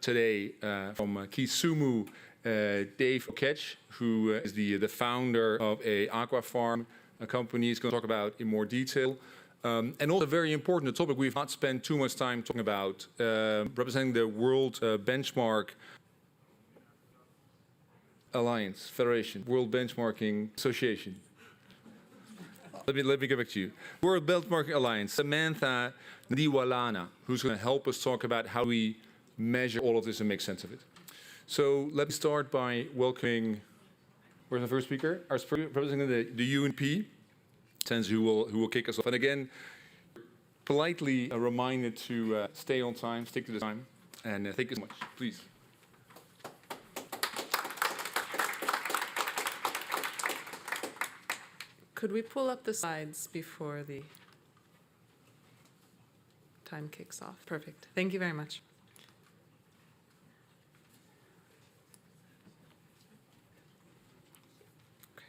today from Kisumu, Dave Okech, who is the founder of a aqua farm, a company he's going to talk about in more detail. And also very important, a topic we've not spent too much time talking about, representing the World Benchmark Alliance, Federation, World Benchmarking Association. Let me get back to you. World Benchmarking Alliance, Samantha Ndiwalana, who's going to help us talk about how we measure all of this and make sense of it. So let me start by welcoming, where's the first speaker? Our representing the UNP, Tenz, who will kick us off. And again, politely reminded to stay on time, stick to the time, and thank you so much. Please. Could we pull up the slides before the time kicks off? Perfect. Thank you very much. Okay.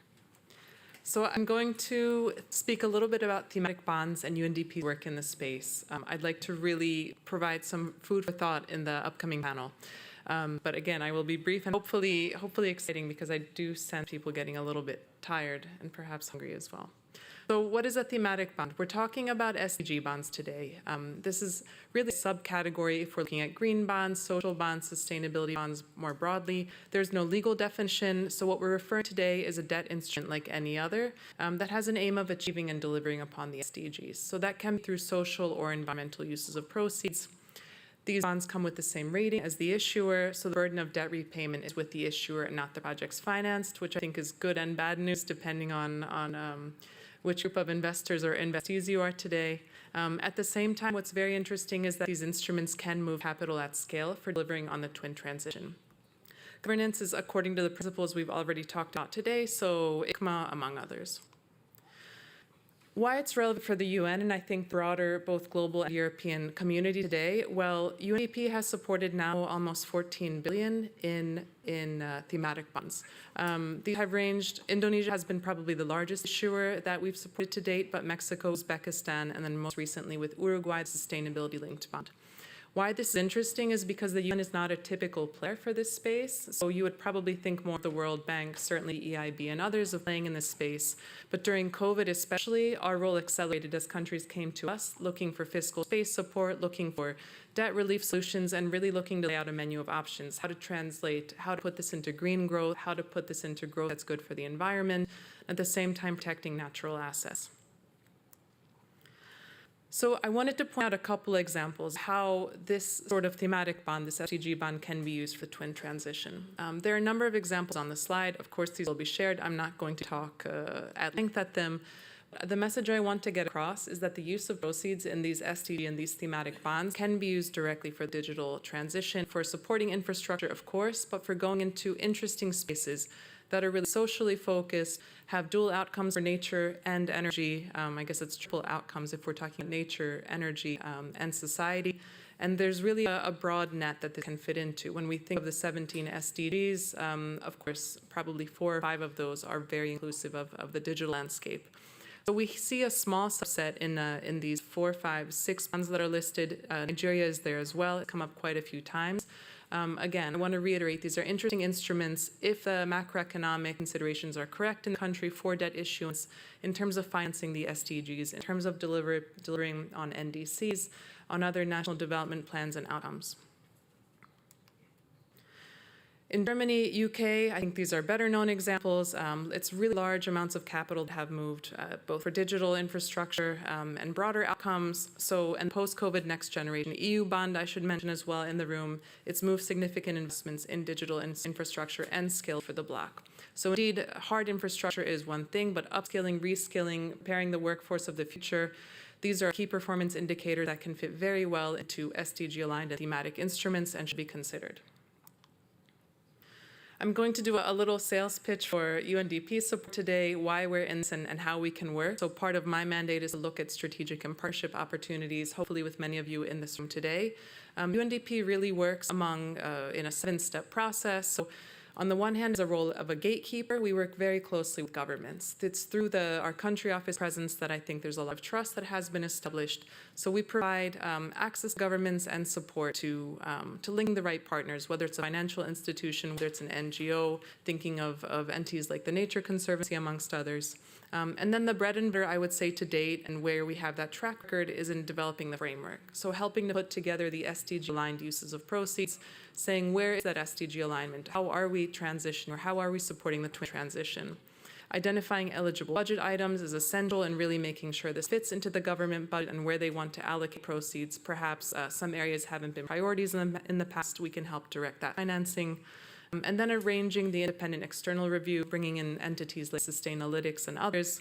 So I'm going to speak a little bit about thematic bonds and UNDP's work in this space. I'd like to really provide some food for thought in the upcoming panel. But again, I will be brief and hopefully exciting, because I do sense people getting a little bit tired and perhaps hungry as well. So what is a thematic bond? We're talking about SDG bonds today. This is really a subcategory if we're looking at green bonds, social bonds, sustainability bonds more broadly. There's no legal definition, so what we're referring to today is a debt instrument like any other that has an aim of achieving and delivering upon the SDGs. So that can be through social or environmental uses of proceeds. These bonds come with the same rating as the issuer, so the burden of debt repayment is with the issuer and not the projects financed, which I think is good and bad news depending on which group of investors or investees you are today. At the same time, what's very interesting is that these instruments can move capital at scale for delivering on the twin transition. Governance is according to the principles we've already talked about today, so ICMA among others. Why it's relevant for the UN and I think broader both global and European community today? Well, UNDP has supported now almost 14 billion in thematic bonds. These have ranged. Indonesia has been probably the largest issuer that we've supported to date, but Mexico, Uzbekistan, and then most recently with Uruguay, sustainability-linked bond. Why this is interesting is because the UN is not a typical player for this space. So you would probably think more of the World Bank, certainly EIB and others of playing in this space. But during COVID especially, our role accelerated as countries came to us looking for fiscal space support, looking for debt relief solutions, and really looking to lay out a menu of options, how to translate, how to put this into green growth, how to put this into growth that's good for the environment, at the same time protecting natural assets. So I wanted to point out a couple examples how this sort of thematic bond, this SDG bond, can be used for twin transition. There are a number of examples on the slide. Of course, these will be shared. I'm not going to talk at length at them. The message I want to get across is that the use of proceeds in these SDG and these thematic bonds can be used directly for digital transition, for supporting infrastructure, of course, but for going into interesting spaces that are really socially focused, have dual outcomes for nature and energy. I guess it's triple outcomes if we're talking about nature, energy, and society. And there's really a broad net that this can fit into. When we think of the 17 SDGs, of course, probably 4 or 5 of those are very inclusive of the digital landscape. So we see a small subset in these 4, 5, 6 ones that are listed. Nigeria is there as well. It's come up quite a few times. Again, I want to reiterate, these are interesting instruments if the macroeconomic considerations are correct in the country for debt issuance, in terms of financing the SDGs, in terms of delivering on NDCs, on other national development plans and outcomes. In Germany, UK, I think these are better known examples. It's really large amounts of capital that have moved both for digital infrastructure and broader outcomes. So, and post-COVID next generation EU bond, I should mention as well in the room, it's moved significant investments in digital infrastructure and skill for the bloc. So indeed, hard infrastructure is one thing, but upskilling, reskilling, preparing the workforce of the future, these are key performance indicators that can fit very well into SDG-aligned and thematic instruments and should be considered. I'm going to do a little sales pitch for UNDP support today, why we're in this and how we can work. So part of my mandate is to look at strategic and partnership opportunities, hopefully with many of you in this room today. UNDP really works in a 7-step process. So on the one hand, is a role of a gatekeeper. We work very closely with governments. It's through our country office presence that I think there's a lot of trust that has been established. So we provide access to governments and support to link the right partners, whether it's a financial institution, whether it's an NGO, thinking of entities like the Nature Conservancy, amongst others. And then the bread and butter, I would say, to date, and where we have that track record is in developing the framework. So helping to put together the SDG-aligned uses of proceeds, saying where is that SDG alignment? How are we transitioning, or how are we supporting the twin transition? Identifying eligible budget items is essential in really making sure this fits into the government budget and where they want to allocate proceeds. Perhaps some areas haven't been priorities in the past. We can help direct that financing. And then arranging the independent external review, bringing in entities like Sustainalytics and others.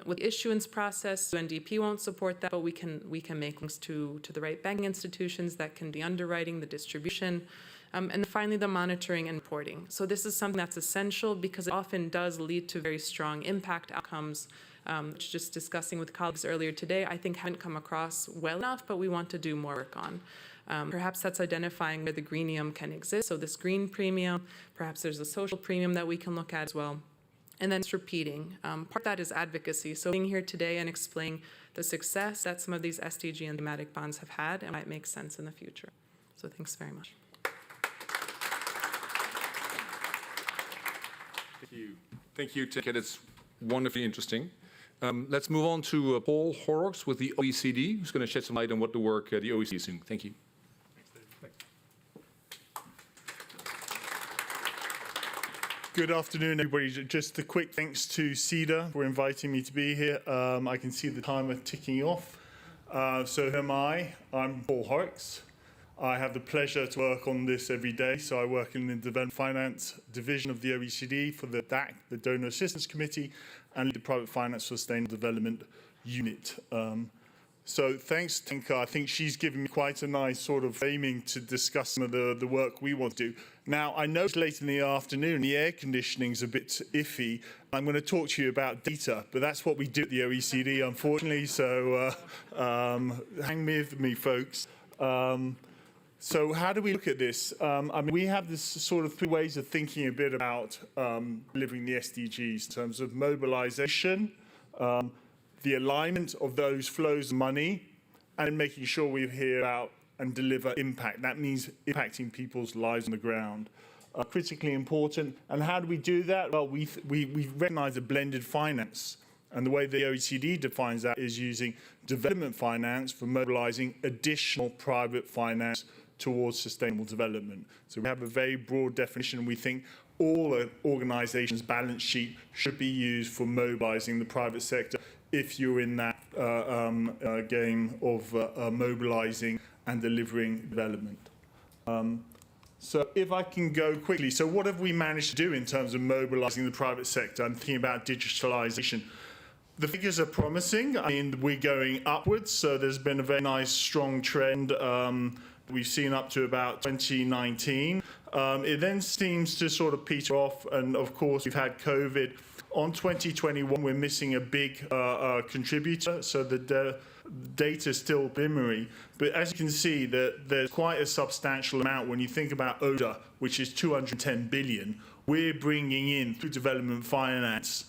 With the issuance process, UNDP won't support that, but we can make links to the right banking institutions that can be underwriting the distribution. And finally, the monitoring and reporting. So this is something that's essential because it often does lead to very strong impact outcomes, which just discussing with colleagues earlier today, I think haven't come across well enough, but we want to do more work on. Perhaps that's identifying where the greenium can exist. So this green premium, perhaps there's a social premium that we can look at as well. And then it's repeating. Part of that is advocacy. So being here today and explaining the success that some of these SDG and thematic bonds have had and might make sense in the future. So thanks very much. Thank you, Ticket. It's wonderfully interesting. Let's move on to Paul Horrocks with the OECD, who's going to shed some light on what the work the OECD is doing. Thank you. Good afternoon, everybody. Just a quick thanks to Sida for inviting me to be here. I can see the timer ticking off. So who am I? I'm Paul Horrocks. I have the pleasure to work on this every day. So I work in the Development Finance Division of the OECD for the DAC, the Donor Assistance Committee, and the Private Finance Sustainable Development Unit. So thanks, Tinka. I think she's given me quite a nice sort of framing to discuss some of the work we want to do. Now, I know it's late in the afternoon, the air conditioning's a bit iffy. I'm going to talk to you about data, but that's what we do at the OECD, unfortunately, so hang with me, folks. So how do we look at this? I mean, we have this sort of three ways of thinking a bit about delivering the SDGs in terms of mobilization, the alignment of those flows of money, and making sure we hear out and deliver impact. That means impacting people's lives on the ground. Critically important. And how do we do that? Well, we recognize a blended finance. And the way the OECD defines that is using development finance for mobilizing additional private finance towards sustainable development. So we have a very broad definition. We think all organizations' balance sheet should be used for mobilizing the private sector if you're in that game of mobilizing and delivering development. So if I can go quickly, so what have we managed to do in terms of mobilizing the private sector? I'm thinking about digitalization. The figures are promising. I mean, we're going upwards, so there's been a very nice, strong trend we've seen up to about 2019. It then seems to sort of peter off, and of course, we've had COVID. On 2021, we're missing a big contributor, so the data is still preliminary. But as you can see, there's quite a substantial amount when you think about ODA, which is 210 billion. We're bringing in, through development finance,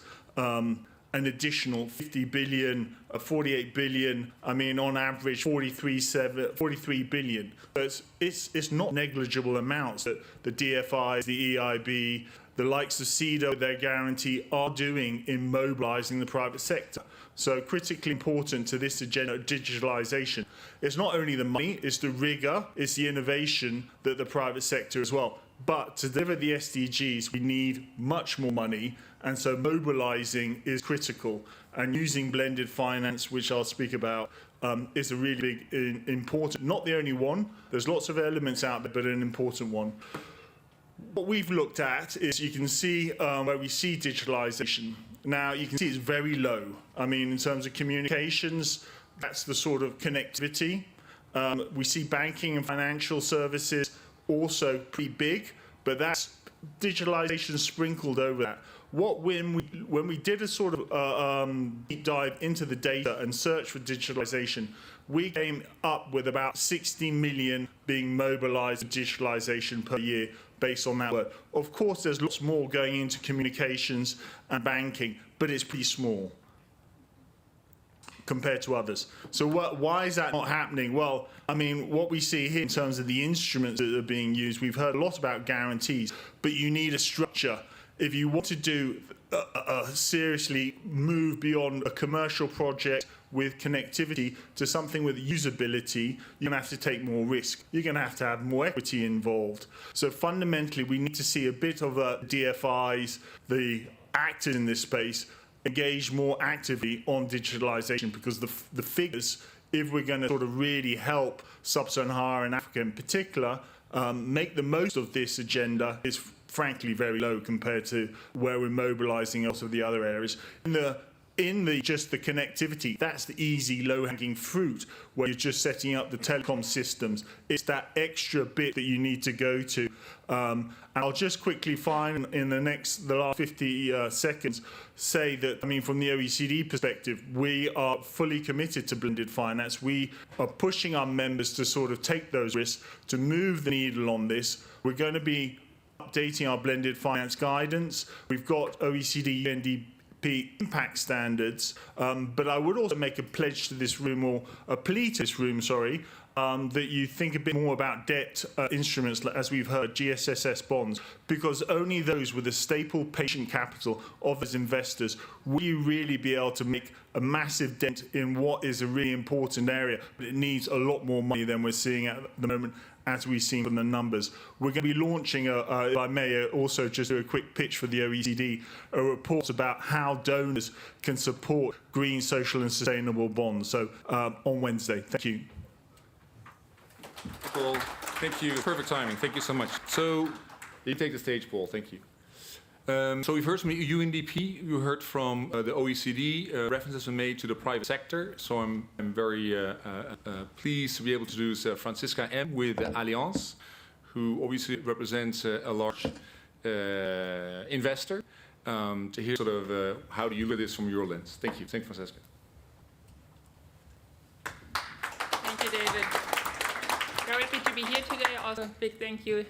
an additional 50 billion, 48 billion, I mean, on average, 43 billion. But it's not negligible amounts that the DFIs, the EIB, the likes of Sida, their guarantee, are doing in mobilizing the private sector. So critically important to this agenda of digitalization. It's not only the money, it's the rigor, it's the innovation that the private sector as well. But to deliver the SDGs, we need much more money, and so mobilizing is critical. And using blended finance, which I'll speak about, is a really big, important, not the only one. There's lots of elements out there, but an important one. What we've looked at is, you can see where we see digitalization. Now, you can see it's very low. I mean, in terms of communications, that's the sort of connectivity. We see banking and financial services also pretty big, but that's digitalization sprinkled over that. When we did a sort of deep dive into the data and search for digitalization, we came up with about 60 million being mobilized for digitalization per year based on that work. Of course, there's lots more going into communications and banking, but it's pretty small compared to others. So why is that not happening? Well, I mean, what we see here in terms of the instruments that are being used, we've heard a lot about guarantees, but you need a structure. If you want to do seriously move beyond a commercial project with connectivity to something with usability, you're going to have to take more risk. You're going to have more equity involved. So fundamentally, we need to see a bit of DFIs, the actors in this space, engage more actively on digitalization, because the figures, if we're going to sort of really help Sub-Saharan Africa in particular, make the most of this agenda, is frankly very low compared to where we're mobilizing also the other areas. In just the connectivity, that's the easy low-hanging fruit, where you're just setting up the telecom systems. It's that extra bit that you need to go to. And I'll just quickly in the last 50 seconds, say that, I mean, from the OECD perspective, we are fully committed to blended finance. We are pushing our members to sort of take those risks, to move the needle on this. We're going to be updating our blended finance guidance. We've got OECD UNDP impact standards, but I would also make a pledge to this room, or a plea to this room, sorry, that you think a bit more about debt instruments, as we've heard, GSSS bonds, because only those with a staple patient capital of those investors will you really be able to make a massive dent in what is a really important area, but it needs a lot more money than we're seeing at the moment, as we've seen from the numbers. We're going to be launching, if I may also just do a quick pitch for the OECD, a report about how donors can support green, social and sustainable bonds. So on Wednesday. Thank you. Paul, thank you. Perfect timing. Thank you so much. So you take the stage, Paul. Thank you. So we've heard from UNDP. You heard from the OECD. References were made to the private sector. So I'm very pleased to be able to do Franziska M. with Allianz, who obviously represents a large investor. To hear sort of how do you look at this from your lens. Thank you. Thank you, Franziska. Thank you, David. Very happy to be here today. Also, big thank you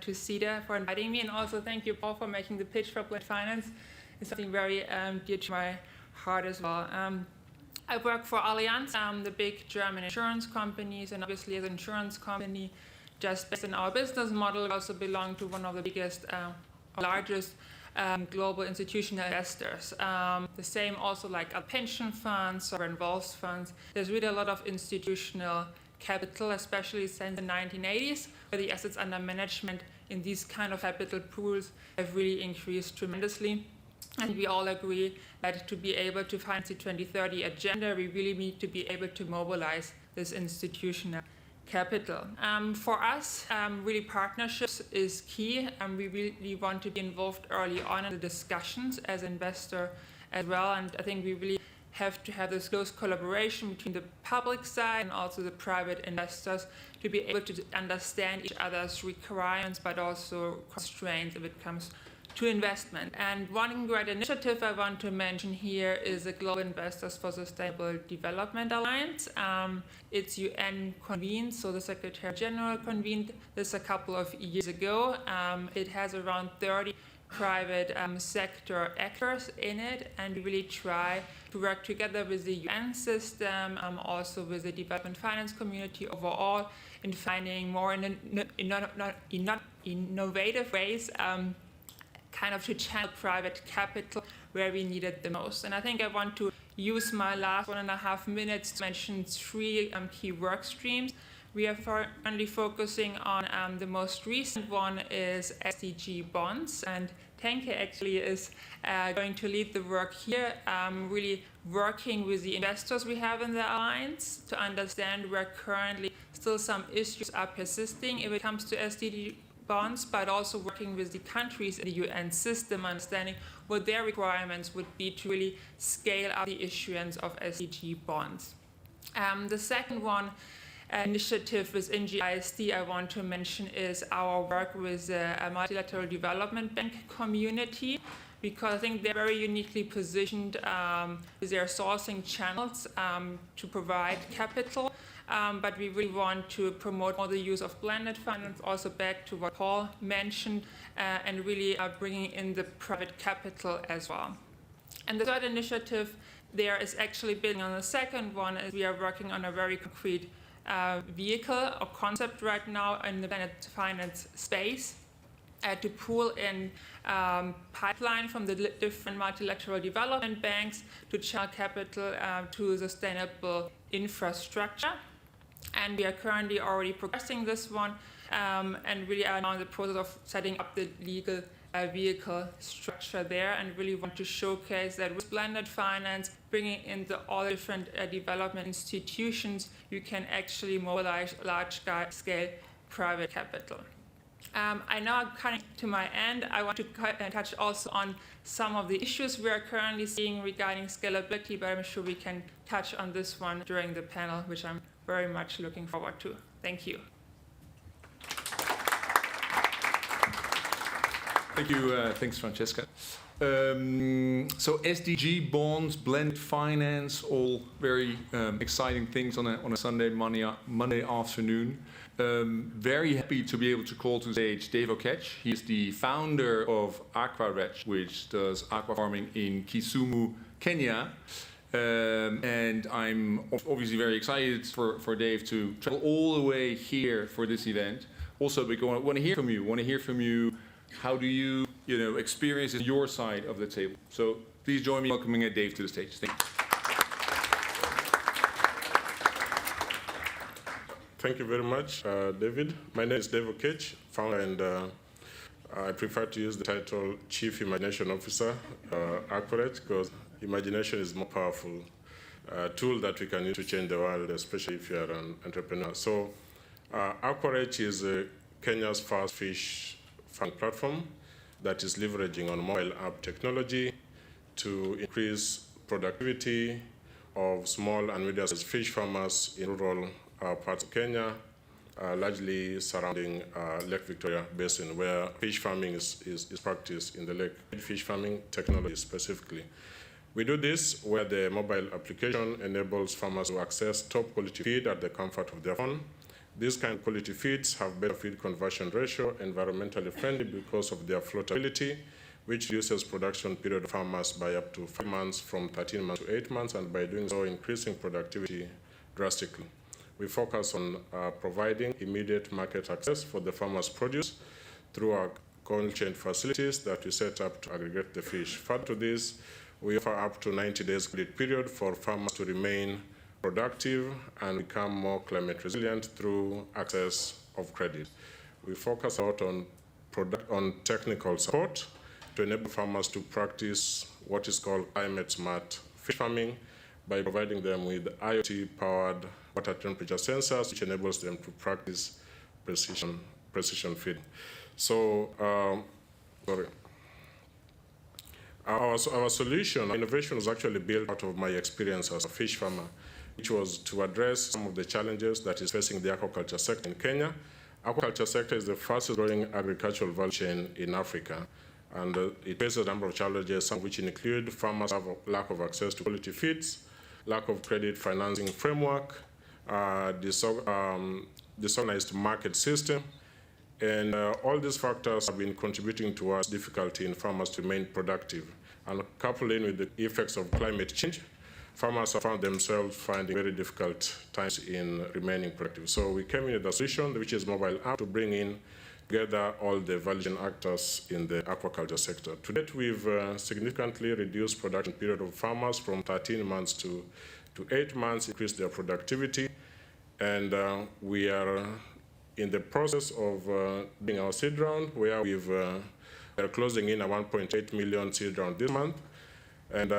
to Sida for inviting me, and also thank you, Paul, for making the pitch for Blended Finance. It's something very dear to my heart as well. I work for Allianz, the big German insurance companies, and obviously as an insurance company, just based on our business model, we also belong to one of the biggest, largest global institutional investors. The same also like our pension funds or involved funds. There's really a lot of institutional capital, especially since the 1980s, where the assets under management in these kind of capital pools have really increased tremendously. And we all agree that to be able to finance the 2030 agenda, we really need to be able to mobilize this institutional capital. For us, really partnerships is key, and we really want to be involved early on in the discussions as an investor as well. And I think we really have to have this close collaboration between the public side and also the private investors to be able to understand each other's requirements, but also constraints if it comes to investment. And one great initiative I want to mention here is the Global Investors for Sustainable Development Alliance. It's UN convened, so the Secretary General convened this a couple of years ago. It has around 30 private sector actors in it, and we really try to work together with the UN system, also with the development finance community overall, in finding more innovative ways kind of to channel private capital where we need it the most. And I think I want to use my last 1.5 minutes to mention 3 key work streams. We are currently focusing on the most recent one is SDG bonds, and Tenke actually is going to lead the work here, really working with the investors we have in the alliance to understand where currently still some issues are persisting if it comes to SDG bonds, but also working with the countries in the UN system, understanding what their requirements would be to really scale up the issuance of SDG bonds. The second one, initiative within GISD I want to mention is our work with a multilateral development bank community, because I think they're very uniquely positioned with their sourcing channels to provide capital. But we really want to promote more the use of blended finance, also back to what Paul mentioned, and really bringing in the private capital as well. And the third initiative there is actually building on the second one, is we are working on a very concrete vehicle or concept right now in the blended finance space to pull in pipeline from the different multilateral development banks to channel capital to sustainable infrastructure. And we are currently already progressing this one and really are now in the process of setting up the legal vehicle structure there, and really want to showcase that with blended finance, bringing in all the different development institutions, you can actually mobilize large-scale private capital. I now am coming to my end. I want to touch also on some of the issues we are currently seeing regarding scalability, but I'm sure we can touch on this one during the panel, which I'm very much looking forward to. Thank you. Thank you. Thanks, Francesca. So SDG bonds, blended finance, all very exciting things on a Sunday, Monday afternoon. Very happy to be able to call to stage Dave Okech. He is the founder of AquaReg, which does aqua farming in Kisumu, Kenya. And I'm obviously very excited for Dave to travel all the way here for this event. Also, because I want to hear from you, how do you, experience your side of the table? So please join me in welcoming Dave to the stage. Thank you. Thank you very much, David. My name is Dave Okech, founder, and I prefer to use the title Chief Imagination Officer, accurate, because imagination is more powerful tool that we can use to change the world, especially if you are an entrepreneur. So, Aquarage is Kenya's first fish farming platform that is leveraging on mobile app technology to increase productivity of small and medium-sized fish farmers in rural parts of Kenya, largely surrounding Lake Victoria Basin, where fish farming is practiced in the lake, fish farming technology specifically. We do this where the mobile application enables farmers to access top quality feed at the comfort of their phone. These kind of quality feeds have better feed conversion ratio, environmentally friendly because of their floatability, which reduces production period of farmers by up to 5 months from 13 months to 8 months, and by doing so, increasing productivity drastically. We focus on providing immediate market access for the farmers' produce through our cold chain facilities that we set up to aggregate the fish. Further to this, we offer up to 90 days credit period for farmers to remain productive and become more climate resilient through access of credit. We focus a lot on technical support to enable farmers to practice what is called climate smart fish farming by providing them with IoT-powered water temperature sensors, which enables them to practice precision feeding. So, Our solution, our innovation was actually built out of my experience as a fish farmer, which was to address some of the challenges that is facing the aquaculture sector in Kenya. Aquaculture sector is the fastest growing agricultural value chain in Africa, and it faces a number of challenges, some of which include farmers have a lack of access to quality feeds, lack of credit financing framework, disorganized market system, and all these factors have been contributing towards difficulty in farmers to remain productive. And coupling with the effects of climate change, farmers have found themselves finding very difficult times in remaining productive. So we came in with a solution, which is mobile app, to bring in together all the value chain actors in the aquaculture sector. To date, we've significantly reduced production period of farmers from 13 months to 8 months, increased their productivity, and we are in the process of doing our seed round, where we are closing in a 1.8 million seed round this month. And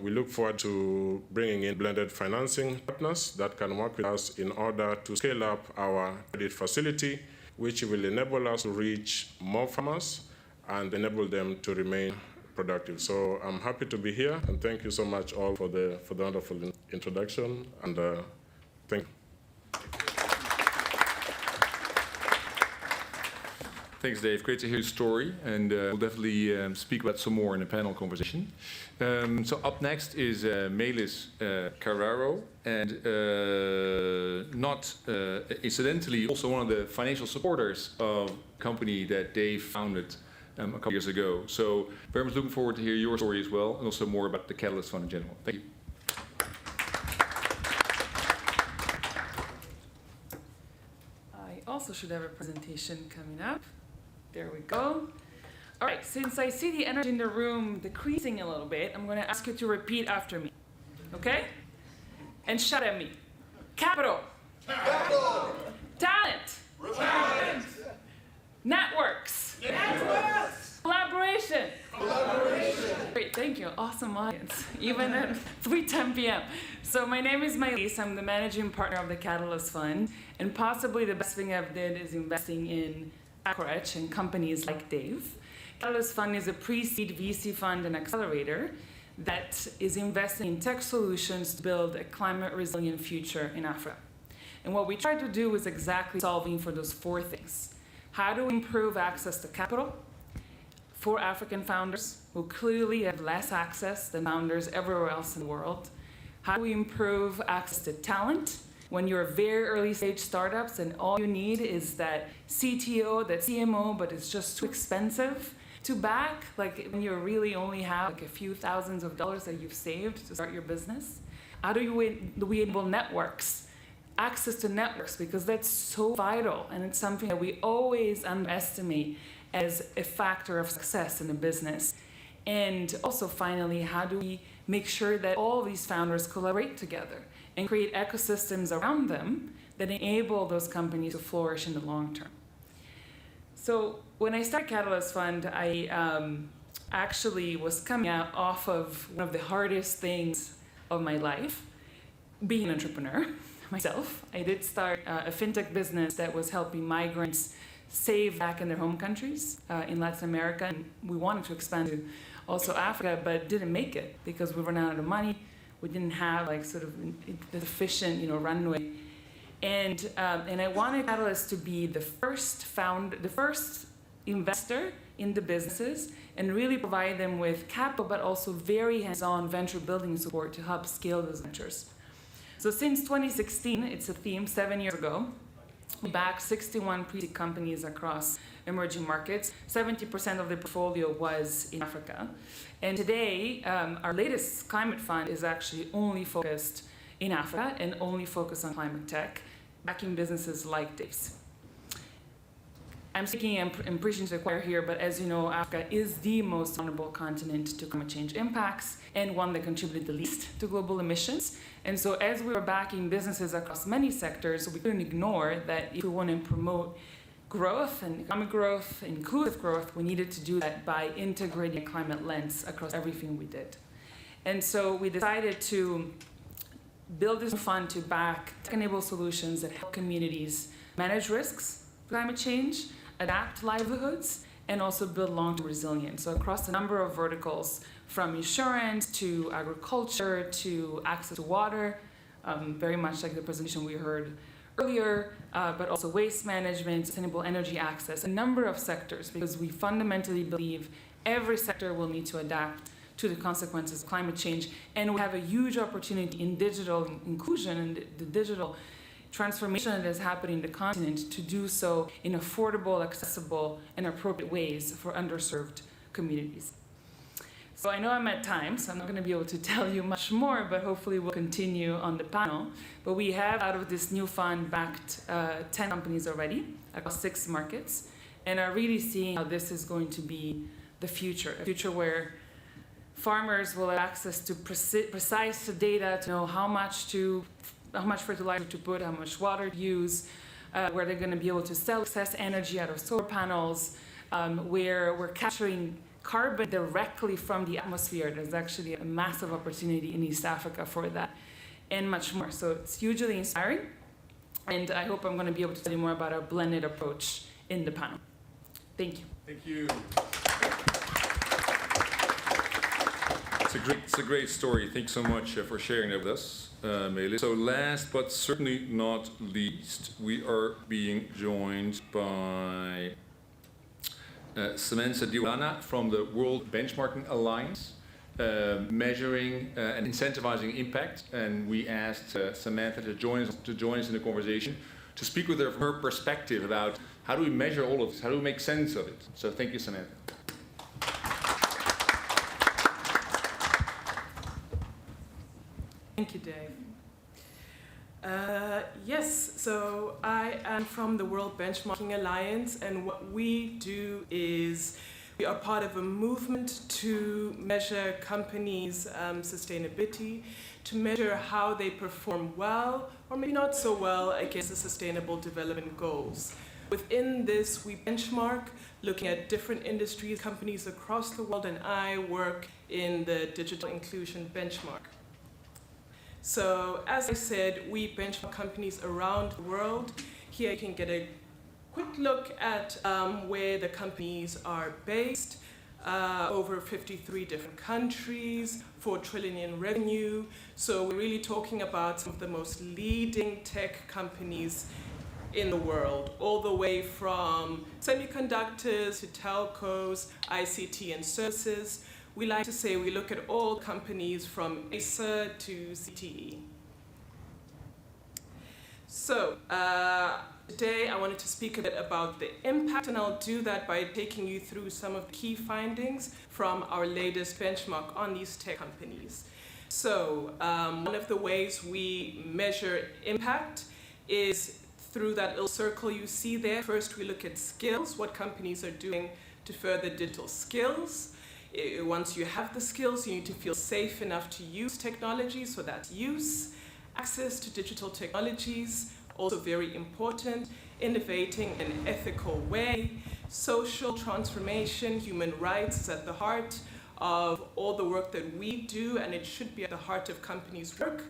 we look forward to bringing in blended financing partners that can work with us in order to scale up our credit facility, which will enable us to reach more farmers and enable them to remain productive. So I'm happy to be here, and thank you so much all for the wonderful introduction, and thank you. Thanks, Dave. Great to hear your story, and we'll definitely speak about some more in the panel conversation. So up next is Melis Carraro, and not incidentally, also one of the financial supporters of a company that Dave founded a couple years ago. So very much looking forward to hear your story as well, and also more about the Catalyst Fund in general. Thank you. I also should have a presentation coming up. There we go. All right, since I see the energy in the room decreasing a little bit, I'm going to ask you to repeat after me, okay? And shout at me. Capital. Capital. Talent. Talent. Networks. Networks. Collaboration. Collaboration. Great, thank you. Awesome audience, even at 3:10 p.m. So my name is Melis. I'm the managing partner of the Catalyst Fund, and possibly the best thing I've did is investing in Aquarage and companies like Dave. Catalyst Fund is a pre-seed VC fund and accelerator that is investing in tech solutions to build a climate-resilient future in Africa. And what we try to do is exactly solving for those four things. How do we improve access to capital for African founders who clearly have less access than founders everywhere else in the world? How do we improve access to talent when you're very early stage startups and all you need is that CTO, that CMO, but it's just too expensive? to back, like when you really only have like a few thousands of dollars that you've saved to start your business? How do we enable networks, access to networks, because that's so vital and it's something that we always underestimate as a factor of success in a business. And also finally, how do we make sure that all these founders collaborate together and create ecosystems around them that enable those companies to flourish in the long term? So when I started Catalyst Fund, I actually was coming out off of one of the hardest things of my life, being an entrepreneur myself. I did start a fintech business that was helping migrants save back in their home countries in Latin America. And we wanted to expand to also Africa, but didn't make it because we ran out of money. We didn't have like sort of the efficient, runway. And I wanted Catalyst to be the first investor in the businesses and really provide them with capital, but also very hands-on venture building support to help scale those ventures. So since 2016, it's a theme, 7 years ago, we backed 61 pre-seed companies across emerging markets. 70% of the portfolio was in Africa. And today, our latest climate fund is actually only focused in Africa and only focused on climate tech, backing businesses like Dave's. I'm speaking and preaching to the choir here, but as you know, Africa is the most vulnerable continent to climate change impacts and one that contributed the least to global emissions. And so as we were backing businesses across many sectors, we couldn't ignore that if we want to promote growth and economic growth, inclusive growth, we needed to do that by integrating a climate lens across everything we did. And so we decided to build this fund to back tech-enabled solutions that help communities manage risks, climate change, adapt livelihoods, and also build long-term resilience. So across a number of verticals, from insurance to agriculture to access to water, very much like the presentation we heard earlier, but also waste management, sustainable energy access, a number of sectors, because we fundamentally believe every sector will need to adapt to the consequences of climate change, and we have a huge opportunity in digital inclusion and the digital transformation that is happening in the continent to do so in affordable, accessible, and appropriate ways for underserved communities. So I know I'm at time, so I'm not going to be able to tell you much more, but hopefully we'll continue on the panel. But we have, out of this new fund, backed 10 companies already across 6 markets, and are really seeing how this is going to be the future, a future where farmers will have access to precise data to know how much fertilizer to put, how much water to use, where they're going to be able to sell excess energy out of solar panels, where we're capturing carbon directly from the atmosphere. There's actually a massive opportunity in East Africa for that, and much more. So it's hugely inspiring, and I hope I'm going to be able to tell you more about our blended approach in the panel. Thank you. Thank you. It's a great story. Thanks so much for sharing it with us, Melis. So last but certainly not least, we are being joined by Samantha Diwana from the World Benchmarking Alliance, measuring and incentivizing impact. And we asked Samantha to join us in the conversation, to speak with her from her perspective about how do we measure all of this, how do we make sense of it. So thank you, Samantha. Thank you, Dave. Yes, so I am from the World Benchmarking Alliance, and what we do is we are part of a movement to measure companies' sustainability, to measure how they perform well or maybe not so well against the Sustainable Development Goals. Within this, we benchmark looking at different industries, companies across the world, and I work in the Digital Inclusion Benchmark. So as I said, we benchmark companies around the world. Here you can get a quick look at where the companies are based. Over 53 different countries, 4 trillion in revenue. So we're really talking about some of the most leading tech companies in the world, all the way from semiconductors to telcos, ICT and services. We like to say we look at all companies from Acer to CTE. So, today I wanted to speak a bit about the impact, and I'll do that by taking you through some of the key findings from our latest benchmark on these tech companies. So, one of the ways we measure impact is through that little circle you see there. First, we look at skills, what companies are doing to further digital skills. Once you have the skills, you need to feel safe enough to use technology, so that's use. Access to digital technologies, also very important. Innovating in an ethical way. Social transformation, human rights is at the heart of all the work that we do, and it should be at the heart of companies' work.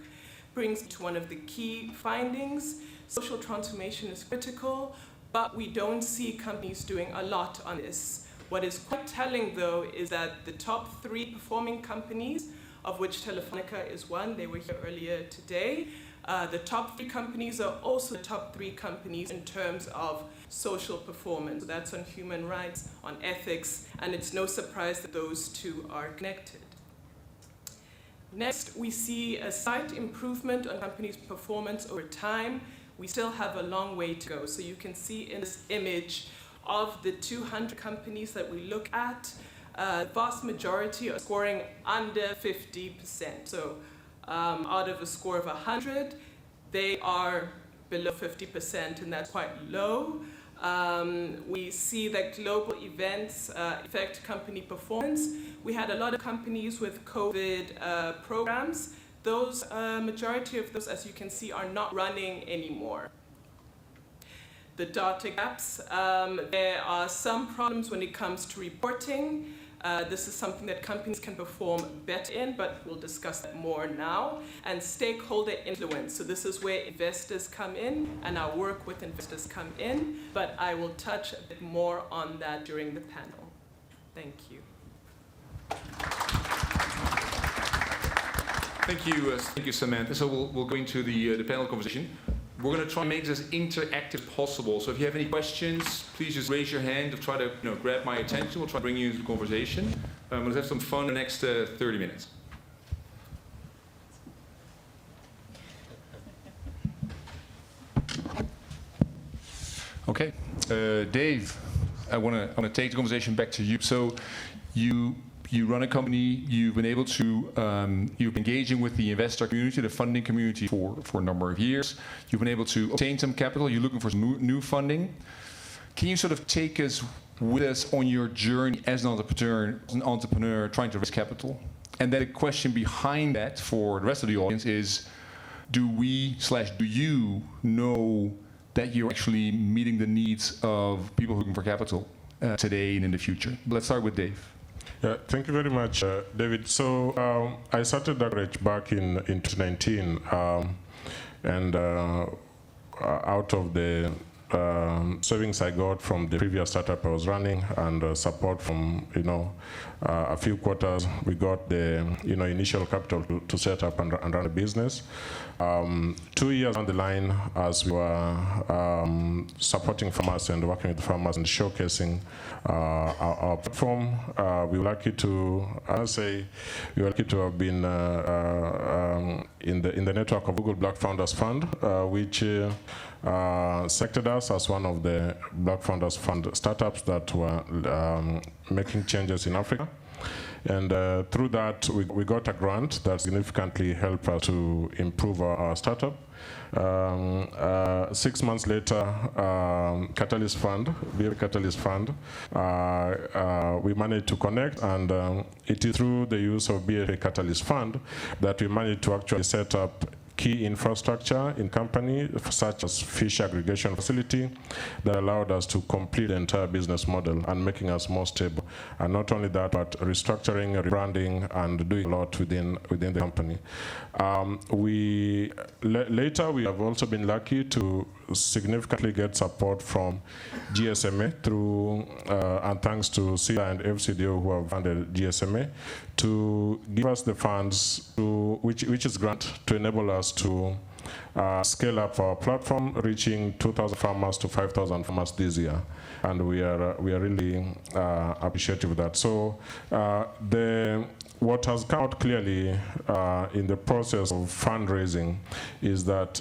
Brings me to one of the key findings. Social transformation is critical, but we don't see companies doing a lot on this. What is quite telling, though, is that the top 3 performing companies, of which Telefonica is one, they were here earlier today, the top 3 companies are also the top 3 companies in terms of social performance. So that's on human rights, on ethics, and it's no surprise that those two are connected. Next, we see a slight improvement on companies' performance over time. We still have a long way to go. So you can see in this image of the 200 companies that we look at, the vast majority are scoring under 50%. So out of a score of 100, they are below 50%, and that's quite low. We see that global events affect company performance. We had a lot of companies with COVID programs. Those, majority of those, as you can see, are not running anymore. The data gaps, there are some problems when it comes to reporting. This is something that companies can perform better in, but we'll discuss that more now. And stakeholder influence. So this is where investors come in and our work with investors come in, but I will touch a bit more on that during the panel. Thank you. Thank you, Samantha. So we'll go into the panel conversation. We're going to try and make this as interactive as possible. So if you have any questions, please just raise your hand or try to grab my attention. We'll try to bring you into the conversation. Let's have some fun in the next 30 minutes. Okay, Dave, I want to take the conversation back to you. So you run a company, you've been able to, you've been engaging with the investor community, the funding community for a number of years. You've been able to obtain some capital, you're looking for some new funding. Can you sort of take us with us on your journey as an entrepreneur trying to raise capital? And then a question behind that for the rest of the audience is, do you know that you're actually meeting the needs of people looking for capital today and in the future? Let's start with Dave. Yeah, thank you very much, David. So I started Courage back in 2019, and out of the savings I got from the previous startup I was running and support from a few quarters, we got the initial capital to set up and run a business. 2 years down the line, as we were supporting farmers and working with farmers and showcasing our platform, we were lucky to, have been in the network of Google Black Founders Fund, which selected us as one of the Black Founders Fund startups that were making changes in Africa. And through that, we got a grant that significantly helped us to improve our startup. 6 months later, Catalyst Fund, we managed to connect, and it is through the use of BFA Catalyst Fund that we managed to actually set up key infrastructure in company, such as fish aggregation facility, that allowed us to complete the entire business model and making us more stable. And not only that, but restructuring, rebranding, and doing a lot within the company. Later, we have also been lucky to significantly get support from GSMA through, and thanks to Sida and FCDO who have funded GSMA, to give us the funds which is grant to enable us to scale up our platform, reaching 2,000 farmers to 5,000 farmers this year, and we are really appreciative of that. So what has come out clearly in the process of fundraising is that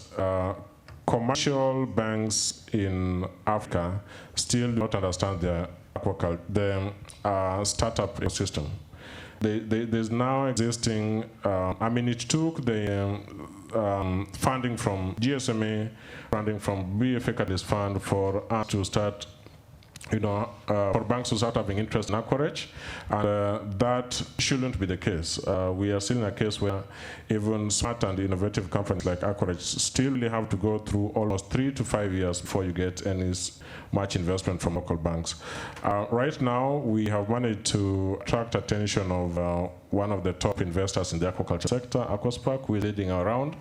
commercial banks in Africa still do not understand the startup ecosystem. There's now existing, it took the funding from GSMA, funding from BFA Catalyst Fund for us to start, for banks to start having interest in Aquarech, and that shouldn't be the case. We are still in a case where even smart and innovative companies like Aquarech still really have to go through almost 3 to 5 years before you get any much investment from local banks. Right now, we have managed to attract attention of one of the top investors in the aquaculture sector, Aquaspark. We're leading around,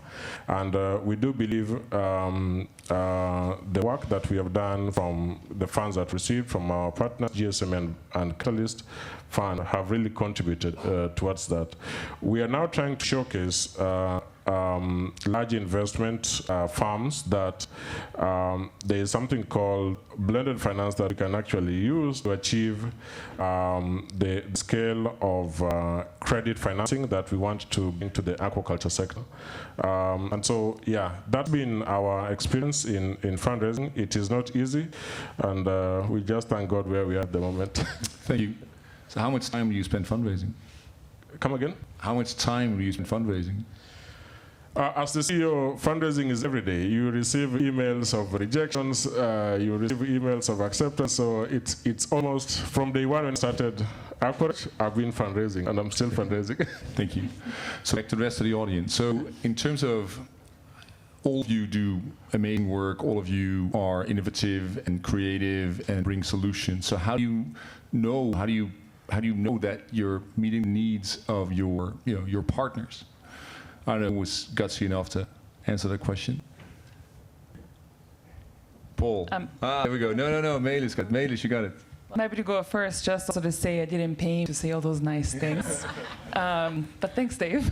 and we do believe the work that we have done from the funds that we received from our partners, GSM and Catalyst Fund, have really contributed towards that. We are now trying to showcase large investment firms that there is something called blended finance that we can actually use to achieve the scale of credit financing that we want to bring to the aquaculture sector. And so, yeah, that's been our experience in fundraising. It is not easy, and we just thank God where we are at the moment. Thank you. So how much time do you spend fundraising? Come again? How much time do you spend fundraising? As the CEO, fundraising is every day. You receive emails of rejections, you receive emails of acceptance, so it's almost from day one when I started Aquarech, I've been fundraising, and I'm still fundraising. Thank you. So back to the rest of the audience. So in terms of all of you do amazing work, all of you are innovative and creative and bring solutions. So how do you know that you're meeting the needs of your partners? I don't know who was gutsy enough to answer that question. Paul. There we go. No. Melis, you got it. I'm happy to go first, just also to say I didn't pay to say all those nice things. But thanks, Dave.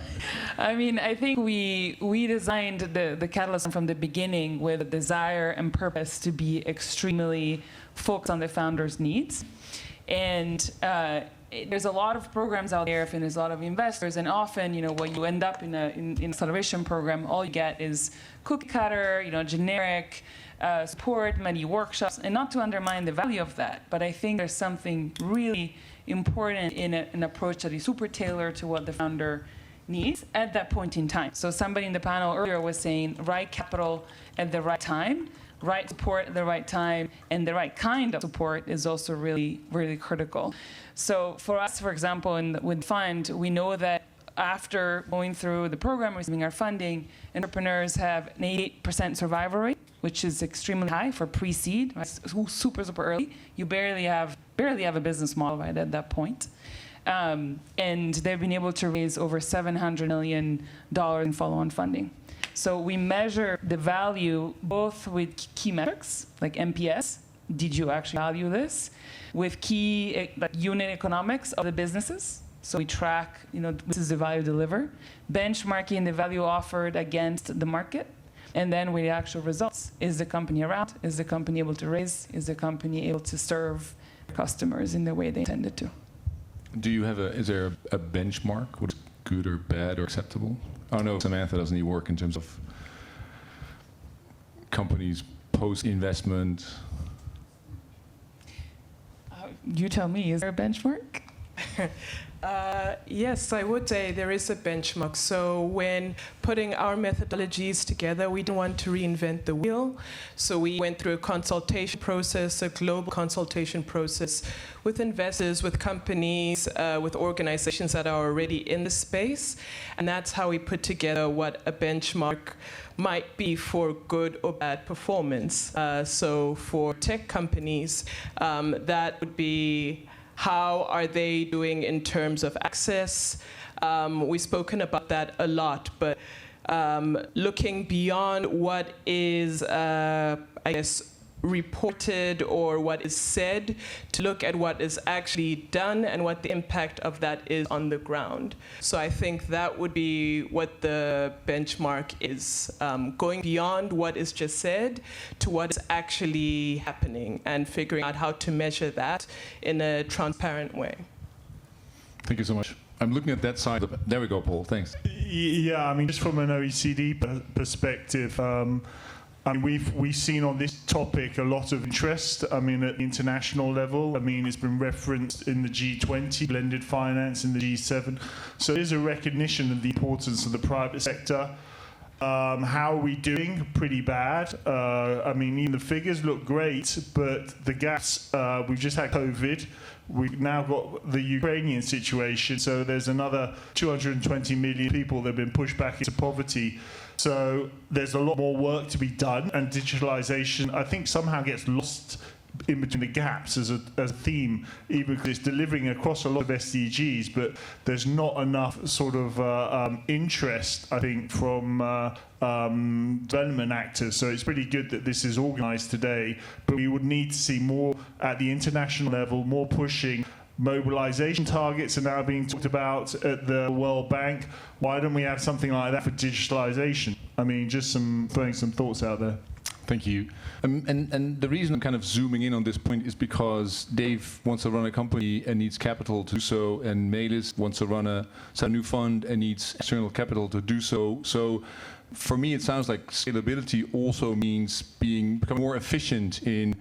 I think we designed the Catalyst from the beginning with a desire and purpose to be extremely focused on the founders' needs. And there's a lot of programs out there, and there's a lot of investors, and often, when you end up in an acceleration program, all you get is cookie cutter, generic support, many workshops, and not to undermine the value of that, but I think there's something really important in an approach that is super tailored to what the founder needs at that point in time. So somebody in the panel earlier was saying right capital at the right time, right support at the right time, and the right kind of support is also really, really critical. So for us, for example, with fund, we know that after going through the program, receiving our funding, entrepreneurs have an 88% survival rate, which is extremely high for pre-seed, right? Super, super early. You barely have a business model right at that point. And they've been able to raise over $700 million in follow-on funding. So we measure the value both with key metrics, like NPS, did you actually value this? With key unit economics of the businesses. So we track, this is the value delivered, benchmarking the value offered against the market, and then with the actual results. Is the company around? Is the company able to raise? Is the company able to serve customers in the way they intended to? Is there a benchmark? What's good or bad or acceptable? I don't know, Samantha, doesn't he work in terms of companies post-investment? You tell me, is there a benchmark? Yes, I would say there is a benchmark. So when putting our methodologies together, we didn't want to reinvent the wheel. So we went through a consultation process, a global consultation process with investors, with companies, with organizations that are already in the space. And that's how we put together what a benchmark might be for good or bad performance. So for tech companies, that would be how are they doing in terms of access? We've spoken about that a lot, but looking beyond what is, reported or what is said, to look at what is actually done and what the impact of that is on the ground. So I think that would be what the benchmark is, going beyond what is just said to what is actually happening and figuring out how to measure that in a transparent way. Thank you so much. I'm looking at that side. There we go, Paul. Thanks. Yeah, just from an OECD perspective, We've seen on this topic a lot of interest. I mean, at the international level, I mean, it's been referenced in the G20, blended finance in the G7. So there's a recognition of the importance of the private sector. How are we doing? Pretty bad. I mean, even the figures look great, but the gaps, we've just had COVID. We've now got the Ukrainian situation, so there's another 220 million people that have been pushed back into poverty. So there's a lot more work to be done, and digitalisation, I think, somehow gets lost in between the gaps as a theme, even because it's delivering across a lot of SDGs, but there's not enough sort of interest, I think, from development actors. So it's pretty good that this is organised today, but we would need to see more at the international level, more pushing. Mobilization targets are now being talked about at the World Bank. Why don't we have something like that for digitalization? I mean, just throwing some thoughts out there. Thank you. And the reason I'm kind of zooming in on this point is because Dave wants to run a company and needs capital to do so, and Melis wants to run a new fund and needs external capital to do so. So for me, it sounds like scalability also means becoming more efficient in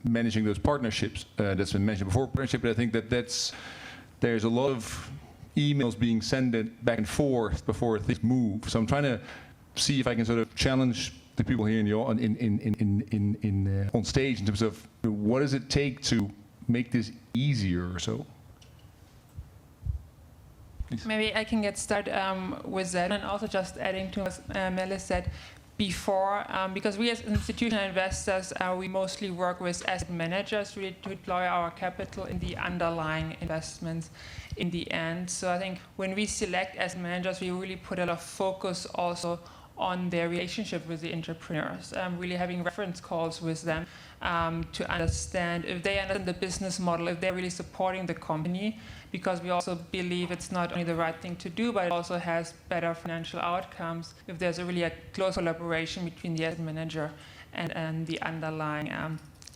managing those partnerships. That's been mentioned before, partnership, but I think there's a lot of emails being sent back and forth before things move. So I'm trying to see if I can sort of challenge the people here on stage in terms of what does it take to make this easier or so. Please. Maybe I can get started with that, and also just adding to what Melis said before, because we as institutional investors, we mostly work with asset managers really to deploy our capital in the underlying investments in the end. So I think when we select asset managers, we really put a lot of focus also on their relationship with the entrepreneurs, really having reference calls with them to understand if they understand the business model, if they're really supporting the company, because we also believe it's not only the right thing to do, but it also has better financial outcomes if there's really a close collaboration between the asset manager and the underlying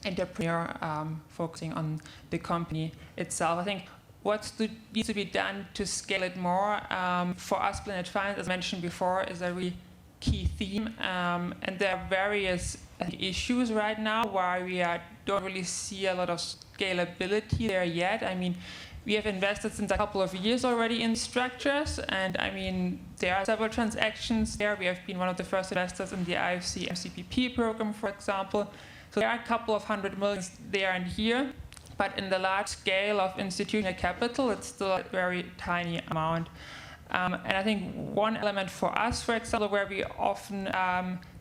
entrepreneur focusing on the company itself. I think what needs to be done to scale it more, for us, Blended Finance, as mentioned before, is a really key theme, and there are various issues right now why we don't really see a lot of scalability there yet. I mean, we have invested since a couple of years already in structures, and I mean, there are several transactions there. We have been one of the first investors in the IFC MCPP program, for example. So there are a couple of $100 million there and here, but in the large scale of institutional capital, it's still a very tiny amount. And I think one element for us, for example, where we often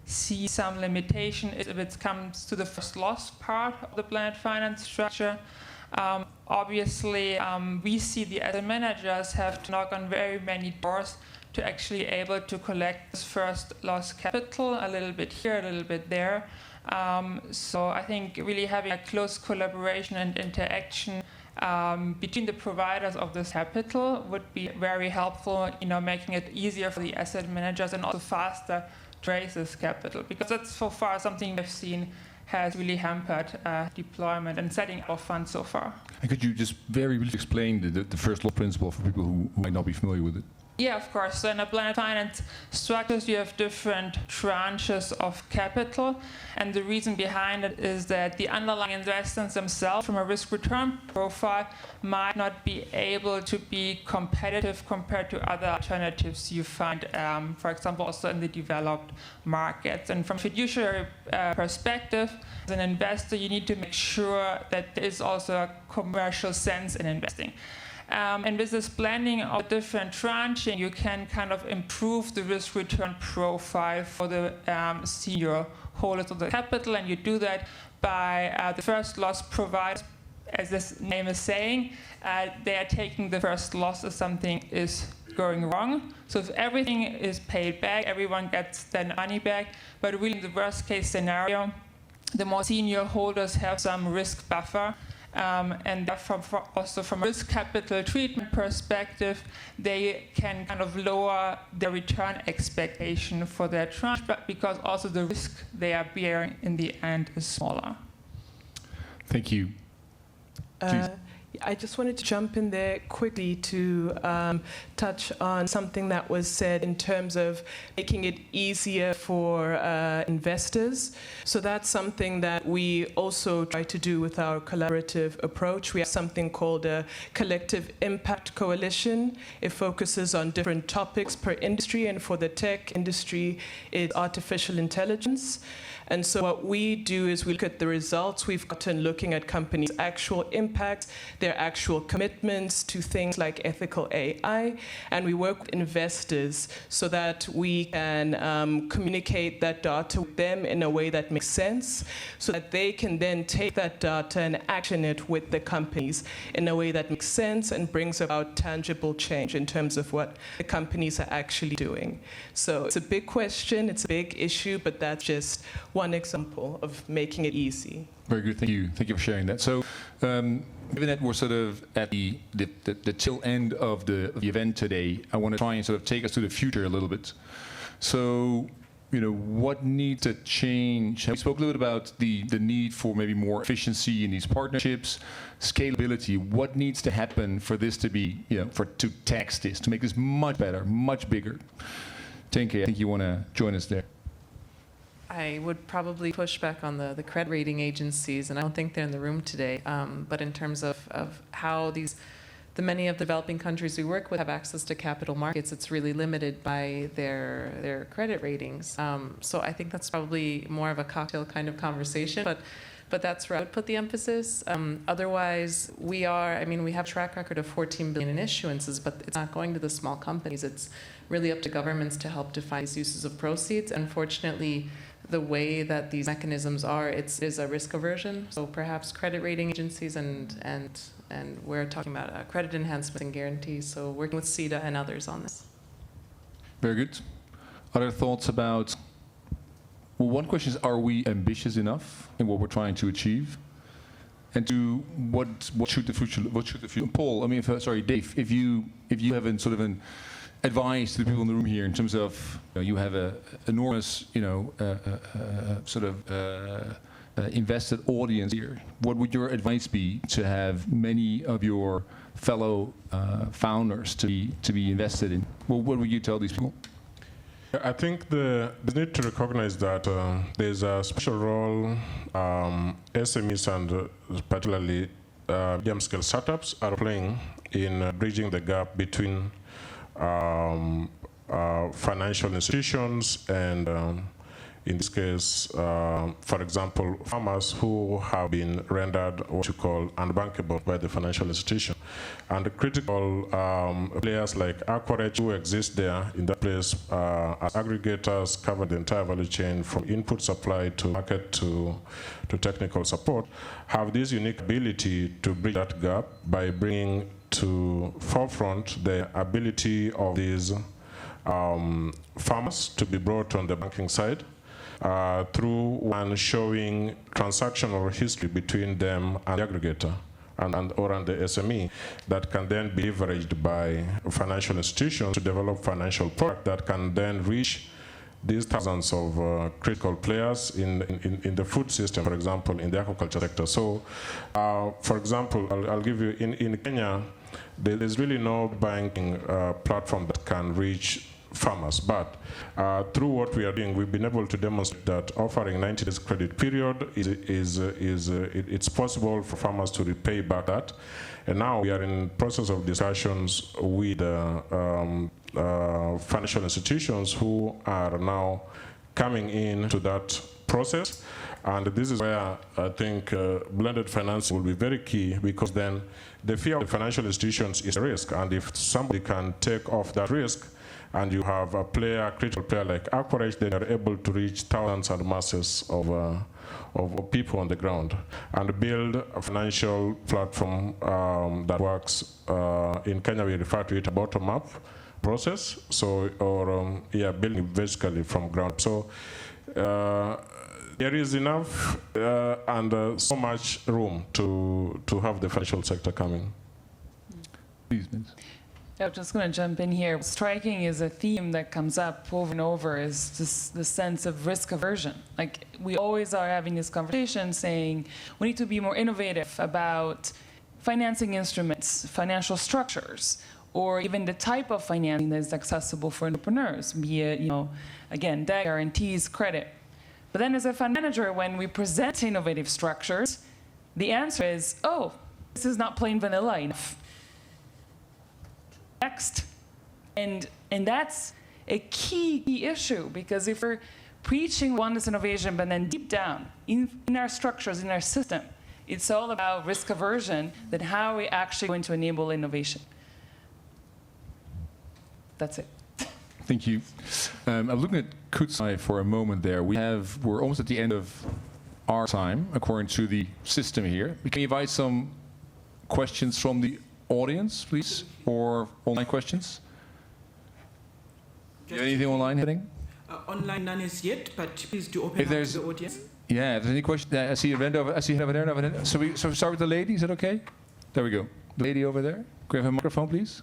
see some limitation is if it comes to the first loss part of the blended finance structure. Obviously, we see the asset managers have to knock on very many doors to actually able to collect this first loss capital, a little bit here, a little bit there. So I think really having a close collaboration and interaction between the providers of this capital would be very helpful, making it easier for the asset managers and also faster to raise this capital, because that's so far something we've seen has really hampered deployment and setting up funds so far. And could you just very briefly explain the first law principle for people who might not be familiar with it? Yeah, of course. So in a blended finance structures, you have different tranches of capital. And the reason behind it is that the underlying investments themselves, from a risk-return profile, might not be able to be competitive compared to other alternatives you find, for example, also in the developed markets. And from a fiduciary perspective, as an investor, you need to make sure that there is also a commercial sense in investing. And with this blending of different tranching, you can kind of improve the risk-return profile for the senior holders of the capital, and you do that by the first loss providers, as this name is saying. They are taking the first loss if something is going wrong. So if everything is paid back, everyone gets their money back. But really, in the worst-case scenario, the more senior holders have some risk buffer. And therefore, also from a risk capital treatment perspective, they can kind of lower their return expectation for their tranche, but because also the risk they are bearing in the end is smaller. Thank you. I just wanted to jump in there quickly to touch on something that was said in terms of making it easier for investors. So that's something that we also try to do with our collaborative approach. We have something called a Collective Impact Coalition. It focuses on different topics per industry, and for the tech industry, it's artificial intelligence. And so what we do is we look at the results we've gotten looking at companies' actual impact, their actual commitments to things like ethical AI, and we work with investors so that we can communicate that data with them in a way that makes sense, so that they can then take that data and action it with the companies in a way that makes sense and brings about tangible change in terms of what the companies are actually doing. So it's a big question, it's a big issue, but that's just one example of making it easy. Very good, thank you. Thank you for sharing that. So, given that we're sort of at the tail end of the event today, I want to try and sort of take us to the future a little bit. So, you know, what needs to change? We spoke a little bit about the need for maybe more efficiency in these partnerships, scalability. What needs to happen for this to be, you know, to tax this, to make this much better, much bigger? Tenke, I think you want to join us there. I would probably push back on the credit rating agencies, and I don't think they're in the room today, but in terms of how the many of the developing countries we work with have access to capital markets, it's really limited by their credit ratings. So I think that's probably more of a cocktail kind of conversation, but that's where I would put the emphasis. Otherwise, we have a track record of 14 billion in issuances, but it's not going to the small companies. It's really up to governments to help define these uses of proceeds. Unfortunately, the way that these mechanisms are, it is a risk aversion. So perhaps credit rating agencies and we're talking about credit enhancement and guarantees. So working with Sida and others on this. Very good. Other thoughts about? Well, one question is: are we ambitious enough in what we're trying to achieve? And to what should the future? What should the future? Paul, I mean, sorry, Dave. If you have an advice to the people in the room here in terms of, you know, you have an enormous, you know, invested audience here. What would your advice be to have many of your fellow founders to be invested in? Well, what would you tell these people? I think they need to recognize that there's a special role SMEs and particularly medium-scale startups are playing in bridging the gap between financial institutions and, in this case, for example, farmers who have been rendered what you call unbankable by the financial institution. And the critical players like Aquarage who exist there in that place as aggregators cover the entire value chain from input supply to market to technical support, have this unique ability to bridge that gap by bringing to forefront the ability of these farmers to be brought on the banking side through one showing transactional history between them and the aggregator and the SME that can then be leveraged by financial institutions to develop financial product that can then reach these thousands of critical players in the food system, for example, in the aquaculture sector. So, for example, I'll give you, in Kenya, there's really no banking platform that can reach farmers, but through what we are doing, we've been able to demonstrate that offering 90 days credit period it's possible for farmers to repay back that. And now we are in process of discussions with financial institutions who are now coming into that process. And this is where I think blended financing will be very key, because then the fear of the financial institutions is a risk. And if somebody can take off that risk, and you have a critical player like Aquarage, then you're able to reach thousands and masses of people on the ground and build a financial platform that works. In Kenya, we refer to it a bottom-up process. So, building basically from ground up. So there is enough and so much room to have the financial sector coming. Please, Ms. Yeah, I'm just going to jump in here. Striking is a theme that comes up over and over, is just the sense of risk aversion. Like, we always are having this conversation saying we need to be more innovative about financing instruments, financial structures, or even the type of financing that is accessible for entrepreneurs, be it, again, debt, guarantees, credit. But then as a fund manager, when we present innovative structures, the answer is, oh, this is not plain vanilla enough. Next. And that's a key issue, because if we're preaching oneness innovation, but then deep down, in our structures, in our system, it's all about risk aversion, then how are we actually going to enable innovation? That's it. Thank you. I'm looking at Kutsai for a moment there. We're almost at the end of our time, according to the system here. We can invite some questions from the audience, please, or online questions. Do you have anything online, Henning? Online, none as yet, but please do open up to the audience. Yeah, if there's any question, I see a hand over. I see a hand over there. So we start with the lady. Is that okay? There we go. The lady over there. Can we have a microphone, please?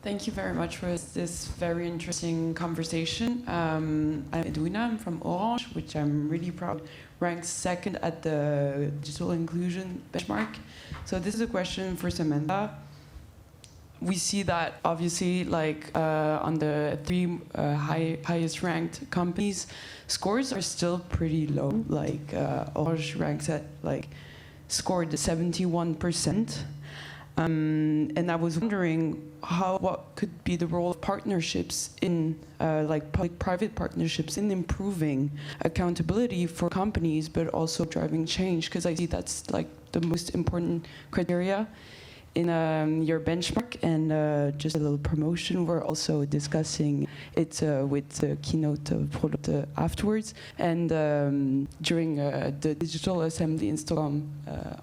Thank you very much for this very interesting conversation. I'm Edwina, I'm from Orange, which I'm really proud ranks second at the digital inclusion benchmark. So this is a question for Samantha. We see that obviously, like on the three highest ranked companies, scores are still pretty low. Like Orange ranks at scored 71%. And I was wondering what could be the role of partnerships in public-private partnerships in improving accountability for companies, but also driving change, because I see that's the most important criteria in your benchmark. And just a little promotion, we're also discussing it with the keynote product afterwards, and during the digital assembly in Stockholm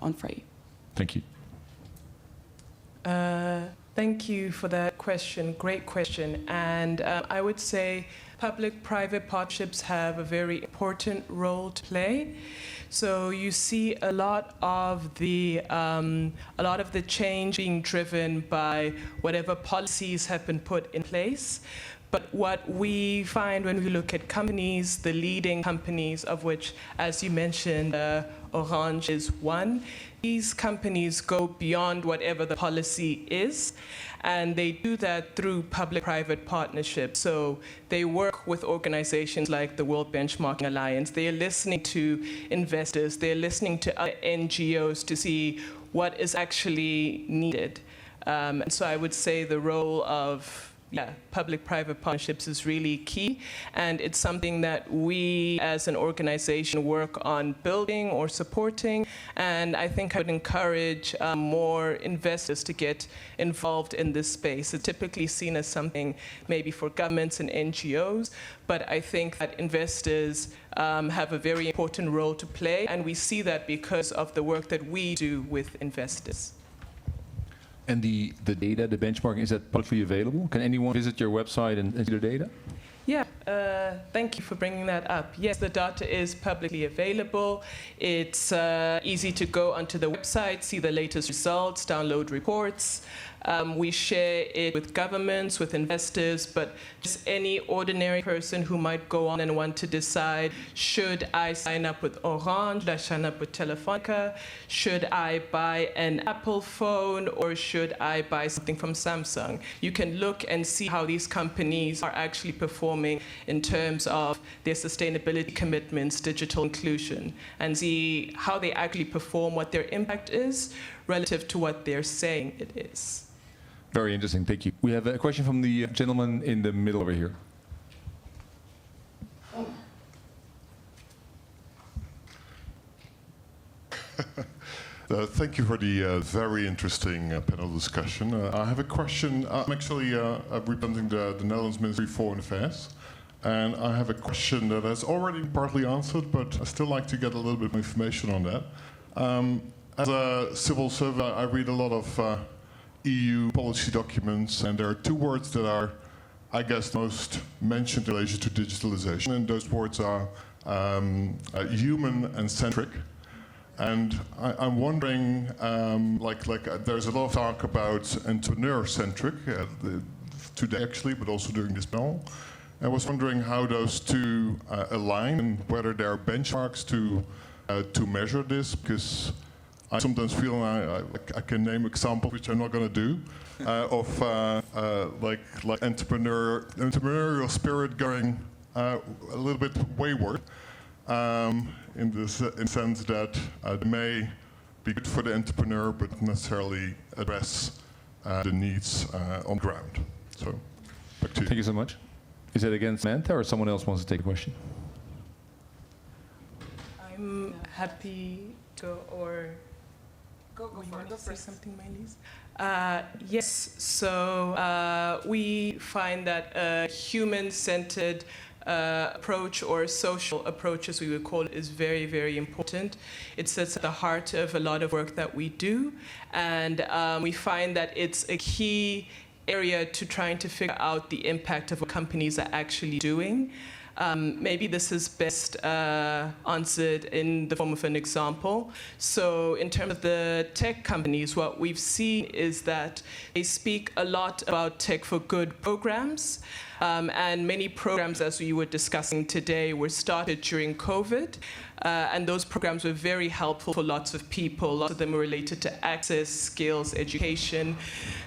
on Friday. Thank you. Thank you for that question. Great question. And I would say public-private partnerships have a very important role to play. So you see a lot of the change being driven by whatever policies have been put in place. But what we find when we look at companies, the leading companies, of which, as you mentioned, Orange is one, these companies go beyond whatever the policy is, and they do that through public-private partnerships. So they work with organizations like the World Benchmarking Alliance. They are listening to investors. They're listening to other NGOs to see what is actually needed. And so I would say the role of public-private partnerships is really key, and it's something that we as an organization work on building or supporting, and I think I would encourage more investors to get involved in this space. It's typically seen as something maybe for governments and NGOs, but I think that investors have a very important role to play, and we see that because of the work that we do with investors. And the data, the benchmarking, is that publicly available? Can anyone visit your website and see the data? Yeah, thank you for bringing that up. Yes, the data is publicly available. It's easy to go onto the website, see the latest results, download reports. We share it with governments, with investors, but just any ordinary person who might go on and want to decide, should I sign up with Orange, should I sign up with Telefonica, should I buy an Apple phone, or should I buy something from Samsung? You can look and see how these companies are actually performing in terms of their sustainability commitments, digital inclusion, and see how they actually perform, what their impact is relative to what they're saying it is. Very interesting, thank you. We have a question from the gentleman in the middle over here. Thank you for the very interesting panel discussion. I have a question. I'm actually representing the Netherlands Ministry of Foreign Affairs. And I have a question that has already partly answered, but I'd still like to get a little bit more information on that. As a civil servant, I read a lot of EU policy documents, and there are two words that are, I guess, most mentioned in relation to digitalization, and those words are human and centric. And I'm wondering, there's a lot of talk about entrepreneur-centric today, actually, but also during this panel. I was wondering how those two align and whether there are benchmarks to measure this, because I sometimes feel I can name examples, which I'm not going to do, of like entrepreneurial spirit going a little bit wayward, in the sense that it may be good for the entrepreneur, but not necessarily address the needs on the ground. So, back to you. Thank you so much. Is that again Samantha, or someone else wants to take a question? I'm happy to, or Go you want to say something, Maëlys? Yes, so we find that a human-centered approach, or social approach as we would call it, is very, very important. It sits at the heart of a lot of work that we do, and we find that it's a key area to trying to figure out the impact of what companies are actually doing. Maybe this is best answered in the form of an example. So in terms of the tech companies, what we've seen is that they speak a lot about tech for good programs. And many programs, as we were discussing today, were started during COVID. And those programs were very helpful for lots of people. Lots of them were related to access, skills, education.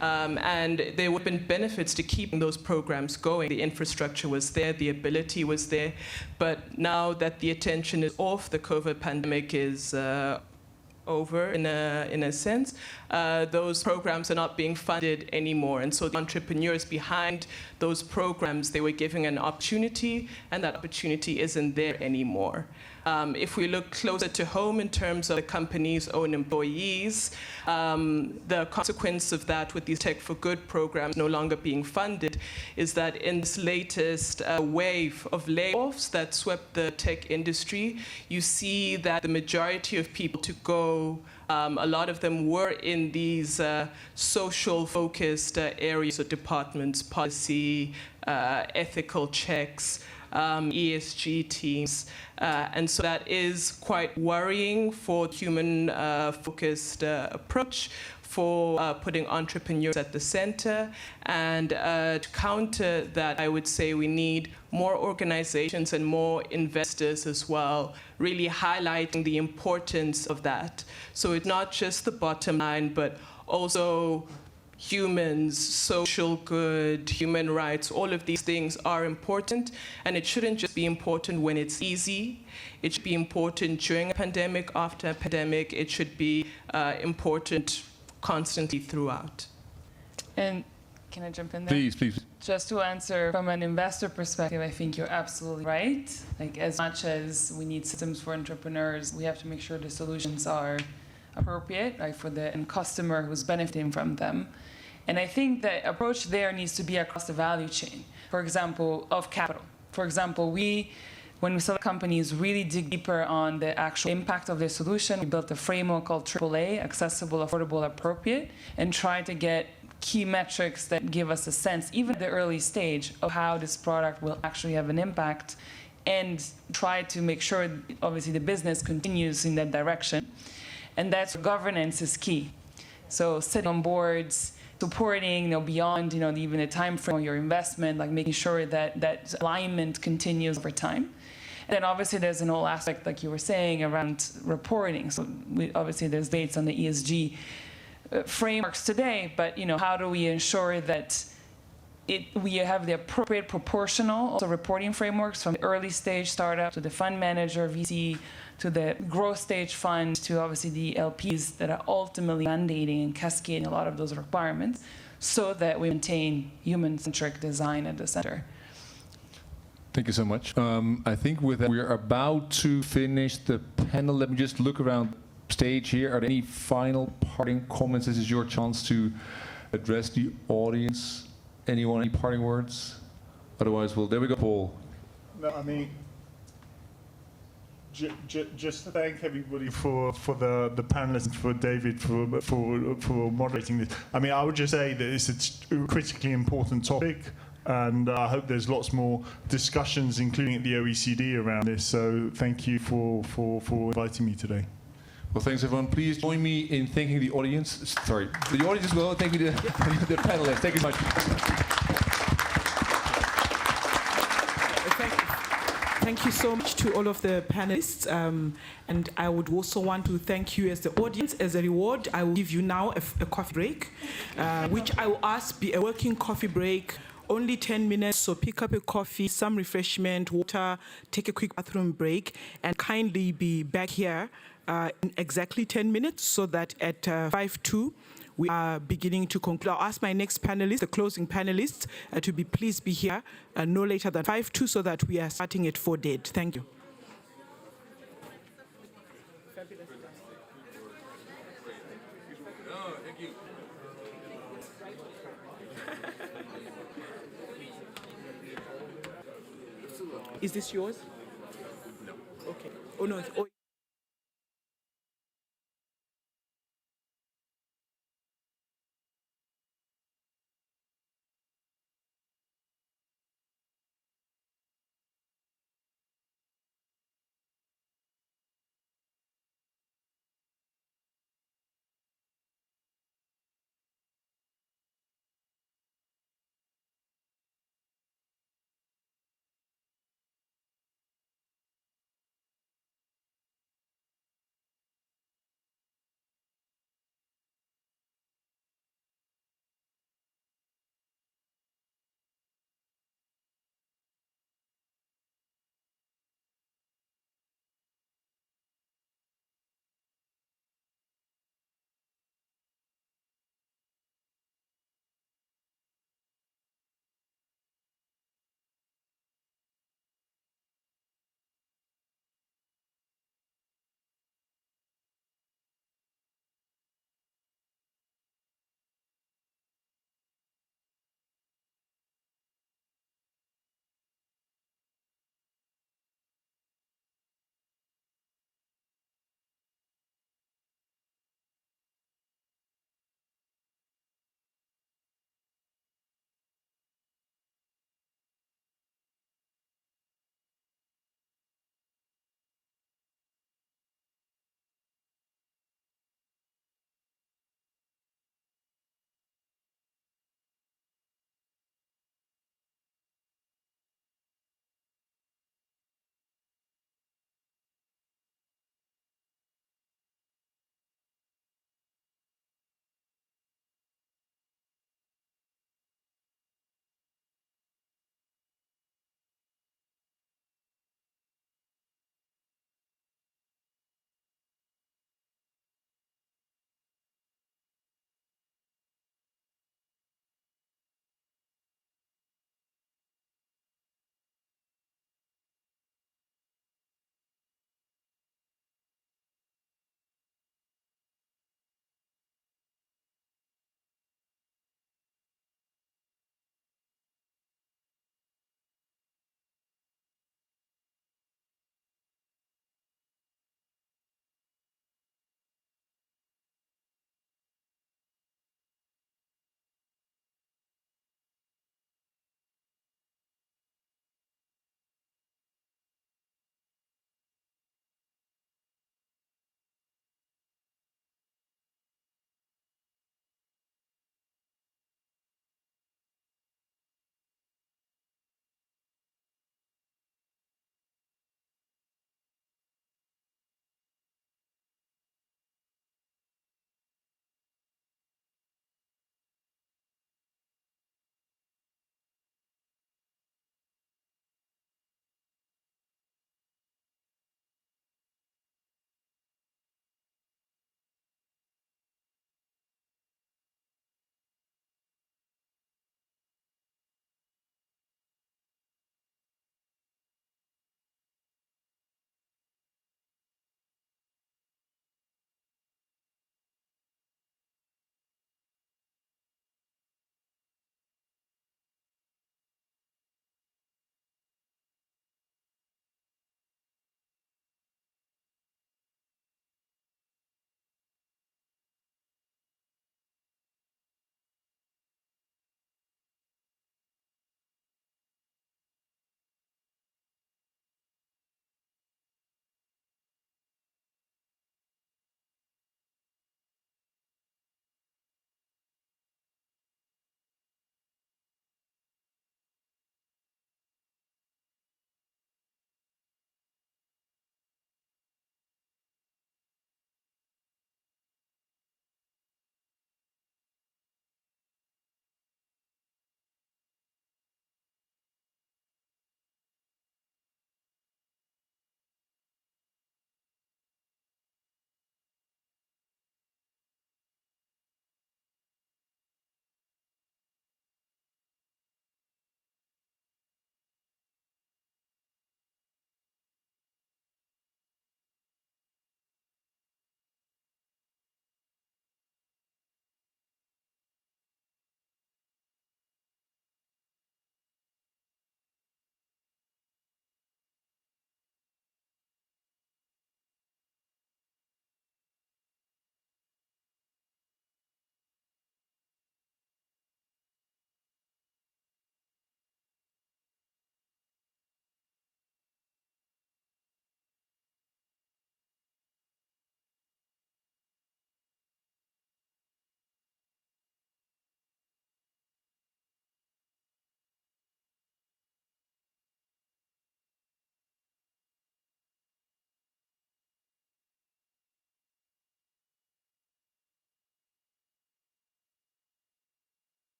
And there would have been benefits to keeping those programs going. The infrastructure was there, the ability was there. But now that the attention is off, the COVID pandemic is over in a sense, those programs are not being funded anymore. And so the entrepreneurs behind those programs, they were given an opportunity, and that opportunity isn't there anymore. If we look closer to home in terms of the company's own employees, the consequence of that with these Tech for Good programs no longer being funded is that in this latest wave of layoffs that swept the tech industry, you see that the majority of people to go, a lot of them were in these social-focused areas or departments, policy, ethical checks, ESG teams. And so that is quite worrying for human-focused approach, for putting entrepreneurs at the center. And to counter that, I would say we need more organizations and more investors as well, really highlighting the importance of that. So it's not just the bottom line, but also humans, social good, human rights, all of these things are important, and it shouldn't just be important when it's easy. It should be important during a pandemic, after a pandemic. It should be important constantly throughout. And can I jump in there? Please, please. Just to answer from an investor perspective, I think you're absolutely right. Like, as much as we need systems for entrepreneurs, we have to make sure the solutions are appropriate, right, for the end customer who's benefiting from them. And I think the approach there needs to be across the value chain, for example, of capital. For example, when we saw companies really dig deeper on the actual impact of their solution, we built a framework called AAA, accessible, affordable, appropriate, and tried to get key metrics that give us a sense, even at the early stage, of how this product will actually have an impact, and try to make sure, obviously, the business continues in that direction. And that's where governance is key. So sitting on boards, supporting, beyond, even the time frame of your investment, like making sure that that alignment continues over time. And then obviously there's an whole aspect, like you were saying, around reporting. So obviously there's dates on the ESG frameworks today, but how do we ensure that we have the appropriate proportional also reporting frameworks, from the early stage startup to the fund manager, VC, to the growth stage fund, to obviously the LPs that are ultimately mandating and cascading a lot of those requirements, so that we maintain human-centric design at the center. Thank you so much. I think with that, we're about to finish the panel. Let me just look around stage here. Are there any final parting comments? This is your chance to address the audience. Anyone, any parting words? Otherwise, there we go, Paul. No, I mean, just to thank everybody for the panelists, for David for moderating this. I mean, I would just say that it's a critically important topic, and I hope there's lots more discussions, including at the OECD, around this. So thank you for inviting me today. Well, thanks, everyone. Please join me in thanking the audience. Sorry, the audience as well. Thank you to the panelists. Thank you so much. Thank you so much to all of the panelists. And I would also want to thank you as the audience. As a reward, I will give you now a coffee break, which I will ask be a working coffee break, only 10 minutes. So pick up a coffee, some refreshment, water, take a quick bathroom break, and kindly be back here in exactly 10 minutes so that at 5:02, we are beginning to conclude. I'll ask my next panelist, the closing panelists, to please be here no later than 5:02 so that we are starting at 4 dead. Thank you. Is this yours? No. Okay. Oh, no. Oh.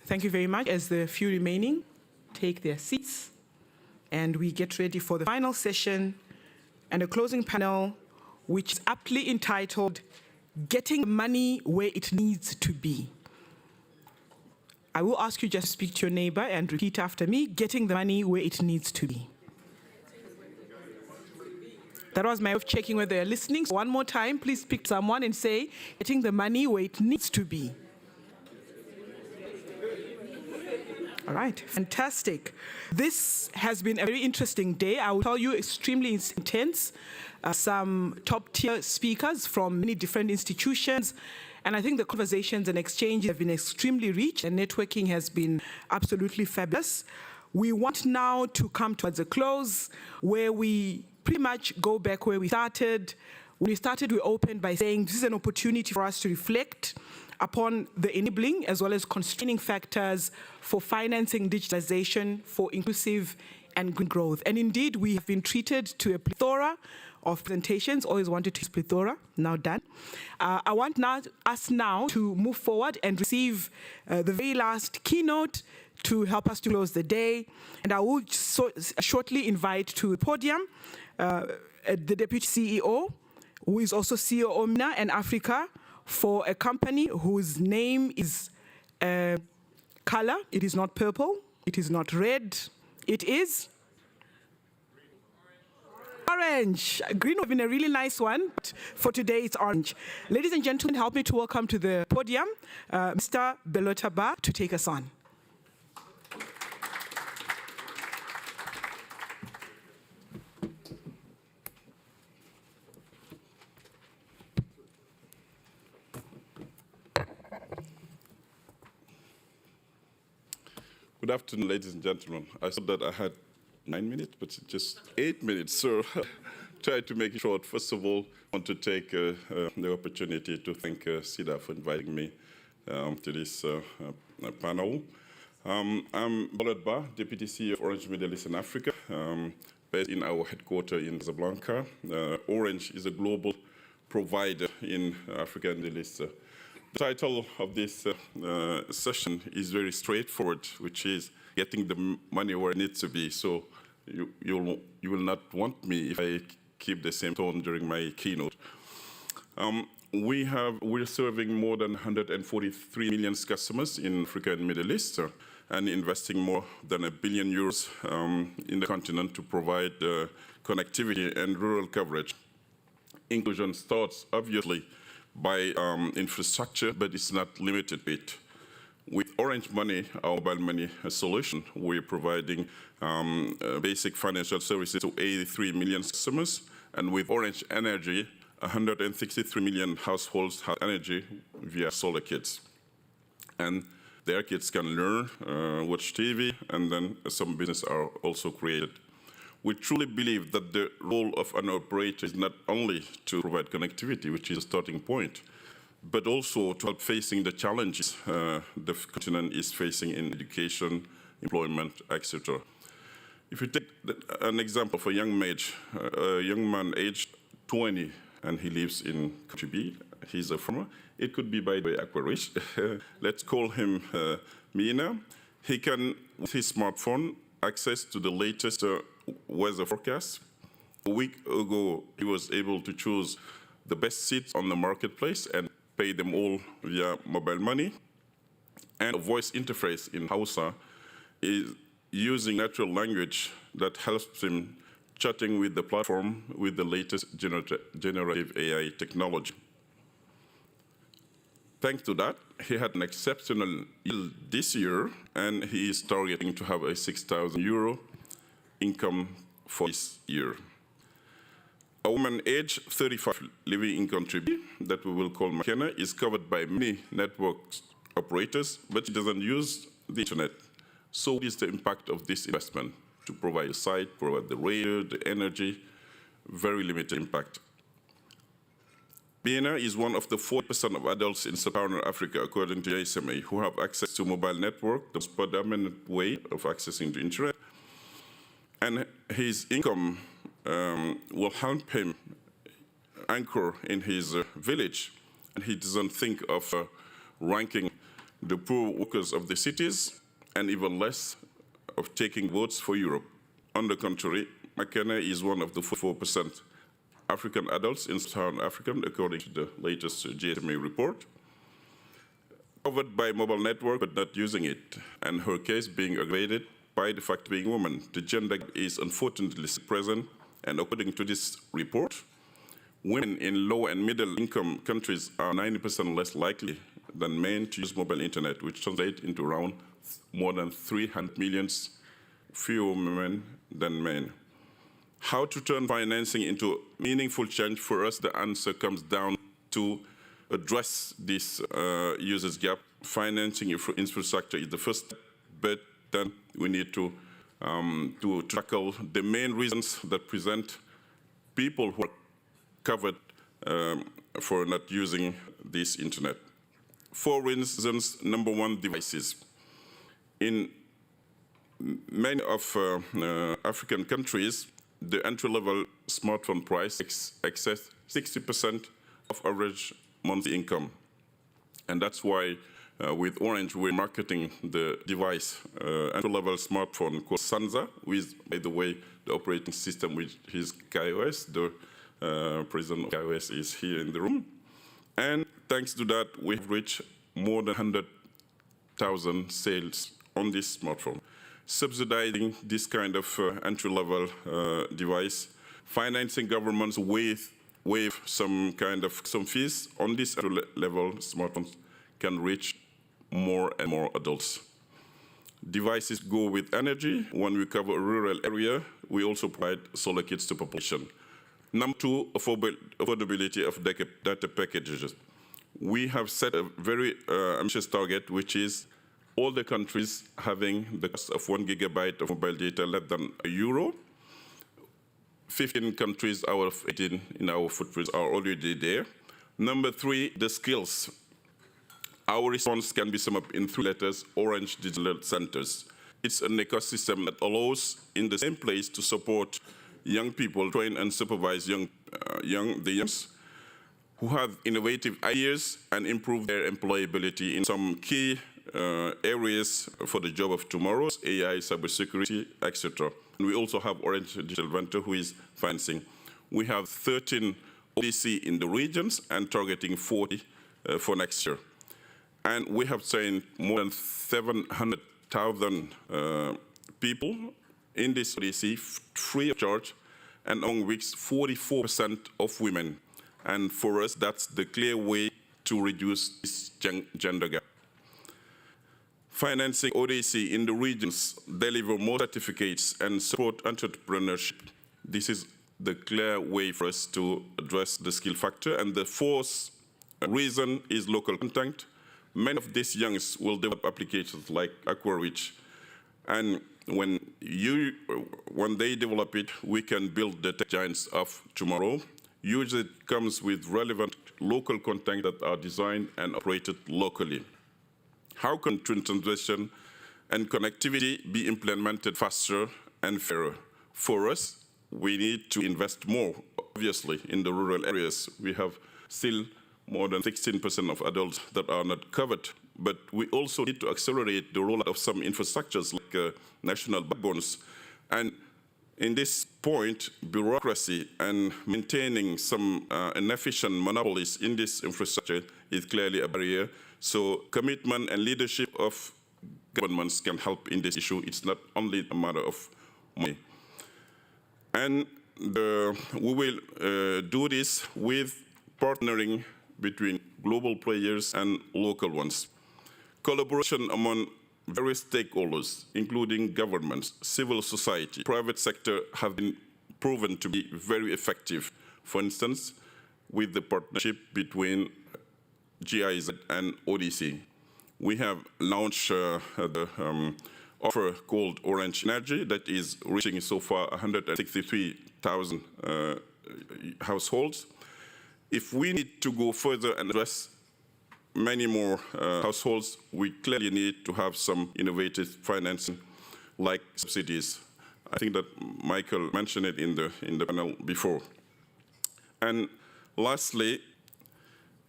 Thank you very much. As the few remaining take their seats, and we get ready for the final session and a closing panel, which is aptly entitled, Getting Money Where It Needs to Be. I will ask you just to speak to your neighbor and repeat after me, getting the money where it needs to be. That was my way of checking whether they're listening. So one more time, please speak to someone and say, getting the money where it needs to be. All right, fantastic. This has been a very interesting day. I will tell you, extremely intense. Some top-tier speakers from many different institutions. And I think the conversations and exchanges have been extremely rich, and networking has been absolutely fabulous. We want now to come towards a close where we pretty much go back where we started. When we started, we opened by saying this is an opportunity for us to reflect upon the enabling as well as constraining factors for financing digitalization for inclusive and green growth. And indeed, we have been treated to a plethora of presentations, always wanted to use plethora, now done. I want us now to move forward and receive the very last keynote to help us to close the day. And I will shortly invite to the podium the Deputy CEO, who is also CEO of MENA and Africa, for a company whose name is color. It is not purple, it is not red, it is orange. Green would have been a really nice one, but for today it's orange. Ladies and gentlemen, help me to welcome to the podium Mr. Belotaba to take us on. Good afternoon, ladies and gentlemen. I thought that I had 9 minutes, but it's just 8 minutes, so try to make it short. First of all, I want to take the opportunity to thank Sida for inviting me to this panel. I'm Bolet Ba, Deputy CEO of Orange Middle East and Africa, based in our headquarters in Casablanca. Orange is a global provider in Africa and Middle East. The title of this session is very straightforward, which is getting the money where it needs to be. So you will not want me if I keep the same tone during my keynote. We're serving more than 143 million customers in Africa and Middle East, and investing more than €1 billion in the continent to provide connectivity and rural coverage. Inclusion starts, obviously, by infrastructure, but it's not limited to it. With Orange Money, our mobile money solution, we're providing basic financial services to 83 million customers, and with Orange Energy, 163 million households have energy via solar kits. And their kids can learn, watch TV, and then some business are also created. We truly believe that the role of an operator is not only to provide connectivity, which is a starting point, but also to help facing the challenges the continent is facing in education, employment, etc. If you take an example of a young man aged 20, and he lives in country B, he's a farmer, it could be, by the way, Aquarish. Let's call him Mina. He can, with his smartphone, access to the latest weather forecast. A week ago, he was able to choose the best seats on the marketplace and pay them all via mobile money. And a voice interface in Hausa is using natural language that helps him chatting with the platform with the latest generative AI technology. Thanks to that, he had an exceptional yield this year, and he is targeting to have a €6,000 income for this year. A woman aged 35 living in country B, that we will call McKenna, is covered by many network operators, but she doesn't use the internet. So what is the impact of this investment? To provide a site, provide the radio, the energy, very limited impact. BNR is one of the 40% of adults in sub-Saharan Africa, according to ISMA, who have access to mobile network, the most predominant way of accessing the internet. And his income will help him anchor in his village, and he doesn't think of ranking the poor workers of the cities, and even less of taking votes for Europe. On the contrary, McKenna is one of the 4% African adults in Sub-Saharan Africa, according to the latest GSMA report, covered by mobile network but not using it, and her case being aggravated by the fact of being a woman. The gender gap is unfortunately present, and according to this report, women in low and middle income countries are 90% less likely than men to use mobile internet, which translates into around more than 300 million fewer women than men. How to turn financing into meaningful change? For us, the answer comes down to address this users gap. Financing infrastructure is the first step, but then we need to tackle the main reasons that present people who are covered for not using this internet. For reasons, number one, devices. In many of African countries, the entry-level smartphone price exceeds 60% of average monthly income. And that's why with Orange, we're marketing the device, entry-level smartphone called Sansa, with, by the way, the operating system which is KaiOS. The president of KaiOS is here in the room. And thanks to that, we've reached more than 100,000 sales on this smartphone. Subsidizing this kind of entry-level device, financing governments with some fees on this entry-level smartphones can reach more and more adults. Devices go with energy. When we cover a rural area, we also provide solar kits to population. Number two, affordability of data packages. We have set a very ambitious target, which is all the countries having the cost of 1 gigabyte of mobile data less than €1. 15 countries out of 18 in our footprint are already there. Number three, the skills. Our response can be summed up in 3 letters: Orange Digital Centers. It's an ecosystem that allows, in the same place, to support young people, train and supervise the youngs who have innovative ideas and improve their employability in some key areas for the job of tomorrow: AI, cybersecurity, etc. And we also have Orange Digital Venture, who is financing. We have 13 ODC in the regions and targeting 40 for next year. And we have trained more than 700,000 people in this ODC free of charge, and among which 44% of women. And for us, that's the clear way to reduce this gender gap. Financing ODC in the regions, deliver more certificates and support entrepreneurship. This is the clear way for us to address the skill factor. And the fourth reason is local content. Many of these youngs will develop applications like AquaReach. And when they develop it, we can build the tech giants of tomorrow. Usually it comes with relevant local content that are designed and operated locally. How can translation and connectivity be implemented faster and fairer? For us, we need to invest more, obviously, in the rural areas. We have still more than 16% of adults that are not covered. But we also need to accelerate the rollout of some infrastructures like national backbones. And in this point, bureaucracy and maintaining some inefficient monopolies in this infrastructure is clearly a barrier. So commitment and leadership of governments can help in this issue. It's not only a matter of money. And we will do this with partnering between global players and local ones. Collaboration among various stakeholders, including governments, civil society, private sector, have been proven to be very effective. For instance, with the partnership between GIZ and ODC. We have launched the offer called Orange Energy that is reaching so far 163,000 households. If we need to go further and address many more households, we clearly need to have some innovative financing like subsidies. I think that Michael mentioned it in the panel before. And lastly,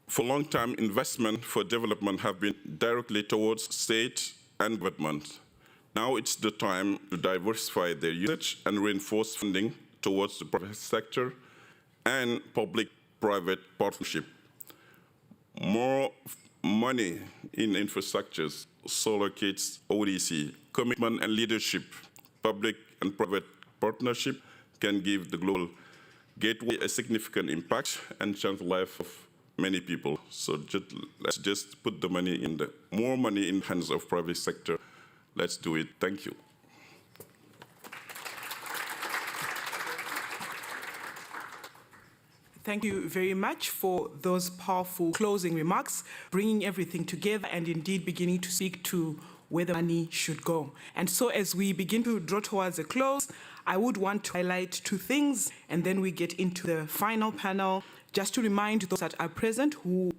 For a long time, investment for development have been directly towards state and government. Now it's the time to diversify their usage and reinforce funding towards the private sector and public-private partnership. More money in infrastructures, solar kits, ODC, commitment and leadership, public and private partnership can give the global gateway a significant impact and change the life of many people. So let's just put the money in more money in the hands of private sector. Let's do it. Thank you. Thank you very much for those powerful closing remarks, bringing everything together and indeed beginning to speak to where the money should go. And so as we begin to draw towards a close, I would want to highlight two things, and then we get into the final panel. Just to remind those that are present who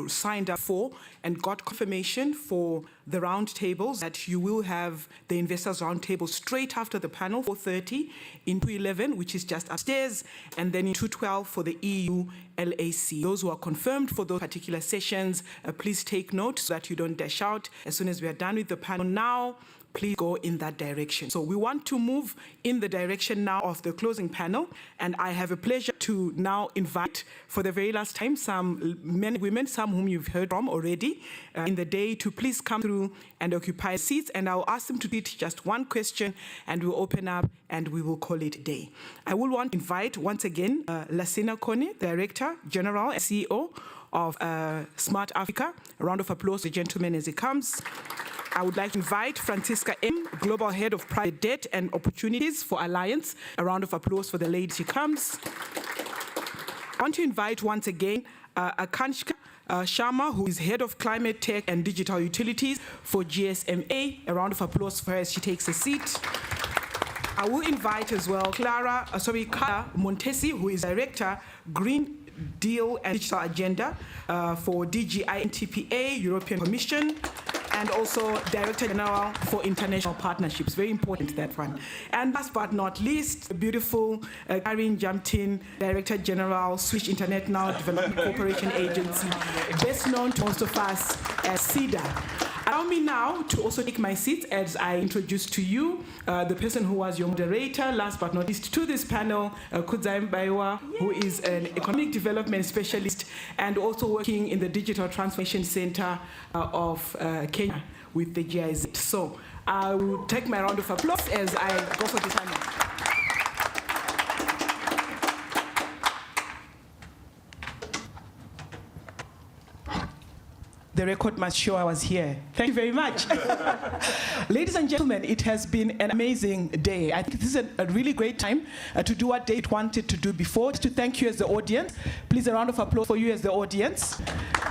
signed up for and got confirmation for the roundtables that you will have the Investors Roundtable straight after the panel, 4:30 in 211, which is just upstairs, and then in 212 for the EU LAC. Those who are confirmed for those particular sessions, please take note so that you don't dash out. As soon as we are done with the panel now, please go in that direction. So we want to move in the direction now of the closing panel, and I have a pleasure to now invite, for the very last time, some men and women, some whom you've heard from already in the day, to please come through and occupy seats, and I'll ask them to read just one question, and we'll open up and we will call it a day. I will want to invite once again Lasina Kone, Director General and CEO of Smart Africa. A round of applause for the gentleman as he comes. I would like to invite Francisca M., Global Head of Private Debt and Opportunities for Alliance. A round of applause for the lady she comes. I want to invite once again Akanshka Sharma, who is Head of Climate Tech and Digital Utilities for GSMA. A round of applause for her as she takes a seat. I will invite as well Clara Montesi, who is Director, Green Deal and Digital Agenda for DGINTPA, European Commission, and also Director General for International Partnerships. Very important, that one. And last but not least, the beautiful Karin Jamtin, Director General, Swedish International Development Cooperation Agency, best known to most of us as Sida. Allow me now to also take my seat as I introduce to you the person who was your moderator, last but not least, to this panel, Kudzai Mbaiwa, who is an economic development specialist and also working in the Digital Transformation Center of Kenya with the GIZ. So I will take my round of applause as I go for the panel. The record must show I was here. Thank you very much. Ladies and gentlemen, it has been an amazing day. I think this is a really great time to do what Dave wanted to do before. Just to thank you as the audience. Please, a round of applause for you as the audience.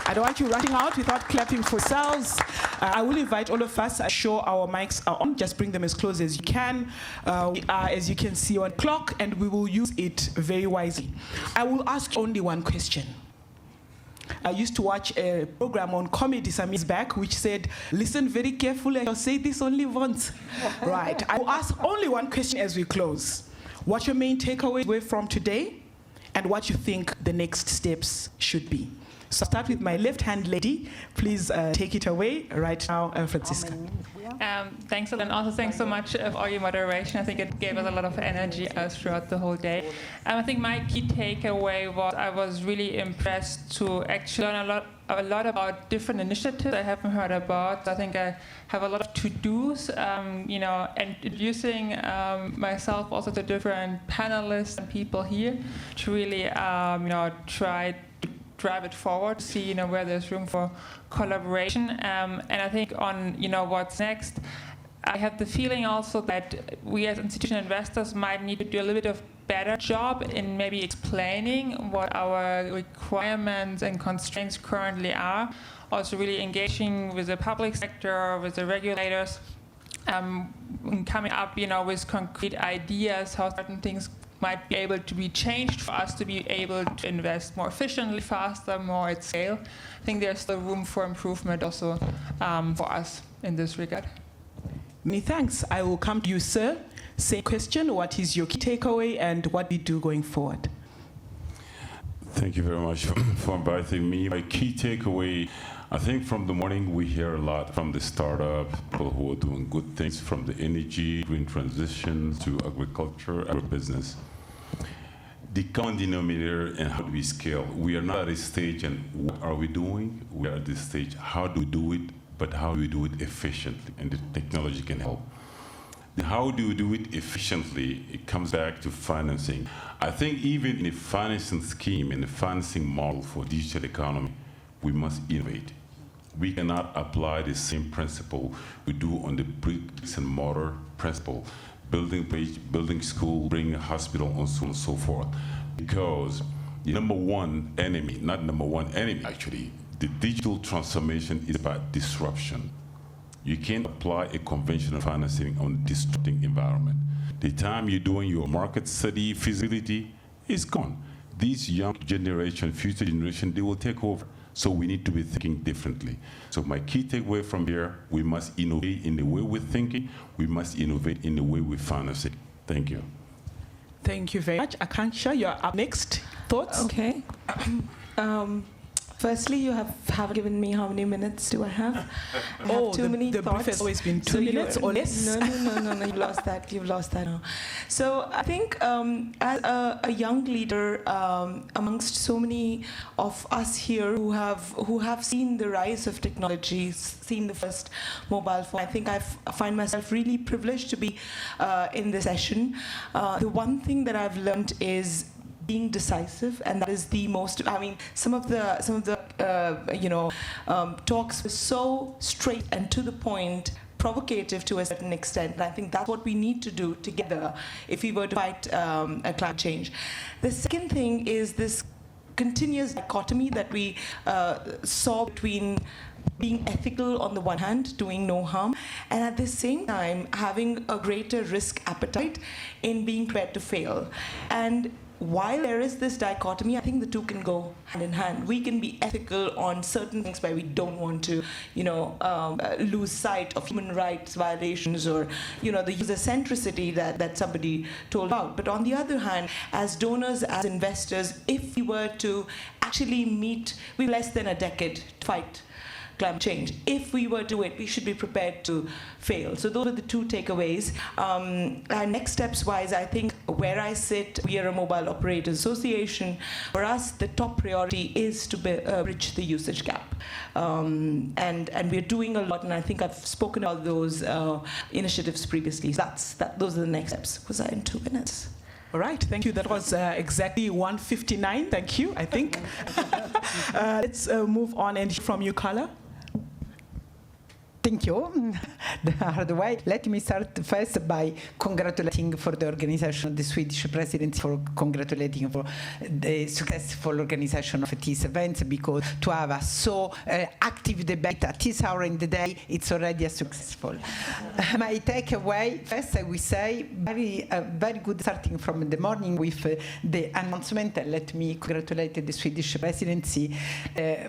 I don't want you running out without clapping for yourselves. I will invite all of us. I'm sure our mics are on. Just bring them as close as you can. We are, as you can see, on clock, and we will use it very wisely. I will ask only one question. I used to watch a program on comedy some years back which said, listen very carefully, I'll say this only once. Right, I will ask only one question as we close. What's your main takeaway from today, and what you think the next steps should be? So I'll start with my left-hand lady. Please take it away right now, Francisca. Thanks, and also thanks so much for all your moderation. I think it gave us a lot of energy throughout the whole day. I think my key takeaway was I was really impressed to actually learn a lot about different initiatives I haven't heard about. I think I have a lot of to-dos, and introducing myself also to different panelists and people here to really, try to drive it forward, see where there's room for collaboration, and I think on what's next, I have the feeling also that we as institutional investors might need to do a little bit of better job in maybe explaining what our requirements and constraints currently are. Also really engaging with the public sector, with the regulators, coming up with concrete ideas how certain things might be able to be changed for us to be able to invest more efficiently, faster, more at scale. I think there's still room for improvement also for us in this regard. Many thanks. I will come to you, sir. Same question. What is your key takeaway and what we do going forward? Thank you very much for inviting me. My key takeaway, I think from the morning we hear a lot from the startup, people who are doing good things, from the energy, green transition to agriculture, agribusiness. The common denominator and how do we scale? We are not at a stage and what are we doing? We are at this stage, how do we do it, but how do we do it efficiently? And the technology can help. How do we do it efficiently? It comes back to financing. I think even in a financing scheme, in a financing model for digital economy, we must innovate. We cannot apply the same principle we do on the bricks and mortar principle, building bridge, building school, bringing a hospital, and so on and so forth. Because the number one enemy, not number one enemy actually, the digital transformation is about disruption. You can't apply a conventional financing on a disrupting environment. The time you're doing your market study, feasibility, is gone. These young generation, future generation, they will take over. So we need to be thinking differently. So my key takeaway from here, we must innovate in the way we're thinking. We must innovate in the way we finance it. Thank you. Thank you very much. Akansha, you're up next. Thoughts? Okay. Firstly, you have given me how many minutes do I have? I have too many the thoughts. brief has always been 2 minutes or less. No, you've lost that. You've lost that now. So I think as a young leader, amongst so many of us here who have seen the rise of technology, seen the first mobile phone, I think I find myself really privileged to be in this session. The one thing that I've learned is being decisive, and that is the most. I mean, some of the talks were so straight and to the point, provocative to a certain extent. And I think that's what we need to do together if we were to fight climate change. The second thing is this continuous dichotomy that we saw between being ethical on the one hand, doing no harm, and at the same time having a greater risk appetite in being prepared to fail. And while there is this dichotomy, I think the two can go hand in hand. We can be ethical on certain things where we don't want to, lose sight of human rights violations or, the user centricity that somebody told about. But on the other hand, as donors, as investors, if we were to actually meet, we have less than a decade to fight climate change. If we were to do it, we should be prepared to fail. So those are the two takeaways. And next steps wise, I think where I sit, we are a mobile operators association. For us, the top priority is to bridge the usage gap. And we're doing a lot, and I think I've spoken about those initiatives previously. Those are the next steps. Was I in 2 minutes? All right, thank you. That was exactly 1:59. Thank you, I think. Let's move on and hear from you, Carla. Thank you. The hard way. Let me start first by congratulating for the organization of the Swedish Presidency, for congratulating for the successful organization of this event, because to have a so active debate at this hour in the day, it's already a successful. My takeaway, first I will say, very good starting from the morning with the announcement. Let me congratulate the Swedish Presidency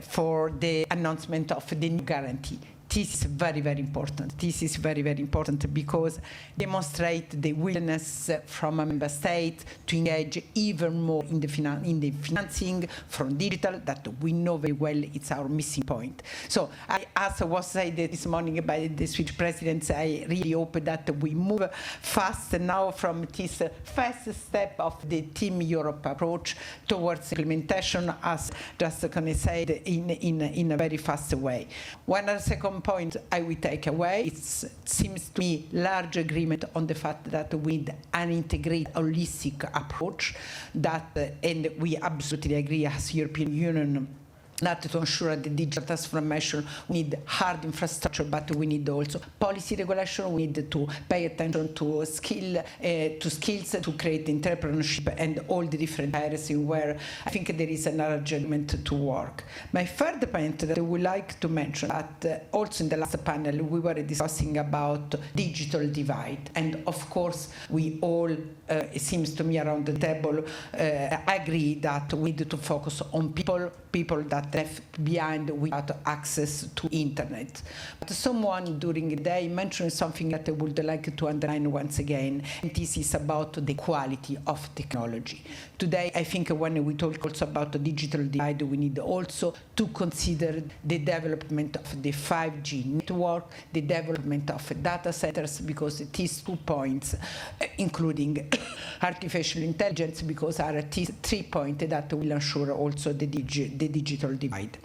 for the announcement of the new guarantee. This is very, very important. This is very, very important because demonstrate the willingness from a member state to engage even more in the financing from digital, that we know very well it's our missing point. So as was said this morning by the Swedish Presidency, I really hope that we move fast now from this first step of the Team Europe approach towards implementation, as just said, in a very fast way. One second point I will take away, it seems to me large agreement on the fact that we need an integrated, holistic approach, and we absolutely agree as European Union that to ensure the digital transformation, we need hard infrastructure, but we need also policy regulation. We need to pay attention to skills, to create entrepreneurship and all the different areas in where I think there is an argument to work. My third point that I would like to mention, that also in the last panel we were discussing about digital divide, and of course we all, it seems to me around the table, agree that we need to focus on people that that left behind without access to internet. But someone during the day mentioned something that I would like to underline once again, and this is about the quality of technology. Today, I think when we talk also about the digital divide, we need also to consider the development of the 5G network, the development of data centers, because these 2 points, including artificial intelligence, because are these 3 points that will ensure also the digital divide.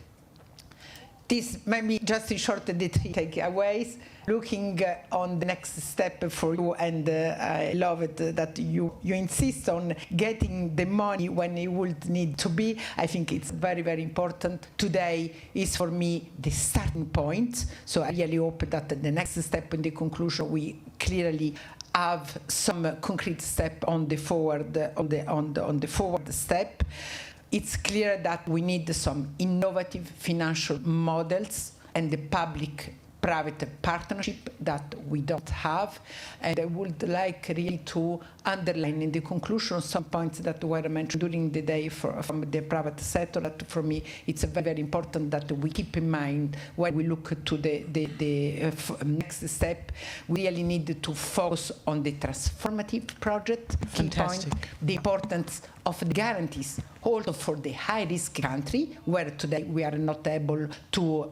This maybe just in short the 3 takeaways. Looking on the next step for you, and I love it that you insist on getting the money when it would need to be. I think it's very, very important. Today is for me the starting point. So I really hope that the next step in the conclusion we clearly have some concrete step on the forward step. It's clear that we need some innovative financial models and the public-private partnership that we don't have. And I would like really to underline in the conclusion some points that were mentioned during the day from the private sector. That for me, it's very, very important that we keep in mind when we look to the next step. We really need to focus on the transformative project. Fantastic. Key point, the importance of the guarantees also for the high-risk country, where today we are not able to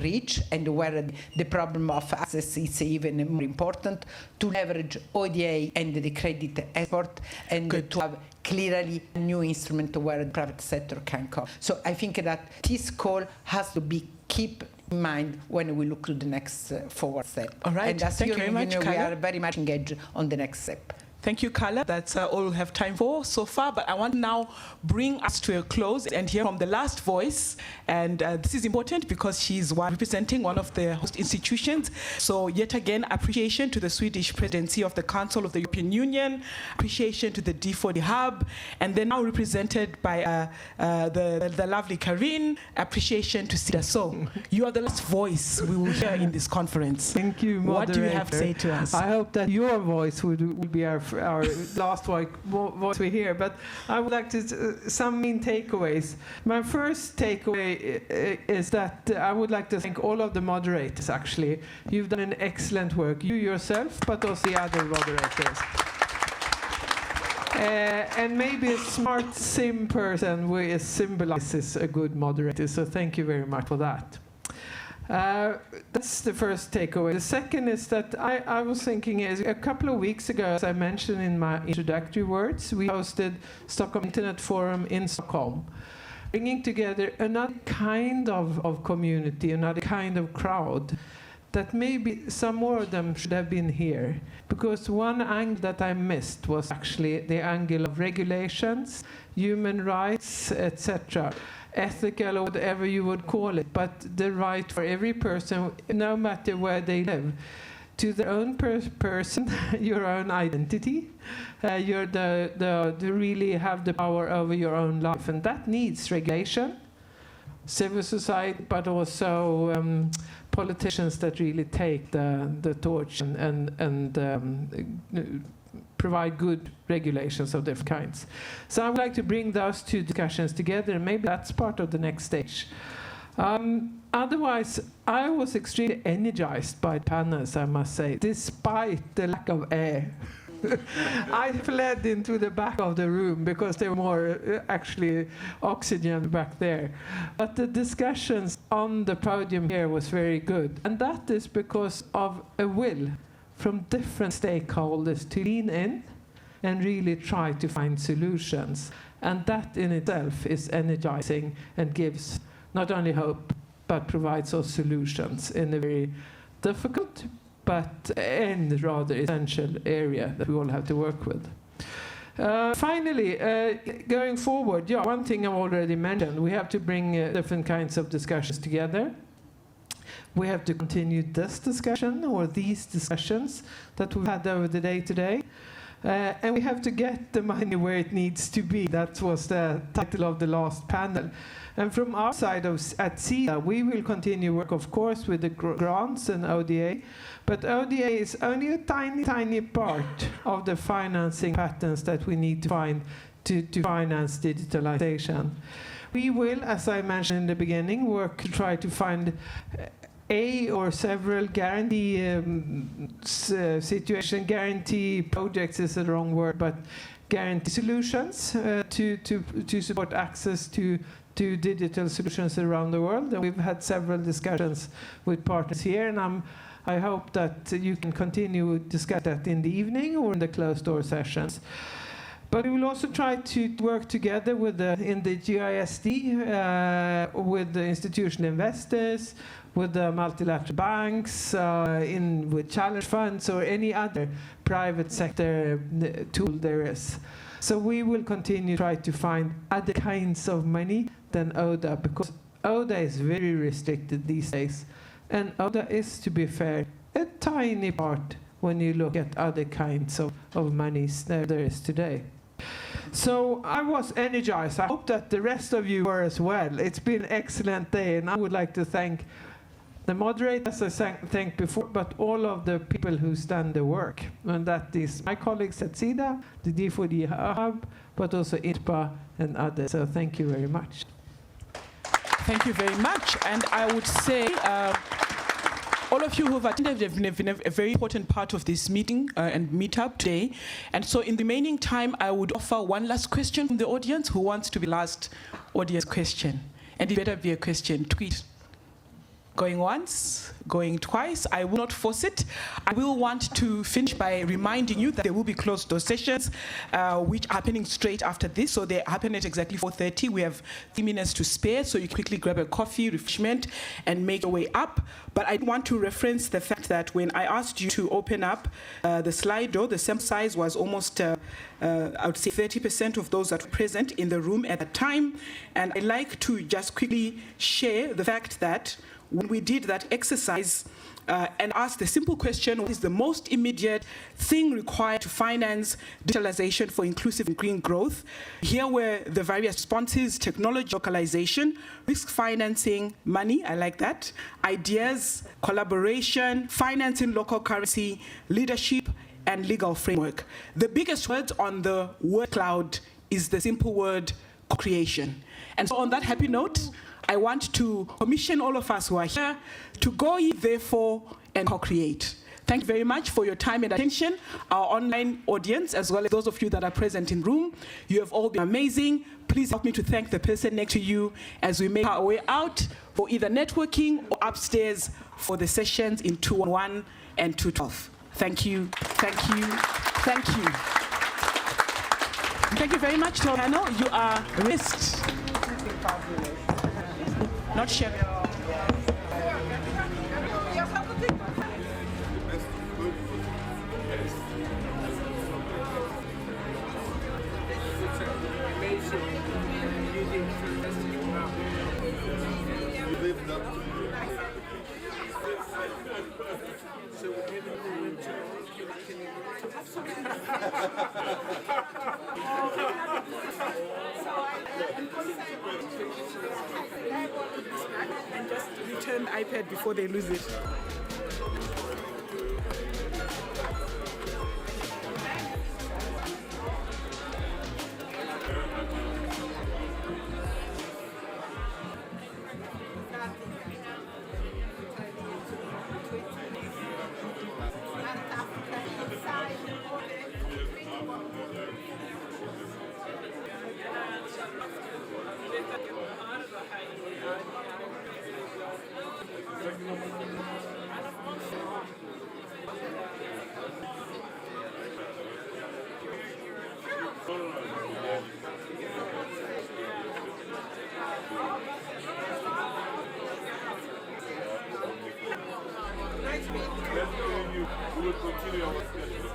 reach, and where the problem of access is even more important, to leverage ODA and the credit export, and to have clearly a new instrument where the private sector can come. So I think that this call has to be kept in mind when we look to the next forward step. All right, and as thank you very much, we Carla. are very much engaged on the next step. Thank you, Carla. That's all we have time for so far. But I want to now bring us to a close and hear from the last voice. And this is important because she's representing one of the host institutions. So yet again, appreciation to the Swedish Presidency of the Council of the European Union, appreciation to the D4D Hub, and then now represented by the lovely Karine, appreciation to Sida. So you are the last voice we will hear in this conference. Thank you, moderator. What do you have to say to us? I hope that your voice will be our last voice we hear, but I would like to some main takeaways. My first takeaway is that I would like to thank all of the moderators. Actually, you've done an excellent work, you yourself, but also the other moderators. And maybe a smart sim person symbolizes a good moderator. So thank you very much for that. That's the first takeaway. The second is that I was thinking is a couple of weeks ago, as I mentioned in my introductory words, we hosted Stockholm Internet Forum in Stockholm, bringing together another kind of community, another kind of crowd, that maybe some more of them should have been here. Because one angle that I missed was actually the angle of regulations, human rights, etc., ethical or whatever you would call it, but the right for every person, no matter where they live, to their own person, your own identity, you're to really have the power over your own life, and that needs regulation, civil society, but also politicians that really take the torch and provide good regulations of different kinds. So I would like to bring those two discussions together, and maybe that's part of the next stage. Otherwise, I was extremely energized by panels, I must say, despite the lack of air. I fled into the back of the room because there were more actually oxygen back there. But the discussions on the podium here was very good. And that is because of a will from different stakeholders to lean in and really try to find solutions. And that in itself is energizing and gives not only hope, but provides us solutions in a very difficult and rather essential area that we all have to work with. Finally, going forward, one thing I've already mentioned, we have to bring different kinds of discussions together. We have to continue this discussion or these discussions that we've had over the day today. And we have to get the money where it needs to be. That was the title of the last panel. And from our side at Sida, we will continue work, of course, with the grants and ODA. But ODA is only a tiny, tiny part of the financing patterns that we need to find to finance digitalization. We will, as I mentioned in the beginning, work to try to find a or several guarantee situation. Guarantee projects is the wrong word, but guarantee solutions to support access to digital solutions around the world. And we've had several discussions with partners here, and I hope that you can continue to discuss that in the evening or in the closed-door sessions. But we will also try to work together with in the GISD with the institutional investors, with the multilateral banks, with challenge funds, or any other private sector tool there is. So we will continue to try to find other kinds of money than ODA, because ODA is very restricted these days. And ODA is, to be fair, a tiny part when you look at other kinds of monies there is today. So I was energized. I hope that the rest of you were as well. It's been an excellent day, and I would like to thank the moderators, as I thanked before, but all of the people who's done the work. And that is my colleagues at Sida, the D4D Hub, but also ITPA and others. So thank you very much. Thank you very much. And I would say all of you who have attended have been a very important part of this meeting and meetup today. And so in the remaining time, I would offer one last question from the audience. Who wants to be last audience question? And it better be a question. Tweet. Going once, going twice. I will not force it. I will want to finish by reminding you that there will be closed-door sessions, which are happening straight after this. So they happen at exactly 4:30. We have 3 minutes to spare, so you quickly grab a coffee, refreshment, and make your way up. But I want to reference the fact that when I asked you to open up the Slido, the sample size was almost, I would say, 30% of those that were present in the room at the time. And I'd like to just quickly share the fact that when we did that exercise and asked the simple question, what is the most immediate thing required to finance digitalization for inclusive and green growth? Here were the various responses: technology, localization, risk financing, money, I like that, ideas, collaboration, financing local currency, leadership, and legal framework. The biggest word on the word cloud is the simple word co-creation. And so on that happy note, I want to commission all of us who are here to go ye therefore and co-create. Thank you very much for your time and attention. Our online audience, as well as those of you that are present in room, you have all been amazing. Please help me to thank the person next to you as we make our way out for either networking or upstairs for the sessions in 211 and 212. Thank you, thank you, thank you. Thank you very much to our panel. You are missed. Not sharing. And just return the iPad before they lose it. We will continue our schedule.